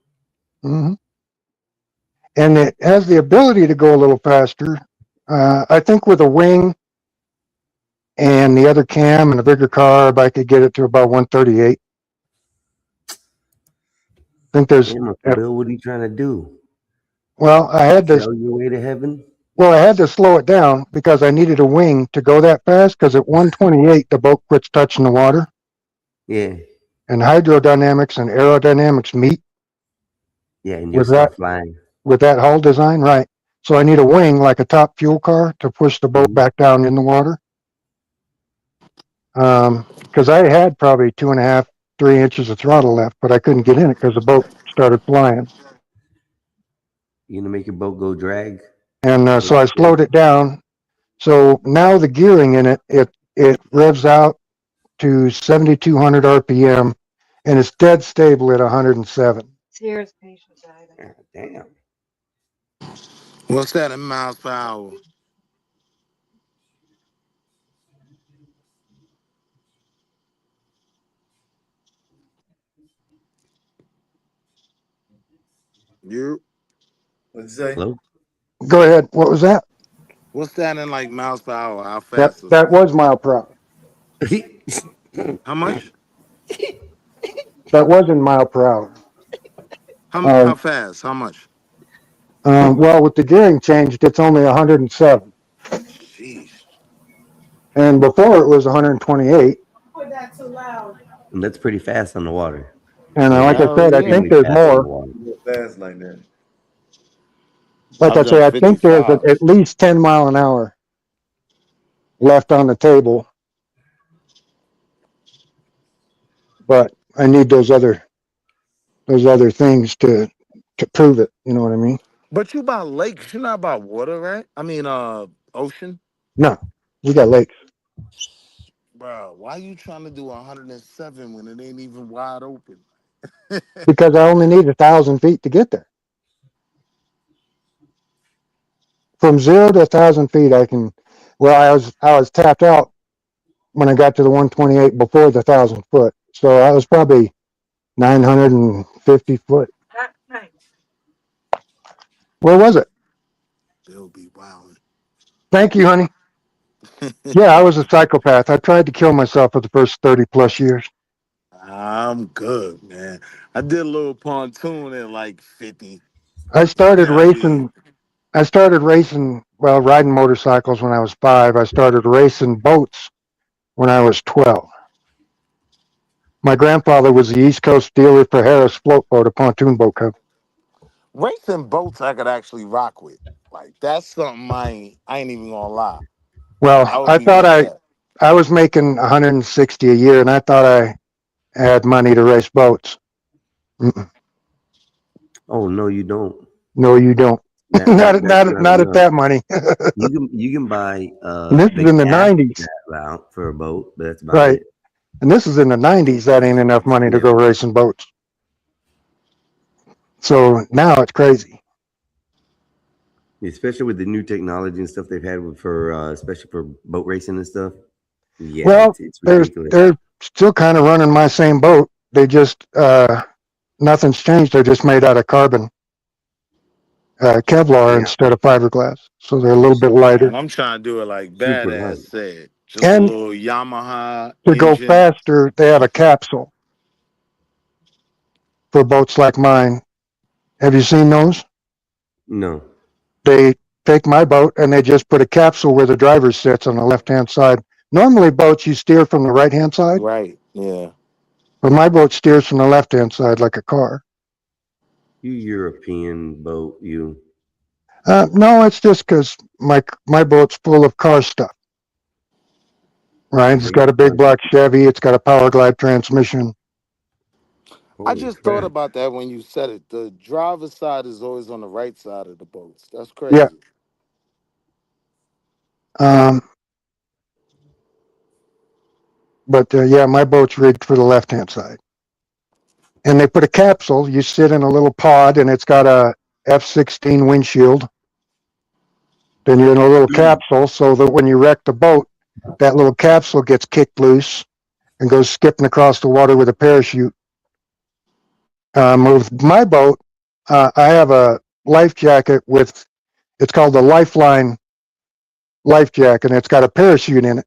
Mm-hmm. And it has the ability to go a little faster. I think with a wing and the other cam and a bigger carb, I could get it to about 138. I think there's. Damn, Uncle Bill, what are you trying to do? Well, I had to. Sail your way to heaven? Well, I had to slow it down because I needed a wing to go that fast. Because at 128, the boat quits touching the water. Yeah. And hydrodynamics and aerodynamics meet. Yeah, and you'll start flying. With that hull design, right? So I need a wing like a top fuel car to push the boat back down in the water. Because I had probably 2.5, 3 inches of throttle left, but I couldn't get in it because the boat started flying. You gonna make your boat go drag? And so I slowed it down. So now the gearing in it revs out to 7,200 RPM, and it's dead stable at 107. Tears, patient died. Damn. What's that in miles per hour? You? What'd you say? Hello? Go ahead. What was that? What's that in like miles per hour? How That fast is it? that was mile per hour. How much? That was in mile per hour. How fast? How much? Well, with the gearing changed, it's only 107. Jeez. And before it was 128. And that's pretty fast on the water. And like I Hell said, I yeah. think Extremely there's fast on the more. water. Fast like that. Like I I was at say, I think there's 55. at least 10 mile an hour left on the table. But I need those other things to prove it. You know what I mean? But you about lakes, you're not about water, right? I mean, ocean. No, we got lakes Bro, why you trying to do 107 when it ain't even wide open? because I only need 1,000 feet to get there. From 0 to 1,000 feet, I can. Well, I was tapped out when I got to the 128 before the 1,000 foot, so I was probably 950 foot. Where was it? They'll be wild. Thank you, honey. Yeah, I was a psychopath. I tried to kill myself for the first 30 plus years. I'm good, man. I did a little pontoon at like 50. I started That'll be racing. I started racing, well, riding motorcycles when I was 5. I started racing boats when I was 12. My grandfather was the East Coast dealer for Harris Float Boat, a pontoon boat company. racing boats I could actually rock with. Like that's something I ain't even gonna lie. I Well, would I be thought with that. I was making 160 a year, and I thought I had money to race boats. Mm-mm. Oh no, you don't. No, you don't. That's not Not at enough. that money. You can buy And this is the in the gas 90s, that route for a boat, but that's about right? it. And this is in the 90s. That ain't enough money to Yeah. go racing boats. So now it's crazy. Especially with the new technology and stuff they've had for especially for boat racing and stuff. Yeah, Well, it's ridiculous. they're still kind of running my same boat. They just nothing's changed. They're just made out of carbon Kevlar Yeah, instead of fiberglass, so they're a little bit lighter. Man, I'm trying to do it like super badass light. said. Just a And little Yamaha to go engine. faster, they have a capsule for boats like mine. Have you seen those? No. They take my boat and they just put a capsule where the driver sits on the left-hand side. Normally, boats you steer from the right-hand side, Right. Yeah. but my boat steers from the left-hand side like a car. You European boat, you. No, it's just because my boat's full of car stuff. Right? Oh, It's they got got a big cars. black Chevy. It's got a Power Glide transmission. I Holy just thought crap. about that when you said it. The driver's side is always on the right side of the boats. That's Yeah. crazy. Um, but yeah, my boat's rigged for the left-hand side. And they put a capsule. You sit in a little pod, and it's got a F-16 windshield. Then you're in a little capsule, so that when you wreck the boat, that little capsule gets kicked loose and goes skipping across the water with a parachute. With my boat, I have a life jacket with, it's called the Lifeline life jacket, and it's got a parachute in it.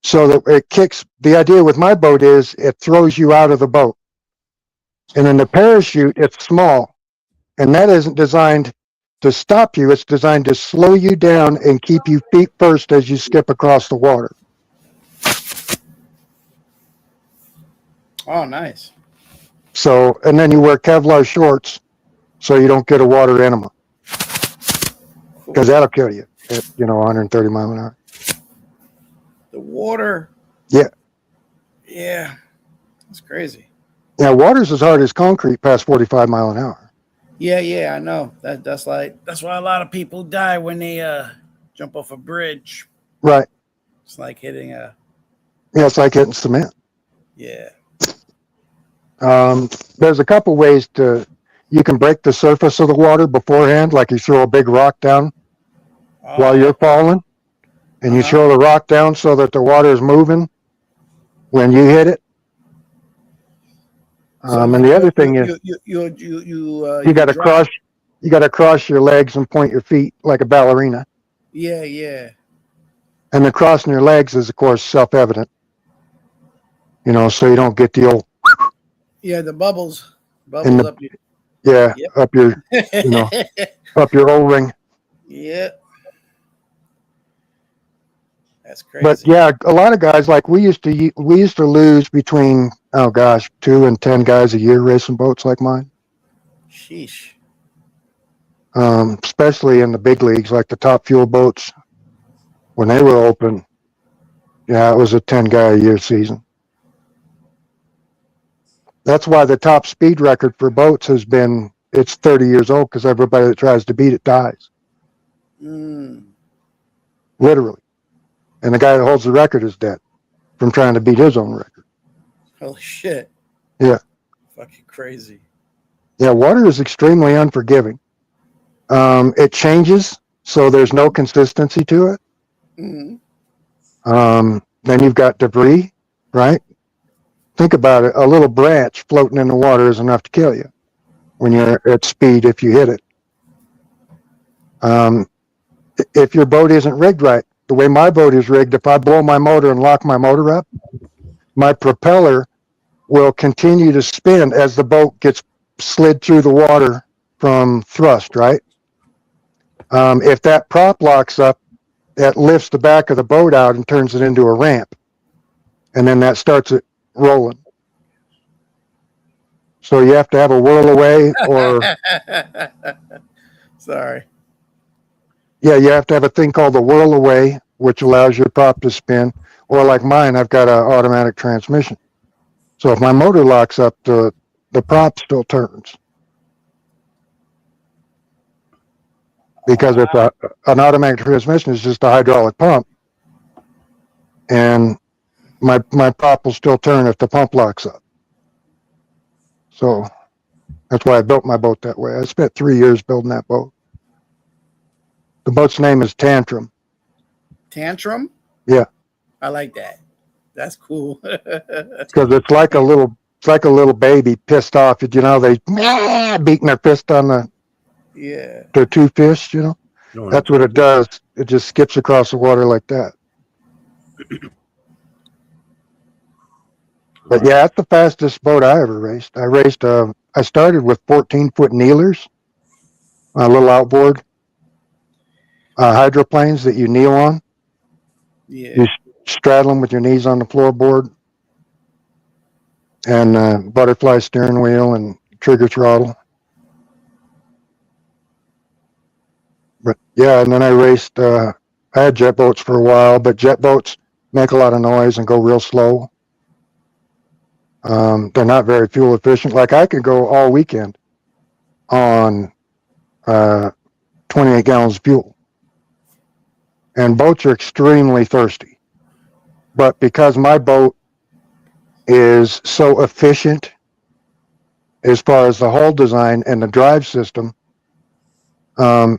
So that it kicks, the idea with my boat is it throws you out of the boat. And then the parachute, it's small. And that isn't designed to stop you, it's designed to slow you down and keep you feet first as you skip across the water. Oh, nice. So, and then you wear Kevlar shorts so you don't get a water enema because that'll kill you at 130 mile an hour. The water. Yeah, Yeah. That's crazy. yeah. Water's as hard as concrete past 45 mile an hour. Yeah, I know. That's why a lot of people die when they jump off a bridge. Right. It's like hitting a Yeah, it's like hitting cement. yeah. There's a couple ways you can break the surface of the water beforehand, like you throw a big rock down while you're falling, and you throw the rock down so that the water is moving when you hit it. And the other thing is you got to cross your legs and point your feet like a ballerina. Yeah. And the crossing your legs is, of course, self-evident. So you don't get the old Yeah, the bubbles in the up your up your up your O-ring. Yeah. That's crazy. But yeah, a lot of guys, like we used to lose between 2 and 10 guys a year racing boats like mine. Sheesh. Especially in the big leagues, like the Top Fuel boats, when they were open. Yeah, it was a 10 guy a year season. That's why the top speed record for boats it's 30 years old, because everybody that tries to beat it dies. Literally. And the guy that holds the record is dead from trying to beat his own record. Holy shit. Yeah. Fucking crazy. Yeah, water is extremely unforgiving. It changes, so there's no consistency to it. Then you've got debris, right? think about it, a little branch floating in the water is enough to kill you when you're at speed if you hit it. If your boat isn't rigged right, the way my boat is rigged, if I blow my motor and lock my motor up, my propeller will continue to spin as the boat gets slid through the water from thrust, right? If that prop locks up, that lifts the back of the boat out and turns it into a ramp. And then that starts it rolling. So you have to have a whirl away or, Sorry. yeah, you have to have a thing called the whirl away, which allows your prop to spin. Or like mine, I've got an automatic transmission. So if my motor locks up, the prop still turns. Because it's an automatic transmission is just a hydraulic pump. And my prop will still turn if the pump locks up. So that's why I built my boat that way. I spent 3 years building that boat. The boat's name is Tantrum. Tantrum? Yeah. I like that. That's cool. Because it's like a little baby pissed off. You know, they beating their fist on their two fists, you know. That's what it does. It just skips across the water like that. But yeah, that's the fastest boat I ever raced. I started with 14-foot kneelers, a little outboard, hydroplanes that you kneel on. Yeah. You straddle them with your knees on the floorboard, and butterfly steering wheel and trigger throttle. But yeah, and then I raced. I had jet boats for a while, but jet boats make a lot of noise and go real slow. They're not very fuel efficient. Like I could go all weekend on 28 gallons of fuel. And boats are extremely thirsty. But because my boat is so efficient as far as the hull design and the drive system, I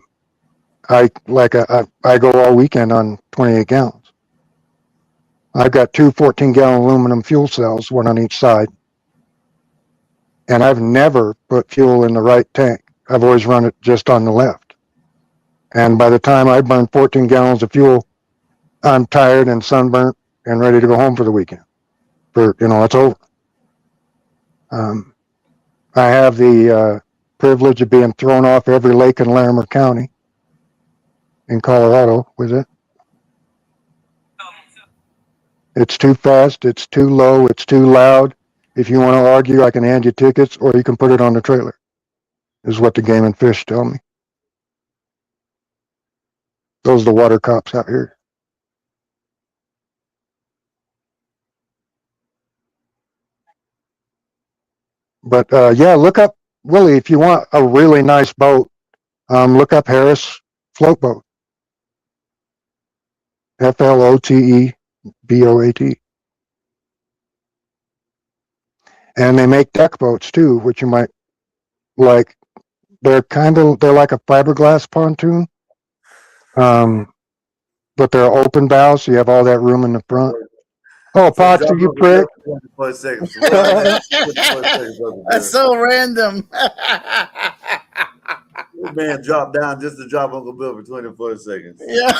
go all weekend on 28 gallons. I've got two 14-gallon aluminum fuel cells, one on each side. And I've never put fuel in the right tank. I've always run it just on the left. And by the time I burn 14 gallons of fuel, I'm tired and sunburnt and ready to go home for the weekend. It's over. I have the privilege of being thrown off every lake in Larimer County in Colorado with it. It's too fast, it's too low, it's too loud. If you want to argue, I can hand you tickets, or you can put it on the trailer, is what the Game and Fish tell me. Those are the water cops out here. But yeah, look up, Willie, if you want a really nice boat, look up Harris Float Boat. FLOTEBOAT. And they make deck boats too, which you might like. They're like a fiberglass pontoon, but they're open bow, so you have all that room in the front. Oh, Potsy, you prick! 24 seconds. That's so random. This man dropped down just to drop Uncle Bill for 24 seconds. Yeah.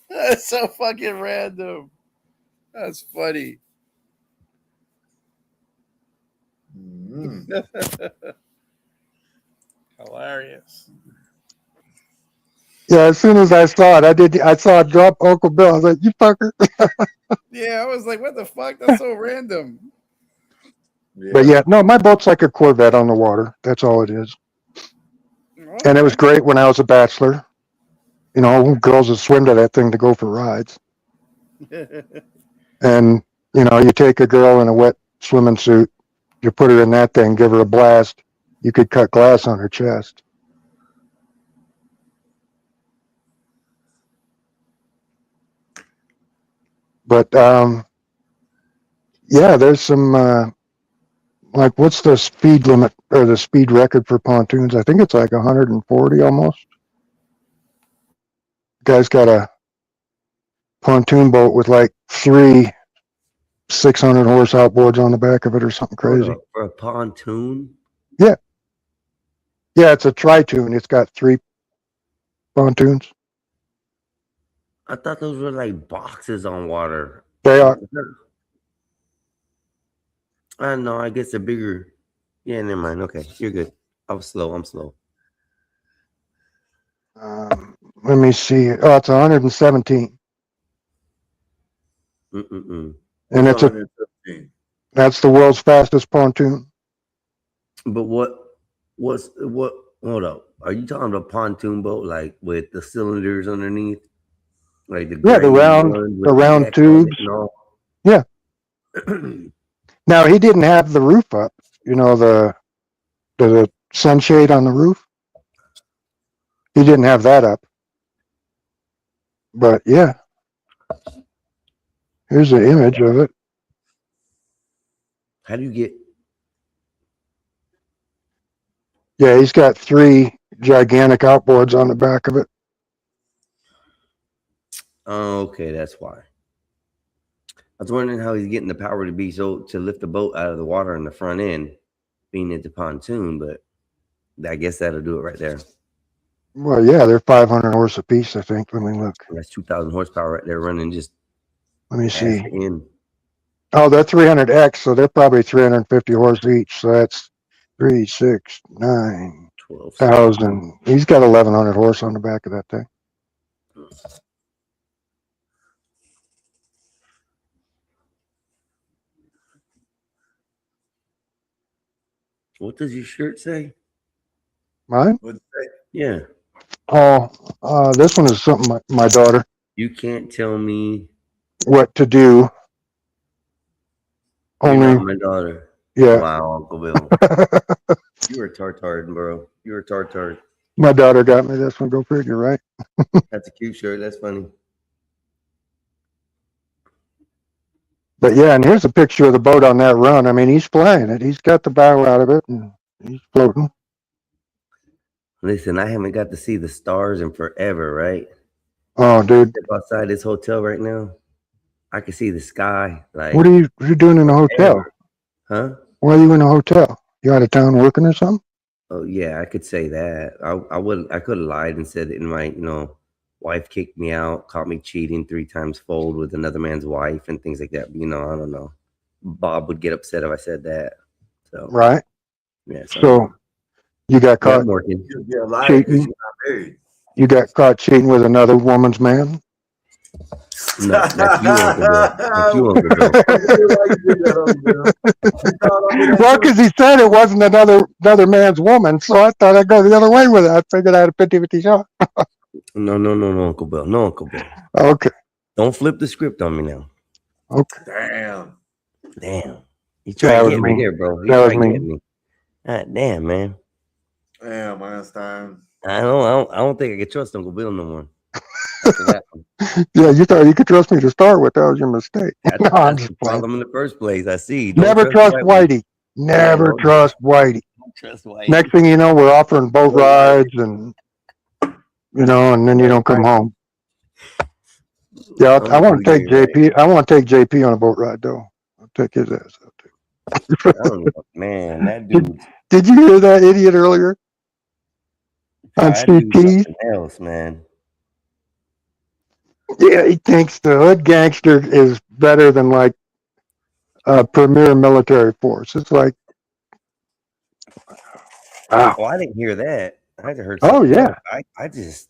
That's so fucking random. That's funny. Hilarious. Yeah, as soon as I saw it, I saw it drop Uncle Bill. I was like, you fucker. Yeah, I was like, what the fuck? That's so random. Yeah. But yeah, no, my boat's like a Corvette on the water. That's all it is. And it was great when I was a bachelor. You know, girls would swim to that thing to go for rides. And, you take a girl in a wet swimming suit, you put her in that thing, give her a blast, you could cut glass on her chest. But, yeah, there's some, like, what's the speed limit or the speed record for pontoons? I think it's like 140 almost. Guy's got pontoon boat with like 3 600 horse outboards on the back of it or something Hold crazy. up, for a pontoon? Yeah. Yeah, it's a tri-toon. It's got 3 pontoons. I thought those were like boxes on water. They are. I know. I guess they're bigger. Yeah, never mind. Okay, you're good. I'm slow. Let me see. Oh, it's 117. Mm-mm-mm. And What's it's a 117? that's the world's fastest pontoon. But what's what? Hold up. Are you talking about pontoon boat like with the cylinders underneath, like the Yeah, gray ones the with the round deck on it tubes. and all? Yeah. Now he didn't have the roof up. You know the sunshade on the roof. He didn't have that up. But yeah, here's an image of it. How do you get? Yeah, he's got 3 gigantic outboards on the back of it. Oh, okay, that's why. I was wondering how he's getting the power to lift the boat out of the water in the front end, being at the pontoon, but I guess that'll do it right there. Well, yeah, they're 500 horse apiece, I think. Let me look. That's 2,000 horsepower right there running just Let me ass see. to end. Oh, they're 300X, so they're probably 350 horse each. So that's 3, 6, 9, 1,000. He's got 1,100 horse on the back of that thing. What does your shirt say? Mine? What'd you say? Yeah. Oh, this one is something my daughter. You can't tell me What to do. you're Only, not my daughter. yeah. Wow, Uncle Bill. You were tartard, bro. You were tartard. My daughter got me this one. Go figure, right? That's a cute shirt. That's funny. But yeah, and here's a picture of the boat on that run. I mean, he's flying it. He's got the bow out of it, and he's floating. Listen, I haven't got to see the stars in forever, right? Oh, dude. Step outside this hotel right now. I can see the sky. Like, What are you doing in a hotel? huh? Why are you in a hotel? You out of town working or something? Oh yeah, I could say that. I could have lied and said that my wife kicked me out, caught me cheating 3 times fold with another man's wife and things like that. But, I don't know. Bob would get upset if I said that. So Right. yeah. So you got yeah, caught I'm working. You're a liar because cheating. you're not married. You got caught cheating with another woman's man. No, that's you, Uncle Bill. That's you, Uncle Bill. Why you did that, Uncle Bill? You thought I'd be that Well, good? because he said it wasn't another man's woman, so I thought I'd go the other way with it. I figured I had a 50-50 shot. No, Uncle Bill. No, Uncle Bill. Okay. Don't flip the script on me now. Okay. Damn. You try That to was get me me. there, bro. You That was try to get me. me. God damn, man. Damn, Einstein. I don't think I can trust Uncle Bill no more. After that one. Yeah, you thought you could trust me to start with. That was your mistake. That's, No, I'm that's just the playing. problem in the first place. I see. Don't Never trust the white Whitey. Never don't- trust Whitey. Don't trust White. Next thing you know, we're offering boat rides and then you don't come home. Yeah, I want to take JP. I want to take JP on a boat ride though. I'll take his ass out too. I don't know, man, that dude. Did you hear that idiot earlier on That dude's CT? something else, man. Yeah, he thinks the hood gangster is better than like a premier military force. It's like, wow. Oh, I didn't hear that. I heard Oh something yeah. else. I just,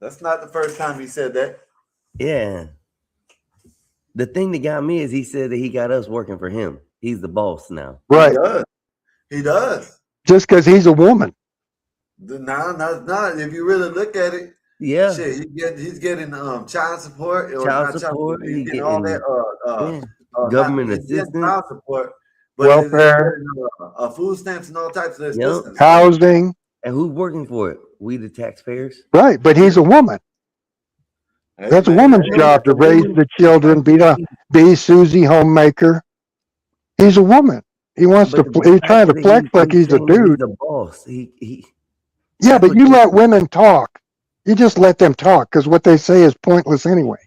That's not the first time he said that. yeah. The thing that got me is he said that he got us working for him. He's the boss now. Right. He does. Just because he's a woman. No, not. If you really look at it, Yeah. shit, he's getting child support or Child not support, He's he getting all that government he's getting assistance. child support, but Welfare. he's getting, food stamps and all types of Yep. assistance. Housing. And who's working for it? We the taxpayers. Right, but he's a woman. That's a woman's job to raise the children, be Susie homemaker. He's a woman. He wants to. He's trying to flex like he's a dude. He's the boss. He Yeah, but you let women talk. You just let them talk because what they say is pointless anyway.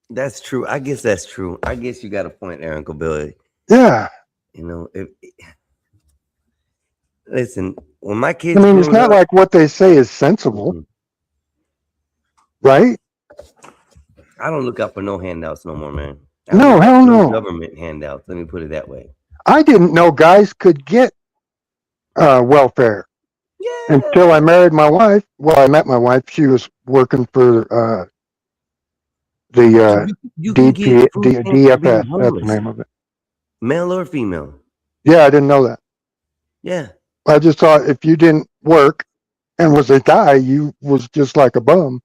That's true. I guess that's true. I guess you got a point there, Uncle Billy. Yeah. You know, listen, when my I kids mean, it's growed not up, like what they say is sensible, mm-mm, right? I don't look out for no handouts no more, man. I don't No, look out hell for no no. government handouts. Let me put it that way. I didn't know guys could get welfare until I Yeah. married my wife. Well, I met my wife. She was working for the So you can get food stamps for being DFS. That's the homeless, name of it. male or female. Yeah, I didn't know that. Yeah. I just thought if you didn't work and was a guy, you was just like a bum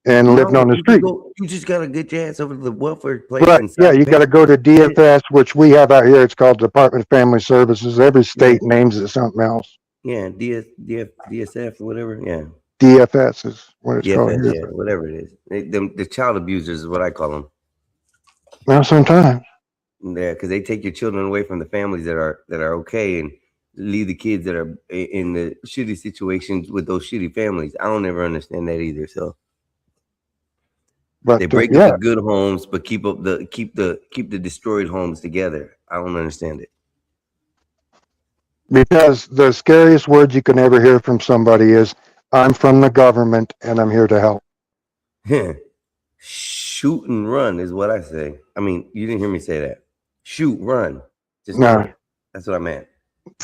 and lived on No, the you can street. go. You just gotta get your ass over to the welfare place Right. and Yeah, sign you got to go paperwork. to That's it. DFS, which we have out here. It's called Department of Family Services. Every Yeah. state names it something else. Yeah. DSF, whatever. Yeah. DFS is what it's called DFS. here. Yeah. Whatever it is. The child abusers is what I call them. Now, sometimes. Yeah, because they take your children away from the families that are okay and leave the kids that are in the shitty situations with those shitty families. I don't ever understand that either. So But they break up the yeah, good homes, but keep the destroyed homes together. I don't understand because the scariest words you can ever hear from somebody is, I'm from the government and I'm here to help. it. Shoot and run is what I say. I mean, you didn't hear me say that. Shoot, run, just Now, don't. That's what I meant.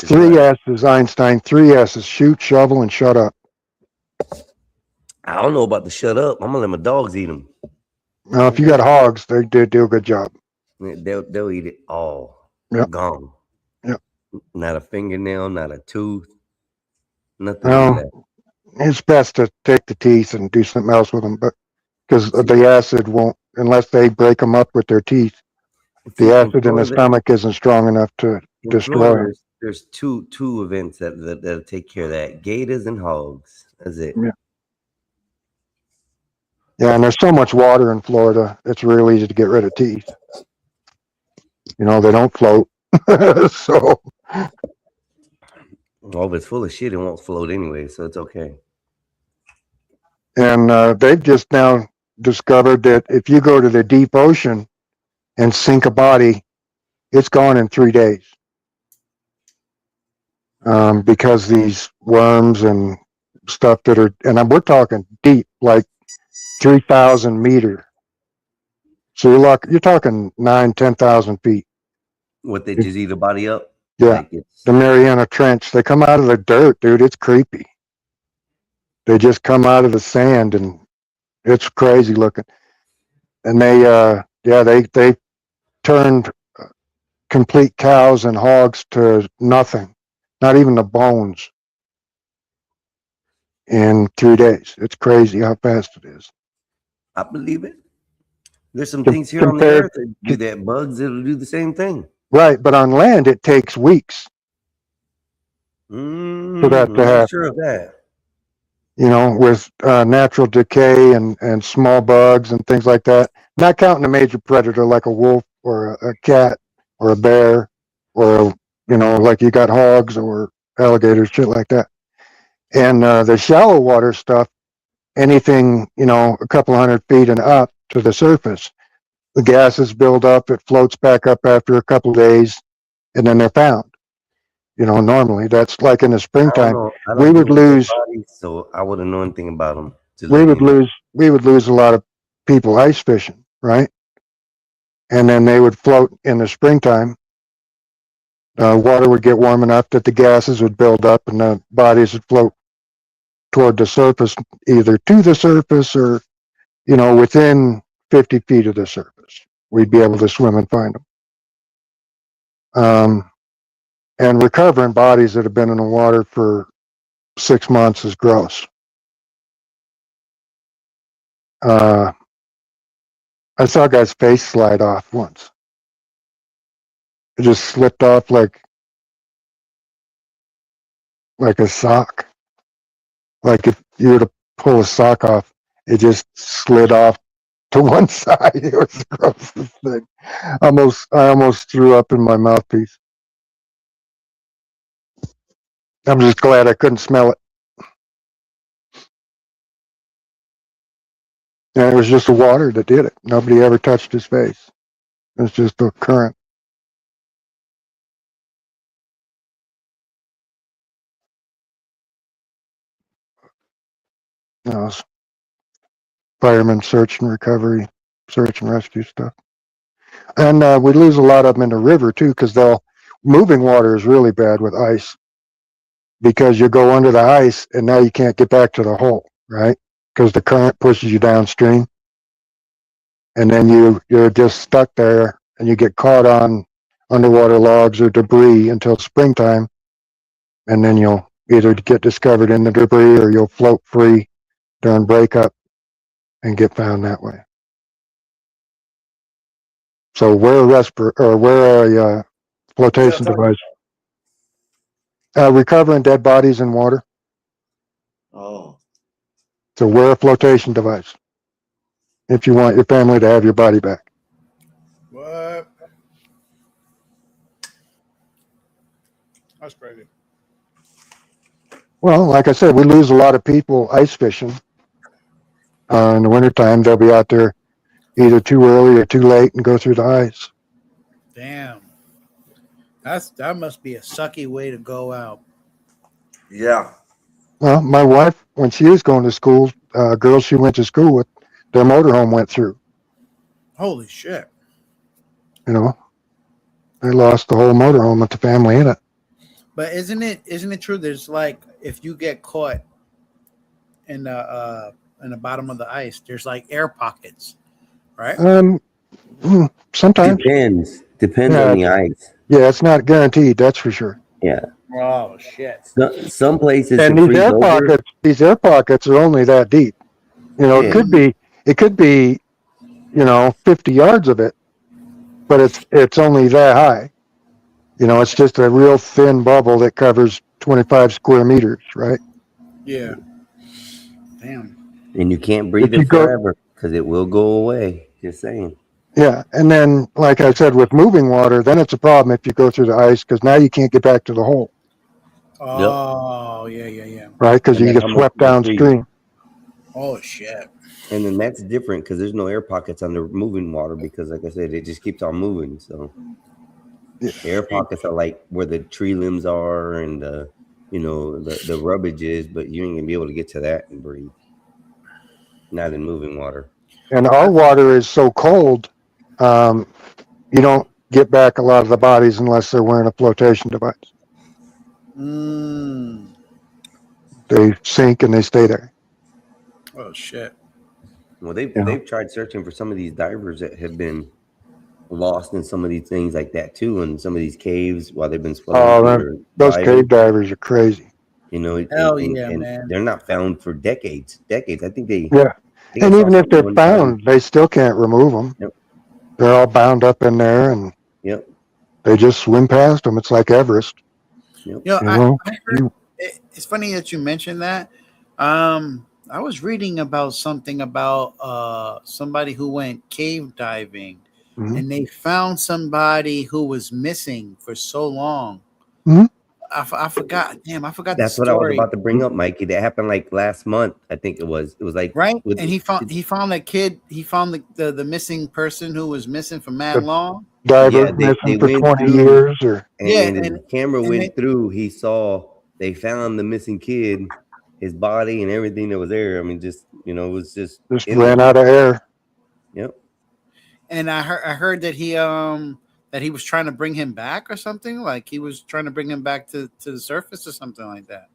Is what three I S's, Einstein, three S's, shoot, shovel, and shut up. I don't know about the shut up. I'm gonna let my dogs eat them. Now, if you got hogs, they do a good job. They'll eat it all. Yep. Gone. Yep. Not a fingernail, not a tooth, nothing will be Well, left. it's best to take the teeth and do something else with them, but because See, the acid won't, unless they break them up with their teeth, the see, in acid in the Florida, stomach isn't strong enough to in destroy Florida, them. there's two events that'll take care of that: gators and hogs. That's it. Yeah. Yeah, and there's so much water in Florida, it's real easy to get rid of teeth. You know, they don't float. So, Well, if it's full of shit, it won't float anyway, so it's okay. and they've just now discovered that if you go to the deep ocean and sink a body, it's gone in 3 days. Because these worms and stuff that are, and we're talking deep, like 3,000 meter. So you're talking 10,000 feet. What, they just eat a body up? Yeah. Like it's The Mariana Trench, they come out of the dirt, dude. It's creepy. They just come out of the sand and it's crazy looking. And they turned complete cows and hogs to nothing, not even the bones in 3 days. It's crazy how fast it is. I believe it. There's some things here on the Compared earth that do that. Bugs that'll do the same thing. Right, but on land it takes weeks for that I'm to not happen. sure of that. You know, with natural decay and small bugs and things like that. Not counting a major predator like a wolf or a cat or a bear or like you got hogs or alligators, shit like that. And the shallow water stuff, anything a couple 100 feet and up to the surface, the gases build up. It floats back up after a couple of days, and then they're found. Normally that's like in the I don't springtime, know. I we don't would deal with dead lose, bodies, so I wouldn't know anything about them to we let would you know. lose, we would lose a lot of people ice fishing, right? And then they would float in the springtime. Water would get warm enough that the gases would build up and the bodies would float toward the surface, either to the surface or, within 50 feet of the surface. We'd be able to swim and find them. And recovering bodies that have been in the water for 6 months is gross. I saw a guy's face slide off once. It just slipped off like a sock. Like if you were to pull a sock off, it just slid off to one side. It was the grossest thing. I almost threw up in my mouthpiece. I'm just glad I couldn't smell it. And it was just the water that did it. Nobody ever touched his face. It was just the current. You know, firemen search and recovery, search and rescue stuff. And we lose a lot of them in the river too, because moving water is really bad with ice, because you go under the ice and now you can't get back to the hole, right? Because the current pushes you downstream, and then you're just stuck there, and you get caught on underwater logs or debris until springtime, and then you'll either get discovered in the debris or you'll float free during breakup and get found that way. So wear a flotation device. Recovering dead bodies in water. Oh, So wear a flotation device if you want your family to have your body back. What? That's crazy. Well, like I said, we lose a lot of people ice fishing. In the wintertime, they'll be out there either too early or too late and go through the ice. Damn. That must be a sucky way to go out. yeah. Well, my wife, when she was going to school, girls she went to school with, their motorhome went through. Holy shit. You know, they lost the whole motorhome with the family in it. But isn't it true? There's like, if you get caught in the bottom of the ice, there's like air pockets, right? Sometimes. Depends on Yeah, the ice. yeah, it's not guaranteed. That's for sure. Yeah. Oh shit. Some places And can freeze over. these air pockets are only that deep. You know, Yeah. it could be, 50 yards of it, but it's only that high. You know, it's just a real thin bubble that covers 25 square meters, right? Yeah. Damn. And you can't breathe If you it go, forever because it will go away. Just saying. yeah, and then like I said, with moving water, then it's a problem if you go through the ice, because now you can't get back to the hole, Yep. Oh yeah. right? Because And you then get how much swept do they freeze? downstream. Oh shit. And then that's different because there's no air pockets on the moving water because, like I said, it just keeps on moving. So Yeah. air pockets are like where the tree limbs are and the rubbish is, but you ain't gonna be able to get to that and breathe. Not in moving water. And our water is so cold, you don't get back a lot of the bodies unless they're wearing a flotation device. They sink and they stay there. Oh shit. Well, they've tried searching for some of these divers that have been lost in some of these things like that too, and some of these caves while they've been swimming or Those diving. cave divers are crazy. Hell yeah, man. They're not found for decades. I think they. Yeah, I think I and saw even if something they're one found, time. they still can't remove them. Yep. They're all bound up in there, and Yep. they just swim past them. It's like Everest. Yep. You know, You know, I heard it's funny that you mentioned that. I was reading about something about somebody who went cave diving, Mhm. and they found somebody who was missing for so long. Mhm. I forgot. Damn, I forgot the That's what I was story. about to bring up, Mikey. That happened like last month. I think it was. It was like Right, with and he found that kid. He found the missing person who was missing for mad The long. diver yeah. missing They for went 20 through, years, or Yeah, and his camera and went through. He saw they found the missing kid, his body, and everything that was there. I mean, just it was just just in ran there. out of air. Yep. and I heard that he was trying to bring him back or something. Like he was trying to bring him back to the surface or something like that.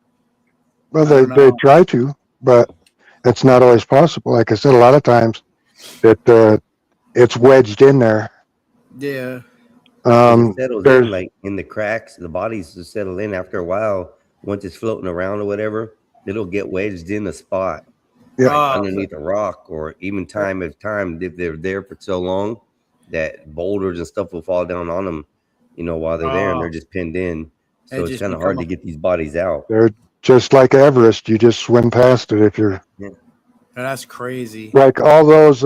Well, I don't they know. try to, but it's not always possible. Like I said, a lot of times that it's wedged in there. Yeah. Because it settles There's in like in the cracks. The bodies just settle in after a while. Once it's floating around or whatever, it'll get wedged in a spot, Yeah. like Oh, underneath a rock, or even time if they're there for so long that boulders and stuff will fall down on them, while they're there and they're just pinned in. So it it's just kind of hard become to get these bodies out. they're just like Everest. You just swim past it if you're Yeah. that's crazy. like all those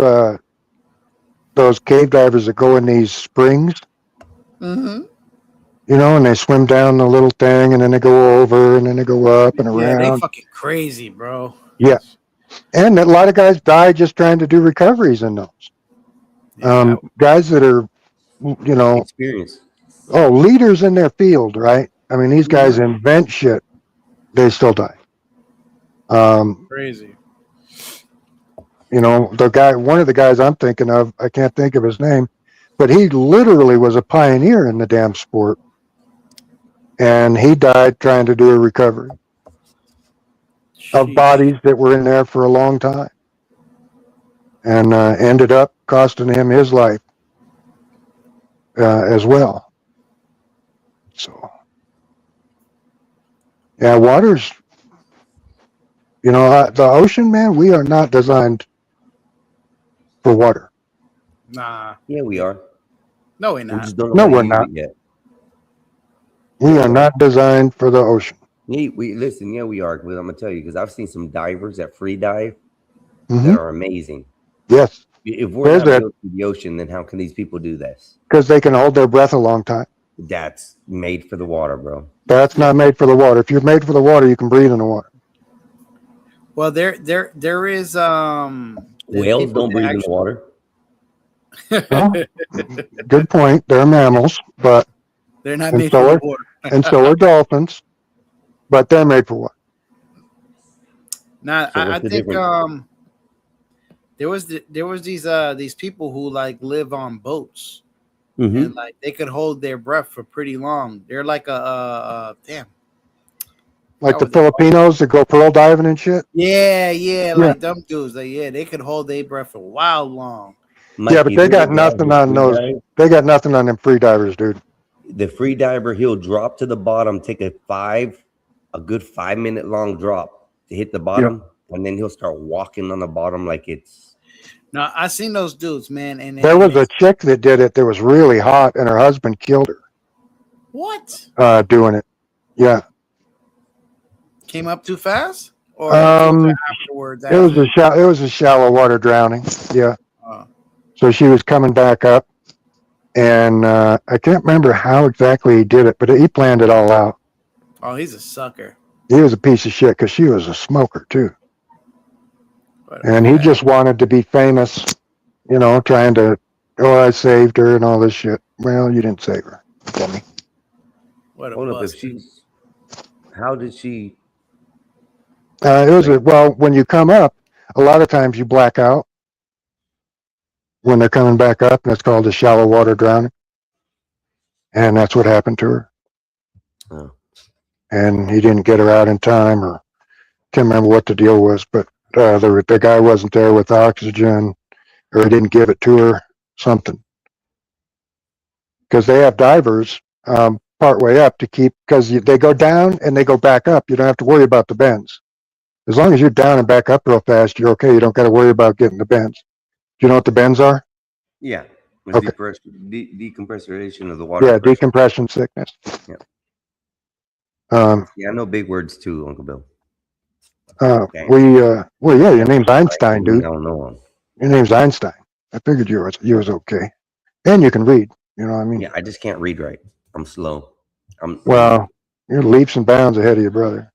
cave divers that go in these springs, Mm-hmm. and they swim down the little thing, and then they go over, and then they go up and Yeah, they around. fucking crazy, bro. Yeah. And a lot of guys die just trying to do recoveries in those. Yeah, Guys that are, you know, Experience. leaders in their field, right? I mean, these guys invent shit. They still die. crazy. You know, one of the guys I'm thinking of, I can't think of his name, but he literally was a pioneer in the damn sport. And he died trying to do a recovery of Sheesh. bodies that were in there for a long time, and ended up costing him his life as well. So, yeah, water's, you know, the ocean, man, we are not designed for water. Nah. Yeah, we are. No, we're We not. just don't know No, how to we're use not. it yet. We Yeah, are we are. not designed for the ocean. Yeah, we listen. Yeah, we are. But I'm gonna tell you because I've seen some divers that free dive Mm-hmm. that are amazing. Yes. If we're There's not that, built for the ocean, then how can these people do this? because they can hold their breath a long time. That's made for the water, bro. That's Yeah. not made for the water. If you're made for the water, you can breathe in the water. Well, there is there's Whales people don't that breathe in the actually. water. Well, good point. They're mammals, but They're not and made for so the are water. and so are dolphins, but they're made for water. Now, So I what's the think difference? there was these people who like live on boats and Mm-hmm. like they could hold their breath for pretty long. They're like a damn. Like Forgot the what they're called. Filipinos that go pearl diving and shit. Yeah, Yeah, like them dudes. Like they could hold their breath for a while long. yeah, Mikey, but have they you ever got guys nothing that on free those. dive? They got nothing on them free divers, dude. The free diver, he'll drop to the bottom, take a good 5 minute long drop to hit the Yeah, bottom, and then he'll start walking on the bottom like it's Now I seen those dudes, man, there and was a it's chick that did it that was really hot, and her husband killed her what doing it. Yeah, came up too fast, or he killed her afterwards it was after. it was a shallow water drowning. Yeah, Uh, so she was coming back up, and I can't remember how exactly he did it, but he planned it all out. oh, he's a sucker. He was a piece of shit because she was a smoker too, What a and he bad. just wanted to be famous. You know, trying to, oh, I saved her and all this shit. Well, you didn't save her, dummy. What a hold up. If buster. she's how did she It was like when you come up, a lot of times you black out when they're coming back up, and it's called a shallow water drowning. And that's what happened to her. oh, And he didn't get her out in time, or can't remember what the deal was, but the guy wasn't there with oxygen, or he didn't give it to her, something. Because they have divers part way up to keep, because they go down and they go back up. You don't have to worry about the bends. As long as you're down and back up real fast, you're okay. You don't got to worry about getting the bends. Do you know what the bends are? yeah, it's Okay. decompressurization of the water Yeah, pressure. decompression sickness. Yeah. Um, Yeah, I know big words too, Uncle Bill. Okay. well, yeah, your name's I Einstein, dude. don't know him. Your name's Einstein. I figured you was okay. And you can read, you know what I mean? Yeah, I just can't read right. I'm slow. I'm Well, you're leaps and bounds ahead of your brother.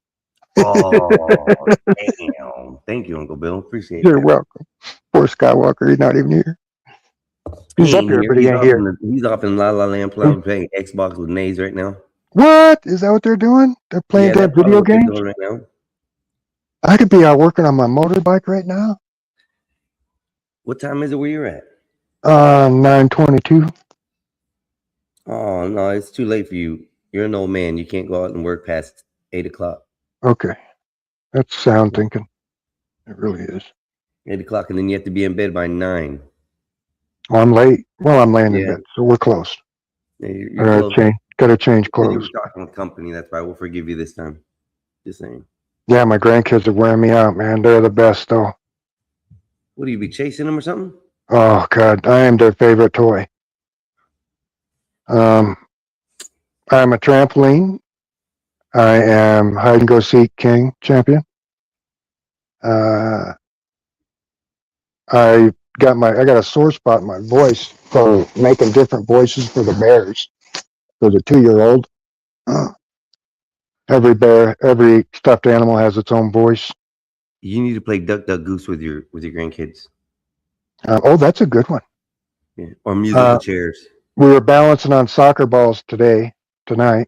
oh damn. Thank you, Uncle Bill. Appreciate You're that. welcome. Poor Skywalker, he's not even here. He He's up ain't here, here. but he ain't here. He's off in La La Land playing Xbox with Nays right now. What? Is that what they're doing? They're playing Yeah, damn that's probably video what they're games? doing right now. I could be out working on my motorbike right now. What time is it where you're at? 9:22. Oh no, it's too late for you. You're an old man. You can't go out and work past 8 o'clock. Okay. That's sound thinking. It really is. 8 o'clock, and then you have to be in bed by 9. Oh, I'm late. Well, I'm laying in Yeah. bed, so we're close. Yeah, you're close. Gotta change You said you were clothes. talking with company. That's why we'll forgive you this time. Just saying. Yeah, my grandkids are wearing me out, man. They're the best, though. What do you be chasing them or something? Oh God, I am their favorite toy. I'm a trampoline. I am hide and go seek king champion. I got a sore spot in my voice for making different voices for the bears. For the 2-year-old, every stuffed animal has its own voice. You need to play Duck Duck Goose with your grandkids. Oh, that's a good one. Yeah. Or musical chairs. We were balancing on soccer balls tonight,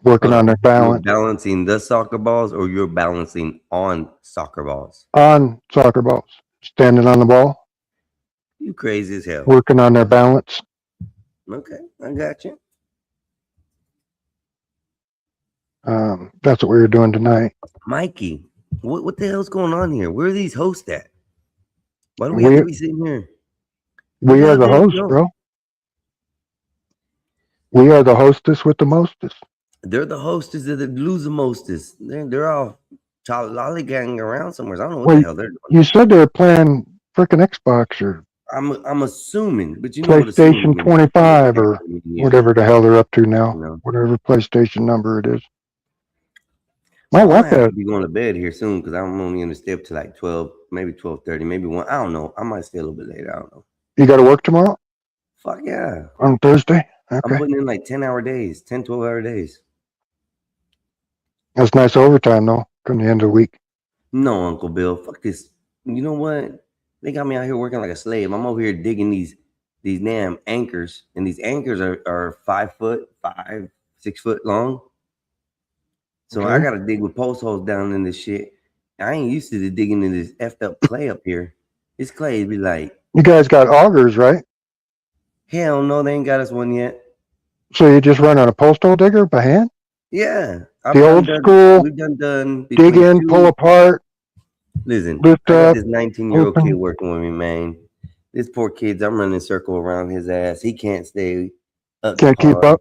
working Hold on on. their You're balance balancing the soccer balls, or you're balancing on soccer balls. on soccer balls, standing on the ball, You crazy as hell. working on their balance. Okay, I got you. That's what we were doing tonight. Mikey, what the hell's going on here? Where are these hosts at? Why do we have to be sitting here? We are Where the they host, go? bro. We are the hostess with the mostest. They're the hostess of the loser mostest. They're all lollygagging around somewhere. I don't know what the hell they're doing. You said they were playing freaking Xbox or I'm assuming, but you know what assuming PlayStation means. 25 or whatever the hell they're up to now. You know. Whatever PlayStation number it is. So My I'm wife gonna have has. to be going to bed here soon because I'm only gonna stay up to like 12, maybe 12:30, maybe 1. I don't know. I might stay a little bit later. I don't know. You got to work tomorrow Fuck yeah. on Thursday. I'm Okay, putting in like 10-hour days, 10, 12-hour days. that's nice overtime though. Come the end of the week. No, Uncle Bill. Fuck this. You know what? They got me out here working like a slave. I'm over here digging these damn anchors, and these anchors are 5 foot, 6 foot long. So I gotta dig with post holes down in this shit. I ain't used to the digging in this effed up clay up here. This clay be like, You guys got augers, right? hell no, they ain't got us one yet. So you just run on a postal digger by hand? Yeah, The old school we've done dig in, pull apart, Listen, lift I got up, this 19-year-old kid open. working with me, man. This poor kid, I'm running a circle around his ass. He can't stay up. Can't keep up.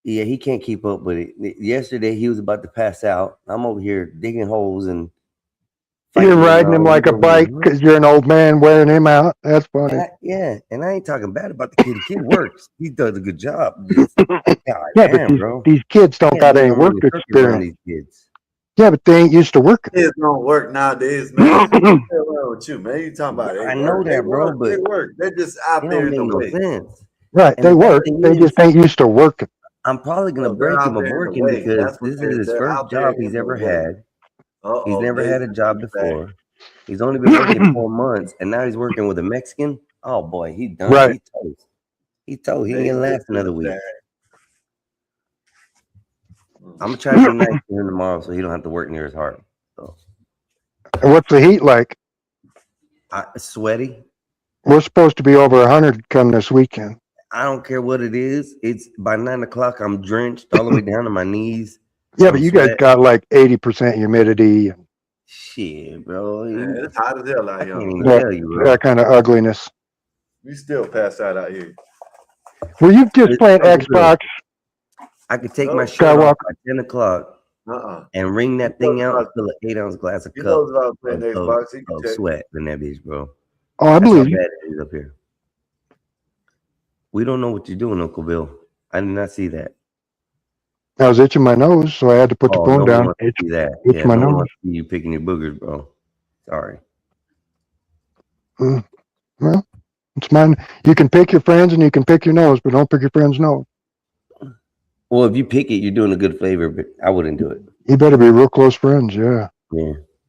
Yeah, he can't keep up with it. Yesterday, he was about to pass out. I'm over here digging holes and You're fighting riding him like a bike because you're an old man wearing him out. That's funny. Yeah, and I ain't talking bad about the kid. The kid works. He does a good job. Just, God Yeah, damn, but bro. these kids don't got any work around experience. these kids. Yeah, but they ain't used to working. Kids don't work nowadays, man. What's wrong with you, man? You talking about? I know that, bro, but they work. They're just out it there don't in the make no way. sense. Right, And they the bad work. thing They just is, ain't used to working. I'm probably gonna No, they're break out him of there in the working way. because That's what this is his they're first out there job he's in the ever way. had. He's never They had a job back. before. He's only been working 4 months, and now he's working with a Mexican. Oh boy, he's done. Right. He's toast. He's toast. He ain't They gonna last get another to week. that. I'm gonna try to be nice to him tomorrow so he don't have to work near his heart. So What's the heat like? sweaty. We're supposed to be over 100 come this weekend. I don't care what it is. It's by 9 o'clock. I'm drenched all the way down to my knees. Yeah, but you guys got like 80% humidity. Shit, bro. Man, it's hot as hell out I here. can't even That, tell you, bro. that kind of ugliness. We still pass out here. Were you just playing Uncle Bill, Xbox? I could take my shirt off by 10 o'clock Uh-uh. and wring that thing out and fill an 8-ounce glass of He cup knows about playing of, Xbox. He can of check. sweat in that bitch, bro. Oh, I That's how believe you. bad it is up here. We don't know what you're doing, Uncle Bill. I did not see that. I was itching my nose, so I had to put the Oh, phone no one down. wants to see that. Itch Yeah, my no one nose. wants to see you picking your boogers, bro. Sorry. Well, it's mine. You can pick your friends and you can pick your nose, but don't pick your friend's nose. Well, if you pick it, you're doing a good favor, but I wouldn't do it. You better be real close friends, yeah.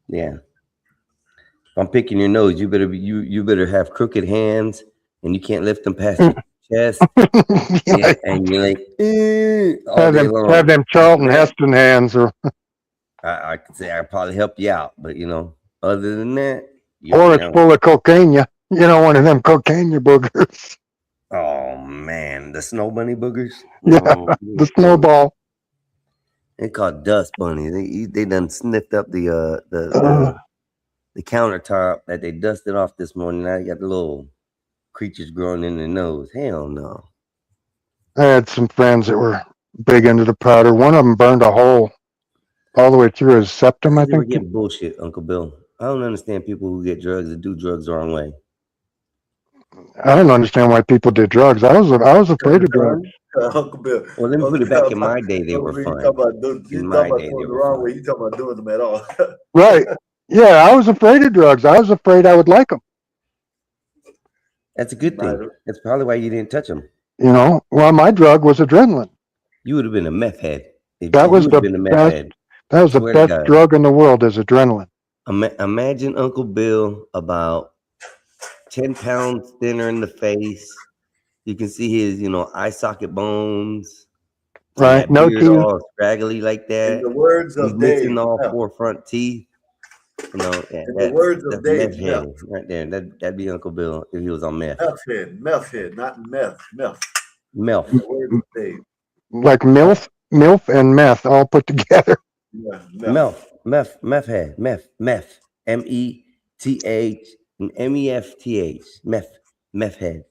Yeah. If I'm picking your nose, you better be you better have crooked hands and you can't lift them past your chest. Yeah, and you're like all day long. Have them Charlton Heston hands, or I could say I'd probably help you out, but other than that, or it's full of cocaine. You know, one of them cocaine boogers. Oh man, the snow bunny boogers. Yeah, the snowball. They're called dust bunnies. They done sniffed up the countertop that they dusted off this morning. Now you got the little creatures growing in their nose. Hell no. I had some friends that were big into the powder. One of them burned a hole all the way through his septum, I They were think. getting bullshit, Uncle Bill. I don't understand people who get drugs and do drugs the wrong way. I don't understand why people did drugs. I was afraid of drugs. Uncle Bill. Well, let me put it back. In my day, they were fun. In my day, they were wrong way. He's talking about doing them at all. Right. Yeah, I was afraid of drugs. I was afraid I would like them. That's a good thing. That's probably why you didn't touch them. You know, well, my drug was adrenaline. You would have been a meth head. That was the best. That was the Swear to best God. drug in the world is adrenaline. Imagine Uncle Bill about 10 pounds thinner in the face. You can see his, eye socket bones and Right? that No beard teeth. all scraggly like In that. the words He's of missing Dave, all meth. 4 front teeth. Yeah, In the that's words of meth Dave, meth. head right there. That'd be Uncle Bill if he was on meth. Meth head, not meth. Meth. In Meth. the words of Dave. Like MILF and meth all put together. Yeah, meth. Meth head. Meth. METH and MEFTH. Meth head.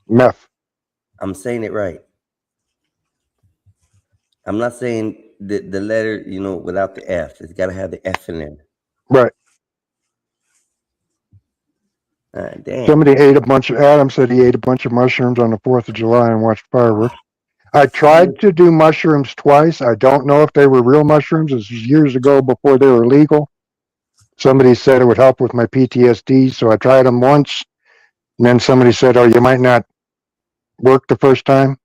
Meth. I'm saying it right. I'm not saying the letter, without the F. It's got to have the F in there. Right. Damn. Somebody ate a bunch of, Adam said he ate a bunch of mushrooms on the 4th of July and watched fireworks. I tried to do mushrooms twice. I don't know if they were real mushrooms. This was years ago before they were legal. Somebody said it would help with my PTSD, so I tried them once. And then somebody said, oh, you might not work the first time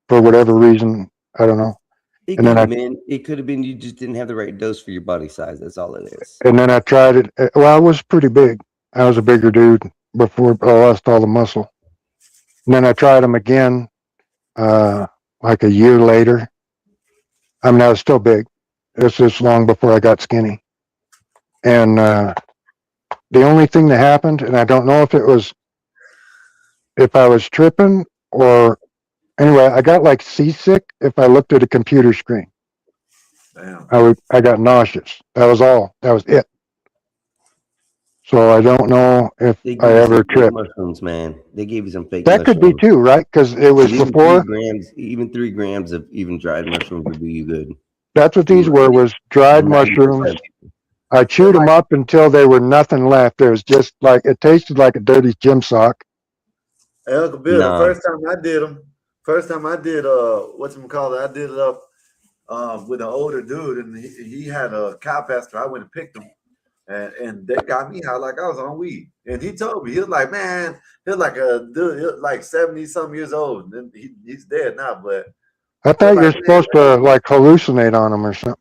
for whatever reason. I don't know. It And could then have been. It could have been you just didn't have the right dose for your body size. That's all it is. I tried it. Well, I was pretty big. I was a bigger dude before I lost all the muscle. And then I tried them again, like a year later. I mean, I was still big. This is long before I got skinny. And the only thing that happened, and I don't know if I was tripping or anyway, I got like seasick if I looked at a computer screen. Damn. I got nauseous. That was all. That was it. So I don't know if They I gave you ever some fake tripped. mushrooms, man. They gave you some fake That could be mushrooms. too, right? Because it was Even before. 3 grams of even dried mushrooms would do you good. That's what these were, was dried 90% mushrooms. of people. I chewed them up until they were nothing left. There was just like, it tasted like a dirty gym sock. Hey, Uncle Bill, Nah. the first time I did whatchamacallit, I did it up with an older dude, and he had a cow pasture. I went and picked him, and they got me high like I was on weed. And he told me, he was like, man, he was like a dude, he was like 70 some years old, and he's dead now. But I thought you're supposed to like hallucinate on them or something.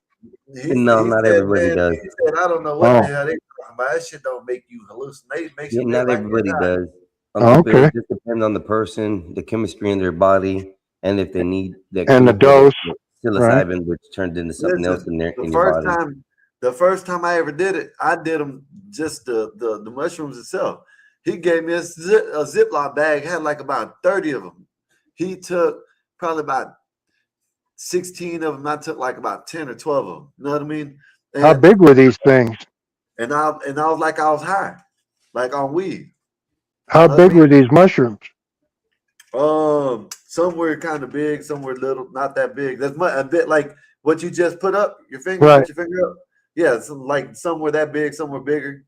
No, not said, everybody man, does. he said, I don't know what the Oh, hell they talking about. That shit don't make you hallucinate. It makes Yeah, you live not like everybody you're not. does. Uncle Bill, okay. it just depends on the person, the chemistry in their body, and if they need that And the chemical, dose, right? psilocybin, which turns into something else Listen, in your body. the first time I ever did it, I did them just the mushrooms itself. He gave me a Ziploc bag, had like about 30 of them. He took probably about 16 of them. I took like about 10 or 12 of them. You know what I mean? How big were these things? And I was like I was high, like on weed. How You know what I big were these mushrooms? Some were kind of big, some were little, not that big. That's a bit like what you just put up your finger, Right. put your finger up. Yeah, like some were that big, some were bigger.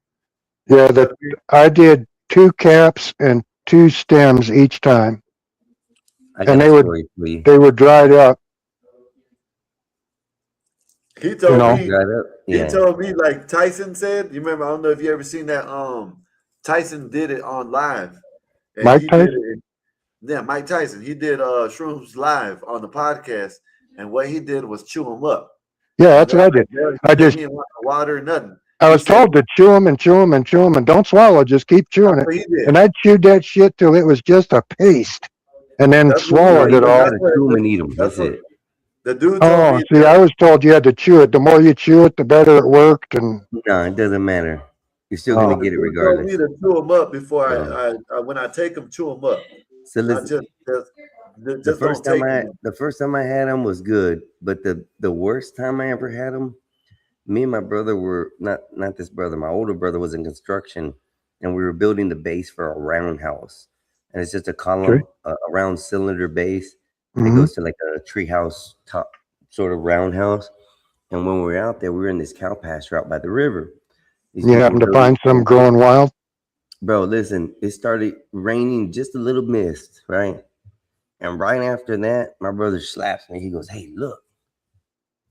Yeah, I did 2 caps and 2 stems each time, I got and a story for you. they were dried up. He told me, Dried up? Yeah. he told me like Tyson said. You remember? I don't know if you ever seen that. Tyson did it on live, and Mike he Tyson? did it. Yeah, Mike Tyson. He did shrooms live on the podcast, and what he did was chew them up. Yeah, that's what I did. I just, He didn't want no water or nothing. I He was said- told to chew them and chew them and chew them and don't swallow, just keep chewing That's it. what he did. And I chewed that shit till it was just a paste, and then That's what he swallowed did. it all. Gotta chew 'em and eat 'em. That's it. The dude told Oh, me. see, I was told you had to chew it. The more you chew it, the better it worked. And No, it doesn't matter. You're still Oh. gonna get it He told me regardless. to chew them up before Yeah. I when I take them, chew them up. So Not listen, just the first don't time take them. the first time I had them was good, but the worst time I ever had them, me and my brother were not this brother. My older brother was in construction, and we were building the base for a roundhouse, and it's just a column, a round cylinder base. It Mhm. goes to like a treehouse top sort of roundhouse. And when we were out there, we were in this cow pasture out by the river. These you people happen to building- find some growing wild? Bro, listen, it started raining, just a little mist, right? And right after that, my brother slaps me. He goes, "Hey, look."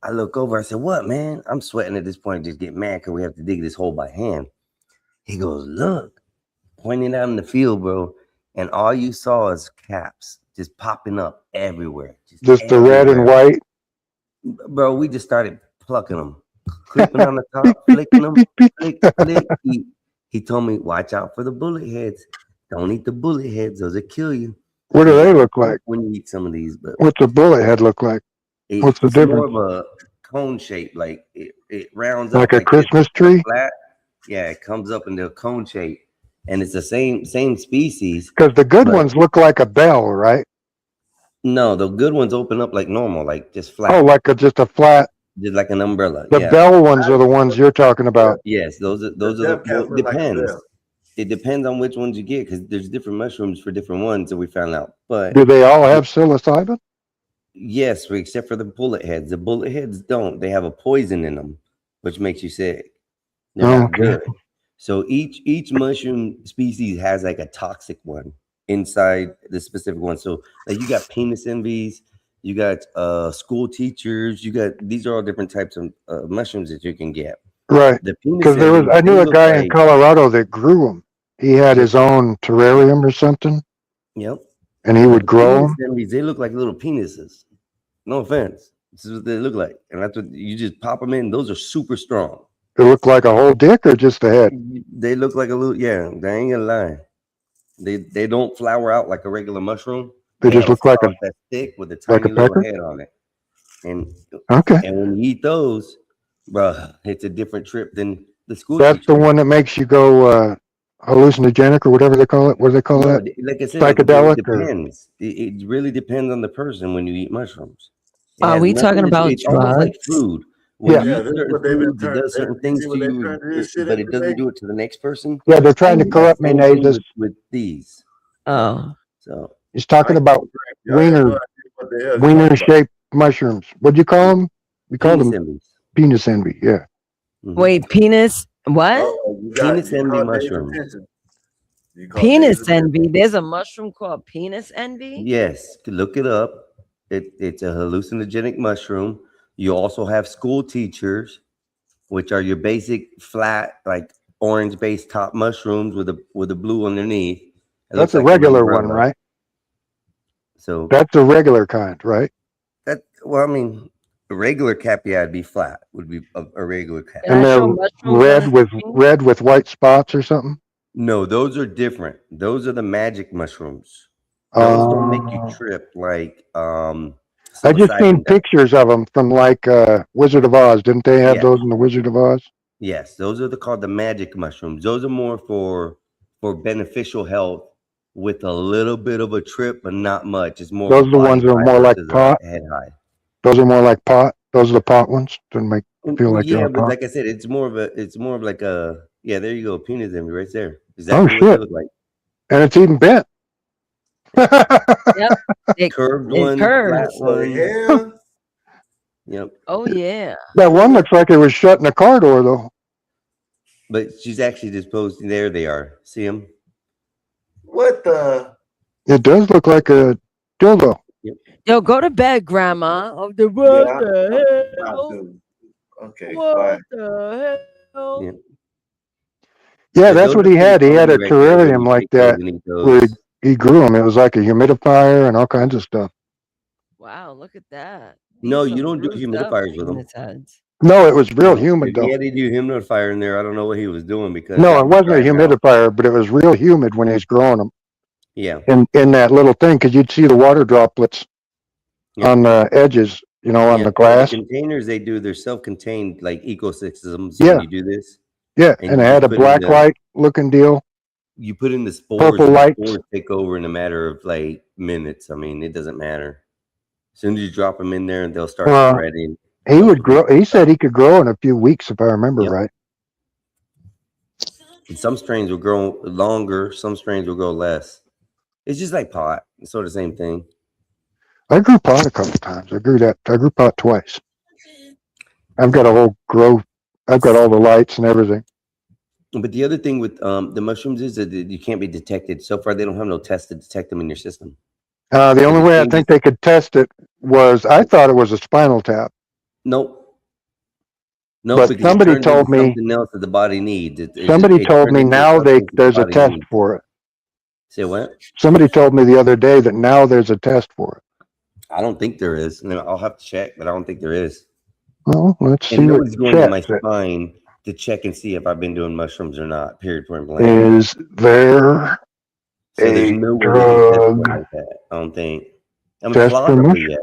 I look over. I said, "What, man?" I'm sweating at this point, just get mad because we have to dig this hole by hand. He goes, "Look," pointing out in the field, bro. And all you saw is caps just popping up everywhere. Just the red and white? Bro, we just started plucking them. clipping on the top, flicking them, flick, flick. He told me, watch out for the bullet heads. Don't eat the bullet heads; those will kill you. What do You they gotta be look like? careful when you eat some of these, but What's a bullet head look like? What's the it's more difference? of a cone shape. Like it rounds Like up a like this Christmas instead of tree? flat. Yeah, it comes up into a cone shape, and it's the same species. Because the good But ones look like a bell, right? no, the good ones open up like normal, like just Oh, flat, like just a flat. just like an umbrella. The Yeah. bell ones are the ones you're talking about. Yes, those are The the death well, caps it look like a depends. bell. It depends on which ones you get because there's different mushrooms for different ones that we found out. But Do they all have psilocybin? yes, except for the bullet heads. The bullet heads don't. They have a poison in them, which makes you sick. They're Oh, not okay. good. So each mushroom species has like a toxic one inside the specific one. So like you got penis envies, you got school teachers, you got these are all different types of mushrooms that you can get. Right. The penis Because envies, I they knew a look guy in like Colorado that grew them. He had the his own terrarium or something, yep. and he But would the grow penis them. envies, they look like little penises. No offense. This is what they look like. And that's what you just pop them in. Those are super strong. It looked like a whole dick or just a head. They look like a little, yeah, they ain't gonna lie. They don't flower out like a regular mushroom. They They just have a look like stalk that's thick with a a tiny little pecker. head on it. And Okay. and when you eat those, bruh, it's a different trip than the school That's the teachers. one that makes you go hallucinogenic or whatever they call it. What do they call No, that? like I said, it Psychedelic or depends. It really depends on the person when you eat mushrooms. It Are has we talking nothing to do. about It's almost like drugs? food. When yeah, you Yeah, eat this is certain what they've been foods, it turned. does certain You things see to what they you, turned this shit but it into, doesn't today? do it to the next person. yeah. They're trying to It's that corrupt me, same thing Nazis. with these. Oh, So He's talking I ain't about y'all have no wiener idea what the hell he's talking wiener about. shaped mushrooms. What'd you call them? You called penis them envies. penis envy. Yeah. Hmm. wait, penis? What? Penis You envy caught Dave's mushrooms. attention. You caught Dave's Penis attention. envy. There's a mushroom called penis envy. Yes, look it up. It's a hallucinogenic mushroom. You also have school teachers, which are your basic flat, like orange based top mushrooms with a blue underneath. It That's looks a like an regular one, umbrella. right? So That's a regular kind, right? that well, I mean, a regular cappy would be flat, would be a regular cap. Can And I they're show mushrooms on the screen? red with white spots or something. No, those are different. Those are the magic mushrooms. Those don't make you trip like I just seen psilocybin does. pictures of them from like Wizard of Oz. Didn't they have Yes, those in the Wizard of Oz? yes, those are called the magic mushrooms. Those are more for beneficial health with a little bit of a trip, but not much. It's more of a Those are the ones body that are high more like versus pot. a head high. Those are more like pot. Those are the pot ones. Doesn't make feel like you're Yeah, on but pot. like I said, it's more of like a yeah. There you go, penis envy right there. Oh Exactly what they shit! look like. And it's even bent. Yep. Curved It ones, flat curves. What the ones. hell? Yep. Oh yeah. That one looks like it was shut in a car door, though. But she's actually just posting. There they are. See them? What the? It does look like a dildo. Yep. Yo, go to bed, Grandma. Of the Yeah, what I'm the about hell? to. Okay, bye. What the hell? Yep. Yeah, Yeah, that's those what are he pretty had. He had funky a right there when terrarium you like take those that and eat where those. he grew them. It was like a humidifier and all kinds of stuff. Wow, look at that. No, These you some don't do bruised up humidifiers with them. penis heads. No, it was real No, humid if he though. had to do humidifier in there, I don't know what he was doing because No, that it would wasn't a dry him out. humidifier, but it was real humid when he was growing them Yeah. in that little thing because you'd see the water droplets Yep. on the edges, on Yeah. the So the glass. containers they do, they're self-contained like ecosystems when Yeah, you do this. yeah, And and it you had just a black light looking deal, put in the spores purple and the lights. spores take over in a matter of like minutes. I mean, it doesn't matter. As soon as you drop them in there and they'll start Well, spreading. he They'll would grow. produce He said stuff. he could grow in a few weeks if I remember Yep. right. And some strains will grow longer, some strains will grow less. It's just like pot. It's sort of the same thing. I grew pot a couple times. I grew pot twice. I've got a whole grow. I've got all the lights and everything. But the other thing with the mushrooms is that you can't be detected. So far, they don't have no test to detect them in your system. The If only it way I changes, think they could test it was I thought it was a spinal tap, nope. Nope, but because it turns into something else that the body needs. It told turns me into a now substance that the there's a body test needs. for it. Say what? Somebody told me the other day that now there's a test for it. I don't think there is. No, I'll have to check, but I don't think there is. Well, let's see And what nobody's going to chat my said. spine to check and see if I've been doing mushrooms or not. Period. Point blank. Is there So there's a no way they can test for drug it like that. I don't think. I mean, test for plausibly, mushrooms? yes.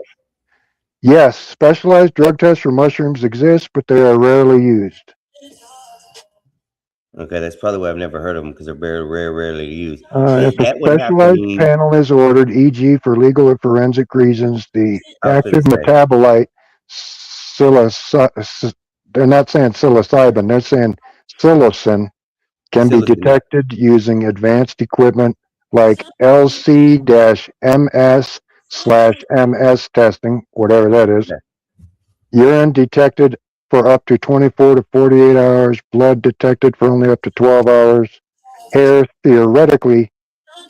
Yes, specialized drug tests for mushrooms exist, but they are rarely used. Okay, that's probably why I've never heard of them because they're very rarely used. And If a that would have to specialized mean panel is ordered, e.g., for legal or forensic reasons, the I was active finna say metabolite they're not saying psilocybin, they're saying psilocin can be silicon. detected using advanced equipment like LC-MS/MS testing, whatever that is. Okay. Urine detected for up to 24 to 48 hours, blood detected for only up to 12 hours. Hair theoretically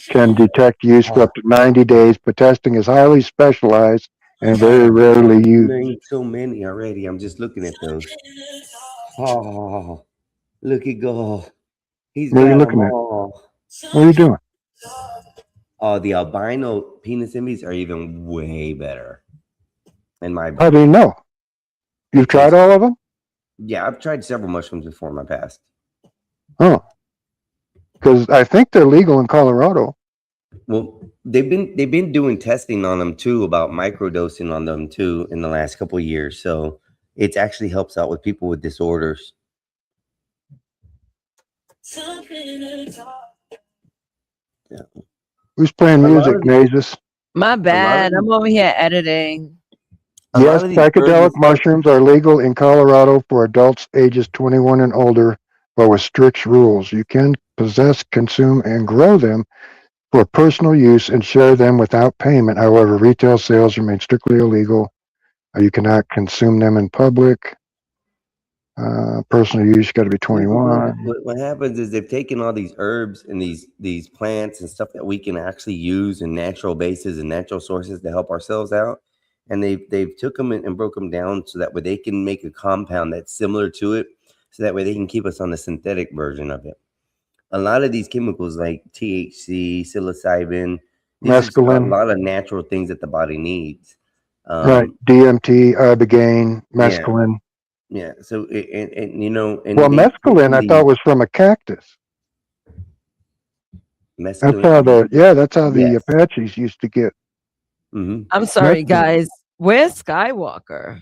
can detect use for up to 90 days, but testing is highly specialized and very Oh, rarely you used. named so many already. I'm just looking at those. Oh, look at go. He's What are you got them looking at? all. What are you doing? Oh, the albino penis envies are even way better, in my How do opinion. you know? You've tried Because all of them? yeah, I've tried several mushrooms before in my past. Oh, because I think they're legal in Colorado. Well, they've been doing testing on them too, about microdosing on them too in the last couple of years. So it actually helps out with people with disorders. Yeah. Who's playing A lot music, of the, Nazis? My a lot of bad. these I'm over here editing. a lot Yes, of these herbs and psychedelic stuff. mushrooms are legal in Colorado for adults ages 21 and older, but with strict rules. You can possess, consume, and grow them for personal use and share them without payment. However, retail sales remain strictly illegal. You cannot consume them in public. Personal use, you got to be Yeah, but 21. what happens is they've taken all these herbs and these plants and stuff that we can actually use in natural bases and natural sources to help ourselves out, and they've took them and broke them down so that way they can make a compound that's similar to it, so that way they can keep us on the synthetic version of it. A lot of these chemicals like THC, psilocybin, these are a Mescaline, lot of natural things that the body needs. right? Um, DMT, ibogaine, yeah, mescaline. yeah. So and you know, Well, and they've mescaline, taken I thought these was from a cactus. mescaline. That's how the Yes. Apaches used to get Hmm. I'm sorry, mescaline. guys. Where's Skywalker?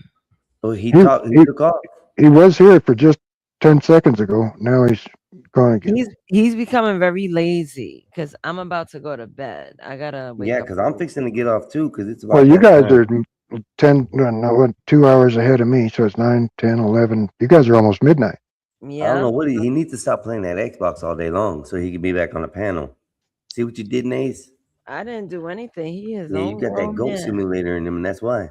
Oh, he He, talked. He he, took off. he was here for just 10 seconds ago. Now he's gone again. He's becoming very lazy because I'm about to go to bed. I gotta wake Yeah, up. because I'm fixing to get off too, because it's Well, about you that guys time. are 10, no, what, 2 hours ahead of me. So it's 9, 10, 11. You guys are almost midnight. I don't know Yeah, what he needs to stop playing that Xbox all day long so he can be back on the panel. See what you did, Nace? I didn't do anything. He his Yeah, you own got that grown goat man. simulator in him, and that's why.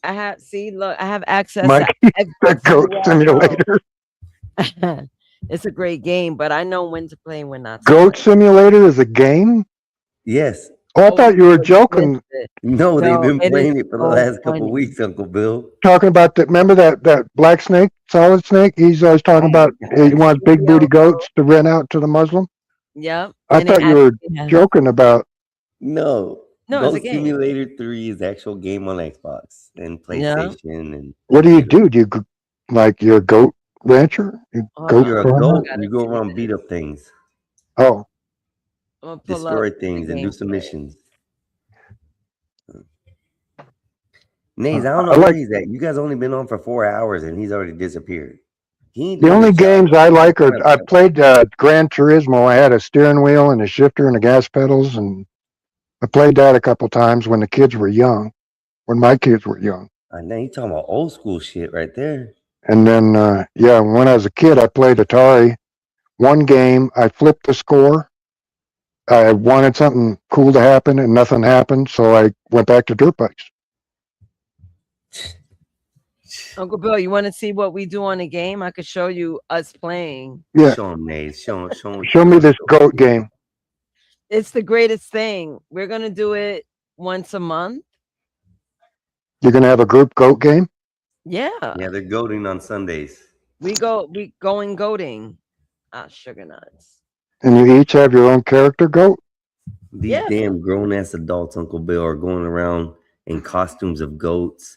I have look. I have access Mike, to the Xbox goat everywhere simulator. I go. It's a great game, but I know when to play and when not to Goat play. simulator is a game? Yes. Oh, I Oh, thought you you were would miss joking. it. No, they've No, been it is playing it for the so last couple of funny. weeks, Uncle Bill. Talking about that. Remember that black snake, solid snake? He's always Oh talking my about he gosh. wants big booty Video goat. goats to rent out to the Muslim. Yep, I and it thought you were actually has. joking about. No. No, it's a Goat game. Simulator 3 is the actual game on Xbox and Yeah. PlayStation and What do you computer. do? Do you like you're a goat rancher? You Hold goat You're a on. I farmer? goat. gotta You go see around beat this. up things, Oh, I'm gonna pull up destroy the things, and do some gameplay. missions. Nays, I don't I know where like he's at. You guys only been on for 4 hours and he's already disappeared. He ain't the doing only his job. games I like are Time. I played Gran Turismo. I had a steering wheel and a shifter and a gas pedals, and I played that a couple times when the kids were young, when my kids were young. Now you talking about old school shit right there. And then, yeah, when I was a kid, I played Atari. One game, I flipped the score. I wanted something cool to happen, and nothing happened, so I went back to dirt bikes. Uncle Bill, you want to see what we do on the game? I could show you us playing. Yeah, Show him, Nays. Show him what show you're me doing. this goat game. It's the greatest thing. We're gonna do it once a month. You're gonna have a group goat game, Yeah, Yeah, they're goading on Sundays. we going goading. Ah, sugar nuts. and you each have your own character goat. These Yeah, damn grown ass adults, Uncle Bill, are going around in costumes of goats,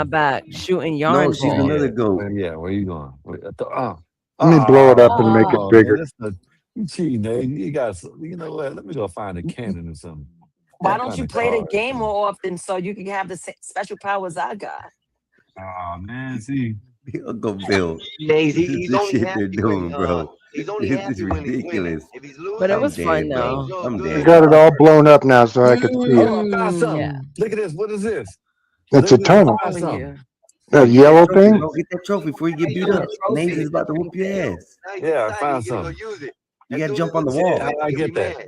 my back shooting No, yarn she's balls. another goat. Yeah, where you going? Let me blow it up and make it Man, bigger. you cheating, eh? You got, you know what? Let me go find a cannon or something. Why What don't kind you of play the card? game more often so you can have the special powers I got? Oh man, see, Uncle Bill, Days, this is he's the only shit they're happy when doing, bro. He's only happy when he's winning. If he's losing, But it I'm was fun dead, though. bro. I'm I dead. got it all blown up now so I could see it. Oh, I found something. Yeah. Look at this. What is this? It's Look a at this. I tunnel. found Showing something. you. That Get that yellow trophy, thing? bro. Get that trophy before you get I beat found up. a Names trophy. is about to whoop your ass. Yeah, I found something. You gotta jump on the wall. How do I get that?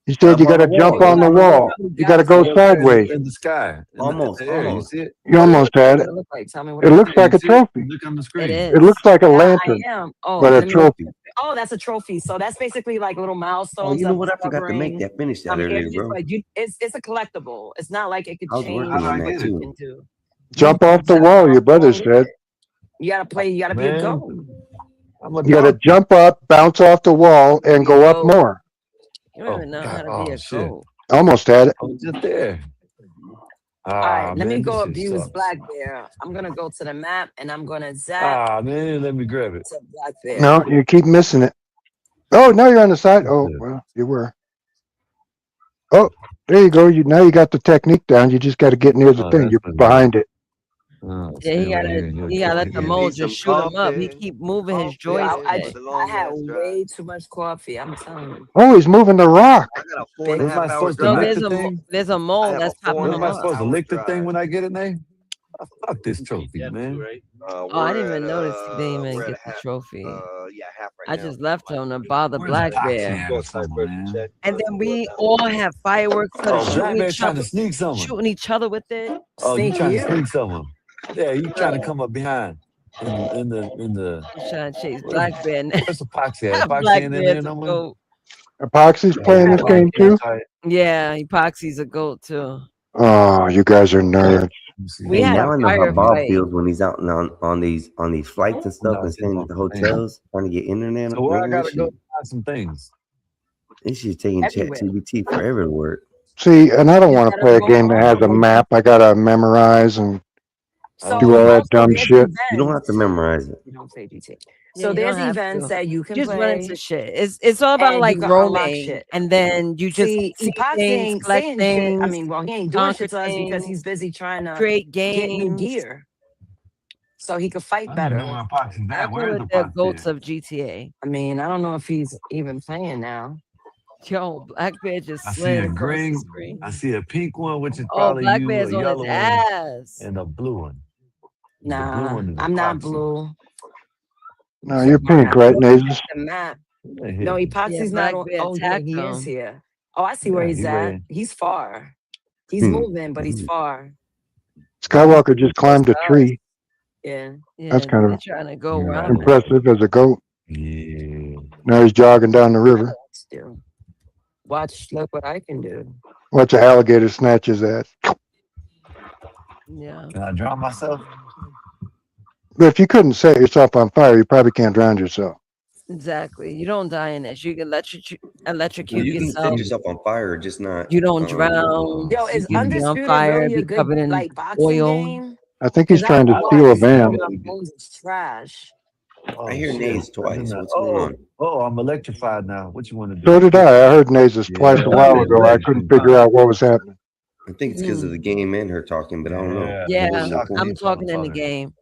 You said Climb you on got to the jump wall. on the wall. You got to go sideways. In the sky. Almost, In the air. You almost. see it? You almost had it. What it look like? Tell me what It it looks looks like a trophy. Look on the It screen. is. It looks like a Yeah, lantern, I am. Oh, but a let me. trophy. Oh, that's a trophy. So that's basically like little Oh, milestones you know of what? I forgot to make discovering that finish that earlier, areas. bro. Like it's a collectible. It's not like it could I was change working on what that you too. can do. Jump off the wall, your brother said. You gotta play. You gotta be a Man, goat. I'm a You got to dog. jump up, bounce off the wall, and go up more. You don't even know how to be a shit. goat. Almost had it. I was just there. All right, let me man, go this shit abuse sucks. Black Bear. I'm gonna go to the map and I'm gonna zap Man, let me grab it. to Black Bear. No, you keep missing it. Oh, now you're on the side. Oh, well, you were. Oh, there you go. Now you got the technique down. You just got to get near the thing. You're behind it. Yeah, he gotta let the mold just shoot him up. He keep moving his joystick. I had way too much coffee. I'm telling you. Oh, he's moving the rock. Big Am I supposed to No, lick there's the a thing? there's a mole that's popping What him am I up. supposed to lick the thing when I get it, name? Fuck this trophy, man. Oh, I didn't even notice he didn't even get the trophy. I just left him to bother Black Bear. And then we all have fireworks, started Oh, Black Bear trying to sneak someone. shooting each other with it. Oh, you trying to you. sneak someone? Yeah, you trying to come up behind in the. He's trying to chase Black Bear. Where's Epoxy at? Epoxy Black ain't in Bear's there a no more. goat. Epoxy's playing this game too? Yeah, Epoxy's a goat too. Oh, you guys are nerds. We Hey, had now a I know how Bob firefight. feels when he's out on these flights and stuff and staying at the hotels trying to get internet. So where I Man, gotta go find some things? This shit's taking Everywhere. ChatGPT forever to work. See, and I don't You want to gotta play a go game that has a home. map. I got to memorize and So do all that also dumb there's shit. You don't have to memorize it. You don't say GT. Yeah, So you there's don't have events to. that you can Just run play. into shit. It's all about and like you can unlock roaming, shit. and then you just See, see Poxy things, ain't collect saying shit. I things, mean, well, he ain't doing conquer shit to us because he's things, busy trying to create get new games. gear so he could fight I don't better. know where Epoxy's I at. call Where's it the Epoxy goats at? of GTA. I mean, I don't know if he's even playing now. Yo, Black Bear just I see slid a across the green. screen. I see a pink one, which is Oh, probably Black you, Bear's a on his yellow one, ass. and a blue one. The blue Nah, one is I'm not Epoxy. blue. No, you're pink, right, Nasus? The map. Yeah, No, Yeah, Epoxy's Black not on. Bear Oh, yeah, attacked he is him. here. Oh, I see where Yeah, he's he at. ran. He's far. He's moving, but he's far. Skywalker just climbed a tree. Yeah. That's kind They're of trying to go You're around right. it. impressive as a goat. Yeah. Now he's jogging down the river. Still. Watch, look what I can do. Watch an alligator snatch his ass. Yeah. Can I drown myself? But if you couldn't set yourself on fire, you probably can't drown yourself. Exactly. You don't die in this. You can electrocute Well, you can set yourself. yourself on fire, just not. You don't drown. Yo, You is can be on Undisputed fire, really a be good covered in like boxing oil. game? I think he's Because trying to I steal a watched van. my phones is trash. Oh, I hear shit. nays twice. What's going on? Oh, I'm electrified now. What you want to do? So did I. I heard Nasus twice a while Yeah, ago. I couldn't figure out what was happening. I think it's because of the game and her talking, but I don't know. Yeah, Cool. I'm talking in the game.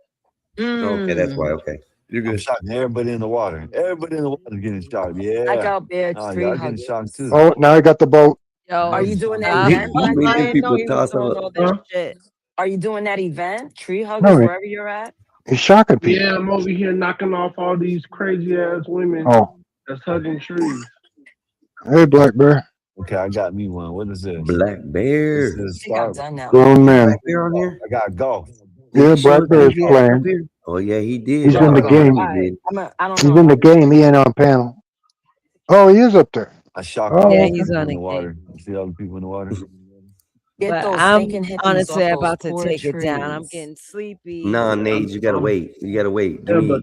Okay, that's why. Okay, you're I'm good. shocking everybody in the water. Everybody in the water is getting shocked. Yeah. Like out there, Oh, tree y'all getting shocked huggers. too. Oh, now I got the boat. Yo, Are you doing that I, event? Black I Bear? didn't know he was toss doing up. all this shit. Are you doing that event? Tree huggers, No, wherever you're at? he's shocking people. Yeah, I'm over here knocking off all these crazy ass women Oh, that's hugging trees. hey, Black Bear. Okay, I got me one. What is this? Black Bear. This is I think I've done that. Grown man. Black Bear on here? I got golf. Yeah, Did he Black show Bear is his ass up playing. here? Oh yeah, he did. He's in the game. I don't He's know. in the game. He ain't on panel. Oh, he is up there. I shocked Oh, Yeah, all the he's people on in the the water. You see all the people in the water? Get But those I'm stinking hippies honestly off those about to poor take it down. I'm trees. getting sleepy. Nah, Nays, you gotta wait. You gotta wait. Give me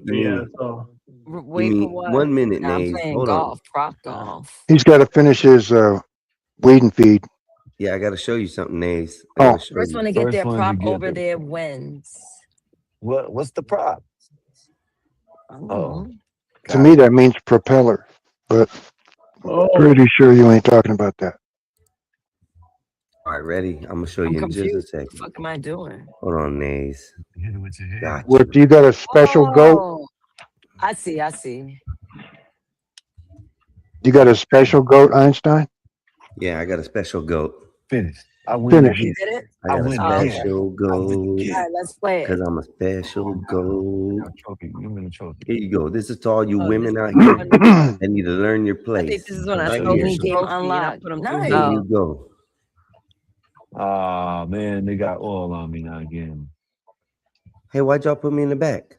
Wait for what? 1 minute, Now I'm Nays. playing Hold on. golf, prop golf. He's got to finish his weed and feed. Yeah, I gotta show you something, Nays. Oh. First one to get their prop over there wins. What's the prop? Oh. To me, that means propeller, but pretty sure you ain't talking about that. All right, ready? I'm gonna show you in just a Confused. second. What the fuck am I doing? Hold on, Nays. Gotcha. What, you got a special goat? Oh, I see. You got a special goat, Einstein? Yeah, I got a special goat. Finish. I win Finish You again. it. did it? I I got a win Oh, again. okay. special I win goat. All again. right, let's play Because it. I'm a special I goat. got a trophy. Give me the trophy. Here you go. This is to all you Oh, this women is out the here one. that need to learn your I think place. this is when I Right stole here. his Mini game trophy and I unlocked. put him through Here Nice. you hell. go. Ah, man, they got oil on me now again. Hey, why'd y'all put me in the back?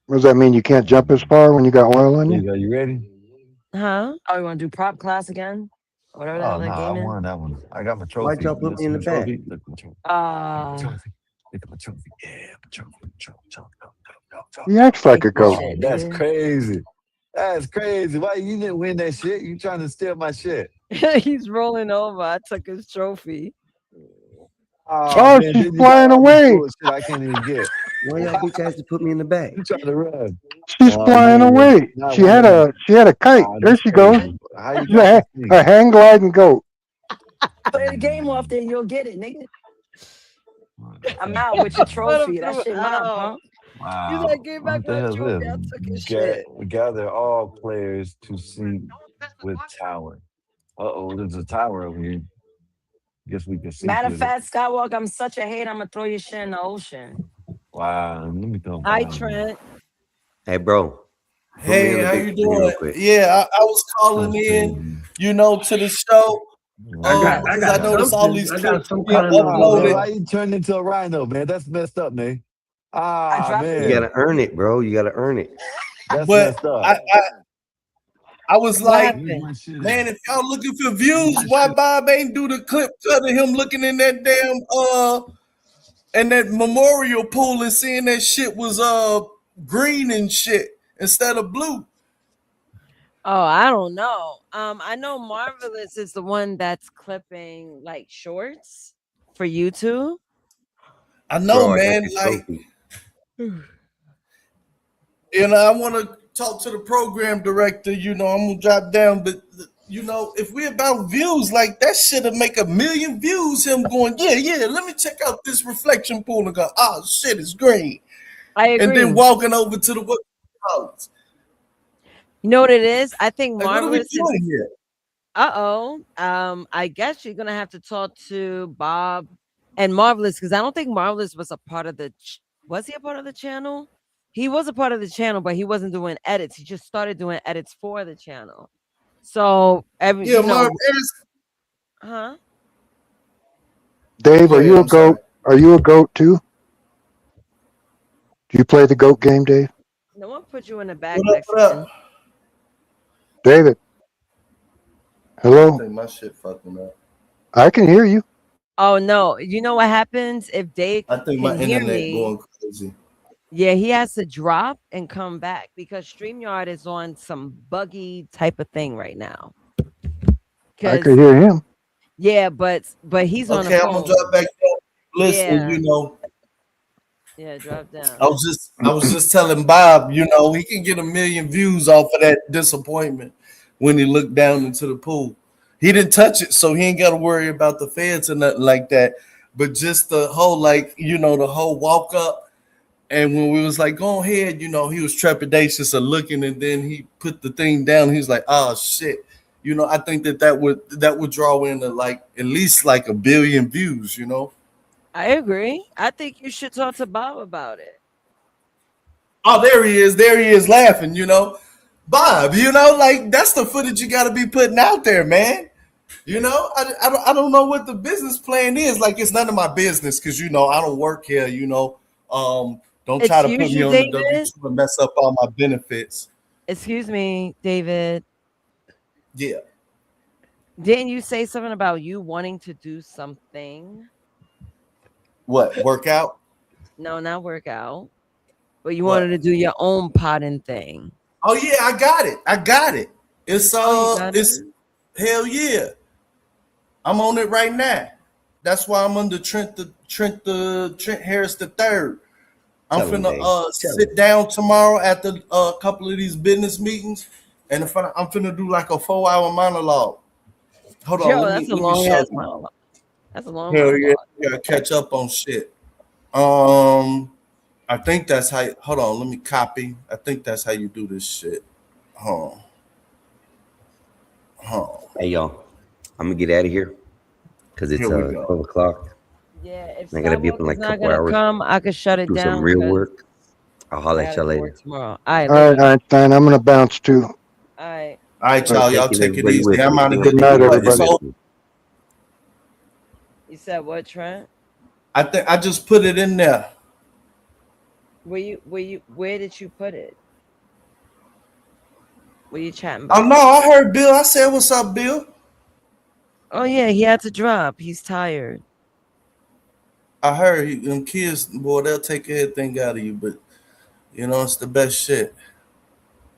What does that mean? You can't jump as far when you got oil on you? Are you ready? Huh? Oh, you want to do prop class again? Whatever the Oh hell no, that I game is. won that one. I got my Why'd trophy. y'all put You me see in my the back? trophy? Look at my trophy. Uh, Look at my trophy. Yeah, my trophy. He acts like a take this goat. Oh, shit, that's nigga. crazy. That's crazy. Why you didn't win that shit? You trying to steal my shit? He's rolling over. I took his trophy. Oh Oh, man, she's then you got flying all this away. bullshit I can't even get. Why y'all bitch ass to put me in the back? You trying to run? She's Oh flying man, away. not She one had of them. a kite. There That's she goes. crazy. How you She's got this a thing? hang gliding goat. Play the game off there, you'll get it, nigga. I'm Okay. out with your Put him trophy. That through shit mine, hell. punk. He's Wow. like, give back What the my hell trophy. I is took his this? shit. Gather all players to sync with tower. Uh-oh, there's a tower over here. Guess we can sync Matter of with it. fact, Skywalk, I'm such a hate. I'm gonna throw your shit in the ocean. Wow, let me come Hi, behind you. Trent. Hey, bro, put me Hey, on the how big you screen real doing? quick. Yeah, I was calling That's in, crazy. to the show, I got What? I because I got noticed all something. these I got clips some being kind of Ah, man, uploaded. why you turned into a rhino, man? That's messed up, man. I Ah, dropped it You in. gotta man, earn it, bro. You gotta earn it. that's But messed up. I was What like, Where's happened? my shit man, at? if y'all looking for Where's views, my why shit? Bob ain't do the clip cut of him looking in that damn and that memorial pool and seeing that shit was green and shit instead of blue. Oh, I don't know. I know Marvelous is the one that's clipping like shorts for YouTube. I know, Bro, I got man. your Like, trophy. I want to talk to the program director. I'm gonna drop down, but if we about views, like that shit'll make 1 million views. Him going, yeah, yeah. Let me check out this reflection pool and go, oh shit, it's green. I And then agree. walking over to the what? You know what it is? I think Like, what are we Marvelous is. doing here? Uh-oh. I guess you're gonna have to talk to Bob and Marvelous because I don't think Marvelous was a part of the. Was he a part of the channel? He was a part of the channel, but he wasn't doing edits. He just started doing edits for the channel. So Yeah, Marv. huh? Dave, Go are ahead. you a I'm sorry. goat? Are you a goat too? Do you play the goat game, Dave? No one put you in the back, What up? What up? Mexican. David, I hello. think my shit fucking up. I can hear you. Oh no, you know what happens if Dave I think my can hear internet me? going crazy. Yeah, he has to drop and come back because StreamYard is on some buggy type of thing right now. I could Because hear him. yeah, but he's on the Okay, I'm gonna phone. drop back down. Listen, Yeah, yeah, drop I down. was just telling Bob, he can get 1 million views off of that disappointment when he looked down into the pool. He didn't touch it, so he ain't got to worry about the feds or nothing like that. But just the whole, the whole walk up, and when we was like, go ahead, he was trepidatious of looking, and then he put the thing down. He's like, oh shit, I think that would draw in like at least like 1 billion views. I agree. I think you should talk to Bob about it. Oh, there he is. There he is laughing. Bob, like that's the footage you got to be putting out there, man. I don't know what the business plan is. Like, it's none of my business because, I don't work here, don't try to Excuse put me you, on the David. W-2 and mess up all my benefits. Excuse me, David. Yeah. Didn't you say something about you wanting to do something? What? Work out? No, not workout. But you wanted What? to do your own potting thing. Oh, yeah, I got it. I got it. It's, Oh, you got it? it's, hell yeah. I'm on it right now. That's why I'm under Trent Harris the third. I'm Tell him, finna Dave. Tell him. sit down tomorrow after a couple of these business meetings, and I'm finna do like a 4 hour monologue. Hold on, Joe, let me that's a let me long show ass you. monologue. That's a long Hell yeah, monologue. you gotta catch up on shit. Um, I think that's how. Hold on, let me copy. I think that's how you do this shit. Hold on. Oh, Hey y'all, I'm gonna get out of here because it's here we go. 12 o'clock. Yeah, if And I gotta be up Sidewalk in is like a not couple gonna hours. come, I could shut it Do some down real because work. I'll holler I at gotta y'all go to work later. tomorrow. All right, All right, later. Einstein, I'm gonna bounce too. All right. All right, All right. y'all. Y'all Taking take it everybody easy. with I'm me. out of I'm here. Good taking night, But everybody everybody. with so me. You said what, Trent? I think I just put it in there. Where did you put it? What are you chatting Oh about? no, I heard Bill. I said, "What's up, Bill?" Oh yeah, he had to drop. He's tired. I heard them kids, boy, they'll take everything out of you, but it's the best shit.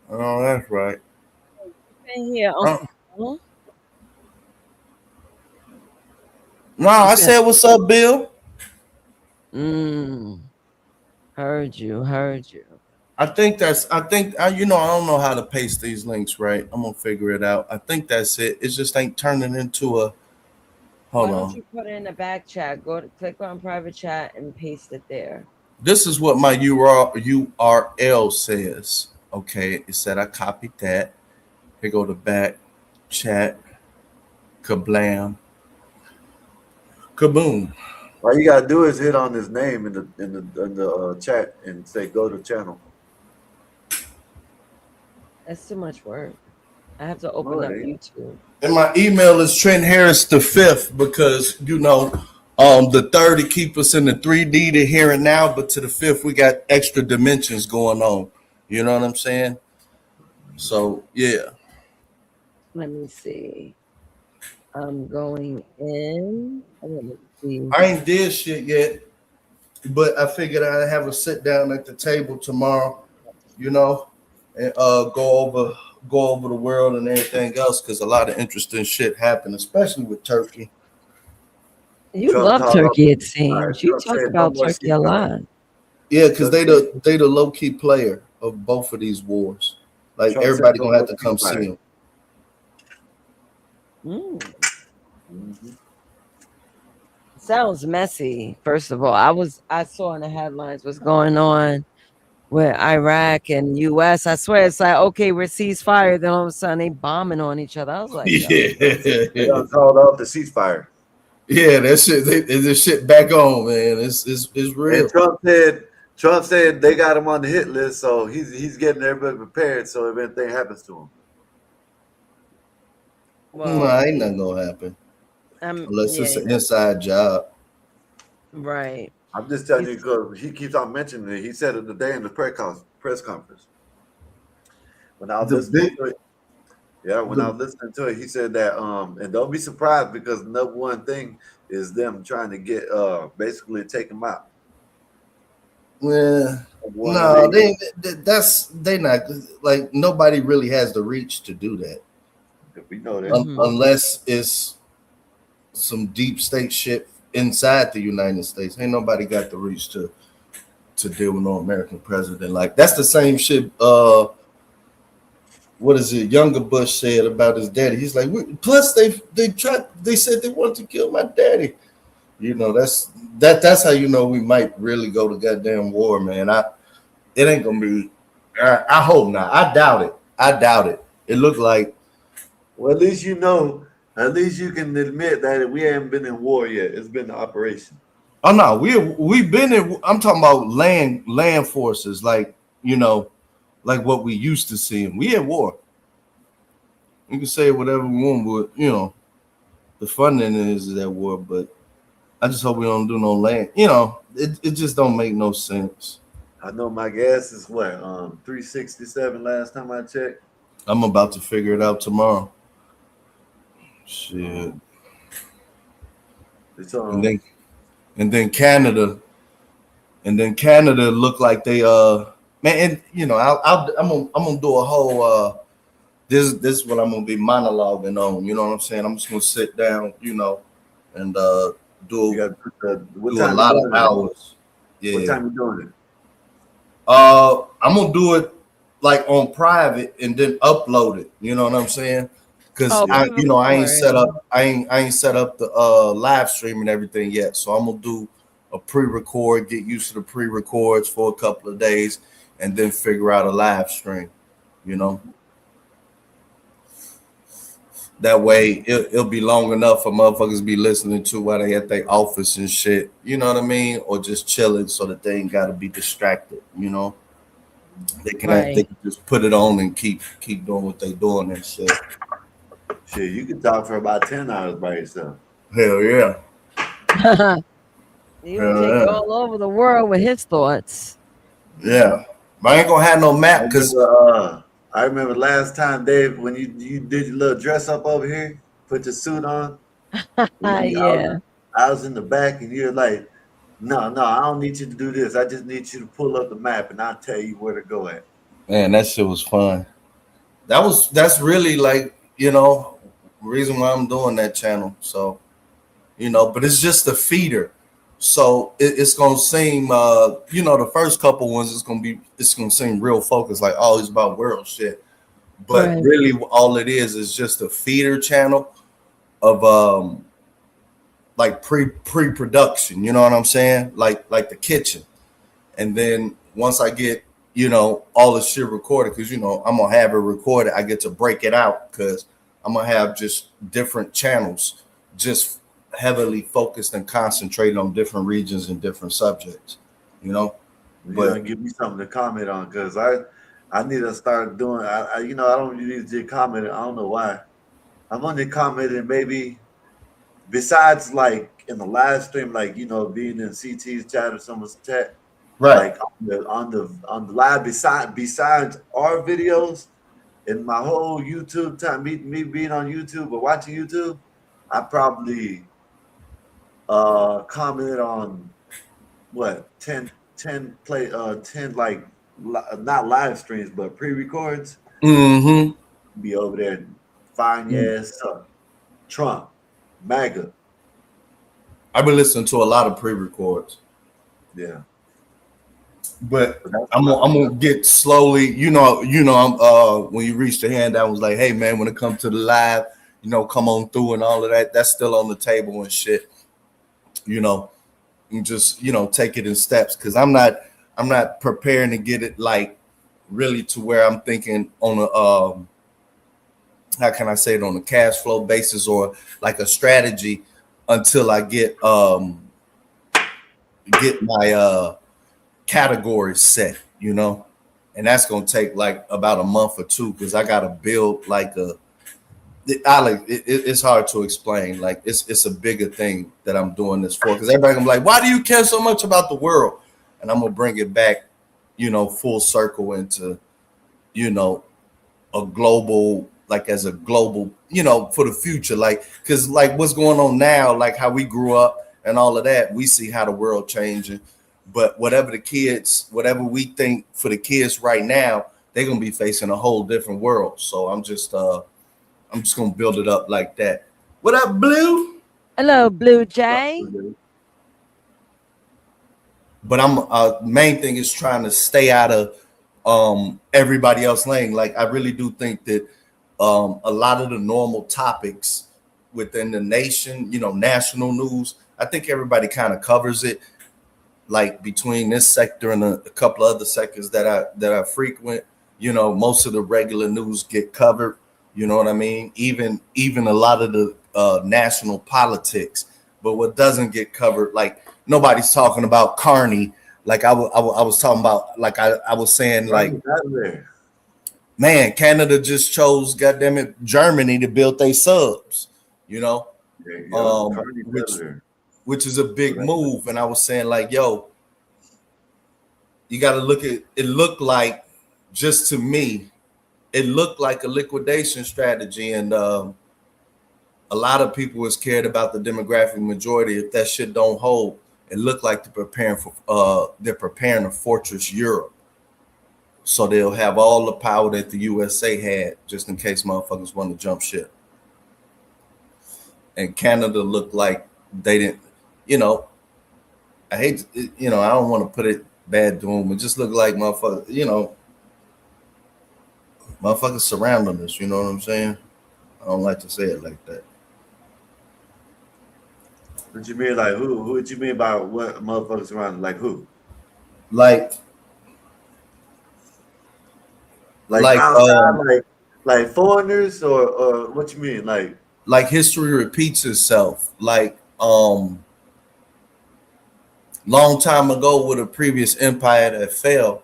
Oh, that's right. Been here, Uh, Uncle Phil. no, You I been said, "What's up, Bill?" mm, heard you. I don't know how to paste these links right. I'm gonna figure it out. I think that's it. It just ain't turning into a. Why Hold don't on. you put it in the back chat? Go to click on private chat and paste it there. This is what my URL says. Okay, it said I copied that. Here go the back chat. Kablam. Kaboom. All you gotta do is hit on his name in the chat and say go to channel. That's too much work. I have to No, open it up ain't. YouTube. And my email is Trent Harris the fifth because the third to keep us in the 3D to here and now, but to the fifth we got extra dimensions going on. You know what I'm saying? So yeah. Let me see. I'm going in. Let me see. I ain't did shit yet, but I figured I'd have a sit down at the table tomorrow, you know, and go over the world and everything else because a lot of interesting shit happened, especially with Turkey. You Trump love talk. Turkey, it All right, seems. You Trump talk said no about more Turkey a ceasefire. lot. Yeah, because Trump they the low key player of both of these wars. Like Trump said everybody no gonna have more to come see ceasefire. him. Mm. Mhm. Sounds messy. First of all, I saw in the headlines what's going on with Iraq and US. I swear it's like, okay, we're ceasefire. Then all of a sudden they bombing on each other. I was like, yo, They Yeah, done called off the ceasefire. yeah, that shit. This shit back on, man. It's And real. Trump said they got him on the hit list, so he's getting everybody prepared. So if anything happens to him, Nah, well, ain't nothing gonna happen unless it's yeah, an inside job. right. I'm just telling He's you because he keeps on mentioning it. He said it today in the press conference. When I was The listening big to it, yeah, when I the was listening to it, he said that and don't be surprised because number one thing is them trying to get basically take him out. yeah. One of No, the they not like nobody really has the reach to do that we know that. hmm unless it's some deep state shit inside the United States. Ain't nobody got the reach to deal with no American president. Like that's the same shit. What is it? Younger Bush said about his daddy. He's like, plus they said they wanted to kill my daddy. That's how you know we might really go to goddamn war, man. It ain't gonna be. I hope not. I doubt it. I doubt it. It looked like. Well, at least you know. At least you can admit that we haven't been in war yet. It's been an operation. Oh no, we've been in. I'm talking about land forces, like what we used to see. We at war. You can say whatever we want, but the funding is at war. But I just hope we don't do no land. It just don't make no sense. I know my gas is what 367 last time I checked. I'm about to figure it out tomorrow. Shit, Um, it's and then and then Canada, look like they man, and I'm gonna do a whole this is what I'm gonna be monologuing on. You know what I'm saying? I'm just gonna sit down, and you do got what do a time you lot of doing it? hours. What Yeah. time you doing it? I'm gonna do it like on private and then upload it. You know what I'm saying? Because oh, Yeah. I ain't pre-record. set up I ain't set up the live stream and everything yet. So I'm gonna do a pre-record, get used to the pre-records for a couple of days, and then figure out a live stream. You know. That way, it'll be long enough for motherfuckers to be listening to while they at their office and shit. You know what I mean? Or just chilling, so that they ain't got to be distracted. You know, they Right. can just put it on and keep doing what they doing and shit. Shit, you can talk for about 10 hours by yourself. Hell yeah, He would hell take you yeah, all over the world with his thoughts. yeah. But I ain't gonna have no I map because remember, I remember last time, Dave, when you did your little dress up over here, put your suit on. Yeah. I was in the back, and you're like, no, I don't need you to do this. I just need you to pull up the map, and I'll tell you where to go at. man, that shit was fun. That's really like reason why I'm doing that channel. So but it's just a feeder. So it's gonna seem the first couple ones it's gonna seem real focused, like it's about world shit. But Right. really all it is just a feeder channel of like pre-production, you know what I'm saying? Like the kitchen. And then once I get, all the shit recorded, because I'm gonna have it recorded, I get to break it out because I'm gonna have just different channels, just heavily focused and concentrated on different regions and different subjects, you know. You But know, give me something to comment on, because I need to start doing. I don't usually comment. I don't know why. I'm only commenting maybe besides like in the live stream, like being in CT's chat or someone's chat, right. like on the live besides our videos in my whole YouTube time, me being on YouTube or watching YouTube, I probably commented on what 10 like not live streams but pre-records. Mm-hmm. Be over there fine yes Trump MAGA. I've been listening to a lot of pre-records, Yeah, but but that's I'm what gonna, I'm gonna get slowly. I'm when you reach the hand, I was like, hey man, when it comes to the live, come on through and all of that. That's still on the table and shit. You know, and just take it in steps because I'm not preparing to get it like really to where I'm thinking on a how can I say it, on a cash flow basis or like a strategy until I get my categories set, and that's gonna take like about a month or two because I gotta build like it's hard to explain. Like it's a bigger thing that I'm doing this for because everybody gonna be like, why do you care so much about the world? And I'm gonna bring it back, full circle into, you know, a global, like as a global, for the future, like because like what's going on now, like how we grew up and all of that, we see how the world changing. But whatever we think for the kids right now, they're gonna be facing a whole different world. So I'm just gonna build it up like that. What up, Blue? Hello, Blue Jay. But I'm main thing is trying to stay out of everybody else lane. Like I really do think that a lot of the normal topics within the nation, national news, I think everybody kind of covers it. Like between this sector and a couple of other sectors that I frequent, most of the regular news get covered. You know what I mean? Even a lot of the national politics. But what doesn't get covered, like nobody's talking about Carney. Like I was talking about, like I was saying, like man, Canada just chose, goddamn it, Germany to build their subs. You know, which is a big move. And I was saying, like, yo, you got to look at it. Looked like, just to me, it looked like a liquidation strategy, and a lot of people was scared about the demographic majority. If that shit don't hold, it looked like they're preparing a fortress Europe, so they'll have all the power that the USA had, just in case motherfuckers want to jump ship. And Canada looked like they didn't, you know. I hate, I don't want to put it bad to them, but just look like motherfuckers, motherfuckers surrounding us. You know what I'm saying? I don't like to say it like that. What you mean, like who? What you mean by what motherfuckers around? Like who? Like outside, like Like foreigners or what you mean? Like history repeats itself. Like long time ago with a previous empire that fell,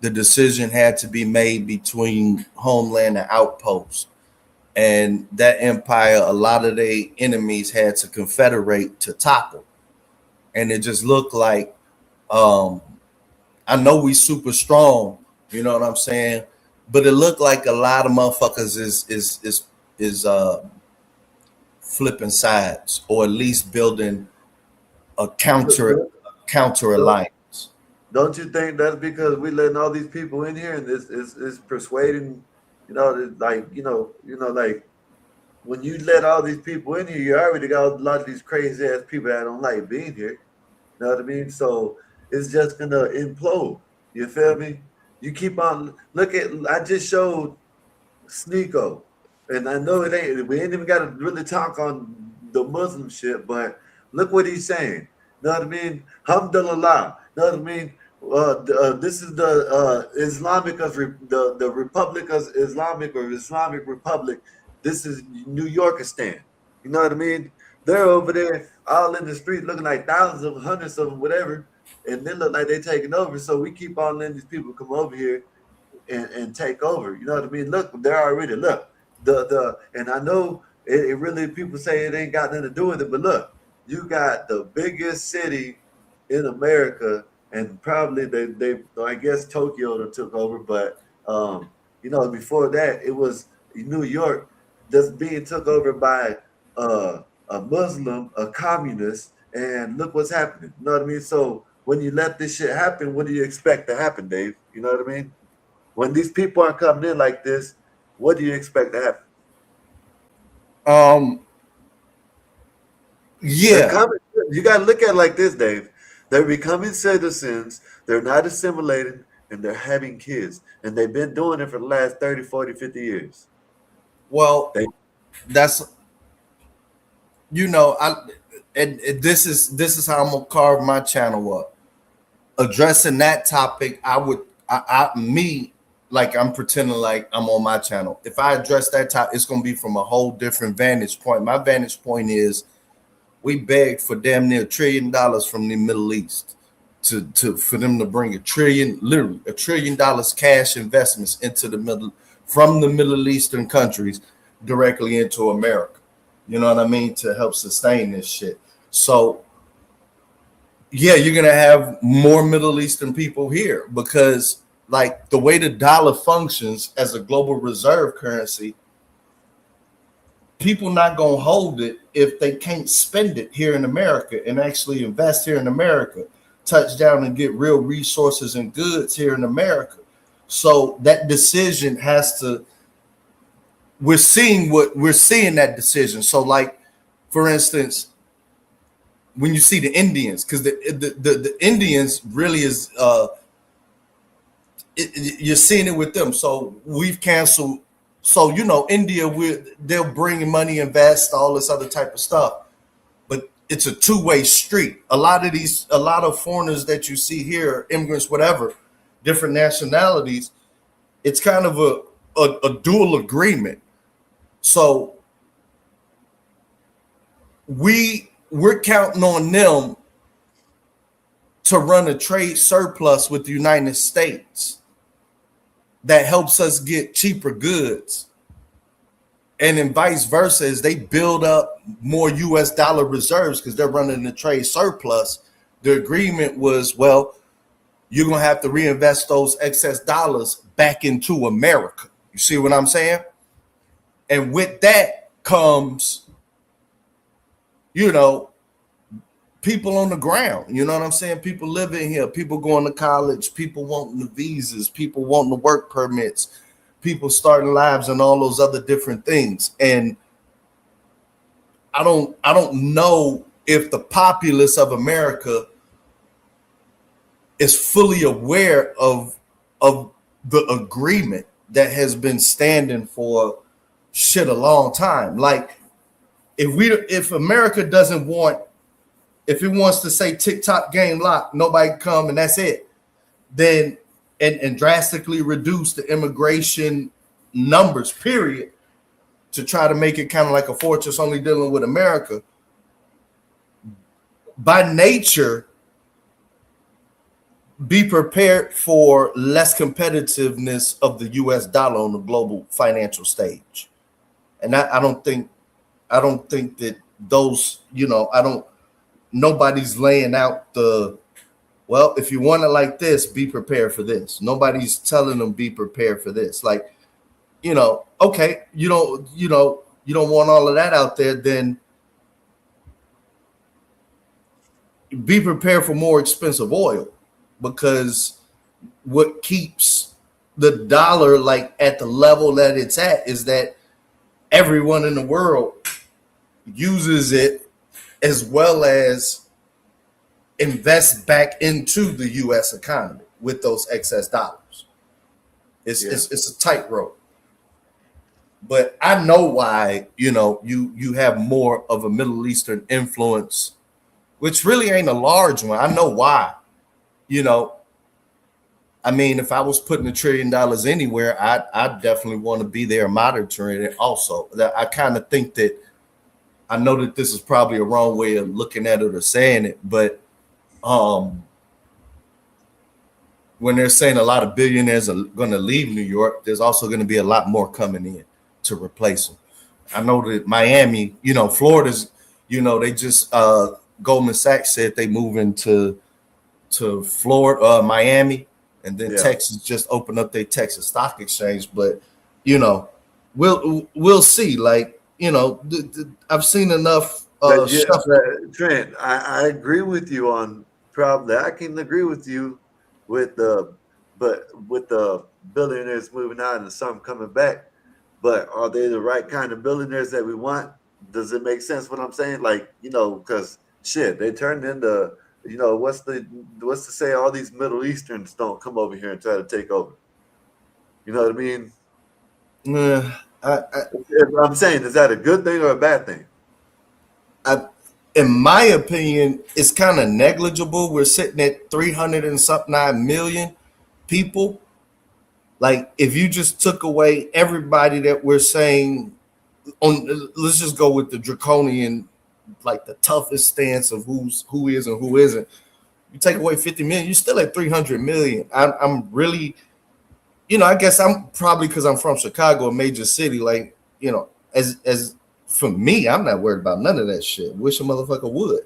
the decision had to be made between homeland and outpost. And that empire, a lot of their enemies had to confederate to topple. And it just looked like um I know we super strong, you know what I'm saying? But it looked like a lot of motherfuckers is flipping sides or at least building a counter Don't, alliance. don't you think that's because we letting all these people in here and it's persuading, like when you let all these people in here, you already got a lot of these crazy ass people that don't like being here. You know what I mean? So it's just gonna implode. You feel me? You keep on look at. I just showed Sneeko, and I know it ain't. We ain't even got to really talk on the Muslim shit, but look what he's saying. Know what I mean? Alhamdulillah. Know what I mean? This is the Islamic of the Republic of Islamic or Islamic Republic. This is New Yorkistan. You know what I mean? They're over there all in the street looking like thousands of hundreds of them, whatever, and they look like they're taking over. So we keep on letting these people come over here and take over. You know what I mean? Look, they're already look the and I know it really people say it ain't got nothing to do with it, but look, you got the biggest city in America, and probably they I guess Tokyo that took over, but before that it was New York that's being took over by a Muslim, a communist, and look what's happening. You know what I mean? So when you let this shit happen, what do you expect to happen, Dave? You know what I mean? When these people are coming in like this, what do you expect to happen? Um They're yeah. coming. You got to look at it like this, Dave. They're becoming citizens. They're not assimilating, and they're having kids. And they've been doing it for the last 30, 40, 50 years. Well, They, that's I and this is how I'm gonna carve my channel up. Addressing that topic, I would I me like I'm pretending like I'm on my channel. If I address that topic, it's gonna be from a whole different vantage point. My vantage point is we begged for damn near $1 trillion from the Middle East to for them to bring literally $1 trillion cash investments into the middle from the Middle Eastern countries directly into America. You know what I mean? To help sustain this shit. So yeah, you're gonna have more Middle Eastern people here because like the way the dollar functions as a global reserve currency, people not gonna hold it if they can't spend it here in America and actually invest here in America, touch down and get real resources and goods here in America. So that decision has to. We're seeing that decision. So like, for instance, when you see the Indians, because the Indians really is you're seeing it with them. So we've canceled. So India, they'll bring money, invest, all this other type of stuff. But it's a two-way street. A lot of foreigners that you see here, immigrants, whatever, different nationalities, it's kind of a dual agreement. So we're counting on them to run a trade surplus with the United States that helps us get cheaper goods. And then vice versa, as they build up more US dollar reserves because they're running a trade surplus, the agreement was, well, you're going to have to reinvest those excess dollars back into America. You see what I'm saying? And with that comes, people on the ground. You know what I'm saying? People living here, people going to college, people wanting the visas, people wanting the work permits, people starting lives and all those other different things. And I don't know if the populace of America is fully aware of the agreement that has been standing for shit a long time. Like if America doesn't want, if it wants to say TikTok game lock, nobody come and that's it, then and drastically reduce the immigration numbers, period, to try to make it kind of like a fortress only dealing with America. By nature, be prepared for less competitiveness of the US dollar on the global financial stage. And I don't think that those, nobody's laying out the, well, if you want it like this, be prepared for this. Nobody's telling them be prepared for this. Like, okay, you don't want all of that out there, then be prepared for more expensive oil, because what keeps the dollar like at the level that it's at is that everyone in the world uses it, as well as invest back into the US economy with those excess dollars. It's a tightrope. But I know why, you have more of a Middle Eastern influence, which really ain't a large one. I know why. I mean, if I was putting $1 trillion anywhere, I definitely want to be there monitoring it also. That I kind of think that, I know that this is probably a wrong way of looking at it or saying it, but when they're saying a lot of billionaires are going to leave New York, there's also going to be a lot more coming in to replace them. I know that Miami, Florida's, they just Goldman Sachs said they move into Florida, Miami, and then Texas just opened up their Texas Stock Exchange. But we'll see. Like, I've seen enough. Trent, I agree with you on probably. I can agree with you with the billionaires moving out and some coming back. But are they the right kind of billionaires that we want? Does it make sense what I'm saying? Like, because shit, they turned into, what's to say all these Middle Easterns don't come over here and try to take over? You know what I mean? I'm saying, is that a good thing or a bad thing? In my opinion, it's kind of negligible. We're sitting at 300 and something 9 million people. Like, if you just took away everybody that we're saying let's just go with the draconian, like the toughest stance of who is and who isn't. You take away 50 million, you're still at 300 million. I'm really, I guess I'm probably, because I'm from Chicago, a major city. Like, as for me, I'm not worried about none of that shit. Wish a motherfucker would,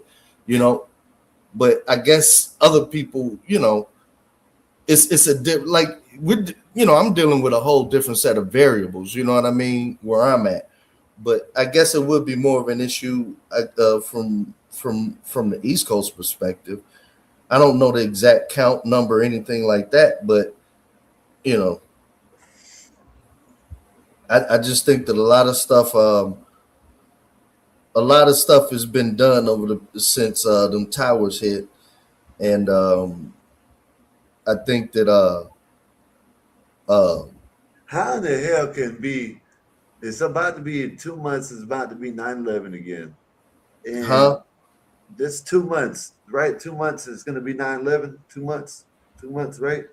But I guess other people, it's a different, like, I'm dealing with a whole different set of variables. You know what I mean? Where I'm at. But I guess it would be more of an issue from the East Coast perspective. I don't know the exact count number or anything like that, but I just think that a lot of stuff has been done since them towers hit, and I think that how in the hell can be? It's about to be in 2 months. It's about to be 9/11 again, and this 2 months, right? 2 months is going to be 9/11. 2 months, right?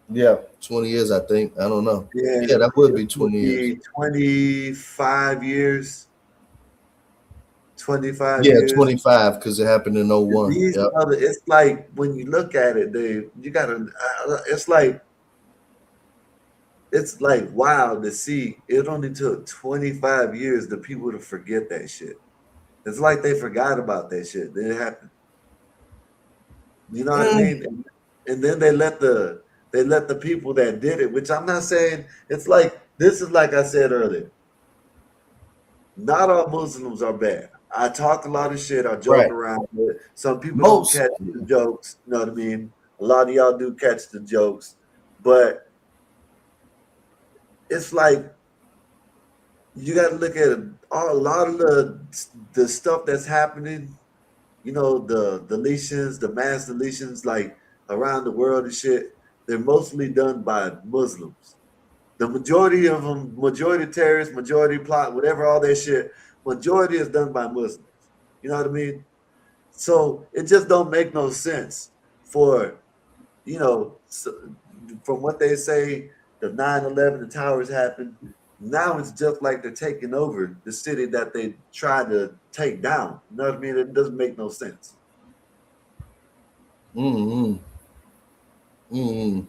Yeah, 20 years, I think. I don't know. Yeah, that would be 20 years. 25 years. 25 yeah, years. 25, because it happened in 01. It's like, when you look at it, you gotta. It's like wild to see. It only took 25 years for people to forget that shit. It's like they forgot about that shit. It happened. You know what I mean? And then they let the people that did it, which I'm not saying, it's like, this is like I said earlier. Not all Muslims are bad. I talk a lot of shit. I joke around with it. Some people don't catch the jokes. You know what I mean? A lot of y'all do catch the jokes, but it's like, you got to look at a lot of the stuff that's happening. The deletions, the mass deletions, like around the world and shit. They're mostly done by Muslims. The majority of them, majority terrorists, majority plot, whatever, all that shit, majority is done by Muslims. You know what I mean? So it just don't make no sense for, from what they say, the 9/11, the towers happened. Now it's just like they're taking over the city that they tried to take down. You know what I mean? It doesn't make no sense. Mm-hmm. Mm-hmm.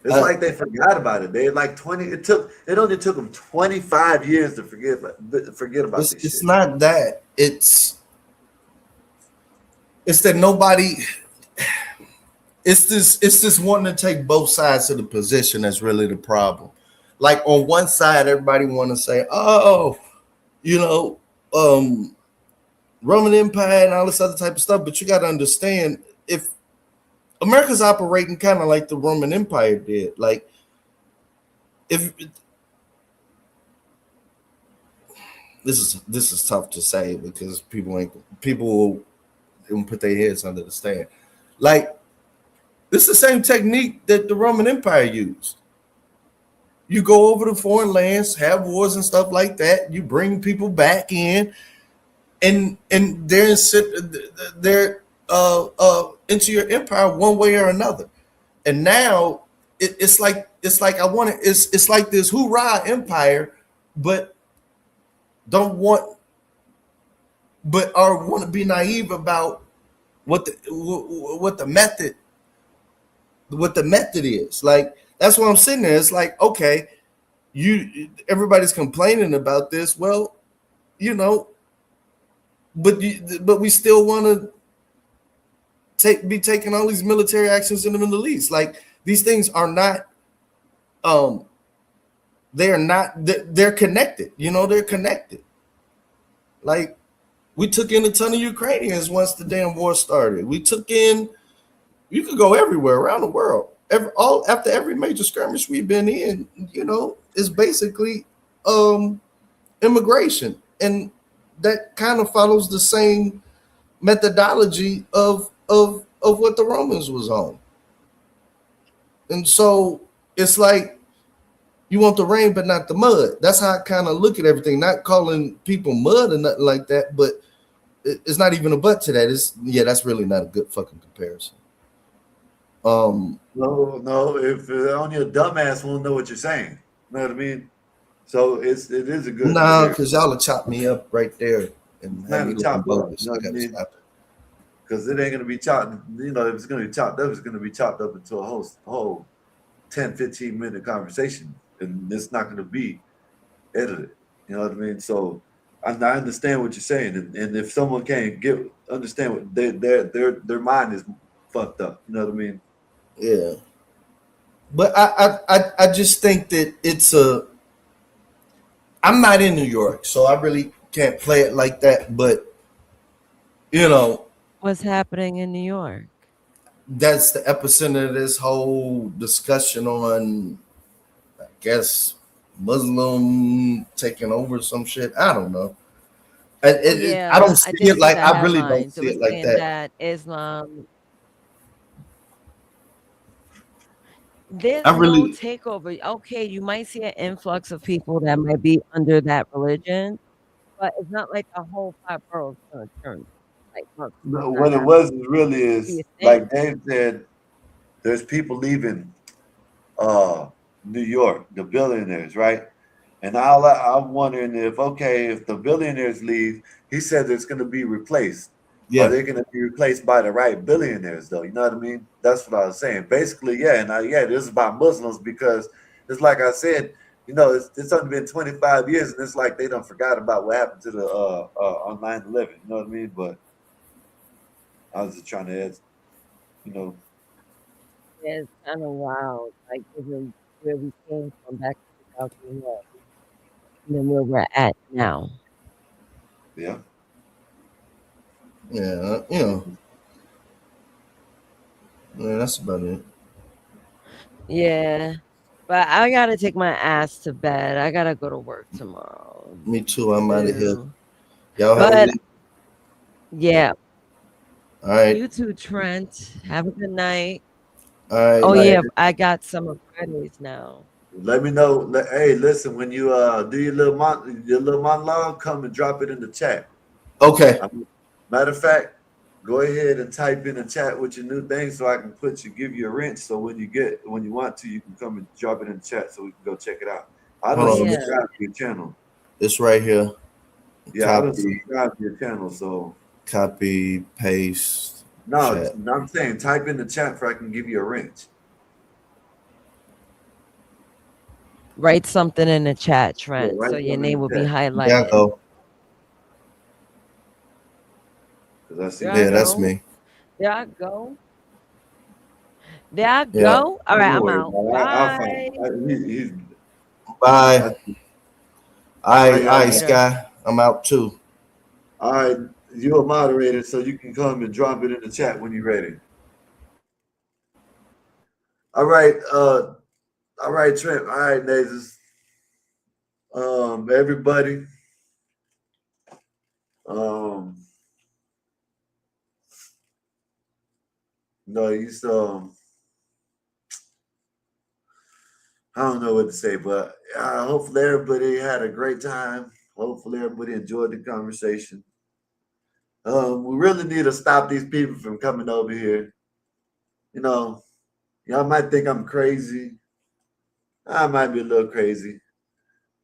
It's like they forgot about it. They like 20. It only took them 25 years to forget about this It's shit. not that. It's that nobody. It's this wanting to take both sides of the position that's really the problem. Like on one side, everybody want to say, "Oh, you know, Roman Empire and all this other type of stuff," but you got to understand if America's operating kind of like the Roman Empire did. Like if this is tough to say because people won't put their heads under the stand. Like this is the same technique that the Roman Empire used. You go over to foreign lands, have wars and stuff like that. You bring people back in, and they're into your empire one way or another. And now it's like it's like this hoorah empire, but don't want but are want to be naive about what the method is. Like that's what I'm sitting there. It's like, okay, everybody's complaining about this. Well, you know, but we still want to be taking all these military actions in the Middle East. Like these things are not they are not they're connected. You know, they're connected. Like we took in a ton of Ukrainians once the damn war started. We took in, you could go everywhere around the world. After every major skirmish we've been in, you know, is basically immigration. And that kind of follows the same methodology of what the Romans was on. And so it's like you want the rain but not the mud. That's how I kind of look at everything, not calling people mud or nothing like that, but it's not even a but to that. That's really not a good fucking comparison. No, if only a dumbass won't know what you're saying. You know what I mean? So it is a good Nah, comparison. because y'all will chop me up right there and It's have not me a looking chop up. bogus. You know I what I gotta mean? stop it. Because it ain't gonna be chopped. You know, if it's gonna be chopped up, it's gonna be chopped up into a whole 10, 15-minute conversation, and it's not gonna be edited. You know what I mean? So I understand what you're saying, and if someone can't understand what their mind is fucked up. You know what I mean? Yeah. But I just think that I'm not in New York, so I really can't play it like that. But you know, What's happening in New York? that's the epicenter of this whole discussion on, I guess, Muslim taking over some shit. I don't know. Oh I don't yeah, I see did it see like the I really don't headlines. It see was it like saying that. that Islam, there's I no really takeover. Okay, you might see an influx of people that might be under that religion, but it's not like the whole five boroughs gonna turn. Like, look, No, not what it happening. was is really Be is a thing. like Dave said. There's people leaving New York, the billionaires, right? And I'm wondering if the billionaires leave, he said it's going to be replaced. Are yeah. they going to be replaced by the right billionaires, though? You know what I mean? That's what I was saying. Basically, yeah. And this is about Muslims because it's like I said, you know, it's only been 25 years, and it's like they don't forgot about what happened to the on 9/11. You know what I mean? But I was just trying to add, you know, Yeah, it's kind of wild, like given where we came from back in 2001, and then where we're at now. yeah. Yeah, that's about it. Yeah, but I gotta take my ass to bed. I gotta go to work tomorrow. Me too. I'm out of here. Too. Y'all have a But good. yeah, All right. you too, Trent. Have a good night. All right. Oh Like, yeah, I got summer Fridays now. let me know. Hey, listen, when you do your little monologue, come and drop it in the chat. Okay. Matter of fact, Go ahead and type in the chat with your new thing so I can give you a wrench. So when you want to, you can come and drop it in the chat so we can go check it out. I Oh don't Hold on. yeah. subscribe to your channel. It's right here. Yeah, I don't Copy, subscribe to your channel. So copy, paste, no, chat. I'm saying type in the chat so I can give you a wrench. Write something in the chat, Yeah, Trent, write so your something in name will the be chat. There I highlighted. go. Because I see There I Yeah, that's go. me. There I go. There I Yeah. go. All right, Don't I'm worry out. about it. I'll find Bye. him. He's Bye. all right, All right, y'all. Later. Sky. I'm out too. All right, you're a moderator, so you can come and drop it in the chat when you're ready. All right, Trent. All right, Nazes. Everybody. No, he's I don't know what to say, but hopefully everybody had a great time. Hopefully everybody enjoyed the conversation. We really need to stop these people from coming over here. You know, y'all might think I'm crazy. I might be a little crazy.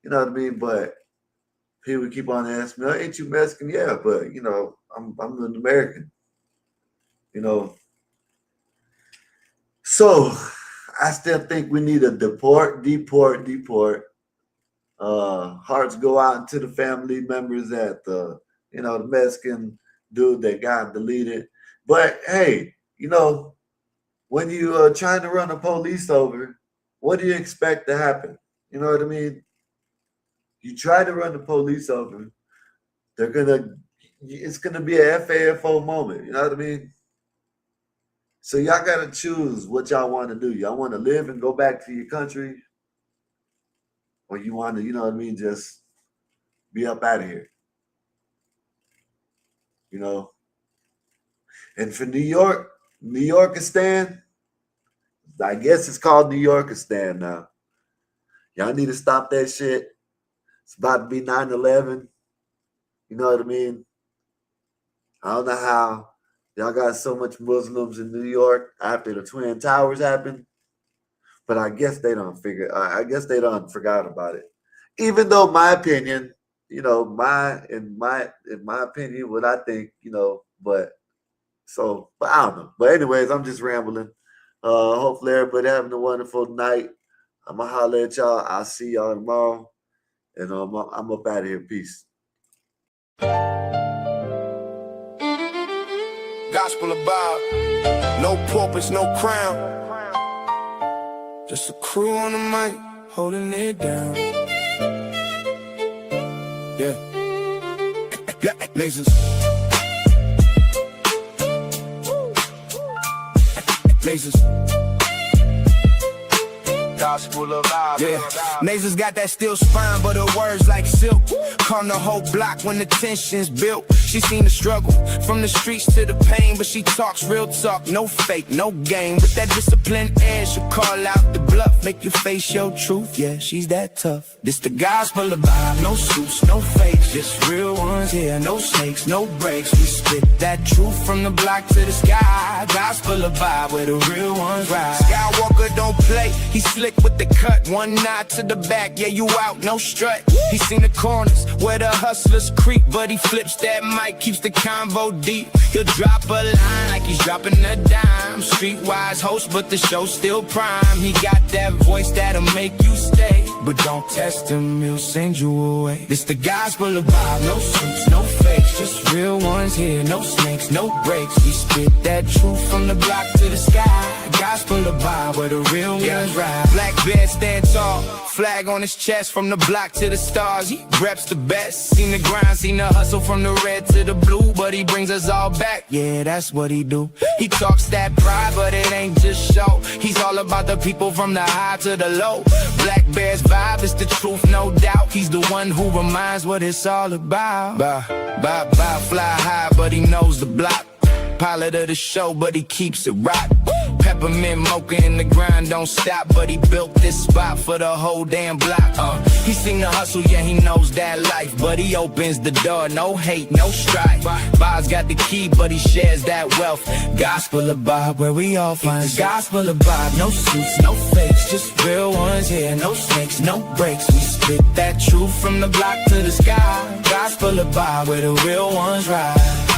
You know what I mean? But people keep on asking me, oh, ain't you Mexican? Yeah, but you know, I'm an American. You know. So I still think we need to deport. Hearts go out to the family members that the Mexican dude that got deleted. But hey, when you are trying to run the police over, what do you expect to happen? You know what I mean? You try to run the police over, it's gonna be a FAFO moment. You know what I mean? So y'all gotta choose what y'all want to do. Y'all want to live and go back to your country, or you want to, you know what I mean, just be up out of here. You know. And for New Yorkistan, I guess it's called New Yorkistan now. Y'all need to stop that shit. It's about to be 9/11. You know what I mean? I don't know how y'all got so much Muslims in New York after the Twin Towers happened, but I guess they don't forgot about it. Even though my opinion, in my opinion, what I think, but I don't know. But anyways, I'm just rambling. Hopefully everybody having a wonderful night. I'm gonna holler at y'all. I'll see y'all tomorrow. And I'm up out of here. Peace. Gospel about no purpose, no crown. Just a crew on the mic, holding it down. Yeah. Lasers. Lasers. Gospel of vibe. Yeah, Naza's got that steel spine, but her words like silk. Calm the whole block when the tension's built. She seen the struggle from the streets to the pain, but she talks real talk, no fake, no game. With that disciplined air, she'll call out the bluff, make you face your truth. Yeah, she's that tough. This the gospel of vibe, no suits, no fakes, just real ones here, no snakes, no breaks. We spit that truth from the block to the sky. Gospel of vibe, where the real ones ride. Skywalker don't play, he slick with the cut, one nod to the back, yeah, you out, no strut. He seen the corners where the hustlers creep, but he flips that mic, keeps the convo deep. He'll drop a line like he's dropping a dime. Streetwise host, but the show's still prime. He got that voice that'll make you stay, but don't test him, he'll send you away. This the gospel of vibe, no suits, no fakes, just real ones here, no snakes, no breaks. We spit that truth from the block to the sky. Gospel of vibe, where the real ones ride. Black bear stand tall, flag on his chest, from the block to the stars. He reps the best. Seen the grind, seen the hustle from the red to the blue, but he brings us all back. Yeah, that's what he do. He talks that pride, but it ain't just show. He's all about the people from the high to the low. Black Bear's vibe is the truth, no doubt. He's the one who reminds what it's all about. Fly high, but he knows the block. Pilot of the show, but he keeps it right. peppermint mocha in the grind don't stop, but he built this spot for the whole damn block. He seen the hustle, yeah, he knows that life, but he opens the door, no hate, no strife. Bob's got the key, but he shares that wealth. Gospel of Bob, where we all find the gospel of Bob. No suits, no fakes, just real ones here, no snakes, no breaks. We spit that truth from the block to the sky. Gospel of Bob, where the real ones ride.